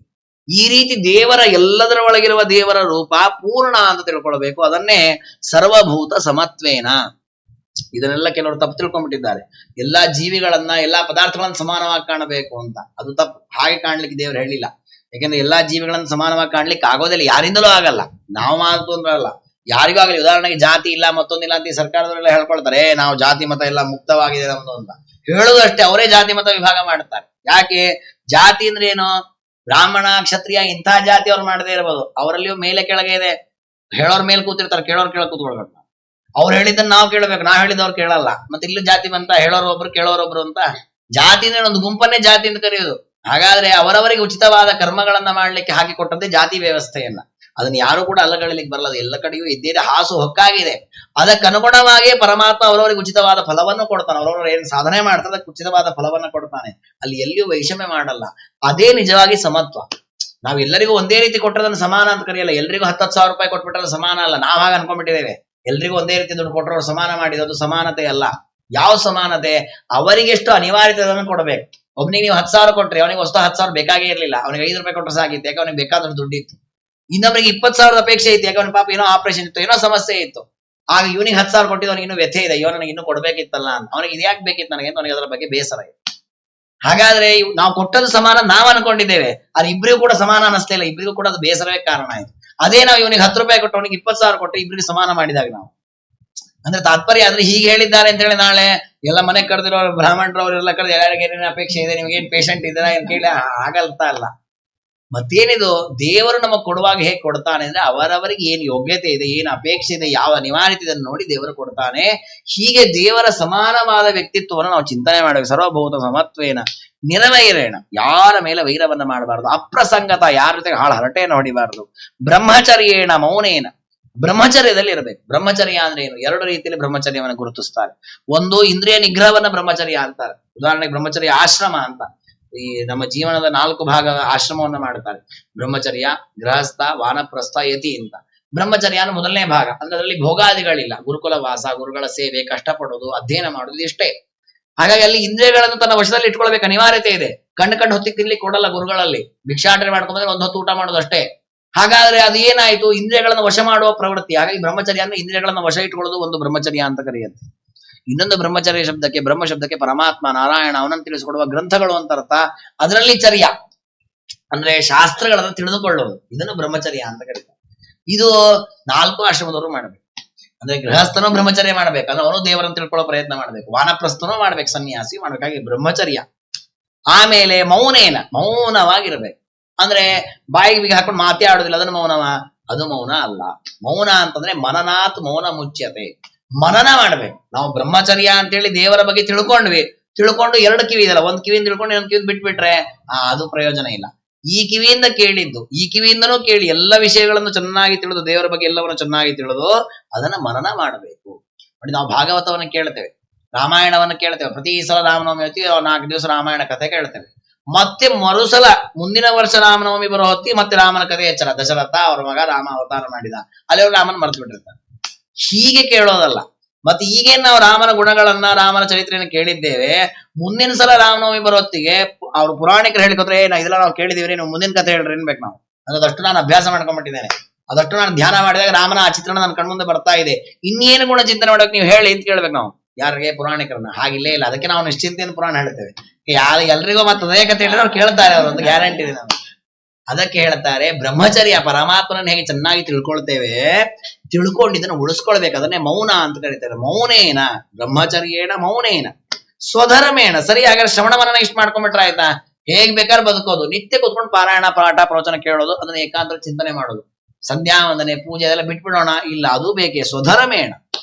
ಈ ರೀತಿ ದೇವರ ಎಲ್ಲದರ ಒಳಗಿರುವ ದೇವರ ರೂಪ ಪೂರ್ಣ ಅಂತ ತಿಳ್ಕೊಳ್ಬೇಕು. ಅದನ್ನೇ ಸರ್ವಭೂತ ಸಮತ್ವೇನ. ಇದನ್ನೆಲ್ಲ ಕೆಲವರು ತಪ್ಪು ತಿಳ್ಕೊಂಡ್ಬಿಟ್ಟಿದ್ದಾರೆ. ಎಲ್ಲಾ ಜೀವಿಗಳನ್ನ, ಎಲ್ಲಾ ಪದಾರ್ಥಗಳನ್ನ ಸಮಾನವಾಗಿ ಕಾಣಬೇಕು ಅಂತ. ಅದು ತಪ್ಪು. ಹಾಗೆ ಕಾಣ್ಲಿಕ್ಕೆ ದೇವರು ಹೇಳಿಲ್ಲ. ಯಾಕಂದ್ರೆ ಎಲ್ಲಾ ಜೀವಿಗಳನ್ನ ಸಮಾನವಾಗಿ ಕಾಣ್ಲಿಕ್ಕೆ ಆಗೋದಿಲ್ಲ, ಯಾರಿಂದಲೂ ಆಗಲ್ಲ. ನಾವು ಮಾತು ಅಂದ್ರೆ ಅಲ್ಲ, ಯಾರಿಗೂ ಆಗಲಿ. ಉದಾಹರಣೆಗೆ ಜಾತಿ ಇಲ್ಲ, ಮತ್ತೊಂದಿಲ್ಲ ಅಂತ ಈ ಸರ್ಕಾರದವರೆಲ್ಲ ಹೇಳ್ಕೊಳ್ತಾರೆ, ನಾವು ಜಾತಿ ಮತ ಎಲ್ಲ ಮುಕ್ತವಾಗಿದೆ ನಮ್ದು ಅಂತ ಹೇಳುದಷ್ಟೇ. ಅವರೇ ಜಾತಿ ಮತ ವಿಭಾಗ ಮಾಡ್ತಾರೆ. ಯಾಕೆ? ಜಾತಿ ಅಂದ್ರೆ ಏನು? ಬ್ರಾಹ್ಮಣ ಕ್ಷತ್ರಿಯ ಇಂತಹ ಜಾತಿ ಅವ್ರು ಮಾಡದೇ ಇರಬಹುದು, ಅವರಲ್ಲಿಯೂ ಮೇಲೆ ಕೆಳಗೆ ಇದೆ. ಹೇಳೋರ್ ಮೇಲೆ ಕೂತಿರ್ತಾರೆ, ಕೇಳೋರ್ ಕೆಳಗೆ ಕೂತ್ಕೊಳ್ಬೇಕು. ಅವ್ರು ಹೇಳಿದ್ದನ್ನ ನಾವು ಕೇಳಬೇಕು, ನಾವು ಹೇಳಿದವ್ರು ಕೇಳಲ್ಲ. ಮತ್ತೆ ಇಲ್ಲೂ ಜಾತಿ ಬಂತ, ಹೇಳೋರೊಬ್ರು ಕೇಳೋರೊಬ್ರು ಅಂತ. ಜಾತಿ ಅಂದ್ರೆ ಒಂದು ಗುಂಪನ್ನೇ ಜಾತಿ ಅಂತ ಕರೆಯೋದು. ಹಾಗಾದ್ರೆ ಅವರವರಿಗೆ ಉಚಿತವಾದ ಕರ್ಮಗಳನ್ನ ಮಾಡ್ಲಿಕ್ಕೆ ಹಾಕಿಕೊಟ್ಟಂತೆ ಜಾತಿ ವ್ಯವಸ್ಥೆಯನ್ನ. ಅದನ್ನ ಯಾರು ಕೂಡ ಅಲ್ಲಗಳಿಲಿಕ್ಕೆ ಬರಲ್ಲ. ಎಲ್ಲ ಕಡೆಯೂ ಇದ್ದೇ ಹಾಸು ಹೊಕ್ಕಾಗಿದೆ. ಅದಕ್ಕನುಗುಣವಾಗಿ ಪರಮಾತ್ಮ ಅವರವರಿಗೆ ಉಚಿತವಾದ ಫಲವನ್ನು ಕೊಡ್ತಾನೆ. ಅವರವರು ಏನ್ ಸಾಧನೆ ಮಾಡ್ತಾರೆ ಅದಕ್ಕೆ ಉಚಿತವಾದ ಫಲವನ್ನ ಕೊಡ್ತಾನೆ. ಅಲ್ಲಿ ಎಲ್ಲಿಯೂ ವೈಷಮ್ಯ ಮಾಡಲ್ಲ. ಅದೇ ನಿಜವಾಗಿ ಸಮತ್ವ. ನಾವೆಲ್ಲರಿಗೂ ಒಂದೇ ರೀತಿ ಕೊಟ್ಟರದನ್ನು ಸಮಾನ ಅಂತ ಕರೆಯಲ್ಲ. ಎಲ್ರಿಗೂ 10,000 ರೂಪಾಯಿ ಕೊಟ್ಬಿಟ್ರೆ ಸಮಾನ ಅಲ್ಲ. ನಾವ್ ಹಾಗೆ ಅನ್ಕೊಂಡ್ಬಿಟ್ಟಿದ್ದೇವೆ, ಎಲ್ರಿಗೂ ಒಂದೇ ರೀತಿ ದುಡ್ಡು ಕೊಟ್ಟರು ಸಮಾನ ಮಾಡಿದ್ದು ಸಮಾನತೆ ಅಲ್ಲ. ಯಾವ ಸಮಾನತೆ? ಅವರಿಗೆ ಎಷ್ಟು ಅನಿವಾರ್ಯತೆ ಅದನ್ನು ಕೊಡಬೇಕು. ಒಬ್ನಿಗೆ ನೀವು 10,000 ಕೊಟ್ರಿ, ಅವನಿಗೆ ವಸ್ತು 10,000 ಬೇಕಾಗೇ ಇರ್ಲಿಲ್ಲ, ಅವನಿಗೆ 5 ರೂಪಾಯಿ ಕೊಟ್ಟರೆ ಸಾಕಿತ್ತು, ಯಾಕೆ ಅವನಿಗೆ ಬೇಕಾದಷ್ಟು ದುಡ್ಡಿತ್ತು. ಇನ್ನೊಬ್ಬರಿಗೆ 20,000 ಅಪೇಕ್ಷೆ ಇತ್ತು, ಯಾಕೆ ಅವನ ಪಾಪ ಏನೋ ಆಪರೇಷನ್ ಇತ್ತು, ಏನೋ ಸಮಸ್ಯೆ ಇತ್ತು. ಆಗ ಇವನಿಗೆ 10,000 ಕೊಟ್ಟಿದ್ದು ಅವನಿಗೆ ಇನ್ನೂ ವ್ಯಥೆ ಇದೆ, ಇವನು ನನಗೆ ಇನ್ನೂ ಕೊಡ್ಬೇಕಿತ್ತಲ್ಲ ಅಂತ. ಅವನಿಗೆ ಇದ್ಯಾಕೆ ಬೇಕಿತ್ತು ನನಗೆ ಅಂತ ಅವನಿಗೆ ಅದರ ಬಗ್ಗೆ ಬೇಸರ ಇದೆ. ಹಾಗಾದ್ರೆ ನಾವು ಕೊಟ್ಟದ್ದು ಸಮಾನ ನಾವು ಅನ್ಕೊಂಡಿದ್ದೇವೆ, ಅದು ಇಬ್ಬರಿಗೂ ಕೂಡ ಸಮಾನ ಅನಿಸ್ತಾ ಇಲ್ಲ, ಇಬ್ಬರಿಗೂ ಕೂಡ ಅದು ಬೇಸರವೇ ಕಾರಣ ಆಯ್ತು. ಅದೇ ನಾವು ಇವನಿಗೆ 10 ರೂಪಾಯಿ ಕೊಟ್ಟು ಅವನಿಗೆ 20,000 ಕೊಟ್ಟು ಇಬ್ಬರಿಗೆ ಸಮಾನ ಮಾಡಿದಾಗ ನಾವು ಅಂದ್ರೆ ತಾತ್ಪರ್ಯ ಆದ್ರೆ ಹೀಗೆ ಹೇಳಿದ್ದಾರೆ ಅಂತ ಹೇಳಿ ನಾಳೆ ಎಲ್ಲ ಮನೆ ಕರೆದಿರೋ ಬ್ರಾಹ್ಮಣರು ಅವರೆಲ್ಲ ಕರೆದು ಯಾರಿಗೆ ಏನೇನು ಅಪೇಕ್ಷೆ ಇದೆ, ನಿಮ್ಗೆ ಏನ್ ಪೇಷಂಟ್ ಇದ್ದೀರಾ ಅಂತ ಕೇಳಿ ಆಗಲ್ತಾ ಅಲ್ಲ. ಮತ್ತೇನಿದು? ದೇವರು ನಮಗೆ ಕೊಡುವಾಗ ಹೇಗೆ ಕೊಡ್ತಾನೆ ಅಂದ್ರೆ ಅವರವರಿಗೆ ಏನ್ ಯೋಗ್ಯತೆ ಇದೆ, ಏನ್ ಅಪೇಕ್ಷೆ ಇದೆ, ಯಾವ ಅನಿವಾರ್ಯತೆ ಇದೆ ನೋಡಿ ದೇವರು ಕೊಡ್ತಾನೆ. ಹೀಗೆ ದೇವರ ಸಮಾನವಾದ ವ್ಯಕ್ತಿತ್ವವನ್ನು ನಾವು ಚಿಂತನೆ ಮಾಡಬೇಕು. ಸರ್ವಭೂತ ಸಮತ್ವೇನ ನಿರವೈರೇಣ, ಯಾರ ಮೇಲೆ ವೈರವನ್ನ ಮಾಡಬಾರದು. ಅಪ್ರಸಂಗತ, ಯಾರ ಜೊತೆಗೆ ಹರಟೆಯನ್ನು ಹೊಡಿಬಾರದು. ಬ್ರಹ್ಮಚರ್ಯೇಣ ಮೌನೇನ, ಬ್ರಹ್ಮಚರ್ಯದಲ್ಲಿ ಇರಬೇಕು. ಬ್ರಹ್ಮಚರ್ಯ ಅಂದ್ರೆ ಏನು? 2 ರೀತಿಯಲ್ಲಿ ಬ್ರಹ್ಮಚರ್ಯವನ್ನು ಗುರುತಿಸ್ತಾರೆ. ಒಂದು ಇಂದ್ರಿಯ ನಿಗ್ರಹವನ್ನ ಬ್ರಹ್ಮಚರ್ಯ ಅಂತಾರೆ. ಉದಾಹರಣೆಗೆ ಬ್ರಹ್ಮಚರ್ಯ ಆಶ್ರಮ ಅಂತ. ಈ ನಮ್ಮ ಜೀವನದ 4 ಭಾಗ ಆಶ್ರಮವನ್ನ ಮಾಡ್ತಾರೆ. ಬ್ರಹ್ಮಚರ್ಯ, ಗೃಹಸ್ಥ, ವಾನಪ್ರಸ್ಥ, ಯತಿ ಅಂತ. ಬ್ರಹ್ಮಚರ್ಯ ಅನ್ನೋ ಮೊದಲನೇ ಭಾಗ. ಅಂದ್ರೆ ಅದರಲ್ಲಿ ಭೋಗಾದಿಗಳಿಲ್ಲ. ಗುರುಕುಲ ವಾಸ, ಗುರುಗಳ ಸೇವೆ, ಕಷ್ಟಪಡೋದು, ಅಧ್ಯಯನ ಮಾಡೋದು ಇಷ್ಟೇ. ಹಾಗಾಗಿ ಅಲ್ಲಿ ಇಂದ್ರಿಯಗಳನ್ನು ತನ್ನ ವಶದಲ್ಲಿ ಇಟ್ಕೊಳ್ಬೇಕು, ಅನಿವಾರ್ಯತೆ ಇದೆ. ಕಣ್ಣು ಹೊತ್ತಿಗೆ ತಿನ್ಲಿಕ್ಕೆ ಕೊಡಲ್ಲ ಗುರುಗಳಲ್ಲಿ. ಭಿಕ್ಷಾಟನೆ ಮಾಡ್ಕೊಂಡ್ರೆ 1 ಹೊತ್ತು ಊಟ ಮಾಡೋದು ಅಷ್ಟೇ. ಹಾಗಾದ್ರೆ ಅದು ಏನಾಯ್ತು? ಇಂದ್ರಿಯಗಳನ್ನು ವಶ ಮಾಡುವ ಪ್ರವೃತ್ತಿ. ಹಾಗಾಗಿ ಬ್ರಹ್ಮಚರ್ಯ ಅಂದ್ರೆ ಇಂದ್ರಿಯಗಳನ್ನು ವಶ ಇಟ್ಕೊಳ್ಳೋದು ಒಂದು ಬ್ರಹ್ಮಚರ್ಯ ಅಂತ ಕರೆಯುತ್ತೆ. ಇನ್ನೊಂದು ಬ್ರಹ್ಮಚರ್ಯ ಶಬ್ದಕ್ಕೆ, ಬ್ರಹ್ಮ ಶಬ್ದಕ್ಕೆ ಪರಮಾತ್ಮ ನಾರಾಯಣ ಅವನನ್ನು ತಿಳಿಸಿಕೊಡುವ ಗ್ರಂಥಗಳು ಅಂತ ಅರ್ಥ. ಅದರಲ್ಲಿ ಚರ್ಯ ಅಂದ್ರೆ ಶಾಸ್ತ್ರಗಳನ್ನು ತಿಳಿದುಕೊಳ್ಳುವುದು, ಇದನ್ನು ಬ್ರಹ್ಮಚರ್ಯ ಅಂತ ಕರೀತಾರೆ. ಇದು 4 ಆಶ್ರಮದವರು ಮಾಡಬೇಕು. ಅಂದ್ರೆ ಗೃಹಸ್ಥನೂ ಬ್ರಹ್ಮಚರ್ಯ ಮಾಡ್ಬೇಕು, ಅಂದ್ರೆ ಅವನು ದೇವರನ್ನು ತಿಳ್ಕೊಳ್ಳೋ ಪ್ರಯತ್ನ ಮಾಡ್ಬೇಕು. ವಾನಪ್ರಸ್ಥನೂ ಮಾಡ್ಬೇಕು, ಸನ್ಯಾಸಿ ಮಾಡ್ಬೇಕಾಗಿ ಬ್ರಹ್ಮಚರ್ಯ. ಆಮೇಲೆ ಮೌನೇನ, ಮೌನವಾಗಿರ್ಬೇಕು. ಅಂದ್ರೆ ಬಾಯಿಗೆ ಬಿಗಿ ಹಾಕೊಂಡು ಮಾತಾಡೋದಿಲ್ಲ, ಅದನ್ನು ಮೌನವ? ಅದು ಮೌನ ಅಲ್ಲ. ಮೌನ ಅಂತಂದ್ರೆ ಮನನಾತ್ ಮೌನ ಮುಚ್ಯತೆ, ಮನನ ಮಾಡ್ಬೇಕು. ನಾವು ಬ್ರಹ್ಮಚರ್ಯ ಅಂತೇಳಿ ದೇವರ ಬಗ್ಗೆ ತಿಳ್ಕೊಂಡು 2 ಕಿವಿ ಇದೆಲ್ಲ, 1 ಕಿವಿಯಿಂದ ತಿಳ್ಕೊಂಡು 1 ಕಿವಿ ಬಿಟ್ಬಿಟ್ರೆ ಅದು ಪ್ರಯೋಜನ ಇಲ್ಲ. ಈ ಕಿವಿಯಿಂದ ಕೇಳಿದ್ದು, ಈ ಕಿವಿಯಿಂದನೂ ಕೇಳಿ ಎಲ್ಲ ವಿಷಯಗಳನ್ನು ಚೆನ್ನಾಗಿ ತಿಳಿದು, ದೇವರ ಬಗ್ಗೆ ಎಲ್ಲವನ್ನು ಚೆನ್ನಾಗಿ ತಿಳಿದು ಅದನ್ನ ಮನನ ಮಾಡಬೇಕು. ನೋಡಿ, ನಾವು ಭಾಗವತವನ್ನು ಕೇಳ್ತೇವೆ, ರಾಮಾಯಣವನ್ನು ಕೇಳ್ತೇವೆ, ಪ್ರತಿ ಸಲ ರಾಮನವಮಿ ಹೊತ್ತಿ 4 ದಿವಸ ರಾಮಾಯಣ ಕಥೆ ಕೇಳ್ತೇವೆ. ಮತ್ತೆ ಮರುಸಲ ಮುಂದಿನ ವರ್ಷ ರಾಮನವಮಿ ಬರೋ ಹೊತ್ತಿ ಮತ್ತೆ ರಾಮನ ಕಥೆ ಎಚ್ಚರ, ದಶರಥ ಅವ್ರ ಮಗ ರಾಮ ಅವತಾರ ಮಾಡಿದ, ಅಲ್ಲಿ ರಾಮನ ಮರ್ತು ಬಿಟ್ಟಿರ್ತಾರೆ. ಹೀಗೆ ಕೇಳೋದಲ್ಲ. ಮತ್ತೆ ಈಗೇನ್ ನಾವು ರಾಮನ ಗುಣಗಳನ್ನ, ರಾಮನ ಚರಿತ್ರೆಯನ್ನು ಕೇಳಿದ್ದೇವೆ, ಮುಂದಿನ ಸಲ ರಾಮನವಮಿ ಬರೋತ್ತಿಗೆ ಅವ್ರು ಪುರಾಣಿಕರು ಹೇಳಿಕೊಟ್ರೆ ಇದೆಲ್ಲ ನಾವು ಕೇಳಿದೀವ್ರಿ, ನೀವು ಮುಂದಿನ ಕಥೆ ಹೇಳ್ರಿ ಅನ್ಬೇಕು ನಾವು. ಅದಷ್ಟು ನಾನು ಅಭ್ಯಾಸ ಮಾಡ್ಕೊಂಡ್ಬಿಟ್ಟಿದ್ದೇನೆ, ಅದಷ್ಟು ನಾನು ಧ್ಯಾನ ಮಾಡಿದಾಗ ರಾಮನ ಆ ಚಿತ್ರಣ ನನ್ನ ಕಣ್ಮುಂದೆ ಬರ್ತಾ ಇದೆ. ಇನ್ನೇನು ಗುಣ ಚಿಂತನೆ ಮಾಡಬೇಕು ನೀವು ಹೇಳಿ ಅಂತ ಕೇಳ್ಬೇಕು ನಾವು ಯಾರಿಗೆ, ಪುರಾಣಿಕರನ್ನ. ಹಾಗಿಲ್ಲೇ ಇಲ್ಲ, ಅದಕ್ಕೆ ನಾವು ನಿಶ್ಚಿಂತೆಯನ್ನು ಪುರಾಣ ಹೇಳ್ತೇವೆ. ಎಲ್ರಿಗೂ ಮತ್ತೆ ಅದೇ ಕಥೆ ಹೇಳಿದ್ರೆ ಅವ್ರು ಕೇಳ್ತಾರೆ, ಅವ್ರೊಂದು ಗ್ಯಾರಂಟಿ ಇದೆ ನಾವು. ಅದಕ್ಕೆ ಹೇಳ್ತಾರೆ, ಬ್ರಹ್ಮಚರ್ಯ ಪರಮಾತ್ಮನ ಹೇಗೆ ಚೆನ್ನಾಗಿ ತಿಳ್ಕೊಳ್ತೇವೆ, ತಿಳ್ಕೊಂಡು ಇದನ್ನು ಉಳಿಸ್ಕೊಳ್ಬೇಕು. ಅದನ್ನೇ ಮೌನ ಅಂತ ಕರೀತಾರೆ. ಮೌನೇನ ಬ್ರಹ್ಮಚರ್ಯೇಣ ಮೌನೇನ ಸ್ವಧರ್ಮೇಣ. ಸರಿ, ಹಾಗಾದ್ರೆ ಶ್ರವಣ ಮನನ ಇಷ್ಟು ಮಾಡ್ಕೊಂಡ್ಬಿಟ್ರೆ ಆಯ್ತಾ? ಹೇಗ್ ಬೇಕಾದ್ರೆ ಬದುಕೋದು, ನಿತ್ಯ ಕೂತ್ಕೊಂಡು ಪಾರಾಯಣ ಪಾಠ ಪ್ರವಚನ ಕೇಳೋದು, ಅದನ್ನ ಏಕಾಂತರ ಚಿಂತನೆ ಮಾಡೋದು, ಸಂಧ್ಯಾ ವಂದನೆ ಪೂಜೆ ಅದೆಲ್ಲ ಬಿಟ್ಬಿಡೋಣ, ಇಲ್ಲ ಅದು ಬೇಕೇ ಸ್ವಧರ್ಮೇಣ.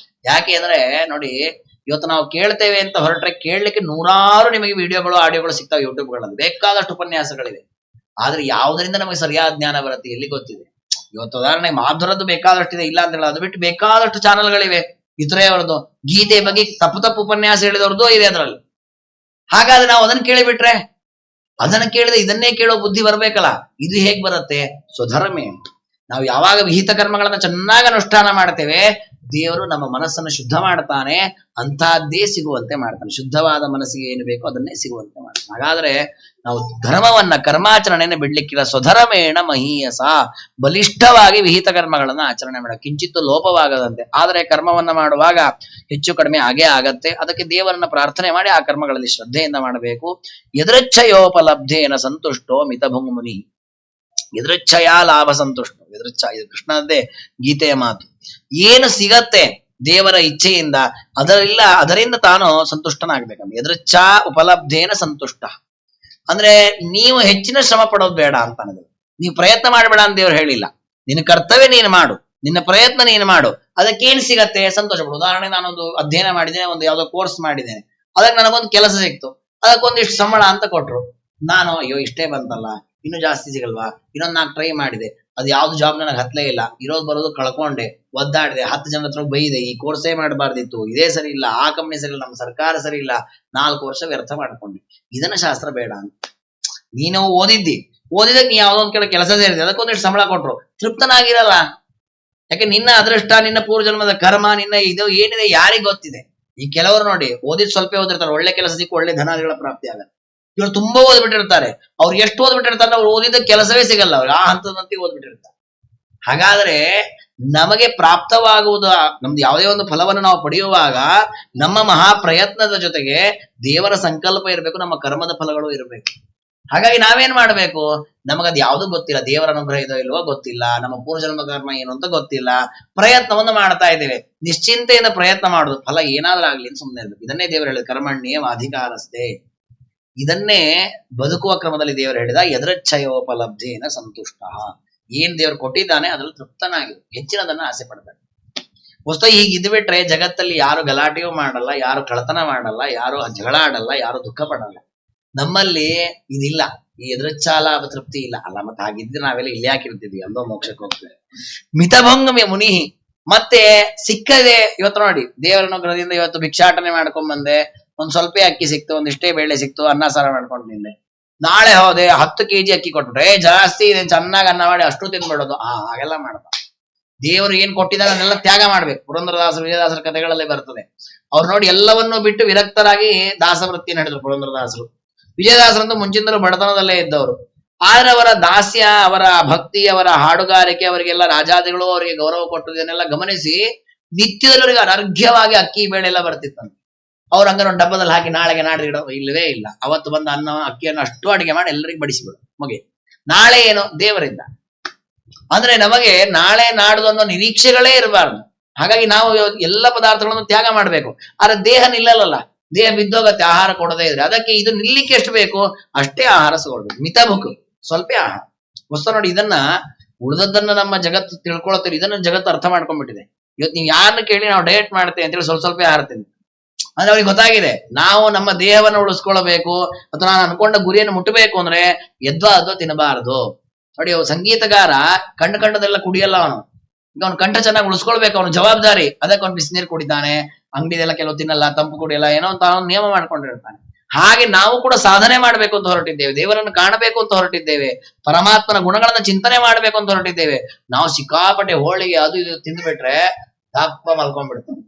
ಯಾಕೆ ಅಂದ್ರೆ ನೋಡಿ, ಇವತ್ತು ನಾವು ಕೇಳ್ತೇವೆ ಅಂತ ಹೊರಟ್ರೆ ಕೇಳಲಿಕ್ಕೆ ನೂರಾರು ನಿಮಗೆ ವಿಡಿಯೋಗಳು ಆಡಿಯೋಗಳು ಸಿಗ್ತಾವೆ ಯೂಟ್ಯೂಬ್ಗಳಲ್ಲಿ, ಬೇಕಾದಷ್ಟು ಉಪನ್ಯಾಸಗಳಿವೆ. ಆದ್ರೆ ಯಾವುದರಿಂದ ನಮಗೆ ಸರಿಯಾದ ಜ್ಞಾನ ಬರುತ್ತೆ ಎಲ್ಲಿ ಗೊತ್ತಿದೆ? ಇವತ್ತು ಉದಾಹರಣೆ ಮಾಧುರದ್ದು ಬೇಕಾದಷ್ಟಿದೆ, ಇಲ್ಲ ಅಂತ ಹೇಳ, ಅದು ಬಿಟ್ಟು ಬೇಕಾದಷ್ಟು ಚಾನಲ್ಗಳಿವೆ. ಇತರೆಯವರದ್ದು ಗೀತೆ ಬಗ್ಗೆ ತಪ್ಪು ಉಪನ್ಯಾಸ ಹೇಳಿದವ್ರದ್ದು ಇದೆ ಅದರಲ್ಲಿ. ಹಾಗಾದ್ರೆ ನಾವು ಅದನ್ನ ಕೇಳಿಬಿಟ್ರೆ, ಅದನ್ನ ಕೇಳಿದ್ರೆ ಇದನ್ನೇ ಕೇಳೋ ಬುದ್ಧಿ ಬರ್ಬೇಕಲ್ಲ. ಇದು ಹೇಗ್ ಬರುತ್ತೆ? ಸ್ವಧರ್ಮೇ. ನಾವು ಯಾವಾಗ ವಿಹಿತ ಕರ್ಮಗಳನ್ನ ಚೆನ್ನಾಗಿ ಅನುಷ್ಠಾನ ಮಾಡ್ತೇವೆ, ದೇವರು ನಮ್ಮ ಮನಸ್ಸನ್ನು ಶುದ್ಧ ಮಾಡ್ತಾನೆ, ಅಂತಹದ್ದೇ ಸಿಗುವಂತೆ ಮಾಡ್ತಾನೆ. ಶುದ್ಧವಾದ ಮನಸ್ಸಿಗೆ ಏನು ಬೇಕೋ ಅದನ್ನೇ ಸಿಗುವಂತೆ ಮಾಡ್ತಾನೆ. ಹಾಗಾದ್ರೆ ನಾವು ಧರ್ಮವನ್ನ, ಕರ್ಮಾಚರಣೆಯನ್ನು ಬಿಡ್ಲಿಕ್ಕಿಲ್ಲ. ಸ್ವಧರ್ಮೇಣ ಮಹೀಯಸ, ಬಲಿಷ್ಠವಾಗಿ ವಿಹಿತ ಕರ್ಮಗಳನ್ನ ಆಚರಣೆ ಮಾಡ, ಕಿಂಚಿತ್ತು ಲೋಪವಾಗದಂತೆ. ಆದರೆ ಕರ್ಮವನ್ನ ಮಾಡುವಾಗ ಹೆಚ್ಚು ಕಡಿಮೆ ಆಗೇ ಆಗತ್ತೆ. ಅದಕ್ಕೆ ದೇವರನ್ನ ಪ್ರಾರ್ಥನೆ ಮಾಡಿ ಆ ಕರ್ಮಗಳಲ್ಲಿ ಶ್ರದ್ಧೆಯಿಂದ ಮಾಡಬೇಕು. ಯದೃಚ್ಛಯೋಪಲಬ್ಧೇನ ಸಂತುಷ್ಟೋ ಮಿತಭುಂಗ್ ಮುನಿ. ಎದೃಚ್ಛಯ ಲಾಭ ಸಂತುಷ್ಟ. ಎದೃಚ್ಛ, ಇದು ಕೃಷ್ಣನದ್ದೇ ಗೀತೆಯ ಮಾತು. ಏನು ಸಿಗತ್ತೆ ದೇವರ ಇಚ್ಛೆಯಿಂದ ಅದರಿಂದ ತಾನು ಸಂತುಷ್ಟನಾಗ್ಬೇಕಂತ. ಎದೃಚ್ಛ ಉಪಲಬ್ಧೇನ ಸಂತುಷ್ಟ ಅಂದ್ರೆ ನೀವು ಹೆಚ್ಚಿನ ಶ್ರಮ ಪಡೋದು ಬೇಡ ಅಂತ ಅನ್ನೋದು. ನೀವು ಪ್ರಯತ್ನ ಮಾಡಬೇಡ ಅಂತ ದೇವ್ರು ಹೇಳಿಲ್ಲ. ನಿನ್ನ ಕರ್ತವ್ಯ ನೀನು ಮಾಡು, ನಿನ್ನ ಪ್ರಯತ್ನ ನೀನು ಮಾಡು, ಅದಕ್ಕೇನು ಸಿಗತ್ತೆ ಸಂತೋಷ ಪಡು. ಉದಾಹರಣೆ, ನಾನೊಂದು ಅಧ್ಯಯನ ಮಾಡಿದ್ದೇನೆ, ಒಂದು ಯಾವ್ದೋ ಕೋರ್ಸ್ ಮಾಡಿದ್ದೇನೆ, ಅದಕ್ಕೆ ನನಗೊಂದು ಕೆಲಸ ಸಿಕ್ತು, ಅದಕ್ಕೊಂದಿಷ್ಟು ಸಂಬಳ ಅಂತ ಕೊಟ್ರು. ನಾನು ಅಯ್ಯೋ ಇಷ್ಟೇ ಬಂತಲ್ಲ, ಇನ್ನು ಜಾಸ್ತಿ ಸಿಗಲ್ವಾ, ಇನ್ನೊಂದು 4 ಟ್ರೈ ಮಾಡಿದೆ, ಅದು ಯಾವ್ದು ಜಾಬ್ ನನಗೆ ಹತ್ತಲೇ ಇಲ್ಲ, ಇರೋದು ಬರೋದು ಕಳ್ಕೊಂಡೆ, ಒದ್ದಾಡಿದೆ, 10 ಜನ ಹತ್ರ ಬೈದೆ, ಈ ಕೋರ್ಸೇ ಮಾಡಬಾರ್ದಿತ್ತು, ಇದೇ ಸರಿ ಇಲ್ಲ, ಆ ಕಂಪ್ನಿ ಸರಿ ಇಲ್ಲ, ನಮ್ಮ ಸರ್ಕಾರ ಸರಿ ಇಲ್ಲ, 4 ವರ್ಷ ವ್ಯರ್ಥ ಮಾಡ್ಕೊಂಡೆ. ಇದನ್ನ ಶಾಸ್ತ್ರ ಬೇಡ ಅಂತ. ನೀನು ಓದಿದಕ್ಕೆ ನೀ ಯಾವ್ದೊಂದ್ ಕೆಲಸ ಸೇರಿದೆ, ಅದಕ್ಕೊಂದಿಷ್ಟು ಸಂಬಳ ಕೊಟ್ರು, ತೃಪ್ತನಾಗಿರಲ್ಲ. ಯಾಕೆ ನಿನ್ನ ಅದೃಷ್ಟ, ನಿನ್ನ ಪೂರ್ವಜನ್ಮದ ಕರ್ಮ, ನಿನ್ನ ಇದು ಏನಿದೆ ಯಾರಿಗ್ ಗೊತ್ತಿದೆ. ಈ ಕೆಲವರು ನೋಡಿ, ಓದಿದ್ ಸ್ವಲ್ಪ ಓದಿರ್ತಾರೆ, ಒಳ್ಳೆ ಕೆಲಸ ಸಿಕ್ಕು ಒಳ್ಳೆ ಧನಾದಿಗಳ ಪ್ರಾಪ್ತಿ ಆಗತ್ತೆ. ಇವರು ತುಂಬಾ ಓದ್ಬಿಟ್ಟಿರ್ತಾರೆ, ಅವ್ರು ಎಷ್ಟು ಓದ್ಬಿಟ್ಟಿರ್ತಾರೆ, ಅವ್ರು ಓದಿದ ಕೆಲಸವೇ ಸಿಗಲ್ಲ, ಅವ್ರು ಆ ಹಂತದಂತೆ ಓದ್ಬಿಟ್ಟಿರ್ತಾರೆ. ಹಾಗಾದ್ರೆ ನಮಗೆ ಪ್ರಾಪ್ತವಾಗುವುದು, ನಮ್ದು ಯಾವುದೇ ಒಂದು ಫಲವನ್ನು ನಾವು ಪಡೆಯುವಾಗ ನಮ್ಮ ಮಹಾ ಪ್ರಯತ್ನದ ಜೊತೆಗೆ ದೇವರ ಸಂಕಲ್ಪ ಇರಬೇಕು, ನಮ್ಮ ಕರ್ಮದ ಫಲಗಳು ಇರಬೇಕು. ಹಾಗಾಗಿ ನಾವೇನ್ ಮಾಡ್ಬೇಕು, ನಮಗದ್ ಯಾವ್ದು ಗೊತ್ತಿಲ್ಲ, ದೇವರ ಅನುಗ್ರಹ ಇದೋ ಇಲ್ವೋ ಗೊತ್ತಿಲ್ಲ, ನಮ್ಮ ಪೂರ್ವಜನ್ಮ ಕರ್ಮ ಏನು ಅಂತ ಗೊತ್ತಿಲ್ಲ, ಪ್ರಯತ್ನವನ್ನು ಮಾಡ್ತಾ ಇದ್ದೇವೆ. ನಿಶ್ಚಿಂತೆಯಿಂದ ಪ್ರಯತ್ನ ಮಾಡುದು, ಫಲ ಏನಾದ್ರೂ ಆಗ್ಲಿ ಅಂತ ಸುಮ್ಮನೆ ಇರ್ಬೇಕು. ಇದನ್ನೇ ದೇವರು ಹೇಳಿದ, ಕರ್ಮಣ್ಯೇವ ಅಧಿಕಾರಸ್ಥೆ. ಇದನ್ನೇ ಬದುಕುವ ಕ್ರಮದಲ್ಲಿ ದೇವರು ಹೇಳಿದ, ಯದೃಚ್ಛಯೋಪಲಬ್ಧೇನ ಸಂತುಷ್ಟ. ಏನ್ ದೇವರು ಕೊಟ್ಟಿದ್ದಾನೆ ಅದ್ರಲ್ಲಿ ತೃಪ್ತನಾಗಿದೆ, ಹೆಚ್ಚಿನದನ್ನ ಆಸೆ ಪಡ್ಬೇಕು. ವಸ್ತು ಹೀಗೆ ಇದ್ಬಿಟ್ರೆ ಜಗತ್ತಲ್ಲಿ ಯಾರು ಗಲಾಟೆಯೂ ಮಾಡಲ್ಲ, ಯಾರು ಕಳತನ ಮಾಡಲ್ಲ, ಯಾರು ಜಗಳ ಆಡಲ್ಲ, ಯಾರು ದುಃಖ ಪಡಲ್ಲ. ನಮ್ಮಲ್ಲಿ ಇದಿಲ್ಲ, ಈ ಎದೃಚ್ಛಾಲಾಭ ತೃಪ್ತಿ ಇಲ್ಲ ಅಲ್ಲ. ಮತ್ತೆ ಹಾಗಿದ್ರೆ ನಾವೆಲ್ಲ ಇಲ್ಲಿ ಹಾಕಿರ್ತಿದ್ವಿ, ಅಲ್ಲೋ ಮೋಕ್ಷಕ್ಕೆ ಹೋಗ್ತೇವೆ. ಮಿತಭಂಗಮೆ ಮುನಿ. ಮತ್ತೆ ಸಿಕ್ಕದೆ, ಇವತ್ತು ನೋಡಿ ದೇವರ ಅನುಗ್ರಹದಿಂದ ಇವತ್ತು ಭಿಕ್ಷಾಟನೆ ಮಾಡ್ಕೊಂಡ್ ಬಂದೆ, ಒಂದ್ ಸ್ವಲ್ಪ ಅಕ್ಕಿ ಸಿಕ್ತು, ಒಂದಿಷ್ಟೇ ಬೇಳೆ ಸಿಕ್ತು, ಅನ್ನ ಸಾರ ಮಾಡ್ಕೊಂಡು ನಿಂದೆ. ನಾಳೆ ಹೋದೆ 10 kg ಅಕ್ಕಿ ಕೊಟ್ಬಿಟ್ರೆ, ಜಾಸ್ತಿ ಇದೆ, ಚೆನ್ನಾಗಿ ಅನ್ನ ಮಾಡಿ ಅಷ್ಟು ತಿಂದ್ಬಿಡೋದು. ಹಾಗೆಲ್ಲ ಮಾಡ್ಬಾರ್ದು. ದೇವರು ಏನ್ ಕೊಟ್ಟಿದ್ದಾರೆ ಅದನ್ನೆಲ್ಲ ತ್ಯಾಗ ಮಾಡ್ಬೇಕು. ಪುರಂದರದಾಸರು, ವಿಜಯದಾಸರ ಕಥೆಗಳಲ್ಲೇ ಬರ್ತದೆ. ಅವ್ರು ನೋಡಿ ಎಲ್ಲವನ್ನೂ ಬಿಟ್ಟು ವಿರಕ್ತರಾಗಿ ದಾಸವೃತ್ತಿ ನಡೆದ್ರು ಪುರಂದರದಾಸರು. ವಿಜಯದಾಸರಂತೂ ಮುಂಚಿನರು ಬಡತನದಲ್ಲೇ ಇದ್ದವರು. ಆದ್ರೆ ಅವರ ದಾಸ್ಯ, ಅವರ ಭಕ್ತಿ, ಅವರ ಹಾಡುಗಾರಿಕೆ, ಅವರಿಗೆಲ್ಲ ರಾಜಾದಿಗಳು ಅವರಿಗೆ ಗೌರವ ಕೊಟ್ಟದನ್ನೆಲ್ಲ ಗಮನಿಸಿ ನಿತ್ಯದಲ್ಲಿ ಅವರಿಗೆ ಅನರ್ಘ್ಯವಾಗಿ ಅಕ್ಕಿ ಬೇಳೆ ಎಲ್ಲ ಬರ್ತಿತ್ತಂತೆ. ಅವ್ರು ಹಂಗಾರೆ ಒಂದು ಡಬ್ಬದಲ್ಲಿ ಹಾಕಿ ನಾಳೆಗೆ ನಾಡ್ದು ಇಡೋ, ಇಲ್ಲವೇ ಇಲ್ಲ. ಅವತ್ತು ಬಂದ ಅನ್ನ ಅಕ್ಕಿಯನ್ನು ಅಷ್ಟು ಅಡಿಗೆ ಮಾಡಿ ಎಲ್ಲರಿಗೂ ಬಡಿಸಿಬಿಡು. ಮುಗಿ ನಾಳೆ ಏನು ದೇವರಿಂದ. ಅಂದ್ರೆ ನಮಗೆ ನಾಳೆ ನಾಡ್ದು ಅನ್ನೋ ನಿರೀಕ್ಷೆಗಳೇ ಇರಬಾರ್ದು. ಹಾಗಾಗಿ ನಾವು ಎಲ್ಲ ಪದಾರ್ಥಗಳನ್ನು ತ್ಯಾಗ ಮಾಡ್ಬೇಕು. ಆದ್ರೆ ದೇಹ ನಿಲ್ಲಲ್ಲ, ದೇಹ ಬಿದ್ದೋಗತ್ತೆ ಆಹಾರ ಕೊಡದೇ ಇದ್ರೆ. ಅದಕ್ಕೆ ಇದು ನಿಲ್ಲಿಕ್ಕೆ ಎಷ್ಟು ಬೇಕು ಅಷ್ಟೇ ಆಹಾರ ತಗೊಳ್ಬೇಕು. ಮಿತಭುಕ್, ಸ್ವಲ್ಪ ಆಹಾರ. ವಸ್ತು ನೋಡಿ, ಇದನ್ನ ಉಳಿದದ್ದನ್ನ ನಮ್ಮ ಜಗತ್ತು ತಿಳ್ಕೊಳ್ತೀರಿ, ಇದನ್ನ ಜಗತ್ತು ಅರ್ಥ ಮಾಡ್ಕೊಂಡ್ಬಿಟ್ಟಿದೆ. ಇವತ್ತು ನೀವು ಯಾರನ್ನ ಕೇಳಿ ನಾವು ಡಯಟ್ ಮಾಡ್ತೇವೆ ಅಂತೇಳಿ ಸ್ವಲ್ಪ ಆಹಾರ ತಿಂತೀವಿ. ಅಂದ್ರೆ ಅವ್ರಿಗೆ ಗೊತ್ತಾಗಿದೆ ನಾವು ನಮ್ಮ ದೇಹವನ್ನು ಉಳಿಸ್ಕೊಳ್ಬೇಕು ಅಥವಾ ನಾನು ಅನ್ಕೊಂಡ ಗುರಿಯನ್ನು ಮುಟ್ಟಬೇಕು ಅಂದ್ರೆ ಎದ್ವಾ ತಿನ್ನಬಾರದು. ನೋಡಿ ಅವ್ ಸಂಗೀತಗಾರ ಕಂಡದೆಲ್ಲ ಕುಡಿಯಲ್ಲ ಅವನು. ಈಗ ಅವ್ನು ಕಂಠ ಚೆನ್ನಾಗಿ ಉಳಿಸ್ಕೊಳ್ಬೇಕು, ಅವನು ಜವಾಬ್ದಾರಿ. ಅದಕ್ಕೆ ಅವ್ನು ಬಿಸಿನೀರು ಕುಡಿತಾನೆ, ಅಂಗಡಿದೆಲ್ಲ ಕೆಲವು ತಿನ್ನಲ್ಲ, ತಂಪು ಕುಡಿಯಲ್ಲ, ಏನೋ ಅಂತ ಅವನು ನಿಯಮ ಮಾಡ್ಕೊಂಡಿರ್ತಾನೆ. ಹಾಗೆ ನಾವು ಕೂಡ ಸಾಧನೆ ಮಾಡ್ಬೇಕು ಅಂತ ಹೊರಟಿದ್ದೇವೆ, ದೇವರನ್ನು ಕಾಣಬೇಕು ಅಂತ ಹೊರಟಿದ್ದೇವೆ, ಪರಮಾತ್ಮನ ಗುಣಗಳನ್ನ ಚಿಂತನೆ ಮಾಡ್ಬೇಕು ಅಂತ ಹೊರಟಿದ್ದೇವೆ. ನಾವು ಸಿಕ್ಕಾಪಟ್ಟೆ ಹೋಳಿಗೆ ಅದು ಇದು ತಿಂದ್ಬಿಟ್ರೆ ದಪ್ಪ ಮಲ್ಕೊಂಡ್ಬಿಡ್ತಾನೆ,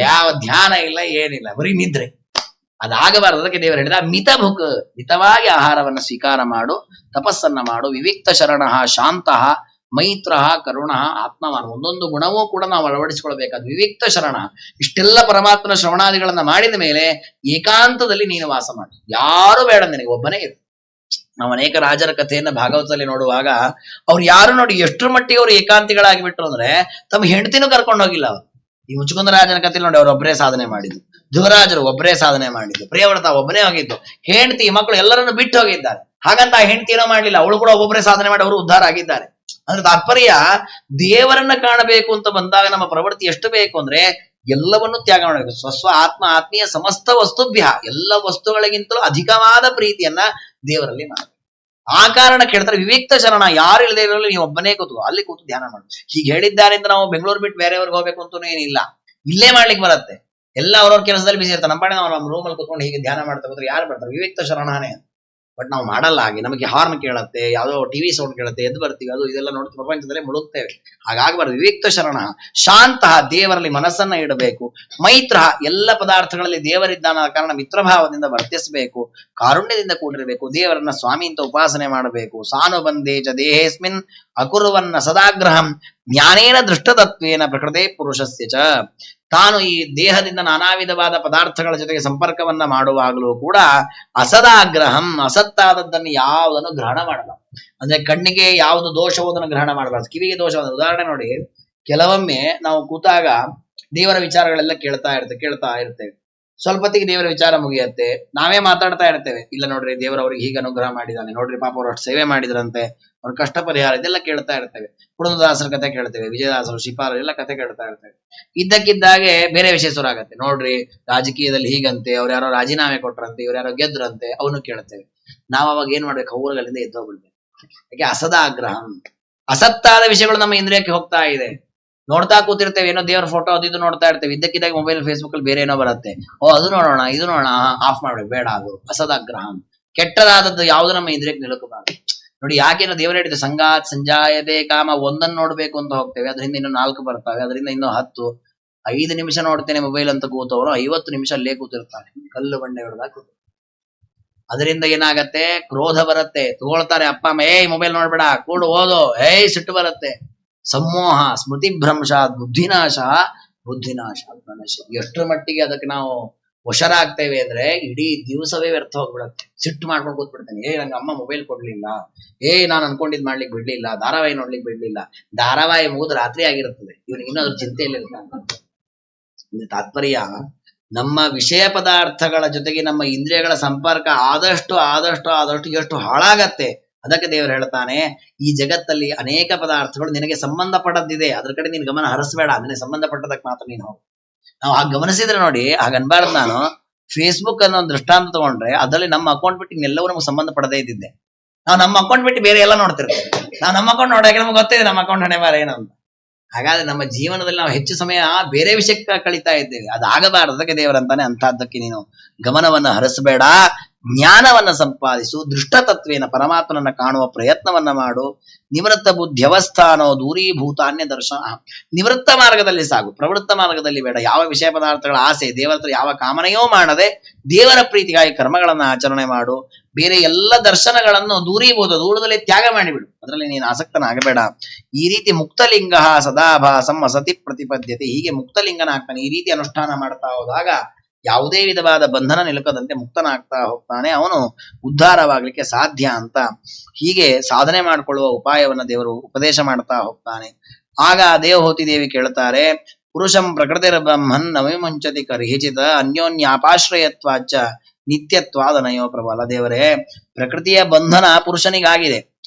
ಯಾವ ಧ್ಯಾನ ಇಲ್ಲ ಏನಿಲ್ಲ, ಬರೀ ನಿದ್ರೆ. ಅದಾಗಬಾರದು. ಅದಕ್ಕೆ ದೇವರು ಹೇಳಿದ ಮಿತವಾಗಿ ಆಹಾರವನ್ನ ಸ್ವೀಕಾರ ಮಾಡು, ತಪಸ್ಸನ್ನ ಮಾಡು, ವಿವಿಕ್ತ ಶರಣ ಶಾಂತ ಮೈತ್ರ ಕರುಣ ಆತ್ಮವಾನ್. ಒಂದೊಂದು ಗುಣವೂ ಕೂಡ ನಾವು ಅಳವಡಿಸಿಕೊಳ್ಬೇಕಾದ ವಿವಿಕ್ತ ಶರಣ. ಇಷ್ಟೆಲ್ಲ ಪರಮಾತ್ಮನ ಶ್ರವಣಾದಿಗಳನ್ನ ಮಾಡಿದ ಮೇಲೆ ಏಕಾಂತದಲ್ಲಿ ನೀನು ವಾಸ ಮಾಡಿ, ಯಾರು ಬೇಡ ನಿನಗೆ, ಒಬ್ಬನೇ ಇರು. ನಾವು ಅನೇಕ ರಾಜರ ಕಥೆಯನ್ನ ಭಾಗವತದಲ್ಲಿ ನೋಡುವಾಗ ಅವ್ರು ಯಾರು ನೋಡಿ ಎಷ್ಟರ ಮಟ್ಟಿಗೆ ಅವ್ರು ಏಕಾಂತಿಗಳಾಗಿಬಿಟ್ರು ಅಂದ್ರೆ ತಮ್ಮ ಹೆಂಡತಿನೂ ಕರ್ಕೊಂಡು ಹೋಗಿಲ್ಲ ಅವರು. ಈ ಮುಚುಕುಂದ ರಾಜನ ಕಥೆಯಲ್ಲಿ ನೋಡಿ, ಅವ್ರು ಒಬ್ಬರೇ ಸಾಧನೆ ಮಾಡಿದ್ದು, ಧ್ರುವರಾಜರು ಒಬ್ಬರೇ ಸಾಧನೆ ಮಾಡಿದ್ದು, ಪ್ರಿಯವ್ರತ ಒಬ್ಬನೇ ಹೋಗಿದ್ದು, ಹೆಂಡತಿ ಮಕ್ಕಳು ಎಲ್ಲರನ್ನು ಬಿಟ್ಟು ಹೋಗಿದ್ದಾರೆ. ಹಾಗಂತ ಆ ಹೆಂಡತಿ ಏನೋ ಮಾಡ್ಲಿಲ್ಲ, ಅವಳು ಕೂಡ ಒಬ್ಬೊಬ್ಬರೇ ಸಾಧನೆ ಮಾಡಿ ಅವರು ಉದ್ಧಾರ ಆಗಿದ್ದಾರೆ. ಅಂದ್ರೆ ತಾತ್ಪರ್ಯ ದೇವರನ್ನ ಕಾಣಬೇಕು ಅಂತ ಬಂದಾಗ ನಮ್ಮ ಪ್ರವೃತ್ತಿ ಎಷ್ಟು ಬೇಕು ಅಂದ್ರೆ ಎಲ್ಲವನ್ನೂ ತ್ಯಾಗ ಮಾಡಬೇಕು. ಸ್ವಸ್ವ ಆತ್ಮ ಆತ್ಮೀಯ ಸಮಸ್ತ ವಸ್ತುಭ್ಯ, ಎಲ್ಲ ವಸ್ತುಗಳಿಗಿಂತಲೂ ಅಧಿಕವಾದ ಪ್ರೀತಿಯನ್ನ ದೇವರಲ್ಲಿ ಮಾಡಬೇಕು. ಆ ಕಾರಣ ಕೇಳ್ತಾರೆ ವಿವಿಕ್ತ ಶರಣ, ಯಾರು ಇಲ್ಲದೆ ಇರಲಿ ನೀವು ಒಬ್ಬನೇ ಕೂತು ಅಲ್ಲಿ ಕೂತು ಧ್ಯಾನ ಮಾಡಿ. ಹೀಗೆ ಹೇಳಿದ್ದಾರೆ ಅಂತ ನಾವು ಬೆಂಗಳೂರು ಬಿಟ್ಟು ಬೇರೆಯವ್ರಿಗೆ ಹೋಗ್ಬೇಕು ಅಂತೂ ಏನಿಲ್ಲ, ಇಲ್ಲೇ ಮಾಡ್ಲಿಕ್ಕೆ ಬರುತ್ತೆ. ಎಲ್ಲ ಅವ್ರವ್ರ ಕೆಲಸದಲ್ಲಿ ಬಿಸಿ ಇರ್ತಾರೆ. ನಮ್ಮ ಪಾಡಿಗೆ ನಾವು ನಮ್ಮ ರೂಮಲ್ಲಿ ಕೂತ್ಕೊಂಡು ಹೀಗೆ ಧ್ಯಾನ ಮಾಡ್ತಾ ಕೂತ್ರೆ ಯಾರು ಬರ್ತಾರೆ? ವಿವಿಕ್ತ ಶರಣಾನೇ. ಬಟ್ ನಾವು ಮಾಡಲ್ಲ ಹಾಗೆ. ನಮಗೆ ಹಾರ್ನ್ ಕೇಳುತ್ತೆ, ಯಾವುದೋ ಟಿವಿ ಸೌಂಡ್ ಕೇಳುತ್ತೆ, ಎದ್ದು ಬರ್ತೀವಿ, ಅದು ಇದೆಲ್ಲ ನೋಡಿ ಪ್ರಪಂಚದಲ್ಲೇ ಮುಳುಗ್ತೇವೆ. ಹಾಗಾಗಬಾರ್ದು. ವಿವಿಕ್ತ ಶರಣ ಶಾಂತ, ದೇವರಲ್ಲಿ ಮನಸ್ಸನ್ನ ಇಡಬೇಕು. ಮೈತ್ರ, ಎಲ್ಲ ಪದಾರ್ಥಗಳಲ್ಲಿ ದೇವರಿದ್ದಾನ ಕಾರಣ ಮಿತ್ರಭಾವದಿಂದ ವರ್ತಿಸಬೇಕು. ಕಾರುಣ್ಯದಿಂದ ಕೂಡಿರಬೇಕು. ದೇವರನ್ನ ಸ್ವಾಮಿ ಅಂತ ಉಪಾಸನೆ ಮಾಡಬೇಕು. ಸಾನುಬಂಧೇಚ ದೇಹೇಸ್ಮಿನ್ ಅಕುರುವನ್ನ ಸದಾಗ್ರಹಂ ಜ್ಞಾನೇನ ದೃಷ್ಟತತ್ವೇನ ಪ್ರಕೃತೆ ಪುರುಷಸ್ಯ ಚ. ತಾನು ಈ ದೇಹದಿಂದ ನಾನಾ ವಿಧವಾದ ಪದಾರ್ಥಗಳ ಜೊತೆಗೆ ಸಂಪರ್ಕವನ್ನ ಮಾಡುವಾಗಲೂ ಕೂಡ ಅಸದಾಗ್ರಹಂ, ಅಸತ್ತಾದದ್ದನ್ನು ಯಾವುದನ್ನು ಗ್ರಹಣ ಮಾಡಲ್ಲ. ಅಂದ್ರೆ ಕಣ್ಣಿಗೆ ಯಾವುದು ದೋಷವೋ ಅದನ್ನು ಗ್ರಹಣ ಮಾಡಬಾರ್ದು, ಕಿವಿಗೆ ದೋಷವಾದ. ಉದಾಹರಣೆ ನೋಡಿ, ಕೆಲವೊಮ್ಮೆ ನಾವು ಕೂತಾಗ ದೇವರ ವಿಚಾರಗಳೆಲ್ಲ ಕೇಳ್ತಾ ಇರ್ತೇವೆ. ಸ್ವಲ್ಪ ಹೊತ್ತಿಗೆ ದೇವರ ವಿಚಾರ ಮುಗಿಯತ್ತೆ, ನಾವೇ ಮಾತಾಡ್ತಾ ಇರ್ತೇವೆ. ಇಲ್ಲ ನೋಡ್ರಿ, ದೇವರವ್ರಿಗೆ ಹೀಗೆ ಅನುಗ್ರಹ ಮಾಡಿದ್ದಾನೆ, ನೋಡ್ರಿ ಪಾಪ ಅವ್ರು ಅಷ್ಟು ಸೇವೆ ಮಾಡಿದ್ರಂತೆ, ಅವ್ರ ಕಷ್ಟ ಪರಿಹಾರ, ಇದೆಲ್ಲ ಕೇಳ್ತಾ ಇರ್ತೇವೆ. ಪುರಂದರದಾಸರ ಕಥೆ ಕೇಳ್ತೇವೆ, ವಿಜಯದಾಸರು, ಶಿಪಾರರು ಎಲ್ಲ ಕಥೆ ಕೇಳ್ತಾ ಇರ್ತೇವೆ. ಇದ್ದಕ್ಕಿದ್ದಾಗೆ ಬೇರೆ ವಿಷಯ ಶುರು ಆಗತ್ತೆ. ನೋಡ್ರಿ ರಾಜಕೀಯದಲ್ಲಿ ಹೀಗಂತೆ, ಅವ್ರು ಯಾರೋ ರಾಜೀನಾಮೆ ಕೊಟ್ರಂತೆ, ಇವ್ರು ಯಾರೋ ಗೆದ್ರಂತೆ, ಅವನು ಕೇಳ್ತೇವೆ. ನಾವ್ ಅವಾಗ ಏನ್ ಮಾಡ್ಬೇಕು? ಊರುಗಳಿಂದ ಎದ್ದೋಗ್ಬಿಡ್ಬೇಕು. ಯಾಕೆ? ಅಸದಾಗ್ರಹ, ಅಸತ್ತಾದ ವಿಷಯಗಳು ನಮ್ಮ ಇಂದ್ರಿಯಕ್ಕೆ ಹೋಗ್ತಾ ಇದೆ. ನೋಡ್ತಾ ಕೂತಿರ್ತೇವೆ, ಏನೋ ದೇವರ ಫೋಟೋ ಅದು ಇದು ನೋಡ್ತಾ ಇರ್ತೇವೆ. ಇದ್ದಕ್ಕಿದ್ದಾಗ ಮೊಬೈಲ್ ಫೇಸ್ಬುಕ್ ಅಲ್ಲಿ ಬೇರೆ ಏನೋ ಬರುತ್ತೆ. ಅದು ನೋಡೋಣ, ಇದು ನೋಡೋಣ, ಆಫ್ ಮಾಡ್ಬೇಕು, ಬೇಡ. ಅದು ಅಸದಾಗ್ರಹ, ಕೆಟ್ಟದಾದದ್ದು ಯಾವುದು ನಮ್ಮ ಇಂದ್ರಿಯಕ್ಕೆ ನಿಲುಕಬಾರದು. ನೋಡಿ, ಯಾಕೇನೋ ದೇವರ ಹೇಳಿದ್ದು ಸಂಗಾತ್ ಸಂಜಾಯತೆ ಕಾಮ. ಒಂದನ್ನು ನೋಡ್ಬೇಕು ಅಂತ ಹೋಗ್ತೇವೆ, ಅದರಿಂದ ಇನ್ನು 4 ಬರ್ತವೆ, ಅದರಿಂದ ಇನ್ನೂ 10. 5 ನಿಮಿಷ ನೋಡ್ತೇನೆ ಮೊಬೈಲ್ ಅಂತ ಕೂತವರು 50 ನಿಮಿಷ ಅಲ್ಲೇ ಕೂತಿರ್ತಾರೆ, ಕಲ್ಲು ಬಂಡೆ ಹೊಡೆದಾಗ ಕೂತು. ಅದರಿಂದ ಏನಾಗತ್ತೆ? ಕ್ರೋಧ ಬರುತ್ತೆ, ತಗೊಳ್ತಾರೆ ಅಪ್ಪ ಅಮ್ಮ, ಮೊಬೈಲ್ ನೋಡ್ಬೇಡ, ಕೂಡು ಓದು, ಸಿಟ್ಟು ಬರುತ್ತೆ. ಸಮೋಹ, ಸ್ಮೃತಿ ಭ್ರಂಶ, ಬುದ್ಧಿನಾಶ ಮನಸ್ಸು. ಎಷ್ಟರ ಮಟ್ಟಿಗೆ ಅದಕ್ಕೆ ನಾವು ವಶರಾಗ್ತೇವೆ ಅಂದ್ರೆ ಇಡೀ ದಿವಸವೇ ವ್ಯರ್ಥ ಹೋಗ್ಬಿಡತ್ತೆ. ಸಿಟ್ಟು ಮಾಡ್ಕೊಂಡು ಕೂತ್ಬಿಡ್ತೇನೆ, ನಂಗೆ ಅಮ್ಮ ಮೊಬೈಲ್ ಕೊಡ್ಲಿಲ್ಲ, ನಾನು ಅನ್ಕೊಂಡಿದ್ ಮಾಡ್ಲಿಕ್ಕೆ ಬಿಡ್ಲಿಲ್ಲ, ಧಾರಾವಾಹಿ ನೋಡ್ಲಿಕ್ಕೆ ಬಿಡ್ಲಿಲ್ಲ. ಧಾರಾವಾಹಿ ಮುಗಿದು ರಾತ್ರಿ ಆಗಿರುತ್ತದೆ, ಇವನಿಗೆ ಇನ್ನೂ ಅದ್ರ ಚಿಂತೆಯಲ್ಲಿ ಇರ್ತಾನೆ. ತಾತ್ಪರ್ಯ, ನಮ್ಮ ವಿಷಯ ಪದಾರ್ಥಗಳ ಜೊತೆಗೆ ನಮ್ಮ ಇಂದ್ರಿಯಗಳ ಸಂಪರ್ಕ ಆದಷ್ಟು ಎಷ್ಟು ಹಾಳಾಗತ್ತೆ. ಅದಕ್ಕೆ ದೇವರು ಹೇಳ್ತಾನೆ, ಈ ಜಗತ್ತಲ್ಲಿ ಅನೇಕ ಪದಾರ್ಥಗಳು ನಿನಗೆ ಸಂಬಂಧಪಟ್ಟದ್ದಿದೆ, ಅದ್ರ ಕಡೆ ನೀನು ಗಮನ ಹರಿಸಬೇಡ, ನಿನಗೆ ಸಂಬಂಧಪಟ್ಟದಕ್ಕೆ ಮಾತ್ರ ನೀನು ಹೋಗು. ನಾವು ಹಾಗೆ ಗಮನಿಸಿದ್ರೆ ನೋಡಿ, ಹಾಗೆ ಅನ್ಬಾರ್ದು. ನಾನು ಫೇಸ್ಬುಕ್ ಅನ್ನೋ ಒಂದು ದೃಷ್ಟಾಂತ ತಗೊಂಡ್ರೆ ಅದರಲ್ಲಿ ನಮ್ಮ ಅಕೌಂಟ್ ಬಿಟ್ಟು ಇನ್ನೆಲ್ಲವೂ ನಮ್ಗೆ ಸಂಬಂಧಪಡದೇ ಇದ್ದಿದ್ದೆ. ನಾವು ನಮ್ಮ ಅಕೌಂಟ್ ಬಿಟ್ಟು ಬೇರೆ ಎಲ್ಲ ನೋಡ್ತಿರ್ತೇವೆ. ನಾವು ನಮ್ಮ ಅಕೌಂಟ್ ನೋಡೋಕೆ ನಮ್ಗೆ ಗೊತ್ತಿದೆ ನಮ್ಮ ಅಕೌಂಟ್ ಹಣೆ ಬಾರ ಏನು ಅಂತ. ಹಾಗಾದ್ರೆ ನಮ್ಮ ಜೀವನದಲ್ಲಿ ನಾವು ಹೆಚ್ಚು ಸಮಯ ಬೇರೆ ವಿಷಯಕ್ಕೆ ಕಳೀತಾ ಇದ್ದೇವೆ. ಅದಾಗಬಾರದು. ಅದಕ್ಕೆ ದೇವರಂತಾನೆ, ಅಂತಹದ್ದಕ್ಕೆ ನೀನು ಗಮನವನ್ನ ಹರಿಸಬೇಡ, ಜ್ಞಾನವನ್ನ ಸಂಪಾದಿಸು. ದೃಷ್ಟತತ್ವೇನ, ಪರಮಾತ್ಮನನ್ನ ಕಾಣುವ ಪ್ರಯತ್ನವನ್ನ ಮಾಡು. ನಿವೃತ್ತ ಬುದ್ಧಿಯವಸ್ಥಾನೋ ದೂರೀಭೂತಾನ್ಯ ದರ್ಶನ. ನಿವೃತ್ತ ಮಾರ್ಗದಲ್ಲಿ ಸಾಗು, ಪ್ರವೃತ್ತ ಮಾರ್ಗದಲ್ಲಿ ಬೇಡ. ಯಾವ ವಿಷಯ ಪದಾರ್ಥಗಳ ಆಸೆ, ದೇವರ ಹತ್ರ ಯಾವ ಕಾಮನೆಯೋ ಮಾಡದೆ ದೇವರ ಪ್ರೀತಿಗಾಗಿ ಕರ್ಮಗಳನ್ನ ಆಚರಣೆ ಮಾಡು. ಬೇರೆ ಎಲ್ಲ ದರ್ಶನಗಳನ್ನು ದೂರದಲ್ಲಿ ತ್ಯಾಗ ಮಾಡಿಬಿಡು, ಅದರಲ್ಲಿ ನೀನು ಆಸಕ್ತನಾಗಬೇಡ. ಈ ರೀತಿ ಮುಕ್ತಲಿಂಗ ಸದಾಭಾಸಂ ಅಸತಿ ಪ್ರತಿಪದ್ಯತೆ. ಹೀಗೆ ಮುಕ್ತಲಿಂಗನಾಗ್ತಾನೆ. ಈ ರೀತಿ ಅನುಷ್ಠಾನ ಮಾಡ್ತಾ ಹೋದಾಗ ಯಾವುದೇ ವಿಧವಾದ ಬಂಧನ ನಿಲುಕದಂತೆ ಮುಕ್ತನಾಗ್ತಾ ಹೋಗ್ತಾನೆ, ಅವನು ಉದ್ಧಾರವಾಗ್ಲಿಕ್ಕೆ ಸಾಧ್ಯ ಅಂತ ಹೀಗೆ ಸಾಧನೆ ಮಾಡಿಕೊಳ್ಳುವ ಉಪಾಯವನ್ನ ದೇವರು ಉಪದೇಶ ಮಾಡ್ತಾ ಹೋಗ್ತಾನೆ. ಆಗ ದೇವಹೂತಿ ದೇವಿ ಕೇಳ್ತಾರೆ, ಪುರುಷಂ ಪ್ರಕೃತಿರ ಬ್ರಹ್ಮನ್ ನವಿಮುಂಚತಿ ಕರ್ಹಿಚಿತ ಅನ್ಯೋನ್ಯಾಪಾಶ್ರಯತ್ವಾಚ ನಿತ್ಯತ್ವಾದನಯೋ ಪ್ರಬಲ. ದೇವರೇ, ಪ್ರಕೃತಿಯ ಬಂಧನ ಪುರುಷನಿಗಾಗಿದೆ,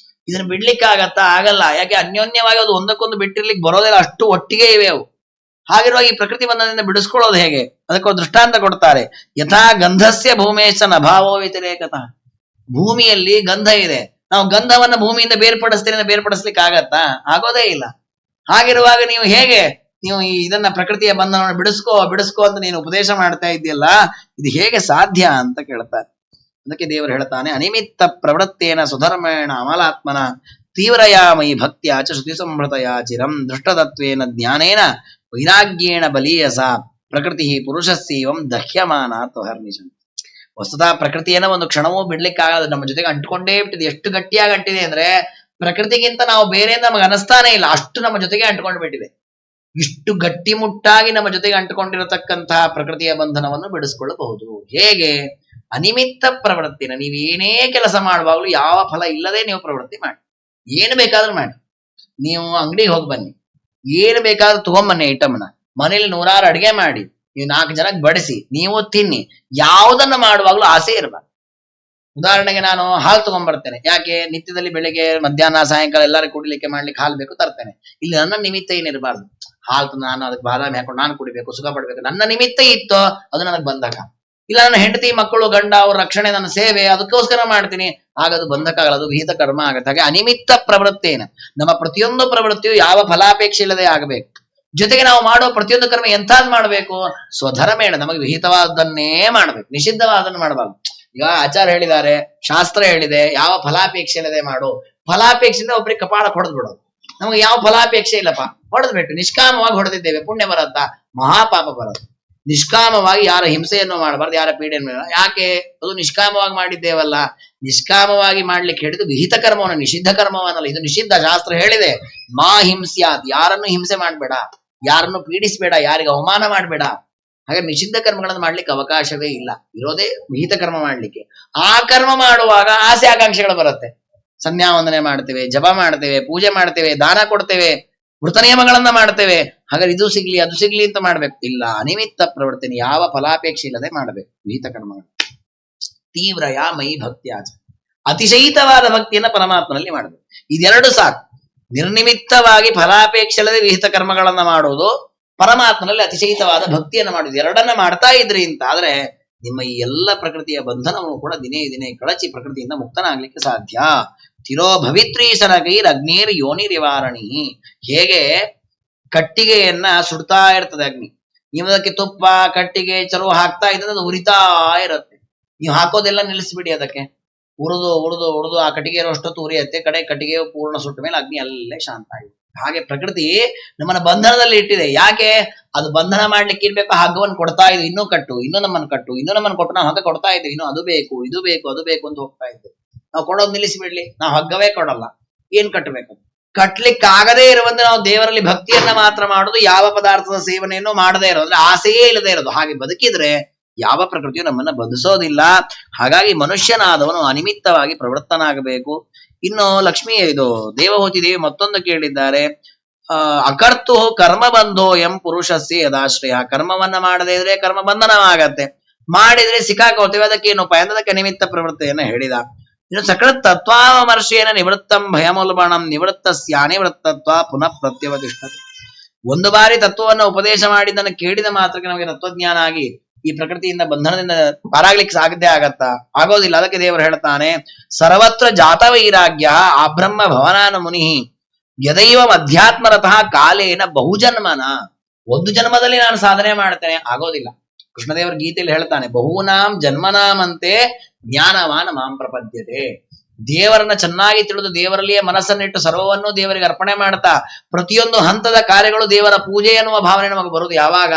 ಇದನ್ನ ಬಿಡ್ಲಿಕ್ಕಾಗತ್ತಾ? ಆಗಲ್ಲ. ಯಾಕೆ? ಅನ್ಯೋನ್ಯವಾಗಿ ಅದು ಒಂದಕ್ಕೊಂದು ಬಿಟ್ಟಿರ್ಲಿಕ್ಕೆ ಬರೋದಿಲ್ಲ, ಅಷ್ಟು ಒಟ್ಟಿಗೆ ಇವೆ ಅವು. ಹಾಗಿರುವಾಗ ಈ ಪ್ರಕೃತಿ ಬಂಧನದಿಂದ ಬಿಡಿಸ್ಕೊಳ್ಳೋದು ಹೇಗೆ? ಅದಕ್ಕೊಂದು ದೃಷ್ಟಾಂತ ಕೊಡ್ತಾರೆ. ಯಥಾ ಗಂಧಸ್ಯ ಭೂಮೇಶನ ಅಭಾವೋ ವ್ಯತಿರೇಕತಃ. ಭೂಮಿಯಲ್ಲಿ ಗಂಧ ಇದೆ, ನಾವು ಗಂಧವನ್ನ ಭೂಮಿಯಿಂದ ಬೇರ್ಪಡಿಸ್ಲಿಕ್ಕೆ ಆಗತ್ತಾ? ಆಗೋದೇ ಇಲ್ಲ. ಹಾಗಿರುವಾಗ ನೀವು ಹೇಗೆ ಇದನ್ನ ಪ್ರಕೃತಿಯ ಬಂಧನವನ್ನು ಬಿಡಿಸ್ಕೋ ಅಂತ ನೀನು ಉಪದೇಶ ಮಾಡ್ತಾ ಇದೆಯಲ್ಲ, ಇದು ಹೇಗೆ ಸಾಧ್ಯ ಅಂತ ಕೇಳ್ತಾರೆ. ಅದಕ್ಕೆ ದೇವರು ಹೇಳ್ತಾನೆ, ಅನಿಮಿತ್ತ ಪ್ರವೃತ್ತೇನ ಸುಧರ್ಮೇಣ ಅಮಲಾತ್ಮನ ತೀವ್ರಯಾಮಯಿ ಭಕ್ತಿಯ ಚ ಶ್ರುತಿ ಸಂಭೃತಯ ಚಿರಂ ದೃಷ್ಟತತ್ವೇನ ಜ್ಞಾನೇನ ವೈರಾಗ್ಯೇಣ ಬಲೀಯಸ ಪ್ರಕೃತಿ ಪುರುಷಸ್ಸೀವಂ ದಹ್ಯಮಾನ ತ್ವಹರ್ನಿಶಂ. ವಸ್ತುತಃ ಪ್ರಕೃತಿಯನ್ನ ಒಂದು ಕ್ಷಣವೂ ಬಿಡ್ಲಿಕ್ಕಾಗಲ್ಲ, ನಮ್ಮ ಜೊತೆಗೆ ಅಂಟ್ಕೊಂಡೇ ಬಿಟ್ಟಿದೆ. ಎಷ್ಟು ಗಟ್ಟಿಯಾಗಿ ಅಂಟಿದೆ ಅಂದ್ರೆ ಪ್ರಕೃತಿಗಿಂತ ನಾವು ಬೇರೆ ನಮಗೆ ಅನಿಸ್ತಾನೆ ಇಲ್ಲ, ಅಷ್ಟು ನಮ್ಮ ಜೊತೆಗೆ ಅಂಟ್ಕೊಂಡು ಬಿಟ್ಟಿದೆ. ಇಷ್ಟು ಗಟ್ಟಿಮುಟ್ಟಾಗಿ ನಮ್ಮ ಜೊತೆಗೆ ಅಂಟುಕೊಂಡಿರತಕ್ಕಂತಹ ಪ್ರಕೃತಿಯ ಬಂಧನವನ್ನು ಬಿಡಿಸ್ಕೊಳ್ಳಬಹುದು. ಹೇಗೆ? ಅನಿಮಿತ್ತ ಪ್ರವೃತ್ತಿನ, ನೀವೇನೇ ಕೆಲಸ ಮಾಡುವಾಗಲೂ ಯಾವ ಫಲ ಇಲ್ಲದೆ ನೀವು ಪ್ರವೃತ್ತಿ ಮಾಡಿ. ಏನು ಬೇಕಾದ್ರೂ ಮಾಡಿ. ನೀವು ಅಂಗಡಿಗೆ ಹೋಗಿ ಬನ್ನಿ, ಏನು ಬೇಕಾದ್ರೂ ತಗೊಂಬನ್ನಿ ಐಟಮ್ನ, ಮನೇಲಿ 100 ಅಡಿಗೆ ಮಾಡಿ, ನೀವು 4 ಜನಕ್ಕೆ ಬಡಿಸಿ, ನೀವು ತಿನ್ನಿ. ಯಾವುದನ್ನ ಮಾಡುವಾಗಲೂ ಆಸೆ ಇರಬಾರ್ದು. ಉದಾಹರಣೆಗೆ ನಾನು ಹಾಲು ತಗೊಂಡ್ಬರ್ತೇನೆ, ಯಾಕೆ? ನಿತ್ಯದಲ್ಲಿ ಬೆಳಿಗ್ಗೆ ಮಧ್ಯಾಹ್ನ ಸಾಯಂಕಾಲ ಎಲ್ಲರಿಗೂ ಕುಡಿಲಿಕ್ಕೆ ಮಾಡ್ಲಿಕ್ಕೆ ಹಾಲು ಬೇಕು, ತರ್ತೇನೆ. ಇಲ್ಲಿ ನನ್ನ ನಿಮಿತ್ತ ಏನಿರಬಾರ್ದು. ಹಾಲು ನಾನು ಅದಕ್ಕೆ ಬಾದಾಮಿ ಹಾಕೊಂಡು ನಾನು ಕುಡಿಬೇಕು, ಸುಖ ಪಡ್ಬೇಕು, ನನ್ನ ನಿಮಿತ್ತ ಇತ್ತೋ ಅದು ನನಗೆ ಬಂಧಕ. ಇಲ್ಲ ನನ್ನ ಹೆಂಡತಿ ಮಕ್ಕಳು ಗಂಡ ಅವ್ರ ರಕ್ಷಣೆ, ನನ್ನ ಸೇವೆ, ಅದಕ್ಕೋಸ್ಕರ ಮಾಡ್ತೀನಿ, ಆಗದು ಬಂಧಕ ಆಗಲ್ಲ, ಅದು ವಿಹಿತ ಕರ್ಮ ಆಗತ್ತೆ. ಹಾಗೆ ಅನಿಮಿತ್ತ ಪ್ರವೃತ್ತೇನ, ನಮ್ಮ ಪ್ರತಿಯೊಂದು ಪ್ರವೃತ್ತಿಯು ಯಾವ ಫಲಾಪೇಕ್ಷೆ ಇಲ್ಲದೆ ಆಗಬೇಕು. ಜೊತೆಗೆ ನಾವು ಮಾಡೋ ಪ್ರತಿಯೊಂದು ಕರ್ಮ ಎಂಥದ್ದು ಮಾಡಬೇಕು? ಸ್ವಧರ್ಮೇಣ, ನಮಗೆ ವಿಹಿತವಾದನ್ನೇ ಮಾಡ್ಬೇಕು, ನಿಷಿದ್ಧವಾದನ್ನು ಮಾಡಬಾರ್ದು. ಈಗ ಆಚಾರ್ಯ ಹೇಳಿದ್ದಾರೆ, ಶಾಸ್ತ್ರ ಹೇಳಿದೆ, ಯಾವ ಫಲಾಪೇಕ್ಷೆ ಇಲ್ಲದೆ ಮಾಡು. ಫಲಾಪೇಕ್ಷೆಯಿಂದ ಒಬ್ಬರಿಗೆ ಕಪಾಳ ಹೊಡೆದ್ ಬಿಡೋದು. ನಮಗೆ ಯಾವ ಫಲಾಪೇಕ್ಷೆ ಇಲ್ಲಪ್ಪ, ಹೊಡೆದ್ಬಿಟ್ಟು ನಿಷ್ಕಾಮವಾಗಿ ಹೊಡೆದಿದ್ದೇವೆ, ಪುಣ್ಯ ಬರತ್ತಾ? ಮಹಾಪಾಪ ಬರುತ್ತೆ. ನಿಷ್ಕಾಮವಾಗಿ ಯಾರ ಹಿಂಸೆಯನ್ನು ಮಾಡಬಾರ್ದು, ಯಾರ ಪೀಡೆಯನ್ನು. ಯಾಕೆ? ಅದು ನಿಷ್ಕಾಮವಾಗಿ ಮಾಡಿದ್ದೇವಲ್ಲ. ನಿಷ್ಕಾಮವಾಗಿ ಮಾಡ್ಲಿಕ್ಕೆ ಹೇಳಿದ್ದು ವಿಹಿತ ಕರ್ಮವನ್ನು, ನಿಷಿದ್ಧ ಕರ್ಮವನ್ನಲ್ಲ. ಇದು ನಿಷಿದ್ಧ. ಶಾಸ್ತ್ರ ಹೇಳಿದೆ, ಮಾ ಹಿಂಸ್ಯಾತ್, ಯಾರನ್ನು ಹಿಂಸೆ ಮಾಡ್ಬೇಡ, ಯಾರನ್ನು ಪೀಡಿಸ್ಬೇಡ, ಯಾರಿಗೆ ಅವಮಾನ ಮಾಡ್ಬೇಡ. ಹಾಗೆ ನಿಷಿದ್ಧ ಕರ್ಮಗಳನ್ನು ಮಾಡ್ಲಿಕ್ಕೆ ಅವಕಾಶವೇ ಇಲ್ಲ, ಇರೋದೇ ವಿಹಿತ ಕರ್ಮ ಮಾಡ್ಲಿಕ್ಕೆ. ಆ ಕರ್ಮ ಮಾಡುವಾಗ ಆಸೆ ಆಕಾಂಕ್ಷೆಗಳು ಬರುತ್ತೆ. ಸಂಧ್ಯಾ ವಂದನೆ ಮಾಡ್ತೇವೆ, ಜಪ ಮಾಡ್ತೇವೆ, ಪೂಜೆ ಮಾಡ್ತೇವೆ, ದಾನ ಕೊಡ್ತೇವೆ, ವೃತ ನಿಯಮಗಳನ್ನ ಮಾಡ್ತೇವೆ. ಹಾಗಾದ್ರೆ ಇದು ಸಿಗ್ಲಿ ಅದು ಸಿಗ್ಲಿ ಅಂತ ಮಾಡ್ಬೇಕು. ಇಲ್ಲ, ಅನಿಮಿತ್ತ ಪ್ರವರ್ತನೆ, ಯಾವ ಫಲಾಪೇಕ್ಷೆ ಇಲ್ಲದೆ ಮಾಡ್ಬೇಕು ವಿಹಿತ ಕರ್ಮಗಳು. ತೀವ್ರಯ ಮೈ ಭಕ್ತಿ ಆಚ, ಅತಿಶಯಿತವಾದ ಭಕ್ತಿಯನ್ನ ಪರಮಾತ್ಮನಲ್ಲಿ ಮಾಡಬೇಕು. ಇದೆರಡು ಸಾಕು. ನಿರ್ನಿಮಿತ್ತವಾಗಿ ಫಲಾಪೇಕ್ಷೆ ಇಲ್ಲದೆ ವಿಹಿತ ಕರ್ಮಗಳನ್ನ ಮಾಡೋದು, ಪರಮಾತ್ಮನಲ್ಲಿ ಅತಿಶಯಿತವಾದ ಭಕ್ತಿಯನ್ನು ಮಾಡುವುದು. ಎರಡನ್ನ ಮಾಡ್ತಾ ಇದ್ರಿ ಅಂತ ಆದ್ರೆ ನಿಮ್ಮ ಈ ಎಲ್ಲ ಪ್ರಕೃತಿಯ ಬಂಧನವನ್ನು ಕೂಡ ದಿನೇ ದಿನೇ ಕಳಚಿ ಪ್ರಕೃತಿಯಿಂದ ಮುಕ್ತನಾಗ್ಲಿಕ್ಕೆ ಸಾಧ್ಯ. ತಿರೋ ಭವಿತ್ರೀ ಸನಗೈರ್ ಅಗ್ನಿರ್ ಯೋನಿ ನಿವಾರಣಿ. ಹೇಗೆ ಕಟ್ಟಿಗೆಯನ್ನ ಸುಡ್ತಾ ಇರ್ತದೆ ಅಗ್ನಿ, ನೀವು ಅದಕ್ಕೆ ತುಪ್ಪ ಕಟ್ಟಿಗೆ ಚರು ಹಾಕ್ತಾ ಇದ್ರೆ ಅದು ಉರಿತಾ ಇರುತ್ತೆ. ನೀವು ಹಾಕೋದೆಲ್ಲ ನಿಲ್ಲಿಸ್ಬಿಡಿ, ಅದಕ್ಕೆ ಉರಿದು ಉರಿದು ಉರಿದು ಆ ಕಟ್ಟಿಗೆ ಇರೋಷ್ಟೊತ್ತು ಉರಿಯತ್ತೆ. ಕಟ್ಟಿಗೆ ಪೂರ್ಣ ಸುಟ್ಟ ಮೇಲೆ ಅಗ್ನಿ ಅಲ್ಲೇ ಶಾಂತ ಆಗಿದೆ. ಹಾಗೆ ಪ್ರಕೃತಿ ನಮ್ಮನ್ನ ಬಂಧನದಲ್ಲಿ ಇಟ್ಟಿದೆ. ಯಾಕೆ? ಅದು ಬಂಧನ ಮಾಡ್ಲಿಕ್ಕೆ ಇರ್ಬೇಕು. ಹಗ್ಗವನ್ನು ಕೊಡ್ತಾ ಇದ್ವಿ, ಇನ್ನೂ ಕಟ್ಟು, ಇನ್ನೂ ನಮ್ಮನ್ನು ಕಟ್ಟು, ಇನ್ನೂ ನಮ್ಮನ್ನು ಕೊಟ್ಟು ನಾವು ಹಗ್ಗ ಕೊಡ್ತಾ ಇದ್ವಿ. ಇನ್ನು ಅದು ಬೇಕು, ಇದು ಬೇಕು, ಅದು ಬೇಕು ಅಂತ ಹೋಗ್ತಾ ಇದ್ವಿ. ನಾವು ಕೊಡೋದು ನಿಲ್ಲಿಸಿಬಿಡ್ಲಿ, ನಾವು ಹಗ್ಗವೇ ಕೊಡಲ್ಲ, ಏನ್ ಕಟ್ಟಬೇಕು? ಕಟ್ಲಿಕ್ಕಾಗದೇ ಇರುವಂತೆ ನಾವು ದೇವರಲ್ಲಿ ಭಕ್ತಿಯನ್ನ ಮಾತ್ರ ಮಾಡೋದು, ಯಾವ ಪದಾರ್ಥದ ಸೇವನೆಯನ್ನು ಮಾಡದೇ ಇರೋದು, ಅಂದ್ರೆ ಆಸೆಯೇ ಇಲ್ಲದೆ ಇರೋದು. ಹಾಗೆ ಬದುಕಿದ್ರೆ ಯಾವ ಪ್ರಕೃತಿಯು ನಮ್ಮನ್ನ ಬಂಧಿಸೋದಿಲ್ಲ. ಹಾಗಾಗಿ ಮನುಷ್ಯನಾದವನು ಅನಿಮಿತ್ತವಾಗಿ ಪ್ರವೃತ್ತನಾಗಬೇಕು. ಇನ್ನು ದೇವಹೂತಿ ದೇವಿ ಮತ್ತೊಂದು ಕೇಳಿದ್ದಾರೆ, ಅಕರ್ತು ಕರ್ಮ ಬಂಧೋ ಎಂ ಪುರುಷಸ್ಯ ಯದಾಶ್ರಯ. ಕರ್ಮವನ್ನ ಮಾಡದೇ ಇದ್ರೆ ಕರ್ಮ ಬಂಧನವಾಗತ್ತೆ, ಮಾಡಿದ್ರೆ ಸಿಕ್ಕಾಕೋತೇವೆ, ಅದಕ್ಕೇನು ಉಪಾಯ? ಅದಕ್ಕೆ ನಿಮಿತ್ತ ಪ್ರವೃತ್ತಿಯನ್ನ ಹೇಳಿದ. ಇನ್ನು ಸಕಲ ತತ್ವಾಮರ್ಶೇನ ನಿವೃತ್ತಂ ಭಯಮುಲ್ಬಣಂ ನಿವೃತ್ತಸ್ಯಾನಿವೃತ್ತತ್ವ ಪುನಃ ಪ್ರತ್ಯವತಿಷ್ಠತೆ. ಒಂದು ಬಾರಿ ತತ್ವವನ್ನು ಉಪದೇಶ ಮಾಡಿದ್ದನ್ನು ಕೇಳಿದ ಮಾತ್ರಕ್ಕೆ ನಮಗೆ ತತ್ವಜ್ಞಾನ ಆಗಿ ಈ ಪ್ರಕೃತಿಯಿಂದ ಬಂಧನದಿಂದ ಪಾರಾಗ್ಲಿಕ್ಕೆ ಸಾಧ್ಯ ಆಗತ್ತಾ? ಆಗೋದಿಲ್ಲ. ಅದಕ್ಕೆ ದೇವರು ಹೇಳ್ತಾನೆ, ಸರ್ವತ್ರ ಜಾತ ವೈರಾಗ್ಯ ಆಬ್ರಹ್ಮ ಭವನಾನ ಮುನಿ ಯದೈವ ಅಧ್ಯಾತ್ಮರತಃ ಕಾಲೇನ ಬಹುಜನ್ಮನ. ಒಂದು ಜನ್ಮದಲ್ಲಿ ನಾನು ಸಾಧನೆ ಮಾಡ್ತೇನೆ, ಆಗೋದಿಲ್ಲ. ಕೃಷ್ಣದೇವರ ಗೀತೆಯಲ್ಲಿ ಹೇಳ್ತಾನೆ, ಬಹೂನಾಂ ಜನ್ಮನಾಮಂತೆ ಜ್ಞಾನವಾನ ಮಾಂ ಪ್ರಪದ್ಯತೆ. ದೇವರನ್ನ ಚೆನ್ನಾಗಿ ತಿಳಿದು ದೇವರಲ್ಲಿಯೇ ಮನಸ್ಸನ್ನಿಟ್ಟು ಸರ್ವವನ್ನು ದೇವರಿಗೆ ಅರ್ಪಣೆ ಮಾಡ್ತಾ ಪ್ರತಿಯೊಂದು ಹಂತದ ಕಾರ್ಯಗಳು ದೇವರ ಪೂಜೆ ಎನ್ನುವ ಭಾವನೆ ನಮಗೆ ಬರುವುದು ಯಾವಾಗ?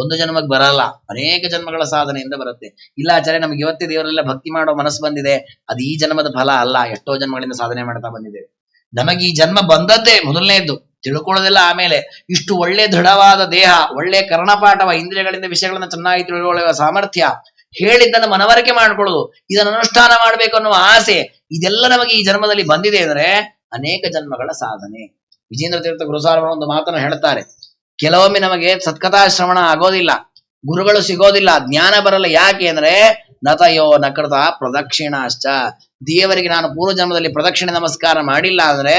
ಒಂದು ಜನ್ಮಕ್ಕೆ ಬರಲ್ಲ, ಅನೇಕ ಜನ್ಮಗಳ ಸಾಧನೆಯಿಂದ ಬರುತ್ತೆ. ಇಲ್ಲ ಆಚಾರ್ಯ, ನಮ್ಗೆ ಇವತ್ತೇ ದೇವರೆಲ್ಲ ಭಕ್ತಿ ಮಾಡೋ ಮನಸ್ಸು ಬಂದಿದೆ, ಅದು ಈ ಜನ್ಮದ ಫಲ ಅಲ್ಲ, ಎಷ್ಟೋ ಜನ್ಮಗಳಿಂದ ಸಾಧನೆ ಮಾಡ್ತಾ ಬಂದಿದ್ದೇವೆ. ನಮಗೆ ಈ ಜನ್ಮ ಬಂದದ್ದೇ ಮೊದಲನೇದ್ದು, ತಿಳ್ಕೊಳ್ಳೋದೆಲ್ಲ ಆಮೇಲೆ. ಇಷ್ಟು ಒಳ್ಳೆ ದೃಢವಾದ ದೇಹ, ಒಳ್ಳೆ ಕರ್ಣಪಾಠವ, ಇಂದ್ರಿಯಗಳಿಂದ ವಿಷಯಗಳನ್ನ ಚೆನ್ನಾಗಿ ತಿಳ್ಕೊಳ್ಳುವ ಸಾಮರ್ಥ್ಯ, ಹೇಳಿದ್ದನ್ನು ಮನವರಿಕೆ ಮಾಡ್ಕೊಳ್ಳೋದು, ಇದನ್ನು ಅನುಷ್ಠಾನ ಮಾಡ್ಬೇಕು ಅನ್ನುವ ಆಸೆ, ಇದೆಲ್ಲ ನಮಗೆ ಈ ಜನ್ಮದಲ್ಲಿ ಬಂದಿದೆ ಅಂದ್ರೆ ಅನೇಕ ಜನ್ಮಗಳ ಸಾಧನೆ. ವಿಜೇಂದ್ರ ತೀರ್ಥ ಗುರುಸಾರ್ವರ ಒಂದು ಮಾತನ್ನು ಹೇಳ್ತಾರೆ, ಕೆಲವೊಮ್ಮೆ ನಮಗೆ ಸತ್ಕಥಾಶ್ರವಣ ಆಗೋದಿಲ್ಲ, ಗುರುಗಳು ಸಿಗೋದಿಲ್ಲ, ಜ್ಞಾನ ಬರಲ್ಲ. ಯಾಕೆ ಅಂದ್ರೆ ನತಯೋ ನಕೃತ ಪ್ರದಕ್ಷಿಣಾಶ್ಚ. ದೇವರಿಗೆ ನಾನು ಪೂರ್ವ ಜನ್ಮದಲ್ಲಿ ಪ್ರದಕ್ಷಿಣೆ ನಮಸ್ಕಾರ ಮಾಡಿಲ್ಲ ಅಂದ್ರೆ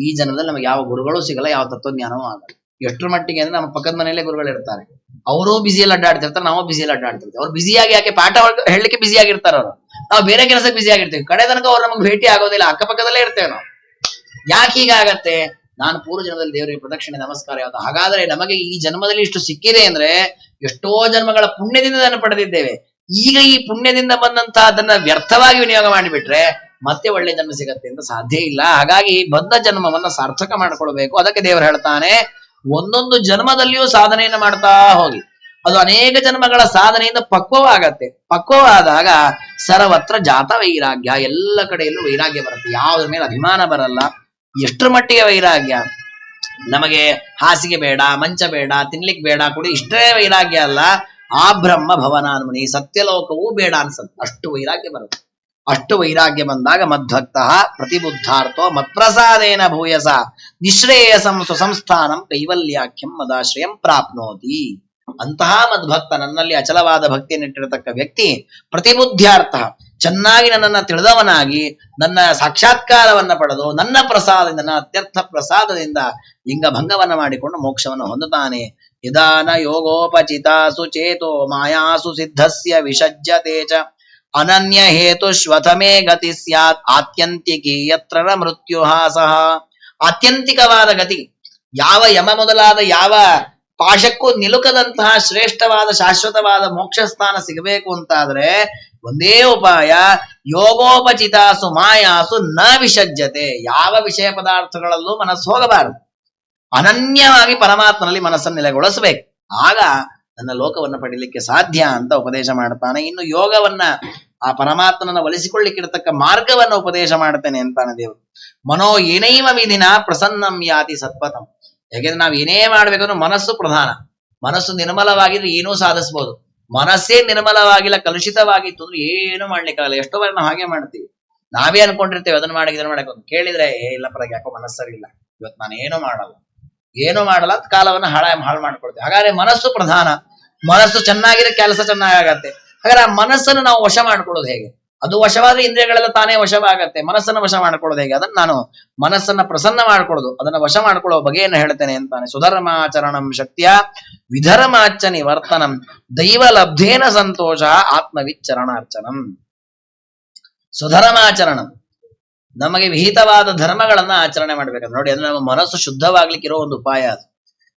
ಈ ಜನ್ಮದಲ್ಲಿ ನಮಗೆ ಯಾವ ಗುರುಗಳು ಸಿಗಲ್ಲ, ಯಾವ ತತ್ವಜ್ಞಾನವೂ ಆಗಲ್ಲ. ಎಷ್ಟರ ಮಟ್ಟಿಗೆ ಅಂದ್ರೆ ನಮ್ಮ ಪಕ್ಕದ ಮನೆಯಲ್ಲೇ ಗುರುಗಳು ಇರ್ತಾರೆ. ಅವರು ಬಿಸಿಯಲ್ಲಿ ಅಡ್ಡಾಡ್ತಿರ್ತಾರೆ, ನಾವು ಬಿಸಿಯಲ್ಲಿ ಅಡ್ಡಾಡ್ತಿರ್ತೀವಿ. ಅವ್ರು ಬಿಸಿಯಾಗಿ ಯಾಕೆ ಪಾಠ ಹೇಳಲಿಕ್ಕೆ ಬಿಸಿ ಆಗಿರ್ತಾರ ಅವರು, ನಾವು ಬೇರೆ ಕೆಲಸಕ್ಕೆ ಬಿಸಿ ಆಗಿರ್ತೀವಿ. ಕಡೆ ತನಕ ಅವ್ರು ನಮಗೆ ಭೇಟಿ ಆಗೋದಿಲ್ಲ, ಅಕ್ಕಪಕ್ಕದಲ್ಲೇ ಇರ್ತೇವೆ ನಾವು. ಯಾಕೆ ಹೀಗಾಗತ್ತೆ? ನಾನು ಪೂರ್ವ ಜನ್ಮದಲ್ಲಿ ದೇವರಿಗೆ ಪ್ರದಕ್ಷಿಣೆ ನಮಸ್ಕಾರ ಯಾವುದು. ಹಾಗಾದ್ರೆ ನಮಗೆ ಈ ಜನ್ಮದಲ್ಲಿ ಇಷ್ಟು ಸಿಕ್ಕಿದೆ ಅಂದ್ರೆ ಎಷ್ಟೋ ಜನ್ಮಗಳ ಪುಣ್ಯದಿಂದ ಅದನ್ನು ಪಡೆದಿದ್ದೇವೆ. ಈಗ ಈ ಪುಣ್ಯದಿಂದ ಬಂದಂತಹ ಅದನ್ನ ವ್ಯರ್ಥವಾಗಿ ವಿನಿಯೋಗ ಮಾಡಿಬಿಟ್ರೆ ಮತ್ತೆ ಒಳ್ಳೆ ಜನ್ಮ ಸಿಗತ್ತೆ ಅಂತ ಸಾಧ್ಯ ಇಲ್ಲ. ಹಾಗಾಗಿ ಬಂದ ಜನ್ಮವನ್ನ ಸಾರ್ಥಕ ಮಾಡ್ಕೊಳ್ಬೇಕು. ಅದಕ್ಕೆ ದೇವರು ಹೇಳ್ತಾನೆ, ಒಂದೊಂದು ಜನ್ಮದಲ್ಲಿಯೂ ಸಾಧನೆಯನ್ನು ಮಾಡ್ತಾ ಹೋಗಿ. ಅದು ಅನೇಕ ಜನ್ಮಗಳ ಸಾಧನೆಯಿಂದ ಪಕ್ವವಾಗತ್ತೆ. ಪಕ್ವವಾದಾಗ ಸರ್ವತ್ರ ಜಾತ ವೈರಾಗ್ಯ, ಎಲ್ಲ ಕಡೆಯಲ್ಲೂ ವೈರಾಗ್ಯ ಬರುತ್ತೆ. ಯಾವುದ್ರ ಮೇಲೆ ಅಭಿಮಾನ ಬರಲ್ಲ. ಎಷ್ಟರ ಮಟ್ಟಿಗೆ ವೈರಾಗ್ಯ? ನಮಗೆ ಹಾಸಿಗೆ ಬೇಡ, ಮಂಚ ಬೇಡ, ತಿನ್ಲಿಕ್ಕೆ ಬೇಡ, ಕುಡಿ, ಇಷ್ಟೇ ವೈರಾಗ್ಯ ಅಲ್ಲ. ಆ ಬ್ರಹ್ಮ ಭವನಾನ್ಮುನಿ, ಸತ್ಯಲೋಕವೂ ಬೇಡ ಅನ್ಸತ್ತೆ, ಅಷ್ಟು ವೈರಾಗ್ಯ ಬರುತ್ತೆ. ಅಷ್ಟು ವೈರಾಗ್ಯ ಬಂದಾಗ ಮದ್ಭಕ್ತ ಪ್ರತಿಬುದ್ಧಾರ್ಥೋ ಮತ್ಪ್ರಸಾದೇನ ಭೂಯಸ ನಿಶ್ರೇಯಸಂ ಸುಸಂಸ್ಥಾನಂ ಕೈವಲ್ಯಾಖ್ಯಂ ಮದಾಶ್ರಯಂ ಪ್ರಾಪ್ನೋತಿ. ಅಂತಹ ಮದ್ಭಕ್ತ, ನನ್ನಲ್ಲಿ ಅಚಲವಾದ ಭಕ್ತಿಯನ್ನಿಟ್ಟಿರತಕ್ಕ ವ್ಯಕ್ತಿ, ಪ್ರತಿಬುದ್ಧಾರ್ಥ, ಚೆನ್ನಾಗಿ ನನ್ನನ್ನ ತಿಳಿದವನಾಗಿ ನನ್ನ ಸಾಕ್ಷಾತ್ಕಾರವನ್ನ ಪಡೆದು ನನ್ನ ಪ್ರಸಾದದಿಂದ, ನನ್ನ ಅತ್ಯರ್ಥ ಪ್ರಸಾದದಿಂದ ಲಿಂಗ ಭಂಗವನ್ನ ಮಾಡಿಕೊಂಡು ಮೋಕ್ಷವನ್ನು ಹೊಂದುತ್ತಾನೆ. ನಿಧಾನ ಯೋಗೋಪಚಿತಾಸು ಚೇತೋ ಮಾಯಾಸು ಸಿದ್ಧಸ್ಯ ವಿಸಜ್ಜತೆ ಚ ಅನನ್ಯ ಹೇತು ಶ್ವಥಮೇ ಗತಿ ಸ್ಯಾತ್ ಆತ್ಯಂತಿಕಿ ಯತ್ರ ನ ಮೃತ್ಯುಹಾಸಃ. ಆತ್ಯಂತಿಕವಾದ ಗತಿ, ಯಾವ ಯಮ ಮೊದಲಾದ ಯಾವ ಪಾಶಕ್ಕೂ ನಿಲುಕದಂತಹ ಶ್ರೇಷ್ಠವಾದ ಶಾಶ್ವತವಾದ ಮೋಕ್ಷ ಸ್ಥಾನ ಸಿಗಬೇಕು ಅಂತಾದ್ರೆ ಒಂದೇ ಉಪಾಯ, ಯೋಗೋಪಚಿತಾಸು ಮಾಯಾಸು ನ ವಿಸಜ್ಜತೆ. ಯಾವ ವಿಷಯ ಪದಾರ್ಥಗಳಲ್ಲೂ ಮನಸ್ಸು ಹೋಗಬಾರದು. ಅನನ್ಯವಾಗಿ ಪರಮಾತ್ಮನಲ್ಲಿ ಮನಸ್ಸನ್ನು ನೆಲೆಗೊಳಿಸಬೇಕು. ಆಗ ನನ್ನ ಲೋಕವನ್ನ ಪಡೀಲಿಕ್ಕೆ ಸಾಧ್ಯ ಅಂತ ಉಪದೇಶ ಮಾಡ್ತಾನೆ. ಇನ್ನು ಯೋಗವನ್ನ, ಆ ಪರಮಾತ್ಮನನ್ನ ಒಲಿಸಿಕೊಳ್ಳಿಕ್ಕಿರತಕ್ಕ ಮಾರ್ಗವನ್ನ ಉಪದೇಶ ಮಾಡ್ತೇನೆ ಅಂತಾನೆ ದೇವರು. ಮನೋ ಏನೈವ ವಿಧಿನ ಪ್ರಸನ್ನಂ ಯಾತಿ ಸತ್ಪಥಂ. ಯಾಕೆಂದ್ರೆ ನಾವು ಏನೇ ಮಾಡ್ಬೇಕಂದ್ರೆ ಮನಸ್ಸು ಪ್ರಧಾನ. ಮನಸ್ಸು ನಿರ್ಮಲವಾಗಿದ್ರೆ ಏನೂ ಸಾಧಿಸ್ಬೋದು. ಮನಸ್ಸೇ ನಿರ್ಮಲವಾಗಿಲ್ಲ, ಕಲುಷಿತವಾಗಿತ್ತು ಅಂದ್ರೆ ಏನು ಮಾಡ್ಲಿಕ್ಕಾಗಲ್ಲ. ಎಷ್ಟೋ ಬಾರಿ ನಾವು ಹಾಗೆ ಮಾಡ್ತೀವಿ. ನಾವೇ ಅನ್ಕೊಂಡಿರ್ತೇವೆ ಅದನ್ನ ಮಾಡಿ ಇದನ್ನ ಮಾಡಕ್ಕೆ, ಕೇಳಿದ್ರೆ ಇಲ್ಲ ಪರವಾಗಿ ಯಾಕೋ ಮನಸ್ಸರಿ ಇಲ್ಲ, ಇವತ್ತು ನಾನು ಏನು ಮಾಡಲ್ಲ ಅಂತ ಕಾಲವನ್ನ ಹಾಳು ಮಾಡ್ಕೊಳ್ತೇವೆ. ಹಾಗಾದ್ರೆ ಮನಸ್ಸು ಪ್ರಧಾನ. ಮನಸ್ಸು ಚೆನ್ನಾಗಿದ್ರೆ ಕೆಲಸ ಚೆನ್ನಾಗತ್ತೆ. ಹಾಗಾದ್ರೆ ಆ ಮನಸ್ಸನ್ನು ನಾವು ವಶ ಮಾಡ್ಕೊಳ್ಳೋದು ಹೇಗೆ? ಅದು ವಶವಾದ್ರೆ ಇಂದ್ರಿಯಗಳೆಲ್ಲ ತಾನೇ ವಶವಾಗತ್ತೆ. ಮನಸ್ಸನ್ನ ವಶ ಮಾಡ್ಕೊಳ್ಳೋದು ಹೇಗೆ? ಅದನ್ನ ನಾನು ಮನಸ್ಸನ್ನ ಪ್ರಸನ್ನ ಮಾಡ್ಕೊಳ್ಳೋದು, ಅದನ್ನ ವಶ ಮಾಡ್ಕೊಳ್ಳೋ ಬಗೆಯನ್ನು ಹೇಳ್ತೇನೆ ಅಂತಾನೆ. ಸುಧರ್ಮಾಚರಣಂ ಶಕ್ತಿಯ ವಿಧರ್ಮಾಚ ನಿವರ್ತನಂ ದೈವ ಲಬ್ಧೇನ ಸಂತೋಷ ಆತ್ಮವಿಚ್ಚರಣಾರ್ಚನಂ. ಸುಧರ್ಮಾಚರಣಂ, ನಮಗೆ ವಿಹಿತವಾದ ಧರ್ಮಗಳನ್ನ ಆಚರಣೆ ಮಾಡ್ಬೇಕಂದ್ರೆ ನೋಡಿ, ಅಂದ್ರೆ ನಮ್ಮ ಮನಸ್ಸು ಶುದ್ಧವಾಗ್ಲಿಕ್ಕಿರೋ ಒಂದು ಉಪಾಯ ಅದು.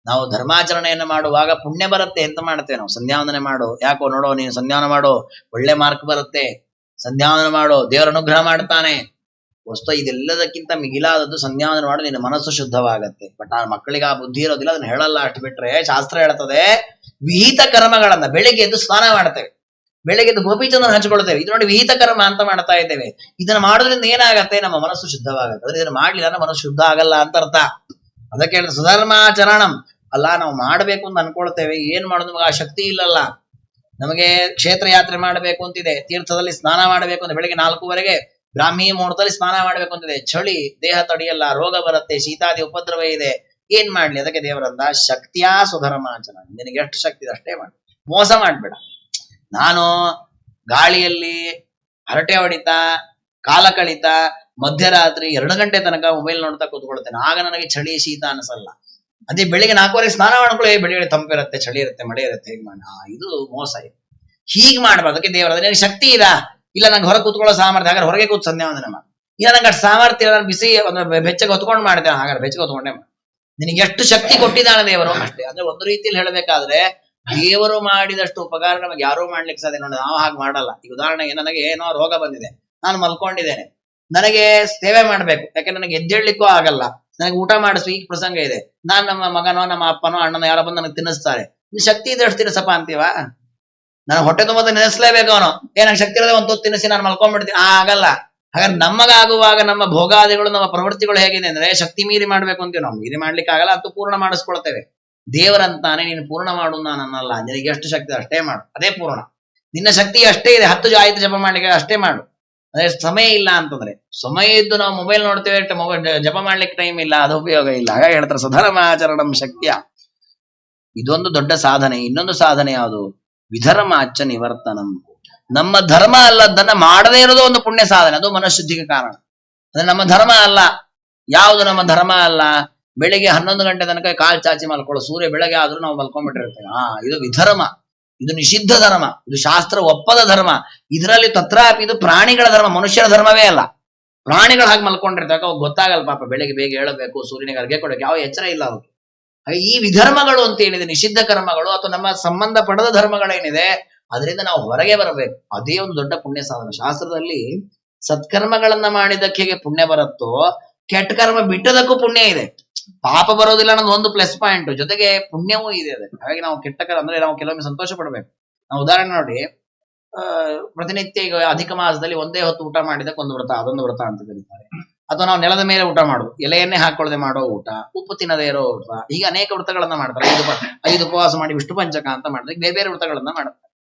ನಾವು ಧರ್ಮಾಚರಣೆಯನ್ನು ಮಾಡುವಾಗ ಪುಣ್ಯ ಬರುತ್ತೆ ಅಂತ ಮಾಡ್ತೇವೆ. ನಾವು ಸಂಧ್ಯಾವಂದನೆ ಮಾಡು, ಯಾಕೋ ನೋಡೋ ನೀನು ಸಂಧ್ಯಾವನ ಮಾಡೋ ಒಳ್ಳೆ ಮಾರ್ಕ್ ಬರುತ್ತೆ, ಸಂಧ್ಯಾವಂದನ ಮಾಡೋ ದೇವರ ಅನುಗ್ರಹ ಮಾಡ್ತಾನೆ. ವಸ್ತು ಇದೆಲ್ಲದಕ್ಕಿಂತ ಮಿಗಿಲಾದದ್ದು ಸಂಧ್ಯಾವಂದನೆ ಮಾಡು, ನಿನ್ನ ಮನಸ್ಸು ಶುದ್ಧವಾಗತ್ತೆ. ಬಟ್ ಆ ಮಕ್ಕಳಿಗೆ ಆ ಬುದ್ಧಿ ಇರೋದಿಲ್ಲ, ಅದನ್ನ ಹೇಳಲ್ಲ. ಅಷ್ಟು ಬಿಟ್ರೆ ಶಾಸ್ತ್ರ ಹೇಳ್ತದೆ, ವಿಹಿತ ಕರ್ಮಗಳನ್ನ ಬೆಳಿಗ್ಗೆ ಎದ್ದು ಸ್ನಾನ ಮಾಡ್ತೇವೆ, ಬೆಳಿಗ್ಗೆ ಎದ್ದು ಗೋಪಿಚಂದನ ಹಂಚ್ಕೊಳ್ತೇವೆ. ಇದು ನೋಡಿ ವಿಹಿತ ಕರ್ಮ ಅಂತ ಮಾಡ್ತಾ ಇದ್ದೇವೆ. ಇದನ್ನ ಮಾಡೋದ್ರಿಂದ ಏನಾಗತ್ತೆ? ನಮ್ಮ ಮನಸ್ಸು ಶುದ್ಧವಾಗತ್ತೆ. ಅದ್ರೆ ಇದನ್ನ ಮಾಡ್ಲಿಲ್ಲ ನಮ್ಮ ಮನಸ್ಸು ಶುದ್ಧ ಆಗಲ್ಲ ಅಂತ ಅರ್ಥ. ಅದಕ್ಕೆ ಹೇಳಿದ್ರೆ ಸುಧರ್ಮಾಚರಣಂ. ಅಲ್ಲ, ನಾವು ಮಾಡ್ಬೇಕು ಅಂತ ಅನ್ಕೊಳ್ತೇವೆ, ಏನ್ ಮಾಡೋದು? ನಮಗೆ ಆ ಶಕ್ತಿ ಇಲ್ಲಲ್ಲ. ನಮಗೆ ಕ್ಷೇತ್ರ ಯಾತ್ರೆ ಮಾಡ್ಬೇಕು ಅಂತಿದೆ, ತೀರ್ಥದಲ್ಲಿ ಸ್ನಾನ ಮಾಡ್ಬೇಕು ಅಂತ ಬೆಳಿಗ್ಗೆ 4:15 ಬ್ರಾಹ್ಮಿ ಮುಹೂರ್ತದಲ್ಲಿ ಸ್ನಾನ ಮಾಡ್ಬೇಕು ಅಂತಿದೆ. ಚಳಿ, ದೇಹ ತಡೆಯಲ್ಲ, ರೋಗ ಬರುತ್ತೆ, ಶೀತಾದಿ ಉಪದ್ರವ ಇದೆ, ಏನ್ ಮಾಡ್ಲಿ? ಅದಕ್ಕೆ ದೇವರಂದ ಶಕ್ತಿಯಾ ಸುಧರ್ಮಾಚರಣ. ನಿನಗೆ ಎಷ್ಟು ಶಕ್ತಿ ಇದೆ ಅಷ್ಟೇ ಮಾಡಿ, ಮೋಸ ಮಾಡ್ಬೇಡ. ನಾನು ಗಾಳಿಯಲ್ಲಿ ಹರಟೆ ಹೊಡಿತಾ, ಕಾಲ ಕಳಿತಾ, ಮಧ್ಯರಾತ್ರಿ 2 ಗಂಟೆ ತನಕ ಮೊಬೈಲ್ ನೋಡ್ತಾ ಕೂತ್ಕೊಳ್ತೇನೆ. ಆಗ ನನಗೆ ಚಳಿ ಶೀತ ಅನಿಸಲ್ಲ. ಅದೇ ಬೆಳಿಗ್ಗೆ 4:15 ಸ್ನಾನ ಮಾಡ್ಕೊಳ್ಳಿ, ಬೆಳಿಗ್ಗೆ ತಂಪಿರುತ್ತೆ, ಚಳಿ ಇರುತ್ತೆ, ಮಳೆ ಇರುತ್ತೆ, ಹೇಗೆ ಮಾಡಿ? ಇದು ಮೋಸ. ಇದು ಹೀಗ್ ಮಾಡ್ಬಾರ್ದು. ಅದಕ್ಕೆ ದೇವರ ನಿನಗೆ ಶಕ್ತಿ ಇಲ್ಲ ನಂಗೆ ಹೊರಗೆ ಕೂತ್ಕೊಳ್ಳೋ ಸಾಮರ್ಥ್ಯ, ಹಾಗಾದ್ರೆ ಹೊರಗೆ ಕೂತ್ ಸಂಧ್ಯಾವಂದನೆ ಮಾಡಿ. ಇಲ್ಲ ನಂಗೆ ಅಷ್ಟು ಸಾಮರ್ಥ್ಯ ಇಲ್ಲ, ನಾನು ಬಿಸಿ ಬೆಚ್ಚಗೆ ಹೊತ್ಕೊಂಡು ಮಾಡ್ತೇನೆ, ಹಾಗಾದ್ರೆ ಬೆಚ್ಚಗೆ ಹೊತ್ಕೊಂಡೇ ಮಾಡಿ. ನಿನಗೆ ಎಷ್ಟು ಶಕ್ತಿ ಕೊಟ್ಟಿದ್ದಾನೆ ದೇವರು ಅಷ್ಟೇ. ಅಂದ್ರೆ ಒಂದು ರೀತಿಯಲ್ಲಿ ಹೇಳಬೇಕಾದ್ರೆ ದೇವರು ಮಾಡಿದಷ್ಟು ಉಪಕಾರ ನಮಗೆ ಯಾರೂ ಮಾಡ್ಲಿಕ್ಕೆ ಸಾಧ್ಯ. ನೋಡಿ, ನಾವು ಹಾಗೆ ಮಾಡಲ್ಲ. ಈಗ ಉದಾಹರಣೆಗೆ ನನಗೆ ಏನೋ ರೋಗ ಬಂದಿದೆ, ನಾನು ಮಲ್ಕೊಂಡಿದ್ದೇನೆ, ನನಗೆ ಸೇವೆ ಮಾಡ್ಬೇಕು, ಯಾಕೆ ನನಗೆ ಎದ್ದೇಳ್ಲಿಕ್ಕೂ ಆಗಲ್ಲ, ನನಗೆ ಊಟ ಮಾಡಿಸು, ಈಗ ಪ್ರಸಂಗ ಇದೆ, ನಾನ್ ನಮ್ಮ ಮಗನೋ ನಮ್ಮ ಅಪ್ಪನೋ ಅಣ್ಣನೋ ಯಾರೋ ಬಂದು ನನಗೆ ತಿನ್ನಿಸ್ತಾರೆ, ಶಕ್ತಿ ಇದೆ ಅಷ್ಟು ತಿನ್ನಿಸಪ್ಪ ಅಂತೀವ? ನಾನು ಹೊಟ್ಟೆ ತುಂಬ ನೆನೆಸ್ಲೇಬೇಕು. ಅವನು ನಂಗೆ ಶಕ್ತಿ ಇರೋದೇ ಒಂದು ಹೊತ್ತು ತಿನ್ನಿಸಿ ನಾನು ಮಲ್ಕೊಂಡ್ಬಿಡ್ತೀನಿ, ಆಗಲ್ಲ. ಹಾಗಾದ್ರೆ ನಮಗಾಗುವಾಗ ನಮ್ಮ ಭೋಗಾದಿಗಳು, ನಮ್ಮ ಪ್ರವೃತ್ತಿಗಳು ಹೇಗಿದೆ ಅಂದ್ರೆ ಶಕ್ತಿ ಮೀರಿ ಮಾಡ್ಬೇಕು ಅಂತೀವಿ ನಾವು. ಮೀರಿ ಮಾಡ್ಲಿಕ್ಕೆ ಆಗಲ್ಲ, ಅಂತೂ ಪೂರ್ಣ ಮಾಡಿಸ್ಕೊಳ್ತೇವೆ. ದೇವರಂತಾನೆ ನೀನು ಪೂರ್ಣ ಮಾಡು ನಾನನ್ನಲ್ಲ, ನಿನಗೆ ಎಷ್ಟು ಶಕ್ತಿ ಅಷ್ಟೇ ಮಾಡು, ಅದೇ ಪೂರ್ಣ. ನಿನ್ನ ಶಕ್ತಿ ಅಷ್ಟೇ ಇದೆ, 10 ಆಯ್ತು ಜಪ ಮಾಡ್ಲಿಕ್ಕೆ ಅಷ್ಟೇ ಮಾಡು. ಅದೇ ಸಮಯ ಇಲ್ಲ ಅಂತಂದ್ರೆ, ಸಮಯ ಇದ್ದು ನಾವು ಮೊಬೈಲ್ ನೋಡ್ತೇವೆ, ಮೊಬೈಲ್ ಜಪ ಮಾಡ್ಲಿಕ್ಕೆ ಟೈಮ್ ಇಲ್ಲ, ಅದು ಉಪಯೋಗ ಇಲ್ಲ. ಹಾಗಾಗಿ ಹೇಳ್ತಾರೆ ಸುಧರ್ಮಾಚರಣಂ ಶಕ್ತಿಯ. ಇದೊಂದು ದೊಡ್ಡ ಸಾಧನೆ. ಇನ್ನೊಂದು ಸಾಧನೆ ಯಾವುದು? ವಿಧರ್ಮಾಚ ನಿವರ್ತನಂ. ನಮ್ಮ ಧರ್ಮ ಅಲ್ಲದನ್ನ ಮಾಡದೇ ಇರೋದು ಒಂದು ಪುಣ್ಯ ಸಾಧನೆ, ಅದು ಮನಃಶುದ್ಧಿಗೆ ಕಾರಣ. ಅಂದ್ರೆ ನಮ್ಮ ಧರ್ಮ ಅಲ್ಲ. ಯಾವುದು ನಮ್ಮ ಧರ್ಮ ಅಲ್ಲ? ಬೆಳಿಗ್ಗೆ 11 ಗಂಟೆ ತನಕ ಕಾಲ್ ಚಾಚಿ ಮಲ್ಕೊಳ್ಳೋ, ಸೂರ್ಯ ಬೆಳಗ್ಗೆ ಆದ್ರೂ ನಾವು ಮಲ್ಕೊಂಡ್ಬಿಟ್ಟಿರ್ತೇವೆ. ಇದು ವಿಧರ್ಮ, ಇದು ನಿಷಿದ್ಧ ಧರ್ಮ, ಇದು ಶಾಸ್ತ್ರ ಒಪ್ಪದ ಧರ್ಮ. ಇದರಲ್ಲಿ ತತ್ರಾಪಿ ಇದು ಪ್ರಾಣಿಗಳ ಧರ್ಮ, ಮನುಷ್ಯರ ಧರ್ಮವೇ ಅಲ್ಲ. ಪ್ರಾಣಿಗಳು ಹಾಗೆ ಮಲ್ಕೊಂಡಿರ್ತಾಗ ಅವಾಗ ಗೊತ್ತಾಗಲ್ಲ ಪಾಪ, ಬೆಳಿಗ್ಗೆ ಬೇಗ ಹೇಳಬೇಕು, ಸೂರ್ಯನಿಗೆ ಅರ್ಗೆ ಕೊಡಬೇಕು, ಯಾವ ಎಚ್ಚರ ಇಲ್ಲ ಅವ್ರಿಗೆ. ಹಾಗೆ ಈ ವಿಧರ್ಮಗಳು ಅಂತ ಏನಿದೆ, ನಿಷಿದ್ಧ ಕರ್ಮಗಳು ಅಥವಾ ನಮ್ಮ ಸಂಬಂಧ ಪಡದ ಧರ್ಮಗಳೇನಿದೆ, ಅದರಿಂದ ನಾವು ಹೊರಗೆ ಬರಬೇಕು. ಅದೇ ಒಂದು ದೊಡ್ಡ ಪುಣ್ಯ ಸಾಧನ. ಶಾಸ್ತ್ರದಲ್ಲಿ ಸತ್ಕರ್ಮಗಳನ್ನ ಮಾಡಿದಕ್ಕೆ ಹೇಗೆ ಪುಣ್ಯ ಬರುತ್ತೋ, ಕೆಟ್ಟ ಕರ್ಮ ಬಿಟ್ಟದಕ್ಕೂ ಪುಣ್ಯ ಇದೆ. ಪಾಪ ಬರೋದಿಲ್ಲ ಅನ್ನೋದು ಒಂದು ಪ್ಲಸ್ ಪಾಯಿಂಟ್, ಜೊತೆಗೆ ಪುಣ್ಯವೂ ಇದೆ ಅದಕ್ಕೆ. ಹಾಗಾಗಿ ನಾವು ಕೆಟ್ಟ ಕರ್ಮ ಅಂದ್ರೆ ನಾವು ಕೆಲವೊಮ್ಮೆ ಸಂತೋಷ ಪಡ್ಬೇಕು. ನಾವು ಉದಾಹರಣೆ ನೋಡಿ, ಪ್ರತಿನಿತ್ಯ ಈಗ ಅಧಿಕ ಮಾಸದಲ್ಲಿ ಒಂದೇ ಹೊತ್ತು ಊಟ ಮಾಡಿದಕ್ಕೆ ಒಂದು ವ್ರತ, ಅದೊಂದು ವ್ರತ ಅಂತ ಕರೀತಾರೆ. ಅಥವಾ ನಾವು ನೆಲದ ಮೇಲೆ ಊಟ ಮಾಡೋದು, ಎಲೆಯನ್ನೇ ಹಾಕೊಳ್ಳದೆ ಮಾಡೋ ಊಟ, ಉಪ್ಪು ತಿನ್ನದೇ ಇರೋ ಊಟ, ಹೀಗೆ ಅನೇಕ ವ್ರತಗಳನ್ನ ಮಾಡ್ತಾರೆ. ಐದು ಉಪವಾಸ ಮಾಡಿ ವಿಷ್ಣು ಪಂಚಕ ಅಂತ ಮಾಡಿದ್ರೆ ಬೇರೆ ಬೇರೆ ವ್ರತಗಳನ್ನ ಮಾಡ್ತಾರೆ.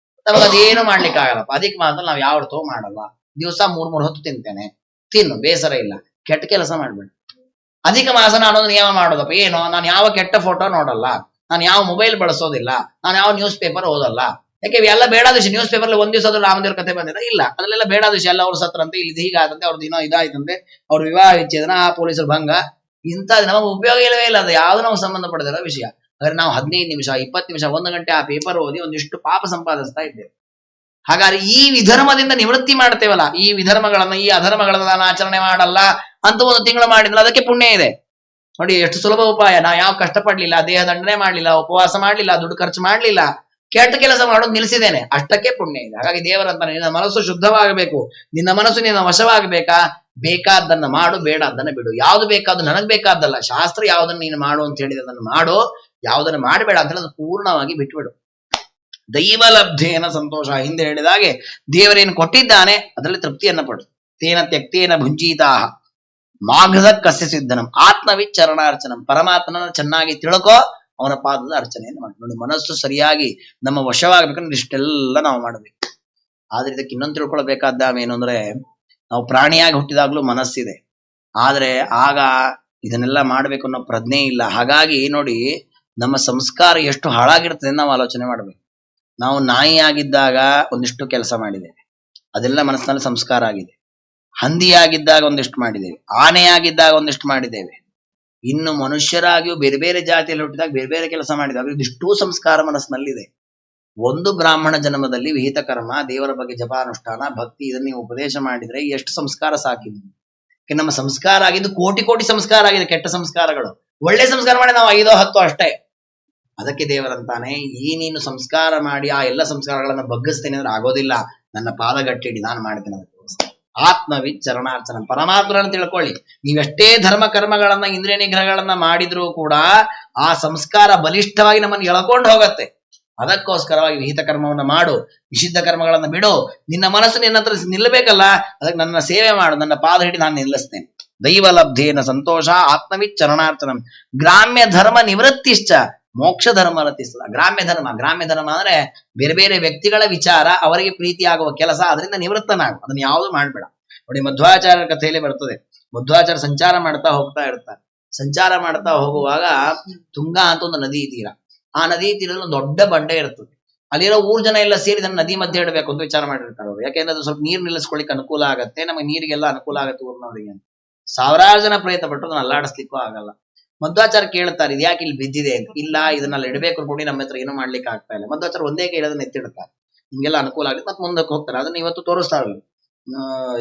ನಮಗೆ ಅದೇನು ಮಾಡ್ಲಿಕ್ಕೆ ಆಗಲ್ಲಪ್ಪ. ಅಧಿಕ ಮಾಸದಲ್ಲಿ ನಾವು ಯಾವ ವ್ರತವೂ ಮಾಡಲ್ಲ. ದಿವಸ 3 ಹೊತ್ತು ತಿಂತೇನೆ, ತಿನ್ನು, ಬೇಸರ ಇಲ್ಲ. ಕೆಟ್ಟ ಕೆಲಸ ಮಾಡ್ಬೇಡ. ಅಧಿಕ ಮಾಸ ನಾನೊಂದು ನಿಯಮ ಮಾಡೋದಪ್ಪ, ಏನು, ನಾನು ಯಾವ ಕೆಟ್ಟ ಫೋಟೋ ನೋಡಲ್ಲ, ನಾನು ಯಾವ ಮೊಬೈಲ್ ಬಳಸೋದಿಲ್ಲ, ನಾನು ಯಾವ ನ್ಯೂಸ್ ಪೇಪರ್ ಓದಲ್ಲ. ಯಾಕೆ ಇವೆಲ್ಲ ಬೇಡಾದ ವಿಷಯ. ನ್ಯೂಸ್ ಪೇಪರ್ ಒಂದ್ ದಿವಸ ಆದ್ರೂ ರಾಮದೇವ್ರ ಕಥೆ ಬಂದಿದೆ ಇಲ್ಲ, ಅದ್ರಲ್ಲೆಲ್ಲ ಬೇಡಾದ ವಿಷಯ. ಎಲ್ಲ ಅವ್ರು ಸತ್ರಂತೆ, ಇಲ್ಲಿ ಹೀಗಾದಂತೆ, ಅವ್ರದ್ದು ಇನ್ನೋ ಇದಾಯ್ತಂತೆ, ಅವ್ರ ವಿವಾಹ ವಿಚ್ಛೇದನ, ಆ ಪೊಲೀಸರ ಭಂಗ, ಇಂಥದ್ದು ನಮಗೆ ಉಪಯೋಗ ಇಲ್ಲವೇ ಇಲ್ಲ. ಅದು ಯಾವ್ದು ನಾವು ಸಂಬಂಧ ಪಡೆದಿರೋ ವಿಷಯ. ಆದ್ರೆ ನಾವು 15 ನಿಮಿಷ 20 ನಿಮಿಷ 1 ಗಂಟೆ ಆ ಪೇಪರ್ ಓದಿ ಒಂದಿಷ್ಟು ಪಾಪ ಸಂಪಾದಿಸ್ತಾ ಇದ್ದೇವೆ. ಹಾಗಾದ್ರೆ ಈ ವಿಧರ್ಮದಿಂದ ನಿವೃತ್ತಿ ಮಾಡ್ತೇವಲ್ಲ, ಈ ವಿಧರ್ಮಗಳನ್ನ, ಈ ಅಧರ್ಮಗಳನ್ನ ನಾನು ಆಚರಣೆ ಮಾಡಲ್ಲ ಅಂತ ಒಂದು ತಿಂಗಳು ಮಾಡಿದ್ರೆ ಅದಕ್ಕೆ ಪುಣ್ಯ ಇದೆ ನೋಡಿ. ಎಷ್ಟು ಸುಲಭ ಉಪಾಯ. ನಾವು ಯಾವ ಕಷ್ಟಪಡ್ಲಿಲ್ಲ, ದೇಹ ದಂಡನೆ ಮಾಡ್ಲಿಲ್ಲ, ಉಪವಾಸ ಮಾಡ್ಲಿಲ್ಲ, ದುಡ್ಡು ಖರ್ಚು ಮಾಡ್ಲಿಲ್ಲ, ಕೆಟ್ಟ ಕೆಲಸ ಮಾಡೋದು ನಿಲ್ಲಿಸಿದ್ದೇನೆ, ಅಷ್ಟಕ್ಕೆ ಪುಣ್ಯ ಇದೆ. ಹಾಗಾಗಿ ದೇವರಂತ, ನಿನ್ನ ಮನಸ್ಸು ಶುದ್ಧವಾಗಬೇಕು, ನಿನ್ನ ಮನಸ್ಸು ನಿನ್ನ ವಶವಾಗಬೇಕಾ, ಬೇಕಾದ್ದನ್ನ ಮಾಡು, ಬೇಡ ಅದನ್ನ ಬಿಡು. ಯಾವ್ದು ಬೇಕಾದ್ದು ನನಗ್ ಬೇಕಾದ್ದಲ್ಲ, ಶಾಸ್ತ್ರ ಯಾವ್ದನ್ನ ನೀನು ಮಾಡು ಅಂತ ಹೇಳಿದ್ರೆ ಅದನ್ನು ಮಾಡು, ಯಾವ್ದನ್ನ ಮಾಡಬೇಡ ಅಂತ ಹೇಳಿ ಅದನ್ನು ಪೂರ್ಣವಾಗಿ ಬಿಟ್ಬಿಡು. ದೈವ ಲಬ್ಧೇನ ಸಂತೋಷ. ಹಿಂದೆ ಹೇಳಿದಾಗೆ ದೇವರೇನು ಕೊಟ್ಟಿದ್ದಾನೆ ಅದರಲ್ಲಿ ತೃಪ್ತಿಯನ್ನ ಪಡು. ತೇನ ತ್ಯಕ್ತೇನ ಭುಂಜೀತಾ ಮಾಘದ ಕಸ್ಯ ಸಿದ್ಧನಂ ಆತ್ಮವಿಚ್ಚರಣಾರ್ಚನಂ. ಪರಮಾತ್ಮನ ಚೆನ್ನಾಗಿ ತಿಳ್ಕೋ, ಅವನ ಪಾದದ ಅರ್ಚನೆಯನ್ನು ಮಾಡಿ. ನೋಡಿ, ಮನಸ್ಸು ಸರಿಯಾಗಿ ನಮ್ಮ ವಶವಾಗಬೇಕಂದ್ರೆ ಇಷ್ಟೆಲ್ಲ ನಾವು ಮಾಡಬೇಕು. ಆದ್ರೆ ಇದಕ್ಕೆ ಇನ್ನೊಂದು ತಿಳ್ಕೊಳ್ಬೇಕಾದ್ದೇನು ಅಂದ್ರೆ, ನಾವು ಪ್ರಾಣಿಯಾಗಿ ಹುಟ್ಟಿದಾಗ್ಲೂ ಮನಸ್ಸಿದೆ, ಆದ್ರೆ ಆಗ ಇದನ್ನೆಲ್ಲ ಮಾಡ್ಬೇಕು ಅನ್ನೋ ಪ್ರಜ್ಞೆ ಇಲ್ಲ. ಹಾಗಾಗಿ ನೋಡಿ, ನಮ್ಮ ಸಂಸ್ಕಾರ ಎಷ್ಟು ಹಾಳಾಗಿರ್ತದೆ ನಾವು ಆಲೋಚನೆ ಮಾಡ್ಬೇಕು. ನಾವು ನಾಯಿಯಾಗಿದ್ದಾಗ ಒಂದಿಷ್ಟು ಕೆಲಸ ಮಾಡಿದ್ದೇವೆ, ಅದೆಲ್ಲ ಮನಸ್ಸಿನಲ್ಲಿ ಸಂಸ್ಕಾರ ಆಗಿದೆ. ಹಂದಿಯಾಗಿದ್ದಾಗ ಒಂದಿಷ್ಟು ಮಾಡಿದ್ದೇವೆ, ಆನೆಯಾಗಿದ್ದಾಗ ಒಂದಿಷ್ಟು ಮಾಡಿದ್ದೇವೆ. ಇನ್ನು ಮನುಷ್ಯರಾಗಿಯೂ ಬೇರೆ ಬೇರೆ ಜಾತಿಯಲ್ಲಿ ಹುಟ್ಟಿದಾಗ ಬೇರೆ ಬೇರೆ ಕೆಲಸ ಮಾಡಿದಾಗ ಇದಿಷ್ಟೂ ಸಂಸ್ಕಾರ ಮನಸ್ಸಿನಲ್ಲಿದೆ. ಒಂದು ಬ್ರಾಹ್ಮಣ ಜನ್ಮದಲ್ಲಿ ವಿಹಿತ ಕರ್ಮ, ದೇವರ ಬಗ್ಗೆ ಜಪಾನುಷ್ಠಾನ, ಭಕ್ತಿ, ಇದನ್ನ ನೀವು ಉಪದೇಶ ಮಾಡಿದ್ರೆ ಎಷ್ಟು ಸಂಸ್ಕಾರ ಸಾಕಿದ್ವಿ. ನಮ್ಮ ಸಂಸ್ಕಾರ ಆಗಿದ್ದು ಕೋಟಿ ಕೋಟಿ ಸಂಸ್ಕಾರ ಆಗಿದೆ, ಕೆಟ್ಟ ಸಂಸ್ಕಾರಗಳು. ಒಳ್ಳೆ ಸಂಸ್ಕಾರ ಮಾಡಿ ನಾವು 5 10 ಅಷ್ಟೇ. ಅದಕ್ಕೆ ದೇವರಂತಾನೆ, ಈ ನೀನು ಸಂಸ್ಕಾರ ಮಾಡಿ ಆ ಎಲ್ಲ ಸಂಸ್ಕಾರಗಳನ್ನ ಬಗ್ಗಿಸ್ತೇನೆ ಅಂದ್ರೆ ಆಗೋದಿಲ್ಲ. ನನ್ನ ಪಾದಗಟ್ಟಿಡಿ, ನಾನು ಮಾಡ್ತೇನೆ ಅದಕ್ಕೆ. ಆತ್ಮವಿಚ್ಚರಣಾರ್ಚನ. ಪರಮಾತ್ಮರನ್ನು ತಿಳ್ಕೊಳ್ಳಿ. ನೀವೆಷ್ಟೇ ಧರ್ಮ ಕರ್ಮಗಳನ್ನ, ಇಂದ್ರಿಯ ನಿಗ್ರಹಗಳನ್ನ ಮಾಡಿದ್ರೂ ಕೂಡ ಆ ಸಂಸ್ಕಾರ ಬಲಿಷ್ಠವಾಗಿ ನಮ್ಮನ್ನು ಎಳ್ಕೊಂಡು ಹೋಗತ್ತೆ. ಅದಕ್ಕೋಸ್ಕರವಾಗಿ ವಿಹಿತ ಕರ್ಮವನ್ನ ಮಾಡು, ನಿಷಿದ್ಧ ಕರ್ಮಗಳನ್ನ ಬಿಡು. ನಿನ್ನ ಮನಸ್ಸು ನಿನ್ನ ಹತ್ರ ನಿಲ್ಲಬೇಕಲ್ಲ, ಅದಕ್ಕೆ ನನ್ನ ಸೇವೆ ಮಾಡು, ನನ್ನ ಪಾದ ಹಿಡಿ ನಾನು ನಿಲ್ಲಿಸ್ತೇನೆ. ದೈವ ಲಬ್ಧೇನ ಸಂತೋಷ ಆತ್ಮವಿಚ್ಚರಣಾರ್ಚನಂ. ಗ್ರಾಮ್ಯ ಧರ್ಮ ನಿವೃತ್ತಿಶ್ಚ ಮೋಕ್ಷ ಧರ್ಮ ರತಿಸ್ತದ. ಗ್ರಾಮ್ಯ ಧರ್ಮ ಅಂದ್ರೆ ಬೇರೆ ಬೇರೆ ವ್ಯಕ್ತಿಗಳ ವಿಚಾರ, ಅವರಿಗೆ ಪ್ರೀತಿ ಆಗುವ ಕೆಲಸ, ಅದರಿಂದ ನಿವೃತ್ತನಾಗು, ಅದನ್ನ ಯಾವುದು ಮಾಡ್ಬೇಡ. ನೋಡಿ, ಮಧ್ವಾಚಾರ್ಯರ ಕಥೆಯಲ್ಲಿ ಬರ್ತದೆ. ಮಧ್ವಾಚಾರ್ಯ ಸಂಚಾರ ಮಾಡ್ತಾ ಹೋಗ್ತಾ ಇರ್ತಾರೆ. ಸಂಚಾರ ಮಾಡ್ತಾ ಹೋಗುವಾಗ ತುಂಗಾ ಅಂತ ಒಂದು ನದಿ ತೀರ, ಆ ನದಿ ತೀರದಲ್ಲಿ ಒಂದು ದೊಡ್ಡ ಬಂಡೆ ಇರ್ತದೆ. ಅಲ್ಲಿರೋ ಊರ್ ಜನ ಎಲ್ಲ ಸೇರಿ ಇದನ್ನ ನದಿ ಮಧ್ಯೆ ಇಡಬೇಕು ಅಂತ ವಿಚಾರ ಮಾಡಿರ್ತಾರೆ ಅವರು. ಯಾಕೆಂದ್ರೆ ಅದು ಸ್ವಲ್ಪ ನೀರು ನಿಲ್ಲಿಸ್ಕೊಳ್ಳಿಕ್ಕೆ ಅನುಕೂಲ ಆಗತ್ತೆ, ನಮಗೆ ನೀರಿಗೆಲ್ಲ ಅನುಕೂಲ ಆಗತ್ತೆ ಊರಿನವರಿಗೆ ಅಂತ. 1000 ಜನ ಪ್ರಯತ್ನ ಪಟ್ಟರು ಅದನ್ನ ಅಲ್ಲಾಡಿಸ್ಲಿಕ್ಕೂ ಆಗಲ್ಲ. ಮಧ್ವಾಚಾರ್ಯ ಕೇಳ್ತಾರೆ, ಇದು ಯಾಕೆ ಇಲ್ಲಿ ಬಿದ್ದಿದೆ ಅಂತ. ಇಲ್ಲ, ಇದನ್ನೆಲ್ಲ ಇಡಬೇಕು ನೋಡಿ, ನಮ್ಮ ಹತ್ರ ಏನು ಮಾಡ್ಲಿಕ್ಕೆ ಆಗ್ತಾ ಇಲ್ಲ. ಮಧ್ವಾಚಾರ್ಯ ಒಂದೇ ಕೈ ಅದನ್ನ ಎತ್ತಿಡ್ತಾರೆ, ನಿಮ್ಗೆಲ್ಲ ಅನುಕೂಲ ಆಗುತ್ತೆ. ಮತ್ತೆ ಮುಂದಕ್ಕೆ ಹೋಗ್ತಾರೆ. ಅದನ್ನ ಇವತ್ತು ತೋರಿಸ್ತಾರೆ.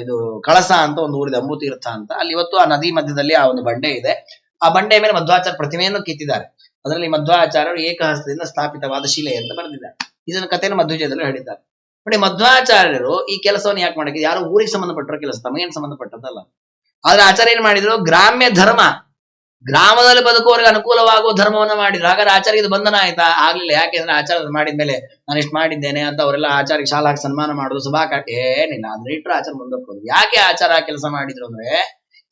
ಇದು ಕಳಸ ಅಂತ ಒಂದು ಊರಿದೆ, ಅಂಬುತೀರ್ಥ ಅಂತ. ಅಲ್ಲಿ ಇವತ್ತು ಆ ನದಿ ಮಧ್ಯದಲ್ಲಿ ಆ ಒಂದು ಬಂಡೆ ಇದೆ. ಆ ಬಂಡೆ ಮೇಲೆ ಮಧ್ವಾಚಾರ್ಯ ಪ್ರತಿಮೆಯನ್ನು ಕಿತ್ತಿದ್ದಾರೆ. ಅದರಲ್ಲಿ ಮಧ್ವಾಚಾರ್ಯರು ಏಕಹಸ್ತದಿಂದ ಸ್ಥಾಪಿತವಾದ ಶಿಲೆ ಅಂತ ಬರೆದಿದ್ದಾರೆ. ಇದನ್ನ ಕಥೆಯನ್ನು ಮಧ್ವಜಯದಲ್ಲಿ ಹೇಳಿದ್ದಾರೆ. ನೋಡಿ, ಮಧ್ವಾಚಾರ್ಯರು ಈ ಕೆಲಸವನ್ನು ಯಾಕೆ ಮಾಡಿದ್ರು? ಯಾರೋ ಊರಿಗೆ ಸಂಬಂಧಪಟ್ಟಿರೋ ಕೆಲಸ, ತಮಗೇನು ಸಂಬಂಧಪಟ್ಟದಲ್ಲ. ಆದ್ರೆ ಆಚಾರ್ಯ ಏನ್ ಮಾಡಿದ್ರು? ಗ್ರಾಮ್ಯ ಧರ್ಮ, ಗ್ರಾಮದಲ್ಲಿ ಬದುಕುವವರಿಗೆ ಅನುಕೂಲವಾಗುವ ಧರ್ಮವನ್ನ ಮಾಡಿದ್ರು. ಹಾಗಾದ್ರೆ ಆಚಾರ್ಯ ಇದು ಬಂಧನ ಆಯ್ತಾ? ಆಗ್ಲಿಲ್ಲ. ಯಾಕೆಂದ್ರೆ ಆಚಾರ್ಯ ಮಾಡಿದ್ಮೇಲೆ ನಾನು ಇಷ್ಟು ಮಾಡಿದ್ದೇನೆ ಅಂತ ಅವರೆಲ್ಲ ಆಚಾರ್ಯ ಶಾಲಾ ಹಾಕಿ ಸನ್ಮಾನ ಮಾಡುದು, ಸಭಾ ಏನಿಲ್ಲ. ಅಂದ್ರೆ ಇಟ್ಟರು ಆಚಾರ ಮುಂದಕ್ಕೆ. ಯಾಕೆ ಆಚಾರ ಕೆಲಸ ಮಾಡಿದ್ರು ಅಂದ್ರೆ,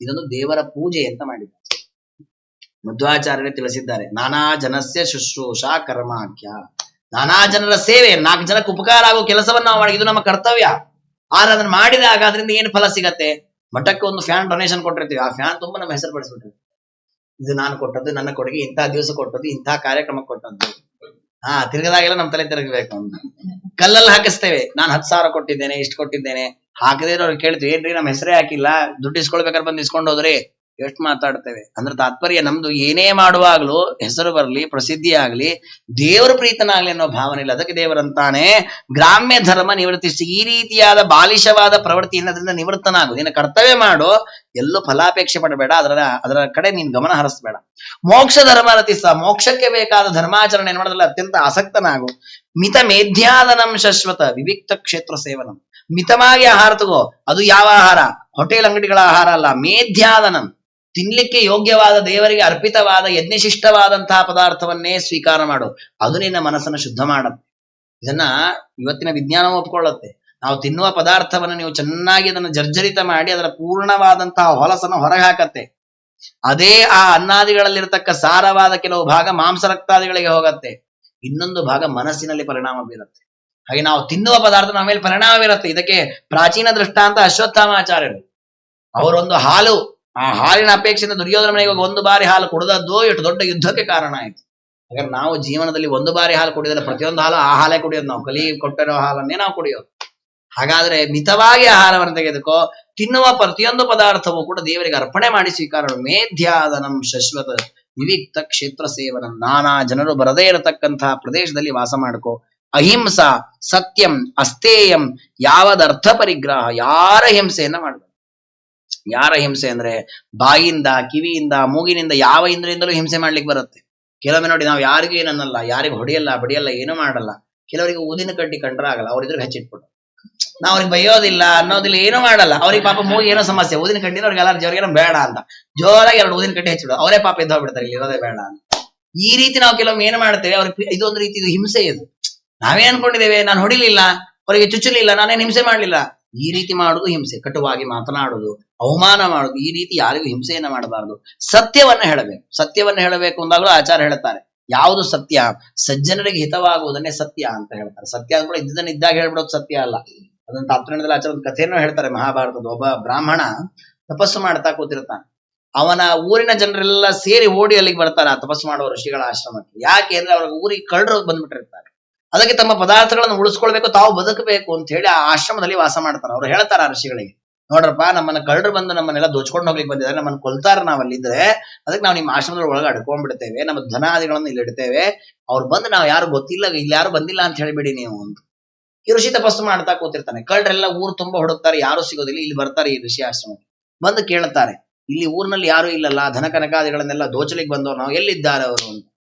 ಇದೊಂದು ದೇವರ ಪೂಜೆ ಅಂತ ಮಾಡಿದ್ರು. ಮಧ್ವಾಚಾರ್ಯರೇ ತಿಳಿಸಿದ್ದಾರೆ, ನಾನಾ ಜನಸ್ಯ ಶುಶ್ರೂಷಾ ಕರ್ಮಾಖ್ಯ. ನಾನಾ ಜನರ ಸೇವೆ, 4 ಜನಕ್ಕೆ ಉಪಕಾರ ಆಗೋ ಕೆಲಸವನ್ನ ನಾವು ಮಾಡಿ, ಇದು ನಮ್ಮ ಕರ್ತವ್ಯ. ಆದ್ರೆ ಅದನ್ನ ಮಾಡಿದಾಗ ಅದರಿಂದ ಏನು ಫಲ ಸಿಗತ್ತೆ? ಮಠಕ್ಕೆ ಒಂದು ಫ್ಯಾನ್ ಡೊನೇಷನ್ ಕೊಟ್ಟಿರ್ತೀವಿ, ಆ ಫ್ಯಾನ್ ತುಂಬಾ ನಮ್ಮ ಹೆಸರು ಪಡಿಸ್ಬಿಟ್ಟಿರ್ತೀವಿ. ಇದು ನಾನು ಕೊಟ್ಟದ್ದು, ನನ್ನ ಕೊಡುಗೆ, ಇಂಥ ದಿವಸ ಕೊಟ್ಟದ್ದು, ಇಂಥ ಕಾರ್ಯಕ್ರಮಕ್ಕೆ ಕೊಟ್ಟದ್ದು. ತಿರ್ಗದಾಗೆಲ್ಲ ನಮ್ಮ ತಲೆ ತಿರುಗಬೇಕು ಅಂತ ಕಲ್ಲಲ್ಲಿ ಹಾಕಿಸ್ತೇವೆ. ನಾನು 10,000 ಕೊಟ್ಟಿದ್ದೇನೆ, ಇಷ್ಟು ಕೊಟ್ಟಿದ್ದೇನೆ. ಹಾಕದೇ ಅವ್ರಿಗೆ ಕೇಳ್ತೀವಿ, ಏನ್ರಿ ನಮ್ಮ ಹೆಸರೇ ಹಾಕಿಲ್ಲ, ದುಡ್ಡು ಇಸ್ಕೊಳ್ಬೇಕಾದ್ರೆ ಬಂದು ಇಸ್ಕೊಂಡು ಹೋದ್ರಿ, ಎಷ್ಟು ಮಾತಾಡ್ತೇವೆ ಅಂದ್ರೆ ತಾತ್ಪರ್ಯ ನಮ್ದು ಏನೇ ಮಾಡುವಾಗ್ಲೂ ಹೆಸರು ಬರಲಿ, ಪ್ರಸಿದ್ಧಿ ಆಗ್ಲಿ, ದೇವರ ಪ್ರೀತನಾಗ್ಲಿ ಅನ್ನೋ ಭಾವನೆ ಇಲ್ಲ. ಅದಕ್ಕೆ ದೇವರಂತಾನೆ ಗ್ರಾಮ್ಯ ಧರ್ಮ ನಿವೃತ್ತಿಸಿ, ಈ ರೀತಿಯಾದ ಬಾಲಿಶವಾದ ಪ್ರವೃತ್ತಿಯಿಂದ ಅದರಿಂದ ನಿವೃತ್ತನಾಗು, ನಿನ್ನ ಕರ್ತವ್ಯ ಮಾಡು, ಎಲ್ಲೂ ಫಲಾಪೇಕ್ಷೆ ಪಡಬೇಡ, ಅದರ ಕಡೆ ನೀನ್ ಗಮನ ಹರಿಸ್ಬೇಡ. ಮೋಕ್ಷ ಧರ್ಮ ರತಿಸ, ಮೋಕ್ಷಕ್ಕೆ ಬೇಕಾದ ಧರ್ಮಾಚರಣೆ ಮಾಡೋದ್ರಲ್ಲಿ ಅತ್ಯಂತ ಆಸಕ್ತನಾಗು. ಮಿತ ಮೇಧ್ಯಾದನಂ ಶಶ್ವತ ವಿವಿಕ್ತ ಕ್ಷೇತ್ರ ಸೇವನಂ, ಮಿತವಾಗಿ ಆಹಾರ ತಗೋ. ಅದು ಯಾವ ಆಹಾರ? ಹೋಟೆಲ್ ಅಂಗಡಿಗಳ ಆಹಾರ ಅಲ್ಲ. ಮೇಧ್ಯಾದನಂ, ತಿನ್ಲಿಕ್ಕೆ ಯೋಗ್ಯವಾದ, ದೇವರಿಗೆ ಅರ್ಪಿತವಾದ, ಯಜ್ಞಶಿಷ್ಟವಾದಂತಹ ಪದಾರ್ಥವನ್ನೇ ಸ್ವೀಕಾರ ಮಾಡು. ಅದು ನಿನ್ನ ಮನಸ್ಸನ್ನು ಶುದ್ಧ ಮಾಡುತ್ತೆ. ಇದನ್ನ ಇವತ್ತಿನ ವಿಜ್ಞಾನ ಒಪ್ಕೊಳ್ಳುತ್ತೆ. ನಾವು ತಿನ್ನುವ ಪದಾರ್ಥವನ್ನು ನೀವು ಚೆನ್ನಾಗಿ ಅದನ್ನು ಜರ್ಜರಿತ ಮಾಡಿ ಅದರ ಪೂರ್ಣವಾದಂತಹ ಹೊಲಸನ್ನು ಹೊರಗೆ ಹಾಕತ್ತೆ. ಅದೇ ಆ ಅನ್ನಾದಿಗಳಲ್ಲಿರತಕ್ಕ ಸಾರವಾದ ಕೆಲವು ಭಾಗ ಮಾಂಸ ರಕ್ತಾದಿಗಳಿಗೆ ಹೋಗತ್ತೆ, ಇನ್ನೊಂದು ಭಾಗ ಮನಸ್ಸಿನಲ್ಲಿ ಪರಿಣಾಮ ಬೀರುತ್ತೆ. ಹಾಗೆ ನಾವು ತಿನ್ನುವ ಪದಾರ್ಥ ನಮ್ಮ ಮೇಲೆ ಪರಿಣಾಮ ಬೀರುತ್ತೆ. ಇದಕ್ಕೆ ಪ್ರಾಚೀನ ದೃಷ್ಟಾಂತ ಅಶ್ವತ್ಥಾಮಾಚಾರ್ಯರು. ಅವರೊಂದು ಹಾಲು, ಆ ಹಾಲಿನ ಅಪೇಕ್ಷೆಯಿಂದ ದುರ್ಯೋಧನ ಮನೆಗೆ ಹೋಗಿ ಒಂದು ಬಾರಿ ಹಾಲು ಕುಡಿದದ್ದು ಎಷ್ಟು ದೊಡ್ಡ ಯುದ್ಧಕ್ಕೆ ಕಾರಣ ಆಯ್ತು. ಹಾಗಾದ್ರೆ ನಾವು ಜೀವನದಲ್ಲಿ ಒಂದು ಬಾರಿ ಹಾಲು ಕುಡಿಯೋದ್ರೆ ಪ್ರತಿಯೊಂದು ಹಾಲು ಆ ಹಾಲೇ ಕುಡಿಯೋದು. ನಾವು ಕಲಿ ಕೊಟ್ಟಿರೋ ಹಾಲನ್ನೇ ನಾವು ಕುಡಿಯೋದು. ಹಾಗಾದ್ರೆ ಮಿತವಾಗಿ ಆಹಾರವನ್ನು ತೆಗೆದುಕೋ. ತಿನ್ನುವ ಪ್ರತಿಯೊಂದು ಪದಾರ್ಥವೂ ಕೂಡ ದೇವರಿಗೆ ಅರ್ಪಣೆ ಮಾಡಿ ಸ್ವೀಕಾರ. ಮೇಧ್ಯಾದನಂ ಶಶ್ವತ ವಿವಿಕ್ತ ಕ್ಷೇತ್ರ ಸೇವನಂ, ನಾನಾ ಜನರು ಬರದೇ ಇರತಕ್ಕಂತಹ ಪ್ರದೇಶದಲ್ಲಿ ವಾಸ ಮಾಡ್ಕೋ. ಅಹಿಂಸಾ ಸತ್ಯಂ ಅಸ್ತೇಯಂ ಯಾವದರ್ಥ ಪರಿಗ್ರಹ, ಯಾರ ಹಿಂಸೆಯನ್ನ ಮಾಡಬೇಕು. ಯಾರ ಹಿಂಸೆ ಅಂದ್ರೆ ಬಾಯಿಯಿಂದ, ಕಿವಿಯಿಂದ, ಮೂಗಿನಿಂದ, ಯಾವ ಇಂದ್ರಿಯಿಂದಲೂ ಹಿಂಸೆ ಮಾಡ್ಲಿಕ್ಕೆ ಬರುತ್ತೆ. ಕೆಲವೊಮ್ಮೆ ನೋಡಿ, ನಾವು ಯಾರಿಗೂ ಏನನ್ನಲ್ಲ, ಯಾರಿಗೂ ಹೊಡೆಯಲ್ಲ, ಬಡಿಯಲ್ಲ, ಏನೂ ಮಾಡಲ್ಲ. ಕೆಲವರಿಗೆ ಊದಿನ ಕಡ್ಡಿ ಕಂಡ್ರೆ ಆಗಲ್ಲ, ಅವ್ರಿದ್ರೆ ಹಚ್ಚಿಟ್ಬಿಟ್ಟು ನಾವು ಅವ್ರಿಗೆ ಬೈಯೋದಿಲ್ಲ, ಅನ್ನೋದಿಲ್ಲ, ಏನೂ ಮಾಡಲ್ಲ. ಅವ್ರಿಗೆ ಪಾಪ ಮೂಗಿ ಏನೋ ಸಮಸ್ಯೆ, ಊದಿನ ಕಡ್ಡಿನ ಅವ್ರಿಗೆ ಅಲರ್ಜಿ, ಅವ್ರಿಗೇನೋ ಬೇಡ ಅಂತ ಜೋರಾಗಿ 2 ಊದಿನ ಕಡ್ಡಿ ಹಚ್ಚಿಬಿಡು, ಅವರೇ ಪಾಪ ಎದ್ದೋಗ್ಬಿಡ್ತಾರೆ, ಇಲ್ಲಿ ಇರೋದೇ ಬೇಡ ಅಂತ. ಈ ರೀತಿ ನಾವು ಕೆಲವೊಮ್ಮೆ ಏನು ಮಾಡ್ತೇವೆ, ಅವ್ರಿಗೆ ಇದೊಂದು ರೀತಿ ಇದು ಹಿಂಸೆ. ಇದು ನಾವೇನ್ ಅನ್ಕೊಂಡಿದ್ದೇವೆ, ನಾನು ಹೊಡಿಲಿಲ್ಲ, ಅವರಿಗೆ ಚುಚ್ಚಲಿಲ್ಲ, ನಾನೇನು ಹಿಂಸೆ ಮಾಡ್ಲಿಲ್ಲ. ಈ ರೀತಿ ಮಾಡುದು ಹಿಂಸೆ. ಕಟುವಾಗಿ ಮಾತನಾಡುದು, ಅವಮಾನ ಮಾಡುದು, ಈ ರೀತಿ ಯಾರಿಗೂ ಹಿಂಸೆಯನ್ನ ಮಾಡಬಾರದು. ಸತ್ಯವನ್ನ ಹೇಳಬೇಕು. ಸತ್ಯವನ್ನ ಹೇಳಬೇಕು ಅಂದಾಗಲೂ ಆಚಾರ್ಯ ಹೇಳ್ತಾರೆ, ಯಾವುದು ಸತ್ಯ? ಸಜ್ಜನರಿಗೆ ಹಿತವಾಗುವುದನ್ನೇ ಸತ್ಯ ಅಂತ ಹೇಳ್ತಾರೆ. ಸತ್ಯ ಕೂಡ ಇದ್ದದನ್ನ ಇದ್ದಾಗ ಹೇಳ್ಬಿಡೋದು ಸತ್ಯ ಅಲ್ಲ. ಅದನ್ನ ತಾತ್ಪರ್ಯದಲ್ಲಿ ಆಚಾರ್ಯ ಒಂದು ಕಥೆಯನ್ನು ಹೇಳ್ತಾರೆ ಮಹಾಭಾರತದ. ಒಬ್ಬ ಬ್ರಾಹ್ಮಣ ತಪಸ್ಸು ಮಾಡ್ತಾ ಕೂತಿರ್ತಾನೆ. ಅವನ ಊರಿನ ಜನರೆಲ್ಲ ಸೇರಿ ಓಡಿ ಅಲ್ಲಿಗೆ ಬರ್ತಾರೆ, ಆ ತಪಸ್ಸು ಮಾಡುವ ಋಷಿಗಳ ಆಶ್ರಮಕ್ಕೆ. ಯಾಕೆ ಅಂದ್ರೆ ಅವ್ರ ಊರಿಗೆ ಕಳ್ಳರು ಬಂದ್ಬಿಟ್ಟಿರ್ತಾರೆ. ಅದಕ್ಕೆ ತಮ್ಮ ಪದಾರ್ಥಗಳನ್ನು ಉಳಿಸ್ಕೊಳ್ಬೇಕು, ತಾವು ಬದುಕಬೇಕು ಅಂತ ಹೇಳಿ ಆ ಆಶ್ರಮದಲ್ಲಿ ವಾಸ ಮಾಡ್ತಾರೆ. ಅವ್ರು ಹೇಳ್ತಾರೆ ಆ ಋಷಿಗಳಿಗೆ, ನೋಡ್ರಪ್ಪ, ನಮ್ಮನ್ನ ಕಳ್ಳರು ಬಂದು ನಮ್ಮನ್ನೆಲ್ಲ ದೋಚ್ಕೊಂಡು ಹೋಗ್ಲಿಕ್ಕೆ ಬಂದಿದ್ದಾರೆ, ನಮ್ಮನ್ನು ಕೊಲ್ತಾರ ನಾವಲ್ಲಿದ್ರೆ, ಅದಕ್ಕೆ ನಾವು ನಿಮ್ಮ ಆಶ್ರಮದ ಒಳಗೆ ಅಡ್ಕೊಂಡ್ಬಿಡ್ತೇವೆ, ನಮ್ಮ ಧನಾದಿಗಳನ್ನು ಇಲ್ಲಿ ಇಡ್ತೇವೆ, ಅವ್ರು ಬಂದು ನಾವು ಯಾರು ಗೊತ್ತಿಲ್ಲ, ಇಲ್ಲಿ ಯಾರು ಬಂದಿಲ್ಲ ಅಂತ ಹೇಳಿಬಿಡಿ ನೀವು ಅಂತ. ಈ ಋಷಿ ತಪಸ್ಸು ಮಾಡ್ತಾ ಕೂತಿರ್ತಾನೆ. ಕಳ್ಳರೆಲ್ಲ ಊರು ತುಂಬಾ ಹುಡುಕ್ತಾರೆ, ಯಾರು ಸಿಗೋದಿಲ್ಲ. ಇಲ್ಲಿ ಬರ್ತಾರೆ ಈ ಋಷಿ ಆಶ್ರಮಕ್ಕೆ, ಬಂದು ಕೇಳ್ತಾರೆ, ಇಲ್ಲಿ ಊರಿನಲ್ಲಿ ಯಾರು ಇಲ್ಲಲ್ಲ, ಧನ ಕನಕಾದಿಗಳನ್ನೆಲ್ಲ ದೋಚಲಿಕ್ಕೆ ಬಂದವರು, ನಾವು ಎಲ್ಲಿದ್ದಾರೆ ಅವರು ಅಂತ.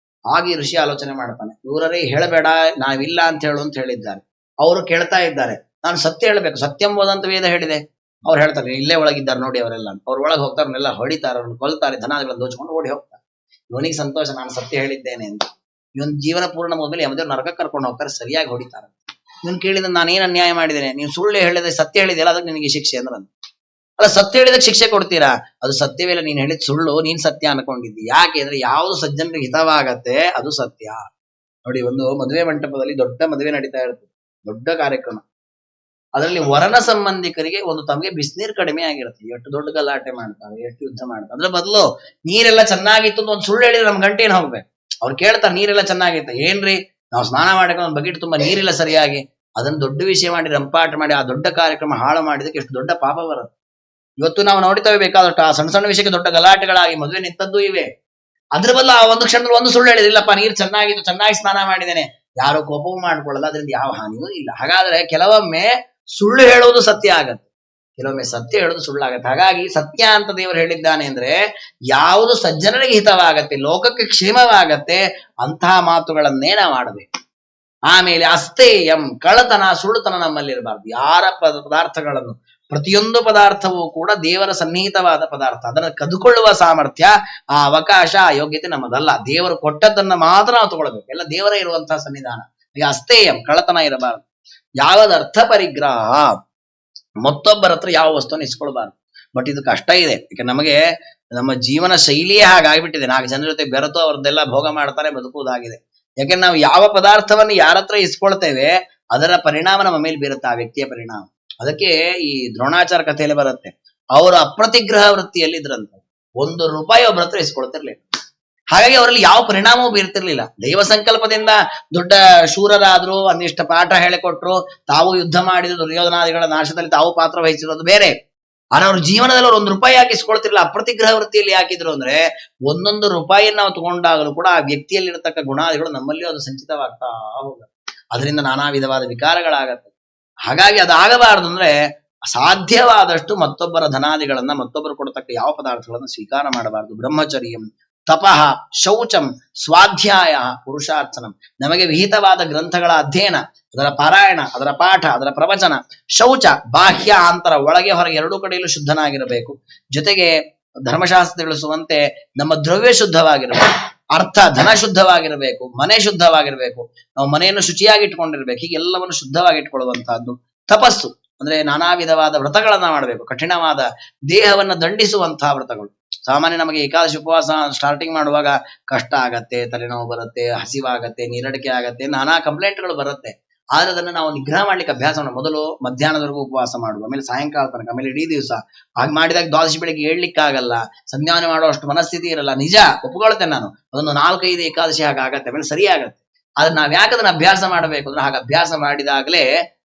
ಆಗಿ ಋಷಿ ಆಲೋಚನೆ ಮಾಡ್ತಾನೆ, ಇವರೇ ಹೇಳಬೇಡ, ನಾವಿಲ್ಲ ಅಂತ ಹೇಳು ಅಂತ ಹೇಳಿದ್ದಾರೆ. ಅವರು ಕೇಳ್ತಾ ಇದ್ದಾರೆ, ನಾನು ಸತ್ಯ ಹೇಳಬೇಕು, ಸತ್ಯಂಬೋದಂತ ವೇದ ಹೇಳಿದೆ. ಅವ್ರು ಹೇಳ್ತಾರೆ, ಇಲ್ಲೇ ಒಳಗಿದ್ದಾರೆ ನೋಡಿ ಅವರೆಲ್ಲ ಅಂತ. ಅವ್ರ ಒಳಗೆ ಹೋಗ್ತಾರೆ, ಅವ್ರನ್ನೆಲ್ಲ ಹೊಡಿತಾರೆ, ಅವ್ರನ್ನ ಕೊಲ್ತಾರೆ, ಧನಾದಿಗಳನ್ನು ದೋಚ್ಕೊಂಡು ಓಡಿ ಹೋಗ್ತಾರೆ. ಇವನಿಗೆ ಸಂತೋಷ, ನಾನು ಸತ್ಯ ಹೇಳಿದ್ದೇನೆ ಅಂತ. ಇವನ್ ಜೀವನ ಪೂರ್ಣ ಹೋದ್ಮೇಲೆ ಯಾವ್ದಾದ್ರು ನರಕಕ್ಕೆ ಕರ್ಕೊಂಡು ಹೋಗ್ತಾರೆ, ಸರಿಯಾಗಿ ಹೊಡಿತಾರೆ. ಇವನ್ ಕೇಳಿದ, ನಾನೇನು ಅನ್ಯಾಯ ಮಾಡಿದ್ದೇನೆ, ನೀವು ಸುಳ್ಳು ಹೇಳಿದೆ, ಸತ್ಯ ಹೇಳಿದೆಯಲ್ಲ, ಅದಕ್ಕೆ ನಿನಗೆ ಶಿಕ್ಷೆ ಅಂದ್ರೆ. ಅಲ್ಲ, ಸತ್ಯ ಹೇಳಿದಕ್ಕೆ ಶಿಕ್ಷೆ ಕೊಡ್ತೀರಾ? ಅದು ಸತ್ಯವೇಲ್ಲ, ನೀನ್ ಹೇಳಿದ್ ಸುಳ್ಳು, ನೀನ್ ಸತ್ಯ ಅನ್ಕೊಂಡಿದ್ದಿ. ಯಾಕೆ ಅಂದ್ರೆ ಯಾವ್ದು ಸಜ್ಜನರಿಗೆ ಹಿತವಾಗತ್ತೆ ಅದು ಸತ್ಯ. ನೋಡಿ, ಒಂದು ಮದುವೆ ಮಂಟಪದಲ್ಲಿ ದೊಡ್ಡ ಮದುವೆ ನಡೀತಾ ಇರ್ತದೆ, ದೊಡ್ಡ ಕಾರ್ಯಕ್ರಮ. ಅದರಲ್ಲಿ ವರನ ಸಂಬಂಧಿಕರಿಗೆ ಒಂದು ತಮಗೆ ಬಿಸಿನೀರು ಕಡಿಮೆ ಆಗಿರುತ್ತೆ, ಎಷ್ಟು ದೊಡ್ಡ ಗಲಾಟೆ ಮಾಡ್ತಾರೆ, ಎಷ್ಟು ಯುದ್ಧ ಮಾಡ್ತಾರೆ. ಅದ್ರ ಬದಲು ನೀರೆಲ್ಲ ಚೆನ್ನಾಗಿತ್ತು ಅಂತ ಒಂದು ಸುಳ್ಳು ಹೇಳಿದ್ರೆ ನಮ್ ಗಂಟೆ ಏನ್ ಹೋಗ್ಬೇಕು. ಅವ್ರು ಕೇಳ್ತಾರೆ, ನೀರೆಲ್ಲ ಚೆನ್ನಾಗಿತ್ತು, ಏನ್ರಿ ನಾವು ಸ್ನಾನ ಮಾಡಕ್ಕೆ ಒಂದು ಬಕೆಟ್ ತುಂಬಾ ನೀರಿಲ್ಲ ಸರಿಯಾಗಿ, ಅದನ್ನ ದೊಡ್ಡ ವಿಷಯ ಮಾಡಿ ರಂಪಾಟ ಮಾಡಿ ಆ ದೊಡ್ಡ ಕಾರ್ಯಕ್ರಮ ಹಾಳು ಮಾಡಿದಕ್ಕೆ ಎಷ್ಟು ದೊಡ್ಡ ಪಾಪ ಬರುತ್ತೆ. ಇವತ್ತು ನಾವು ನೋಡ್ತೇವೆ, ಬೇಕಾದಷ್ಟು ಆ ಸಣ್ಣ ಸಣ್ಣ ವಿಷಯಕ್ಕೆ ದೊಡ್ಡ ಗಲಾಟೆಗಳಾಗಿ ಮದುವೆ ನಿಂತದ್ದು ಇವೆ. ಅದ್ರ ಬದಲು ಆ ಒಂದು ಕ್ಷಣದಲ್ಲಿ ಒಂದು ಸುಳ್ಳು ಹೇಳಿದಿಲ್ಲಪ್ಪ, ನೀರು ಚೆನ್ನಾಗಿತ್ತು, ಚೆನ್ನಾಗಿ ಸ್ನಾನ ಮಾಡಿದ್ದೇನೆ, ಯಾರೋ ಕೋಪವೂ ಮಾಡ್ಕೊಳ್ಳಲ್ಲ, ಅದರಿಂದ ಯಾವ ಹಾನಿಯೂ ಇಲ್ಲ. ಹಾಗಾದ್ರೆ ಕೆಲವೊಮ್ಮೆ ಸುಳ್ಳು ಹೇಳುವುದು ಸತ್ಯ ಆಗತ್ತೆ, ಕೆಲವೊಮ್ಮೆ ಸತ್ಯ ಹೇಳುವುದು ಸುಳ್ಳಾಗತ್ತೆ. ಹಾಗಾಗಿ ಸತ್ಯ ಅಂತ ದೇವರು ಹೇಳಿದ್ದಾನೆ ಅಂದ್ರೆ ಯಾವುದು ಸಜ್ಜನರಿಗೆ ಹಿತವಾಗತ್ತೆ, ಲೋಕಕ್ಕೆ ಕ್ಷೇಮವಾಗತ್ತೆ, ಅಂತಹ ಮಾತುಗಳನ್ನೇ ನಾವು ಆಡಬೇಕು. ಆಮೇಲೆ ಅಸ್ತೇಯಂ, ಕಳ್ಳತನ, ಸುಳ್ಳುತನ ನಮ್ಮಲ್ಲಿ ಇರಬಾರ್ದು. ಯಾರ ಪದಾರ್ಥಗಳನ್ನು, ಪ್ರತಿಯೊಂದು ಪದಾರ್ಥವೂ ಕೂಡ ದೇವರ ಸನ್ನಿಹಿತವಾದ ಪದಾರ್ಥ, ಅದನ್ನು ಕದ್ದುಕೊಳ್ಳುವ ಸಾಮರ್ಥ್ಯ, ಆ ಅವಕಾಶ, ಆ ಯೋಗ್ಯತೆ ನಮ್ಮದಲ್ಲ. ದೇವರು ಕೊಟ್ಟದ್ದನ್ನ ಮಾತ್ರ ನಾವು ತಗೊಳ್ಬೇಕು, ಎಲ್ಲ ದೇವರೇ ಇರುವಂತಹ ಸನ್ನಿಧಾನ. ಈಗ ಅಸ್ತೇಯಂ, ಕಳ್ಳತನ ಇರಬಾರದು. ಯಾವದ ಅರ್ಥ ಪರಿಗ್ರಹ, ಮತ್ತೊಬ್ಬರ ಹತ್ರ ಯಾವ ವಸ್ತುವನ್ನು ಇಸ್ಕೊಳ್ಬಾರ್ದು. ಬಟ್ ಇದು ಕಷ್ಟ ಇದೆ, ಯಾಕೆ ನಮಗೆ ನಮ್ಮ ಜೀವನ ಶೈಲಿಯೇ ಹಾಗಾಗ್ಬಿಟ್ಟಿದೆ. 4 ಜನರ ಜೊತೆ ಬೆರೆತು ಅವ್ರದ್ದೆಲ್ಲ ಭೋಗ ಮಾಡ್ತಾರೆ, ಬದುಕುವುದಾಗಿದೆ. ಯಾಕೆಂದ್ರೆ ನಾವು ಯಾವ ಪದಾರ್ಥವನ್ನು ಯಾರ ಹತ್ರ ಇಸ್ಕೊಳ್ತೇವೆ ಅದರ ಪರಿಣಾಮ ನಮ್ಮ ಮೇಲೆ ಬೀರುತ್ತೆ, ಆ ವ್ಯಕ್ತಿಯ ಪರಿಣಾಮ. ಅದಕ್ಕೆ ಈ ದ್ರೋಣಾಚಾರ ಕಥೆಯಲ್ಲಿ ಬರುತ್ತೆ, ಅವರು ಅಪ್ರತಿಗ್ರಹ ವೃತ್ತಿಯಲ್ಲಿ ಇದ್ರಂತ, 1 ರೂಪಾಯಿ ಒಬ್ಬರ ಹತ್ರ ಇಸ್ಕೊಳ್ತಿರ್ಲಿಲ್ಲ. ಹಾಗಾಗಿ ಅವರಲ್ಲಿ ಯಾವ ಪರಿಣಾಮವೂ ಬೀರ್ತಿರ್ಲಿಲ್ಲ. ದೈವ ಸಂಕಲ್ಪದಿಂದ ದೊಡ್ಡ ಶೂರರಾದ್ರು, ಒಂದಿಷ್ಟ ಪಾಠ ಹೇಳಿಕೊಟ್ರು, ತಾವು ಯುದ್ಧ ಮಾಡಿದ ದುರ್ಯೋಧನಾದಿಗಳ ನಾಶದಲ್ಲಿ ತಾವು ಪಾತ್ರ ವಹಿಸಿರೋದು ಬೇರೆ. ಆದ್ರೆ ಅವ್ರ ಜೀವನದಲ್ಲಿ ಅವ್ರು 1 ರೂಪಾಯಿ ಹಾಕಿಸ್ಕೊಳ್ತಿರ್ಲಿಲ್ಲ. ಅಪ್ರತಿಗ್ರಹ ವೃತ್ತಿಯಲ್ಲಿ ಹಾಕಿದ್ರು ಅಂದ್ರೆ ಒಂದೊಂದು ರೂಪಾಯಿಯನ್ನು ನಾವು ತಗೊಂಡಾಗಲೂ ಕೂಡ ಆ ವ್ಯಕ್ತಿಯಲ್ಲಿರತಕ್ಕ ಗುಣಾದಿಗಳು ನಮ್ಮಲ್ಲಿ ಅದು ಸಂಚಿತವಾಗ್ತಾ ಹೋಗುತ್ತೆ. ಅದರಿಂದ ನಾನಾ ವಿಧವಾದ ವಿಕಾರಗಳಾಗತ್ತೆ. ಹಾಗಾಗಿ ಅದಾಗಬಾರದು ಅಂದ್ರೆ ಸಾಧ್ಯವಾದಷ್ಟು ಮತ್ತೊಬ್ಬರ ಧನಾದಿಗಳನ್ನ, ಮತ್ತೊಬ್ಬರು ಕೊಡತಕ್ಕ ಯಾವ ಪದಾರ್ಥಗಳನ್ನ ಸ್ವೀಕಾರ ಮಾಡಬಾರದು. ಬ್ರಹ್ಮಚರ್ಯಂ, ತಪಃ, ಶೌಚಂ, ಸ್ವಾಧ್ಯಾಯ, ಪುರುಷಾರ್ಚನಂ. ನಮಗೆ ವಿಹಿತವಾದ ಗ್ರಂಥಗಳ ಅಧ್ಯಯನ, ಅದರ ಪಾರಾಯಣ, ಅದರ ಪಾಠ, ಅದರ ಪ್ರವಚನ. ಶೌಚ, ಬಾಹ್ಯ ಆಂತರ, ಒಳಗೆ ಹೊರಗೆ ಎರಡೂ ಕಡೆಯಲ್ಲೂ ಶುದ್ಧನಾಗಿರಬೇಕು. ಜೊತೆಗೆ ಧರ್ಮಶಾಸ್ತ್ರ ತಿಳಿಸುವಂತೆ ನಮ್ಮ ದ್ರವ್ಯ ಶುದ್ಧವಾಗಿರಬೇಕು, ಅರ್ಥ ಧನ ಶುದ್ಧವಾಗಿರಬೇಕು, ಮನೆ ಶುದ್ಧವಾಗಿರಬೇಕು, ನಾವು ಮನೆಯನ್ನು ಶುಚಿಯಾಗಿ ಇಟ್ಕೊಂಡಿರ್ಬೇಕು. ಹೀಗೆಲ್ಲವನ್ನು ಶುದ್ಧವಾಗಿ ಇಟ್ಕೊಳ್ಳುವಂತಹದ್ದು. ತಪಸ್ಸು ಅಂದ್ರೆ ನಾನಾ ವಿಧವಾದ ವ್ರತಗಳನ್ನ ಮಾಡಬೇಕು, ಕಠಿಣವಾದ ದೇಹವನ್ನ ದಂಡಿಸುವಂತಹ ವ್ರತಗಳು. ಸಾಮಾನ್ಯ ನಮಗೆ ಏಕಾದಶಿ ಉಪವಾಸ ಸ್ಟಾರ್ಟಿಂಗ್ ಮಾಡುವಾಗ ಕಷ್ಟ ಆಗತ್ತೆ, ತಲೆನೋವು ಬರುತ್ತೆ, ಹಸಿವಾಗತ್ತೆ, ನೀರಡಿಕೆ ಆಗತ್ತೆ, ನಾನಾ ಕಂಪ್ಲೇಂಟ್ಗಳು ಬರುತ್ತೆ. ಆದ್ರೆ ಅದನ್ನ ನಾವು ನಿಗ್ರಹ ಮಾಡ್ಲಿಕ್ಕೆ ಅಭ್ಯಾಸ ಮಾಡೋಣ. ಮೊದಲು ಮಧ್ಯಾಹ್ನದವರೆಗೂ ಉಪವಾಸ ಮಾಡುವ, ಆಮೇಲೆ ಸಾಯಂಕಾಲ ತನಕ, ಆಮೇಲೆ ಇಡೀ ದಿವಸ. ಹಾಗೆ ಮಾಡಿದಾಗ ದ್ವಾದಶಿ ಬೆಳಿಗ್ಗೆ ಏಳ್ಲಿಕ್ಕಾಗಲ್ಲ, ಸಂಧ್ಯಾವನೆ ಮಾಡುವಷ್ಟು ಮನಸ್ಥಿತಿ ಇರಲ್ಲ. ನಿಜ, ಒಪ್ಕೊಳ್ತೇನೆ ನಾನು. ಅದೊಂದು 4-5 ಏಕಾದಶಿ ಹಾಗಾಗತ್ತೆ, ಆಮೇಲೆ ಸರಿ ಆಗತ್ತೆ. ಆದ್ರೆ ನಾವ್ ಯಾಕೆ ಅದನ್ನ ಅಭ್ಯಾಸ ಮಾಡಬೇಕು ಅಂದ್ರೆ ಹಾಗೆ ಅಭ್ಯಾಸ ಮಾಡಿದಾಗಲೇ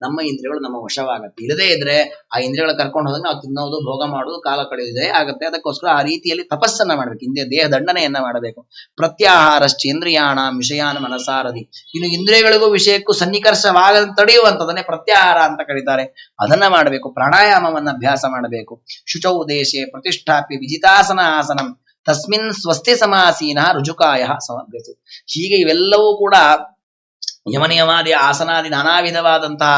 ನಮ್ಮ ಇಂದ್ರಿಯಗಳು ನಮ್ಮ ವಶವಾಗತ್ತೆ. ಇಲ್ಲದೇ ಇದ್ರೆ ಆ ಇಂದ್ರಿಯಗಳು ಕರ್ಕೊಂಡು ಹೋದಾಗ ನಾವು ತಿನ್ನೋದು, ಭೋಗ ಮಾಡೋದು, ಕಾಲ ಕಳೆಯುವುದೇ ಆಗತ್ತೆ. ಅದಕ್ಕೋಸ್ಕರ ಆ ರೀತಿಯಲ್ಲಿ ತಪಸ್ಸನ್ನ ಮಾಡ್ಬೇಕು, ಹಿಂದೆ ದೇಹ ದಂಡನೆಯನ್ನ ಮಾಡಬೇಕು. ಪ್ರತ್ಯಾಹಾರಶ್ಚೇಂದ್ರಿಯಾಣ ವಿಷಯಾನ ಮನಸಾರದಿ. ಇನ್ನು ಇಂದ್ರಿಯಗಳಿಗೂ ವಿಷಯಕ್ಕೂ ಸನ್ನಿಕರ್ಷವಾಗ ತಡೆಯುವಂಥದನ್ನೇ ಪ್ರತ್ಯಾಹಾರ ಅಂತ ಕರೀತಾರೆ. ಅದನ್ನ ಮಾಡಬೇಕು. ಪ್ರಾಣಾಯಾಮವನ್ನ ಅಭ್ಯಾಸ ಮಾಡಬೇಕು. ಶುಚೌ ದೇಶೆ ಪ್ರತಿಷ್ಠಾಪಿ ವಿಜಿತಾಸನ ಆಸನಂ ತಸ್ಮಿನ್ ಸ್ವಸ್ತಿ ಸಮಾಸೀನ ರುಜುಕಾಯ ಸಮಭ್ಯತೆ. ಹೀಗೆ ಇವೆಲ್ಲವೂ ಕೂಡ ಯಮನಿಯಮಾದಿ, ಆಸನಾದಿ, ನಾನಾ ವಿಧವಾದಂತಹ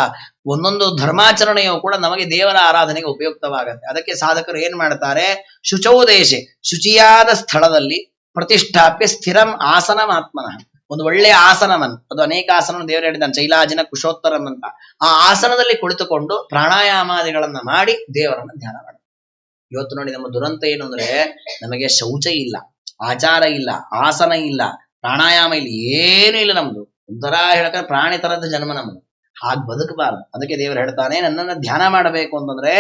ಒಂದೊಂದು ಧರ್ಮಾಚರಣೆಯು ಕೂಡ ನಮಗೆ ದೇವರ ಆರಾಧನೆಗೆ ಉಪಯುಕ್ತವಾಗತ್ತೆ. ಅದಕ್ಕೆ ಸಾಧಕರು ಏನ್ ಮಾಡ್ತಾರೆ? ಶುಚೌ ದೇಶೆ, ಶುಚಿಯಾದ ಸ್ಥಳದಲ್ಲಿ, ಪ್ರತಿಷ್ಠಾಪ್ಯ ಸ್ಥಿರಂ ಆಸನಮಾತ್ಮನಃ, ಒಂದು ಒಳ್ಳೆಯ ಆಸನವನ್ನು, ಅದು ಅನೇಕ ಆಸನ ದೇವರು ಹೇಳಿದ್ದಾನೆ, ಚೈಲಾಜಿನ ಕುಶೋತ್ತರಂ ಅಂತ. ಆ ಆಸನದಲ್ಲಿ ಕುಳಿತುಕೊಂಡು ಪ್ರಾಣಾಯಾಮಾದಿಗಳನ್ನ ಮಾಡಿ ದೇವರನ್ನ ಧ್ಯಾನ ಮಾಡಿ. ಇವತ್ತು ನೋಡಿ ನಮ್ಮ ದುರಂತ ಏನು ಅಂದ್ರೆ ನಮಗೆ ಶೌಚ ಇಲ್ಲ, ಆಚಾರ ಇಲ್ಲ, ಆಸನ ಇಲ್ಲ, ಪ್ರಾಣಾಯಾಮ ಇಲ್ಲ, ಏನೂ ಇಲ್ಲ. ನಮ್ದು ಒಂಥರ ಹೇಳ್ತಾರೆ ಪ್ರಾಣಿ ತರದ ಜನ್ಮ ನಮ್ದು. ಹಾಗೆ ಬದುಕಬಾರದು. ಅದಕ್ಕೆ ದೇವರು ಹೇಳ್ತಾನೆ, ನನ್ನನ್ನು ಧ್ಯಾನ ಮಾಡಬೇಕು ಅಂತಂದ್ರೆ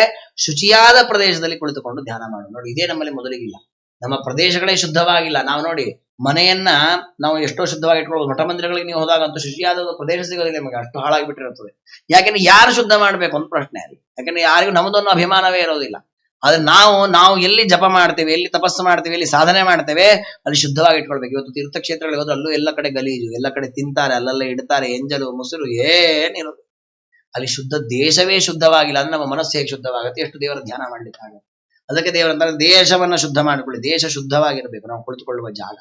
ಶುಚಿಯಾದ ಪ್ರದೇಶದಲ್ಲಿ ಕುಳಿತುಕೊಂಡು ಧ್ಯಾನ ಮಾಡು. ನೋಡಿ, ಇದೇ ನಮ್ಮಲ್ಲಿ ಮೊದಲಿಗಿಲ್ಲ. ನಮ್ಮ ಪ್ರದೇಶಗಳೇ ಶುದ್ಧವಾಗಿಲ್ಲ. ನಾವು ನೋಡಿ, ಮನೆಯನ್ನ ನಾವು ಎಷ್ಟೋ ಶುದ್ಧವಾಗಿ ಇಟ್ಕೊಳ್ಳೋದು, ಮಠ ಮಂದಿರಗಳಿಗೆ ನೀವು ಹೋದಾಗಂತೂ ಶುಚಿಯಾದ ಪ್ರದೇಶ ಸಿಗೋದಿಲ್ಲ ನಿಮಗೆ, ಅಷ್ಟು ಹಾಳಾಗಿಬಿಟ್ಟಿರುತ್ತದೆ. ಯಾಕೆಂದ್ರೆ ಯಾರು ಶುದ್ಧ ಮಾಡ್ಬೇಕು ಅಂತ ಪ್ರಶ್ನೆ ಅಲ್ಲಿ. ಯಾಕಂದ್ರೆ ಯಾರಿಗೂ ನಮ್ಮದೊಂದು ಅಭಿಮಾನವೇ ಇರೋದಿಲ್ಲ. ಆದ್ರೆ ನಾವು ಎಲ್ಲಿ ಜಪ ಮಾಡ್ತೇವೆ, ಎಲ್ಲಿ ತಪಸ್ಸು ಮಾಡ್ತೇವೆ, ಎಲ್ಲಿ ಸಾಧನೆ ಮಾಡ್ತೇವೆ, ಅಲ್ಲಿ ಶುದ್ಧವಾಗಿ ಇಟ್ಕೊಳ್ಬೇಕು. ಇವತ್ತು ತೀರ್ಥಕ್ಷೇತ್ರಗಳಿಗೆ ಹೋದ್ರೆ ಅಲ್ಲೂ ಎಲ್ಲ ಕಡೆ ಗಲೀಜು, ಎಲ್ಲ ಕಡೆ ತಿಂತಾರೆ, ಅಲ್ಲೆಲ್ಲ ಇಡ್ತಾರೆ, ಎಂಜಲು ಮೊಸರು ಏನಿರೋದು. ಅಲ್ಲಿ ಶುದ್ಧ ದೇಶವೇ ಶುದ್ಧವಾಗಿಲ್ಲ ಅಂದ್ರೆ ನಮ್ಮ ಮನಸ್ಸು ಹೇಗೆ ಶುದ್ಧವಾಗುತ್ತೆ? ಎಷ್ಟು ದೇವರ ಧ್ಯಾನ ಮಾಡ್ಲಿಕ್ಕೆ ಆಗುತ್ತೆ? ಅದಕ್ಕೆ ದೇವರಂತಾರೆ ದೇಶವನ್ನ ಶುದ್ಧ ಮಾಡಿಕೊಳ್ಳಿ. ದೇಶ ಶುದ್ಧವಾಗಿರ್ಬೇಕು, ನಾವು ಕುಳಿತುಕೊಳ್ಳುವ ಜಾಗ.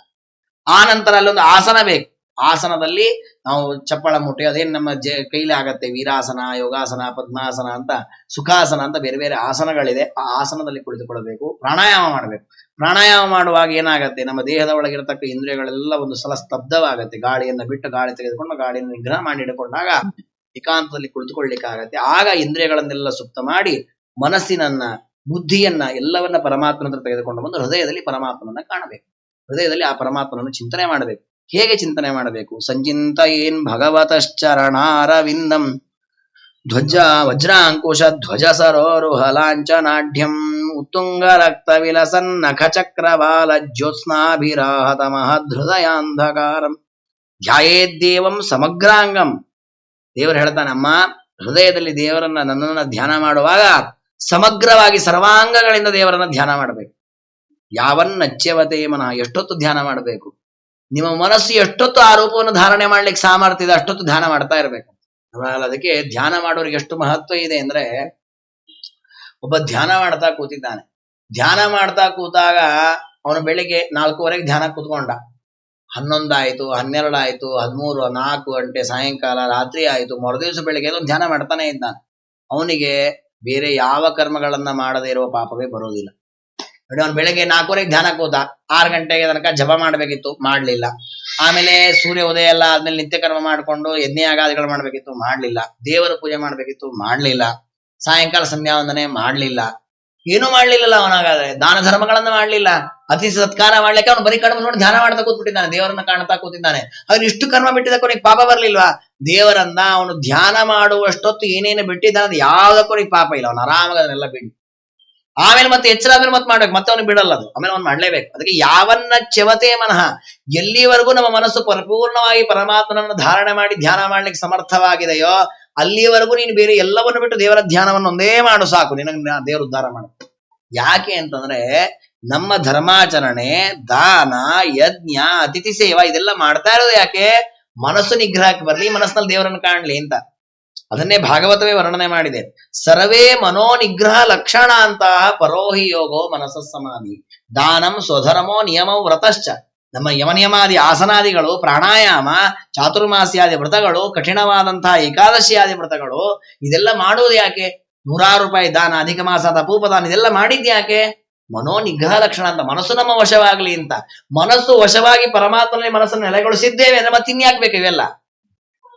ಆ ನಂತರ ಅಲ್ಲೊಂದು ಆಸನ ಬೇಕು. ಆಸನದಲ್ಲಿ ನಾವು ಚಪ್ಪಳ ಮುಟ್ಟಿ, ಅದೇನು ನಮ್ಮ ಕೈಲಿ ಆಗತ್ತೆ, ವೀರಾಸನ, ಯೋಗಾಸನ, ಪದ್ಮಾಸನ ಅಂತ, ಸುಖಾಸನ ಅಂತ ಬೇರೆ ಬೇರೆ ಆಸನಗಳಿದೆ. ಆ ಆಸನದಲ್ಲಿ ಕುಳಿತುಕೊಳ್ಳಬೇಕು. ಪ್ರಾಣಾಯಾಮ ಮಾಡಬೇಕು. ಪ್ರಾಣಾಯಾಮ ಮಾಡುವಾಗ ಏನಾಗತ್ತೆ, ನಮ್ಮ ದೇಹದ ಒಳಗಿರತಕ್ಕ ಇಂದ್ರಿಯಗಳೆಲ್ಲ ಒಂದು ಸಲ ಸ್ತಬ್ಧವಾಗತ್ತೆ. ಗಾಳಿಯನ್ನ ಬಿಟ್ಟು ಗಾಳಿ ತೆಗೆದುಕೊಂಡು ಗಾಳಿಯನ್ನು ನಿಗ್ರಹ ಮಾಡಿ ಇಟ್ಟುಕೊಂಡಾಗ ಏಕಾಂತದಲ್ಲಿ ಕುಳಿತುಕೊಳ್ಳಿಕ್ಕಾಗತ್ತೆ. ಆಗ ಇಂದ್ರಿಯಗಳನ್ನೆಲ್ಲ ಸುಪ್ತ ಮಾಡಿ ಮನಸ್ಸಿನನ್ನ, ಬುದ್ಧಿಯನ್ನ ಎಲ್ಲವನ್ನ ಪರಮಾತ್ಮನ ಹತ್ರ ತೆಗೆದುಕೊಂಡು ಬಂದು ಹೃದಯದಲ್ಲಿ ಪರಮಾತ್ಮನನ್ನ ಕಾಣಬೇಕು. ಹೃದಯದಲ್ಲಿ ಆ ಪರಮಾತ್ಮನನ್ನು ಚಿಂತನೆ ಮಾಡಬೇಕು. ಹೇಗೆ ಚಿಂತನೆ ಮಾಡಬೇಕು? ಸಂಚಿಂತ ಏನ್ ಭಗವತಶ್ಚರಣಾರವಿಂದಂ ಧ್ವಜ ವಜ್ರಾಂಕುಶ ಧ್ವಜ ಸರೋರುಹ ಲಾಂಛನಾಢ್ಯಂ ಉತ್ತುಂಗ ರಕ್ತ ವಿಲಸನ್ ನಖ ಚಕ್ರವಾಲ ಜ್ಯೋತ್ಸ್ನಾಭಿರಾಹತ ಮಹದೃದಯಾಂಧಕಾರಂ ಧ್ಯಾಯೇದ್ದೇವಂ ಸಮಗ್ರಾಂಗಂ. ದೇವರು ಹೇಳ್ತಾನೆ, ಅಮ್ಮ, ಹೃದಯದಲ್ಲಿ ದೇವರನ್ನ, ನನ್ನನ್ನ ಧ್ಯಾನ ಮಾಡುವಾಗ ಸಮಗ್ರವಾಗಿ ಸರ್ವಾಂಗಗಳಿಂದ ದೇವರನ್ನ ಧ್ಯಾನ ಮಾಡಬೇಕು. ಯಾವನ್ನಚ್ಯವತೆ ಮನಃ, ಎಷ್ಟೊತ್ತು ಧ್ಯಾನ ಮಾಡಬೇಕು? ನಿಮ್ಮ ಮನಸ್ಸು ಎಷ್ಟೊತ್ತು ಆ ರೂಪವನ್ನು ಧಾರಣೆ ಮಾಡ್ಲಿಕ್ಕೆ ಸಾಮರ್ಥ್ಯ ಇದೆ ಅಷ್ಟೊತ್ತು ಧ್ಯಾನ ಮಾಡ್ತಾ ಇರ್ಬೇಕು. ಅದಕ್ಕೆ ಧ್ಯಾನ ಮಾಡೋರಿಗೆ ಎಷ್ಟು ಮಹತ್ವ ಇದೆ ಅಂದ್ರೆ, ಒಬ್ಬ ಧ್ಯಾನ ಮಾಡ್ತಾ ಕೂತಿದ್ದಾನೆ. ಧ್ಯಾನ ಮಾಡ್ತಾ ಕೂತಾಗ ಅವನು ಬೆಳಿಗ್ಗೆ 4:15 ಧ್ಯಾನ ಕೂತ್ಕೊಂಡ, 11 ಆಯ್ತು, 12 ಆಯ್ತು, 13, 4 ಗಂಟೆ, ಸಾಯಂಕಾಲ, ರಾತ್ರಿ ಆಯ್ತು, ಮರುದಿವಸ ಬೆಳಿಗ್ಗೆ ಒಂದು ಧ್ಯಾನ ಮಾಡ್ತಾನೆ ಇದ್ದಾನೆ. ಅವನಿಗೆ ಬೇರೆ ಯಾವ ಕರ್ಮಗಳನ್ನ ಮಾಡದೇ ಇರುವ ಪಾಪವೇ ಬರೋದಿಲ್ಲ. ನೋಡಿ, ಅವ್ನು ಬೆಳಗ್ಗೆ 4:15 ಧ್ಯಾನ ಕೂತ, 6 ಗಂಟೆಗೆ ತನಕ ಜಪ ಮಾಡ್ಬೇಕಿತ್ತು, ಮಾಡ್ಲಿಲ್ಲ. ಆಮೇಲೆ ಸೂರ್ಯ ಉದಯ ಎಲ್ಲ ಆದ್ಮೇಲೆ ನಿತ್ಯ ಕರ್ಮ ಮಾಡ್ಕೊಂಡು ಯಜ್ಞಯಾಗಾದಿಗಳು ಮಾಡ್ಬೇಕಿತ್ತು, ಮಾಡ್ಲಿಲ್ಲ. ದೇವರ ಪೂಜೆ ಮಾಡ್ಬೇಕಿತ್ತು, ಮಾಡ್ಲಿಲ್ಲ. ಸಾಯಂಕಾಲ ಸಂಧ್ಯಾವಂದನೆ ಮಾಡ್ಲಿಲ್ಲ. ಏನೂ ಮಾಡ್ಲಿಲ್ಲ ಅವನಾಗಾದ್ರೆ. ದಾನ ಧರ್ಮಗಳನ್ನ ಮಾಡ್ಲಿಲ್ಲ, ಅತಿ ಸತ್ಕಾರ ಮಾಡ್ಲಿಕ್ಕೆ ಅವನು ಬರೀ ಕಡಿಮೆ ನೋಡಿ ಧ್ಯಾನ ಮಾಡ್ತಾ ಕೂತ್ಬಿಟ್ಟಿದ್ದಾನೆ, ದೇವರನ್ನ ಕಾಣ್ತಾ ಕೂತಿದ್ದಾನೆ. ಅವ್ನು ಇಷ್ಟು ಕರ್ಮ ಬಿಟ್ಟಿದ್ದಕ್ಕೂ ಅವನಿಗೆ ಪಾಪ ಬರ್ಲಿಲ್ವಾ? ದೇವರನ್ನ ಅವನು ಧ್ಯಾನ ಮಾಡುವಷ್ಟೊತ್ತು ಏನೇನು ಬಿಟ್ಟಿದ್ದಾನೆ ಅದು ಯಾವುದಕ್ಕೂ ಪಾಪ ಇಲ್ಲ. ಅವನು ಆರಾಮಾಗಿ ಅದನ್ನೆಲ್ಲ ಬಿಟ್ಟು ಆಮೇಲೆ ಮತ್ತೆ ಎಚ್ಚರ ಆದ್ಮೇಲೆ ಮತ್ತೆ ಮಾಡ್ಬೇಕು, ಮತ್ತೆ ಅವನು ಬಿಡಲ್ಲ, ಅದು ಆಮೇಲೆ ಅವ್ನು ಮಾಡ್ಲೇಬೇಕು. ಅದಕ್ಕೆ ಯಾವನ್ನ ಚೆವತೆ ಮನಃ, ಎಲ್ಲಿವರೆಗೂ ನಮ್ಮ ಮನಸ್ಸು ಪರಿಪೂರ್ಣವಾಗಿ ಪರಮಾತ್ಮನನ್ನು ಧಾರಣೆ ಮಾಡಿ ಧ್ಯಾನ ಮಾಡ್ಲಿಕ್ಕೆ ಸಮರ್ಥವಾಗಿದೆಯೋ ಅಲ್ಲಿಯವರೆಗೂ ನೀನು ಬೇರೆ ಎಲ್ಲವನ್ನು ಬಿಟ್ಟು ದೇವರ ಧ್ಯಾನವನ್ನು ಒಂದೇ ಮಾಡು ಸಾಕು, ನಿನಗೆ ದೇವರ ಉದ್ಧಾರ ಮಾಡು. ಯಾಕೆ ಅಂತಂದ್ರೆ ನಮ್ಮ ಧರ್ಮಾಚರಣೆ, ದಾನ, ಯಜ್ಞ, ಅತಿಥಿ ಸೇವಾ ಇದೆಲ್ಲ ಮಾಡ್ತಾ ಇರೋದು ಯಾಕೆ? ಮನಸ್ಸು ನಿಗ್ರಹಕ್ಕೆ ಬರ್ಲಿ, ಮನಸ್ಸಿನಲ್ಲಿ ದೇವರನ್ನು ಕಾಣ್ಲಿ ಅಂತ. ಅದನ್ನೇ ಭಾಗವತವೇ ವರ್ಣನೆ ಮಾಡಿದೆ. ಸರ್ವೇ ಮನೋನಿಗ್ರಹ ಲಕ್ಷಣ ಅಂತ ಪರೋಹಿ ಯೋಗೋ ಮನಸ್ಸ ಸಮಾಧಿ ದಾನಂ ಸ್ವಧರ್ಮೋ ನಿಯಮೋ ವ್ರತಶ್ಚ. ನಮ್ಮ ಯಮನಿಯಮಾದಿ ಆಸನಾದಿಗಳು, ಪ್ರಾಣಾಯಾಮ, ಚಾತುರ್ಮಾಸ್ಯಾದಿ ವ್ರತಗಳು, ಕಠಿಣವಾದಂತಹ ಏಕಾದಶಿಯಾದಿ ವ್ರತಗಳು ಇದೆಲ್ಲ ಮಾಡುವುದು ಯಾಕೆ? 100 ರೂಪಾಯಿ ದಾನ, ಅಧಿಕ ಮಾಸದ ಅಪೂಪದಾನ ಇದೆಲ್ಲ ಮಾಡಿದ್ಯಾಕೆ? ಮನೋನಿಗ್ರಹ ಲಕ್ಷಣ ಅಂತ, ಮನಸ್ಸು ನಮ್ಮ ವಶವಾಗ್ಲಿ ಅಂತ. ಮನಸ್ಸು ವಶವಾಗಿ ಪರಮಾತ್ಮನಲ್ಲಿ ಮನಸ್ಸನ್ನು ನೆಲೆಗೊಳಿಸಿದ್ದೇವೆ ಅಂದ್ರೆ ಮತ್ತೆ ಇನ್ಯಾಕ್ಬೇಕು ಇವೆಲ್ಲ?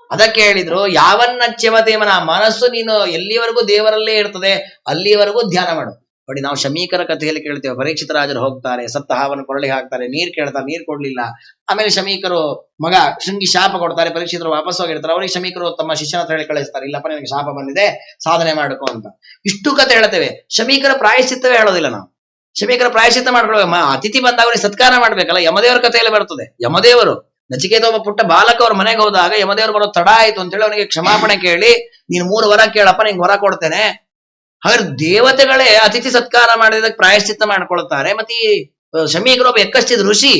ಅದಕ್ಕೆ ಹೇಳಿದ್ರು ಯಾವನ್ನಚ್ಯವತೇಮನ, ಮನಸ್ಸು ನೀನು ಎಲ್ಲಿವರೆಗೂ ದೇವರಲ್ಲೇ ಇರ್ತದೆ ಅಲ್ಲಿವರೆಗೂ ಧ್ಯಾನ ಮಾಡು. ನೋಡಿ, ನಾವು ಶಮೀಕರ ಕಥೆಯಲ್ಲಿ ಕೇಳ್ತೇವೆ, ಪರೀಕ್ಷಿತ ರಾಜರು ಹೋಗ್ತಾರೆ, ಸತ್ತ ಹಾವನ್ನು ಕೊರಳಿಗೆ ಹಾಕ್ತಾರೆ, ನೀರ್ ಕೇಳ್ತಾರೆ, ನೀರ್ ಕೊಡ್ಲಿಲ್ಲ. ಆಮೇಲೆ ಶಮೀಕರು ಮಗ ಶೃಂಗಿ ಶಾಪ ಕೊಡ್ತಾರೆ, ಪರೀಕ್ಷಿತರು ವಾಪಸ್ ಹೋಗಿರ್ತಾರೆ. ಅವ್ರಿಗೆ ಶಮೀಕರು ತಮ್ಮ ಶಿಷ್ಯನ ಹತ್ರ ಹೇಳಿ ಕಳಿಸ್ತಾರೆ, ಇಲ್ಲಪ್ಪ ನಿನಗೆ ಶಾಪ ಬಂದಿದೆ, ಸಾಧನೆ ಮಾಡ್ಕೋ ಅಂತ. ಇಷ್ಟು ಕತೆ ಹೇಳ್ತೇವೆ. ಶಮೀಕರ ಪ್ರಾಯಶ್ಚಿತ್ತವೇ ಹೇಳೋದಿಲ್ಲ ನಾವು. ಶಮೀಕರ ಪ್ರಾಯಶ್ಚಿತ್ತ ಮಾಡ್ಕೊಳ್ಳೋ, ಅತಿಥಿ ಬಂದಾಗ ಅವ್ರಿಗೆ ಸತ್ಕಾರ ಮಾಡ್ಬೇಕಲ್ಲ. ಯಮದೇವರ ಕಥೆಯಲ್ಲಿ ಬರ್ತದೆ. ಯಮದೇವರು ನಚಿಕೇತ ಒಬ್ಬ ಪುಟ್ಟ ಬಾಲಕ ಅವ್ರ ಮನೆಗೆ ಹೋದಾಗ ಯಮದೇವರು ಬರೋ ತಡ ಆಯ್ತು ಅಂತೇಳಿ ಅವನಿಗೆ ಕ್ಷಮಾಪಣೆ ಕೇಳಿ, ನೀನು 3 ವರ ಕೇಳಪ್ಪ, ನಿಂಗೆ ವರ ಕೊಡ್ತೇನೆ. ಹಾಗಾದ್ರೆ ದೇವತೆಗಳೇ ಅತಿಥಿ ಸತ್ಕಾರ ಮಾಡಿದಕ್ಕೆ ಪ್ರಾಯಶ್ಚಿತ್ತ ಮಾಡ್ಕೊಳ್ತಾರೆ. ಮತ್ತೆ ಈ ಶಮೀಕರು ಒಬ್ಬ ಎಕ್ಕಷ್ಟಿದ್ ಋಷಿ,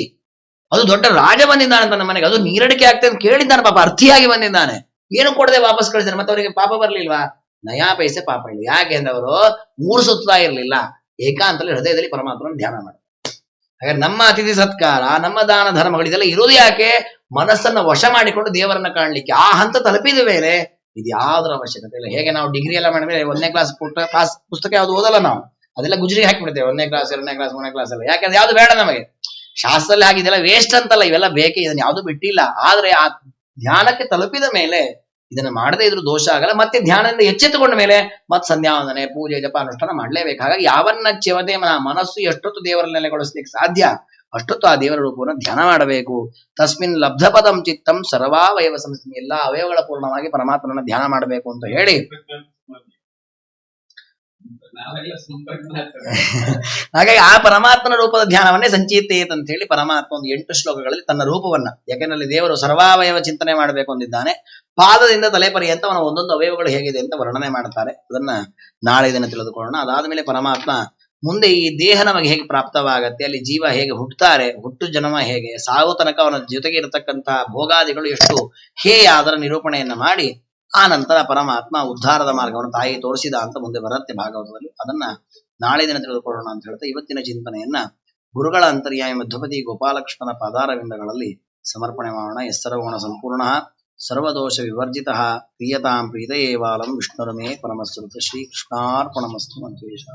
ಅದು ದೊಡ್ಡ ರಾಜ ಬಂದಿದ್ದಾನೆ ಅಂತ ನಮ್ಮ ಮನೆಗೆ, ಅದು ನೀರಡಿಕೆ ಆಗ್ತದೆ ಅಂತ ಕೇಳಿದ್ದಾನೆ. ಪಾಪ ಅರ್ಥಿಯಾಗಿ ಬಂದಿದ್ದಾನೆ, ಏನು ಕೊಡದೆ ವಾಪಸ್ ಕಳಿಸಿದಾರೆ. ಮತ್ತೆ ಅವರಿಗೆ ಪಾಪ ಬರ್ಲಿಲ್ವಾ? ನಯಾ ಪೈಸೆ ಪಾಪ ಇಲ್ಲ. ಯಾಕೆ ಅಂದ್ರೆ ಅವರು 3 ಸುತ್ತಾ ಇರ್ಲಿಲ್ಲ, ಏಕಾಂತದಲ್ಲಿ ಹೃದಯದಲ್ಲಿ ಪರಮಾತ್ಮನ ಧ್ಯಾನ ಮಾಡ್ತಾರೆ. ಹಾಗಾದ್ರೆ ನಮ್ಮ ಅತಿಥಿ ಸತ್ಕಾರ, ನಮ್ಮ ದಾನ ಧರ್ಮಗಳು ಇದೆಲ್ಲ ಇರುವುದು ಯಾಕೆ? ಮನಸ್ಸನ್ನ ವಶ ಮಾಡಿಕೊಂಡು ದೇವರನ್ನ ಕಾಣ್ಲಿಕ್ಕೆ. ಆ ಹಂತ ತಲುಪಿದ ಮೇಲೆ ಇದು ಯಾವ್ದ್ರ ಅವಶ್ಯಕತೆ ಇಲ್ಲ. ಹೇಗೆ ನಾವು ಡಿಗ್ರಿ ಎಲ್ಲ ಮಾಡಿದ್ರೆ 1ನೇ ಕ್ಲಾಸ್ ಪುಸ್ತಕ ಯಾವ್ದು ಓದಲ್ಲ ನಾವು, ಅದೆಲ್ಲ ಗುಜರಿ ಹಾಕಿಬಿಡ್ತೇವೆ. 1ನೇ ಕ್ಲಾಸ್ 2ನೇ ಕ್ಲಾಸ್ 3ನೇ ಕ್ಲಾಸ್ ಎಲ್ಲ. ಯಾಕಂದ್ರೆ ಯಾವ್ದು ಬೇಡ ನಮಗೆ. ಶಾಸ್ತ್ರದಲ್ಲಿ ಹಾಗಿದೆಲ್ಲ ವೇಸ್ಟ್ ಅಂತಲ್ಲ, ಇವೆಲ್ಲ ಬೇಕೇ, ಇದನ್ನ ಯಾವ್ದು ಬಿಟ್ಟಿಲ್ಲ. ಆದ್ರೆ ಆ ಧ್ಯಾನಕ್ಕೆ ತಲುಪಿದ ಮೇಲೆ ಇದನ್ನ ಮಾಡದೇ ಇದ್ರು ದೋಷ ಆಗಲ್ಲ. ಮತ್ತೆ ಧ್ಯಾನದಿಂದ ಎಚ್ಚೆತ್ತುಕೊಂಡ ಮೇಲೆ ಮತ್ತೆ ಸಂಧ್ಯಾವಂದನೆ, ಪೂಜೆ, ಜಪ, ಅನುಷ್ಠಾನ ಮಾಡ್ಲೇಬೇಕು. ಹಾಗಾಗಿ ಯಾವನ್ನಚ್ಯವತೆ ಮನಸ್ಸು ಎಷ್ಟೊತ್ತು ದೇವರಲ್ಲಿ ನೆಲೆಗೊಳಿಸ್ಲಿಕ್ಕೆ ಸಾಧ್ಯ ಅಷ್ಟೊತ್ತು ಆ ದೇವರ ರೂಪವನ್ನು ಧ್ಯಾನ ಮಾಡಬೇಕು. ತಸ್ಮಿನ್ ಲಬ್ಧಪದಂ ಚಿತ್ತಂ ಸರ್ವಾವಯವ ಸಂಸ್ಥೆ, ಎಲ್ಲಾ ಅವಯವಗಳ ಪೂರ್ಣವಾಗಿ ಪರಮಾತ್ಮನ ಧ್ಯಾನ ಮಾಡಬೇಕು ಅಂತ ಹೇಳಿ ಹಾಗಾಗಿ ಆ ಪರಮಾತ್ಮನ ರೂಪದ ಧ್ಯಾನವನ್ನೇ ಸಂಚೀತೇತ್ ಅಂತ ಹೇಳಿ ಪರಮಾತ್ಮ ಒಂದು 8 ಶ್ಲೋಕಗಳಲ್ಲಿ ತನ್ನ ರೂಪವನ್ನ, ಯಾಕೆಂದ್ರೆ ದೇವರು ಸರ್ವಾವಯವ ಚಿಂತನೆ ಮಾಡಬೇಕು ಅಂದಿದ್ದಾನೆ. ಪಾದದಿಂದ ತಲೆ ಪರ್ಯಂತ ಅವನ ಒಂದೊಂದು ಅವಯವಗಳು ಹೇಗಿದೆ ಅಂತ ವರ್ಣನೆ ಮಾಡ್ತಾರೆ. ಅದನ್ನ ನಾಳೆ ದಿನ ತಿಳಿದುಕೊಳ್ಳೋಣ. ಅದಾದ್ಮೇಲೆ ಪರಮಾತ್ಮ ಮುಂದೆ ಈ ದೇಹ ನಮಗೆ ಹೇಗೆ ಪ್ರಾಪ್ತವಾಗತ್ತೆ, ಅಲ್ಲಿ ಜೀವ ಹೇಗೆ ಹುಟ್ಟುತ್ತಾರೆ, ಹುಟ್ಟು ಜನ್ಮ ಹೇಗೆ, ಸಾವು ತನಕ ಅವನ ಜೊತೆಗೆ ಇರತಕ್ಕಂತಹ ಭೋಗಾದಿಗಳು ಎಷ್ಟು ಹೇಯ, ಅದರ ನಿರೂಪಣೆಯನ್ನ ಮಾಡಿ ಆ ನಂತರ ಪರಮಾತ್ಮ ಉದ್ಧಾರದ ಮಾರ್ಗವನ್ನು ತಾಯಿ ತೋರಿಸಿದ ಅಂತ ಮುಂದೆ ಬರುತ್ತೆ ಭಾಗವತದಲ್ಲಿ. ಅದನ್ನ ನಾಳೆ ದಿನ ತಿಳಿದುಕೊಳ್ಳೋಣ ಅಂತ ಹೇಳ್ತಾ ಇವತ್ತಿನ ಚಿಂತನೆಯನ್ನ ಗುರುಗಳ ಅಂತರ್ಯಾಮಿ ಮಧ್ವಪತಿ ಗೋಪಾಲಕೃಷ್ಣನ ಪಾದಾರವಿಂದಗಳಲ್ಲಿ ಸಮರ್ಪಣೆ ಮಾಡೋಣ. ಎಸ್ಸರ್ವಗುಣ ಸಂಪೂರ್ಣ ಸರ್ವದೋಷ ವಿವರ್ಜಿತ ಪ್ರಿಯತಾಂ ಪ್ರೀತಯೇವಾಲಂ ವಿಷ್ಣುರಮೇ ಪರಮಸ್ವರೂಪ. ಶ್ರೀಕೃಷ್ಣಾರ್ಪಣಮಸ್ತು. ಮಂಜೇಶ.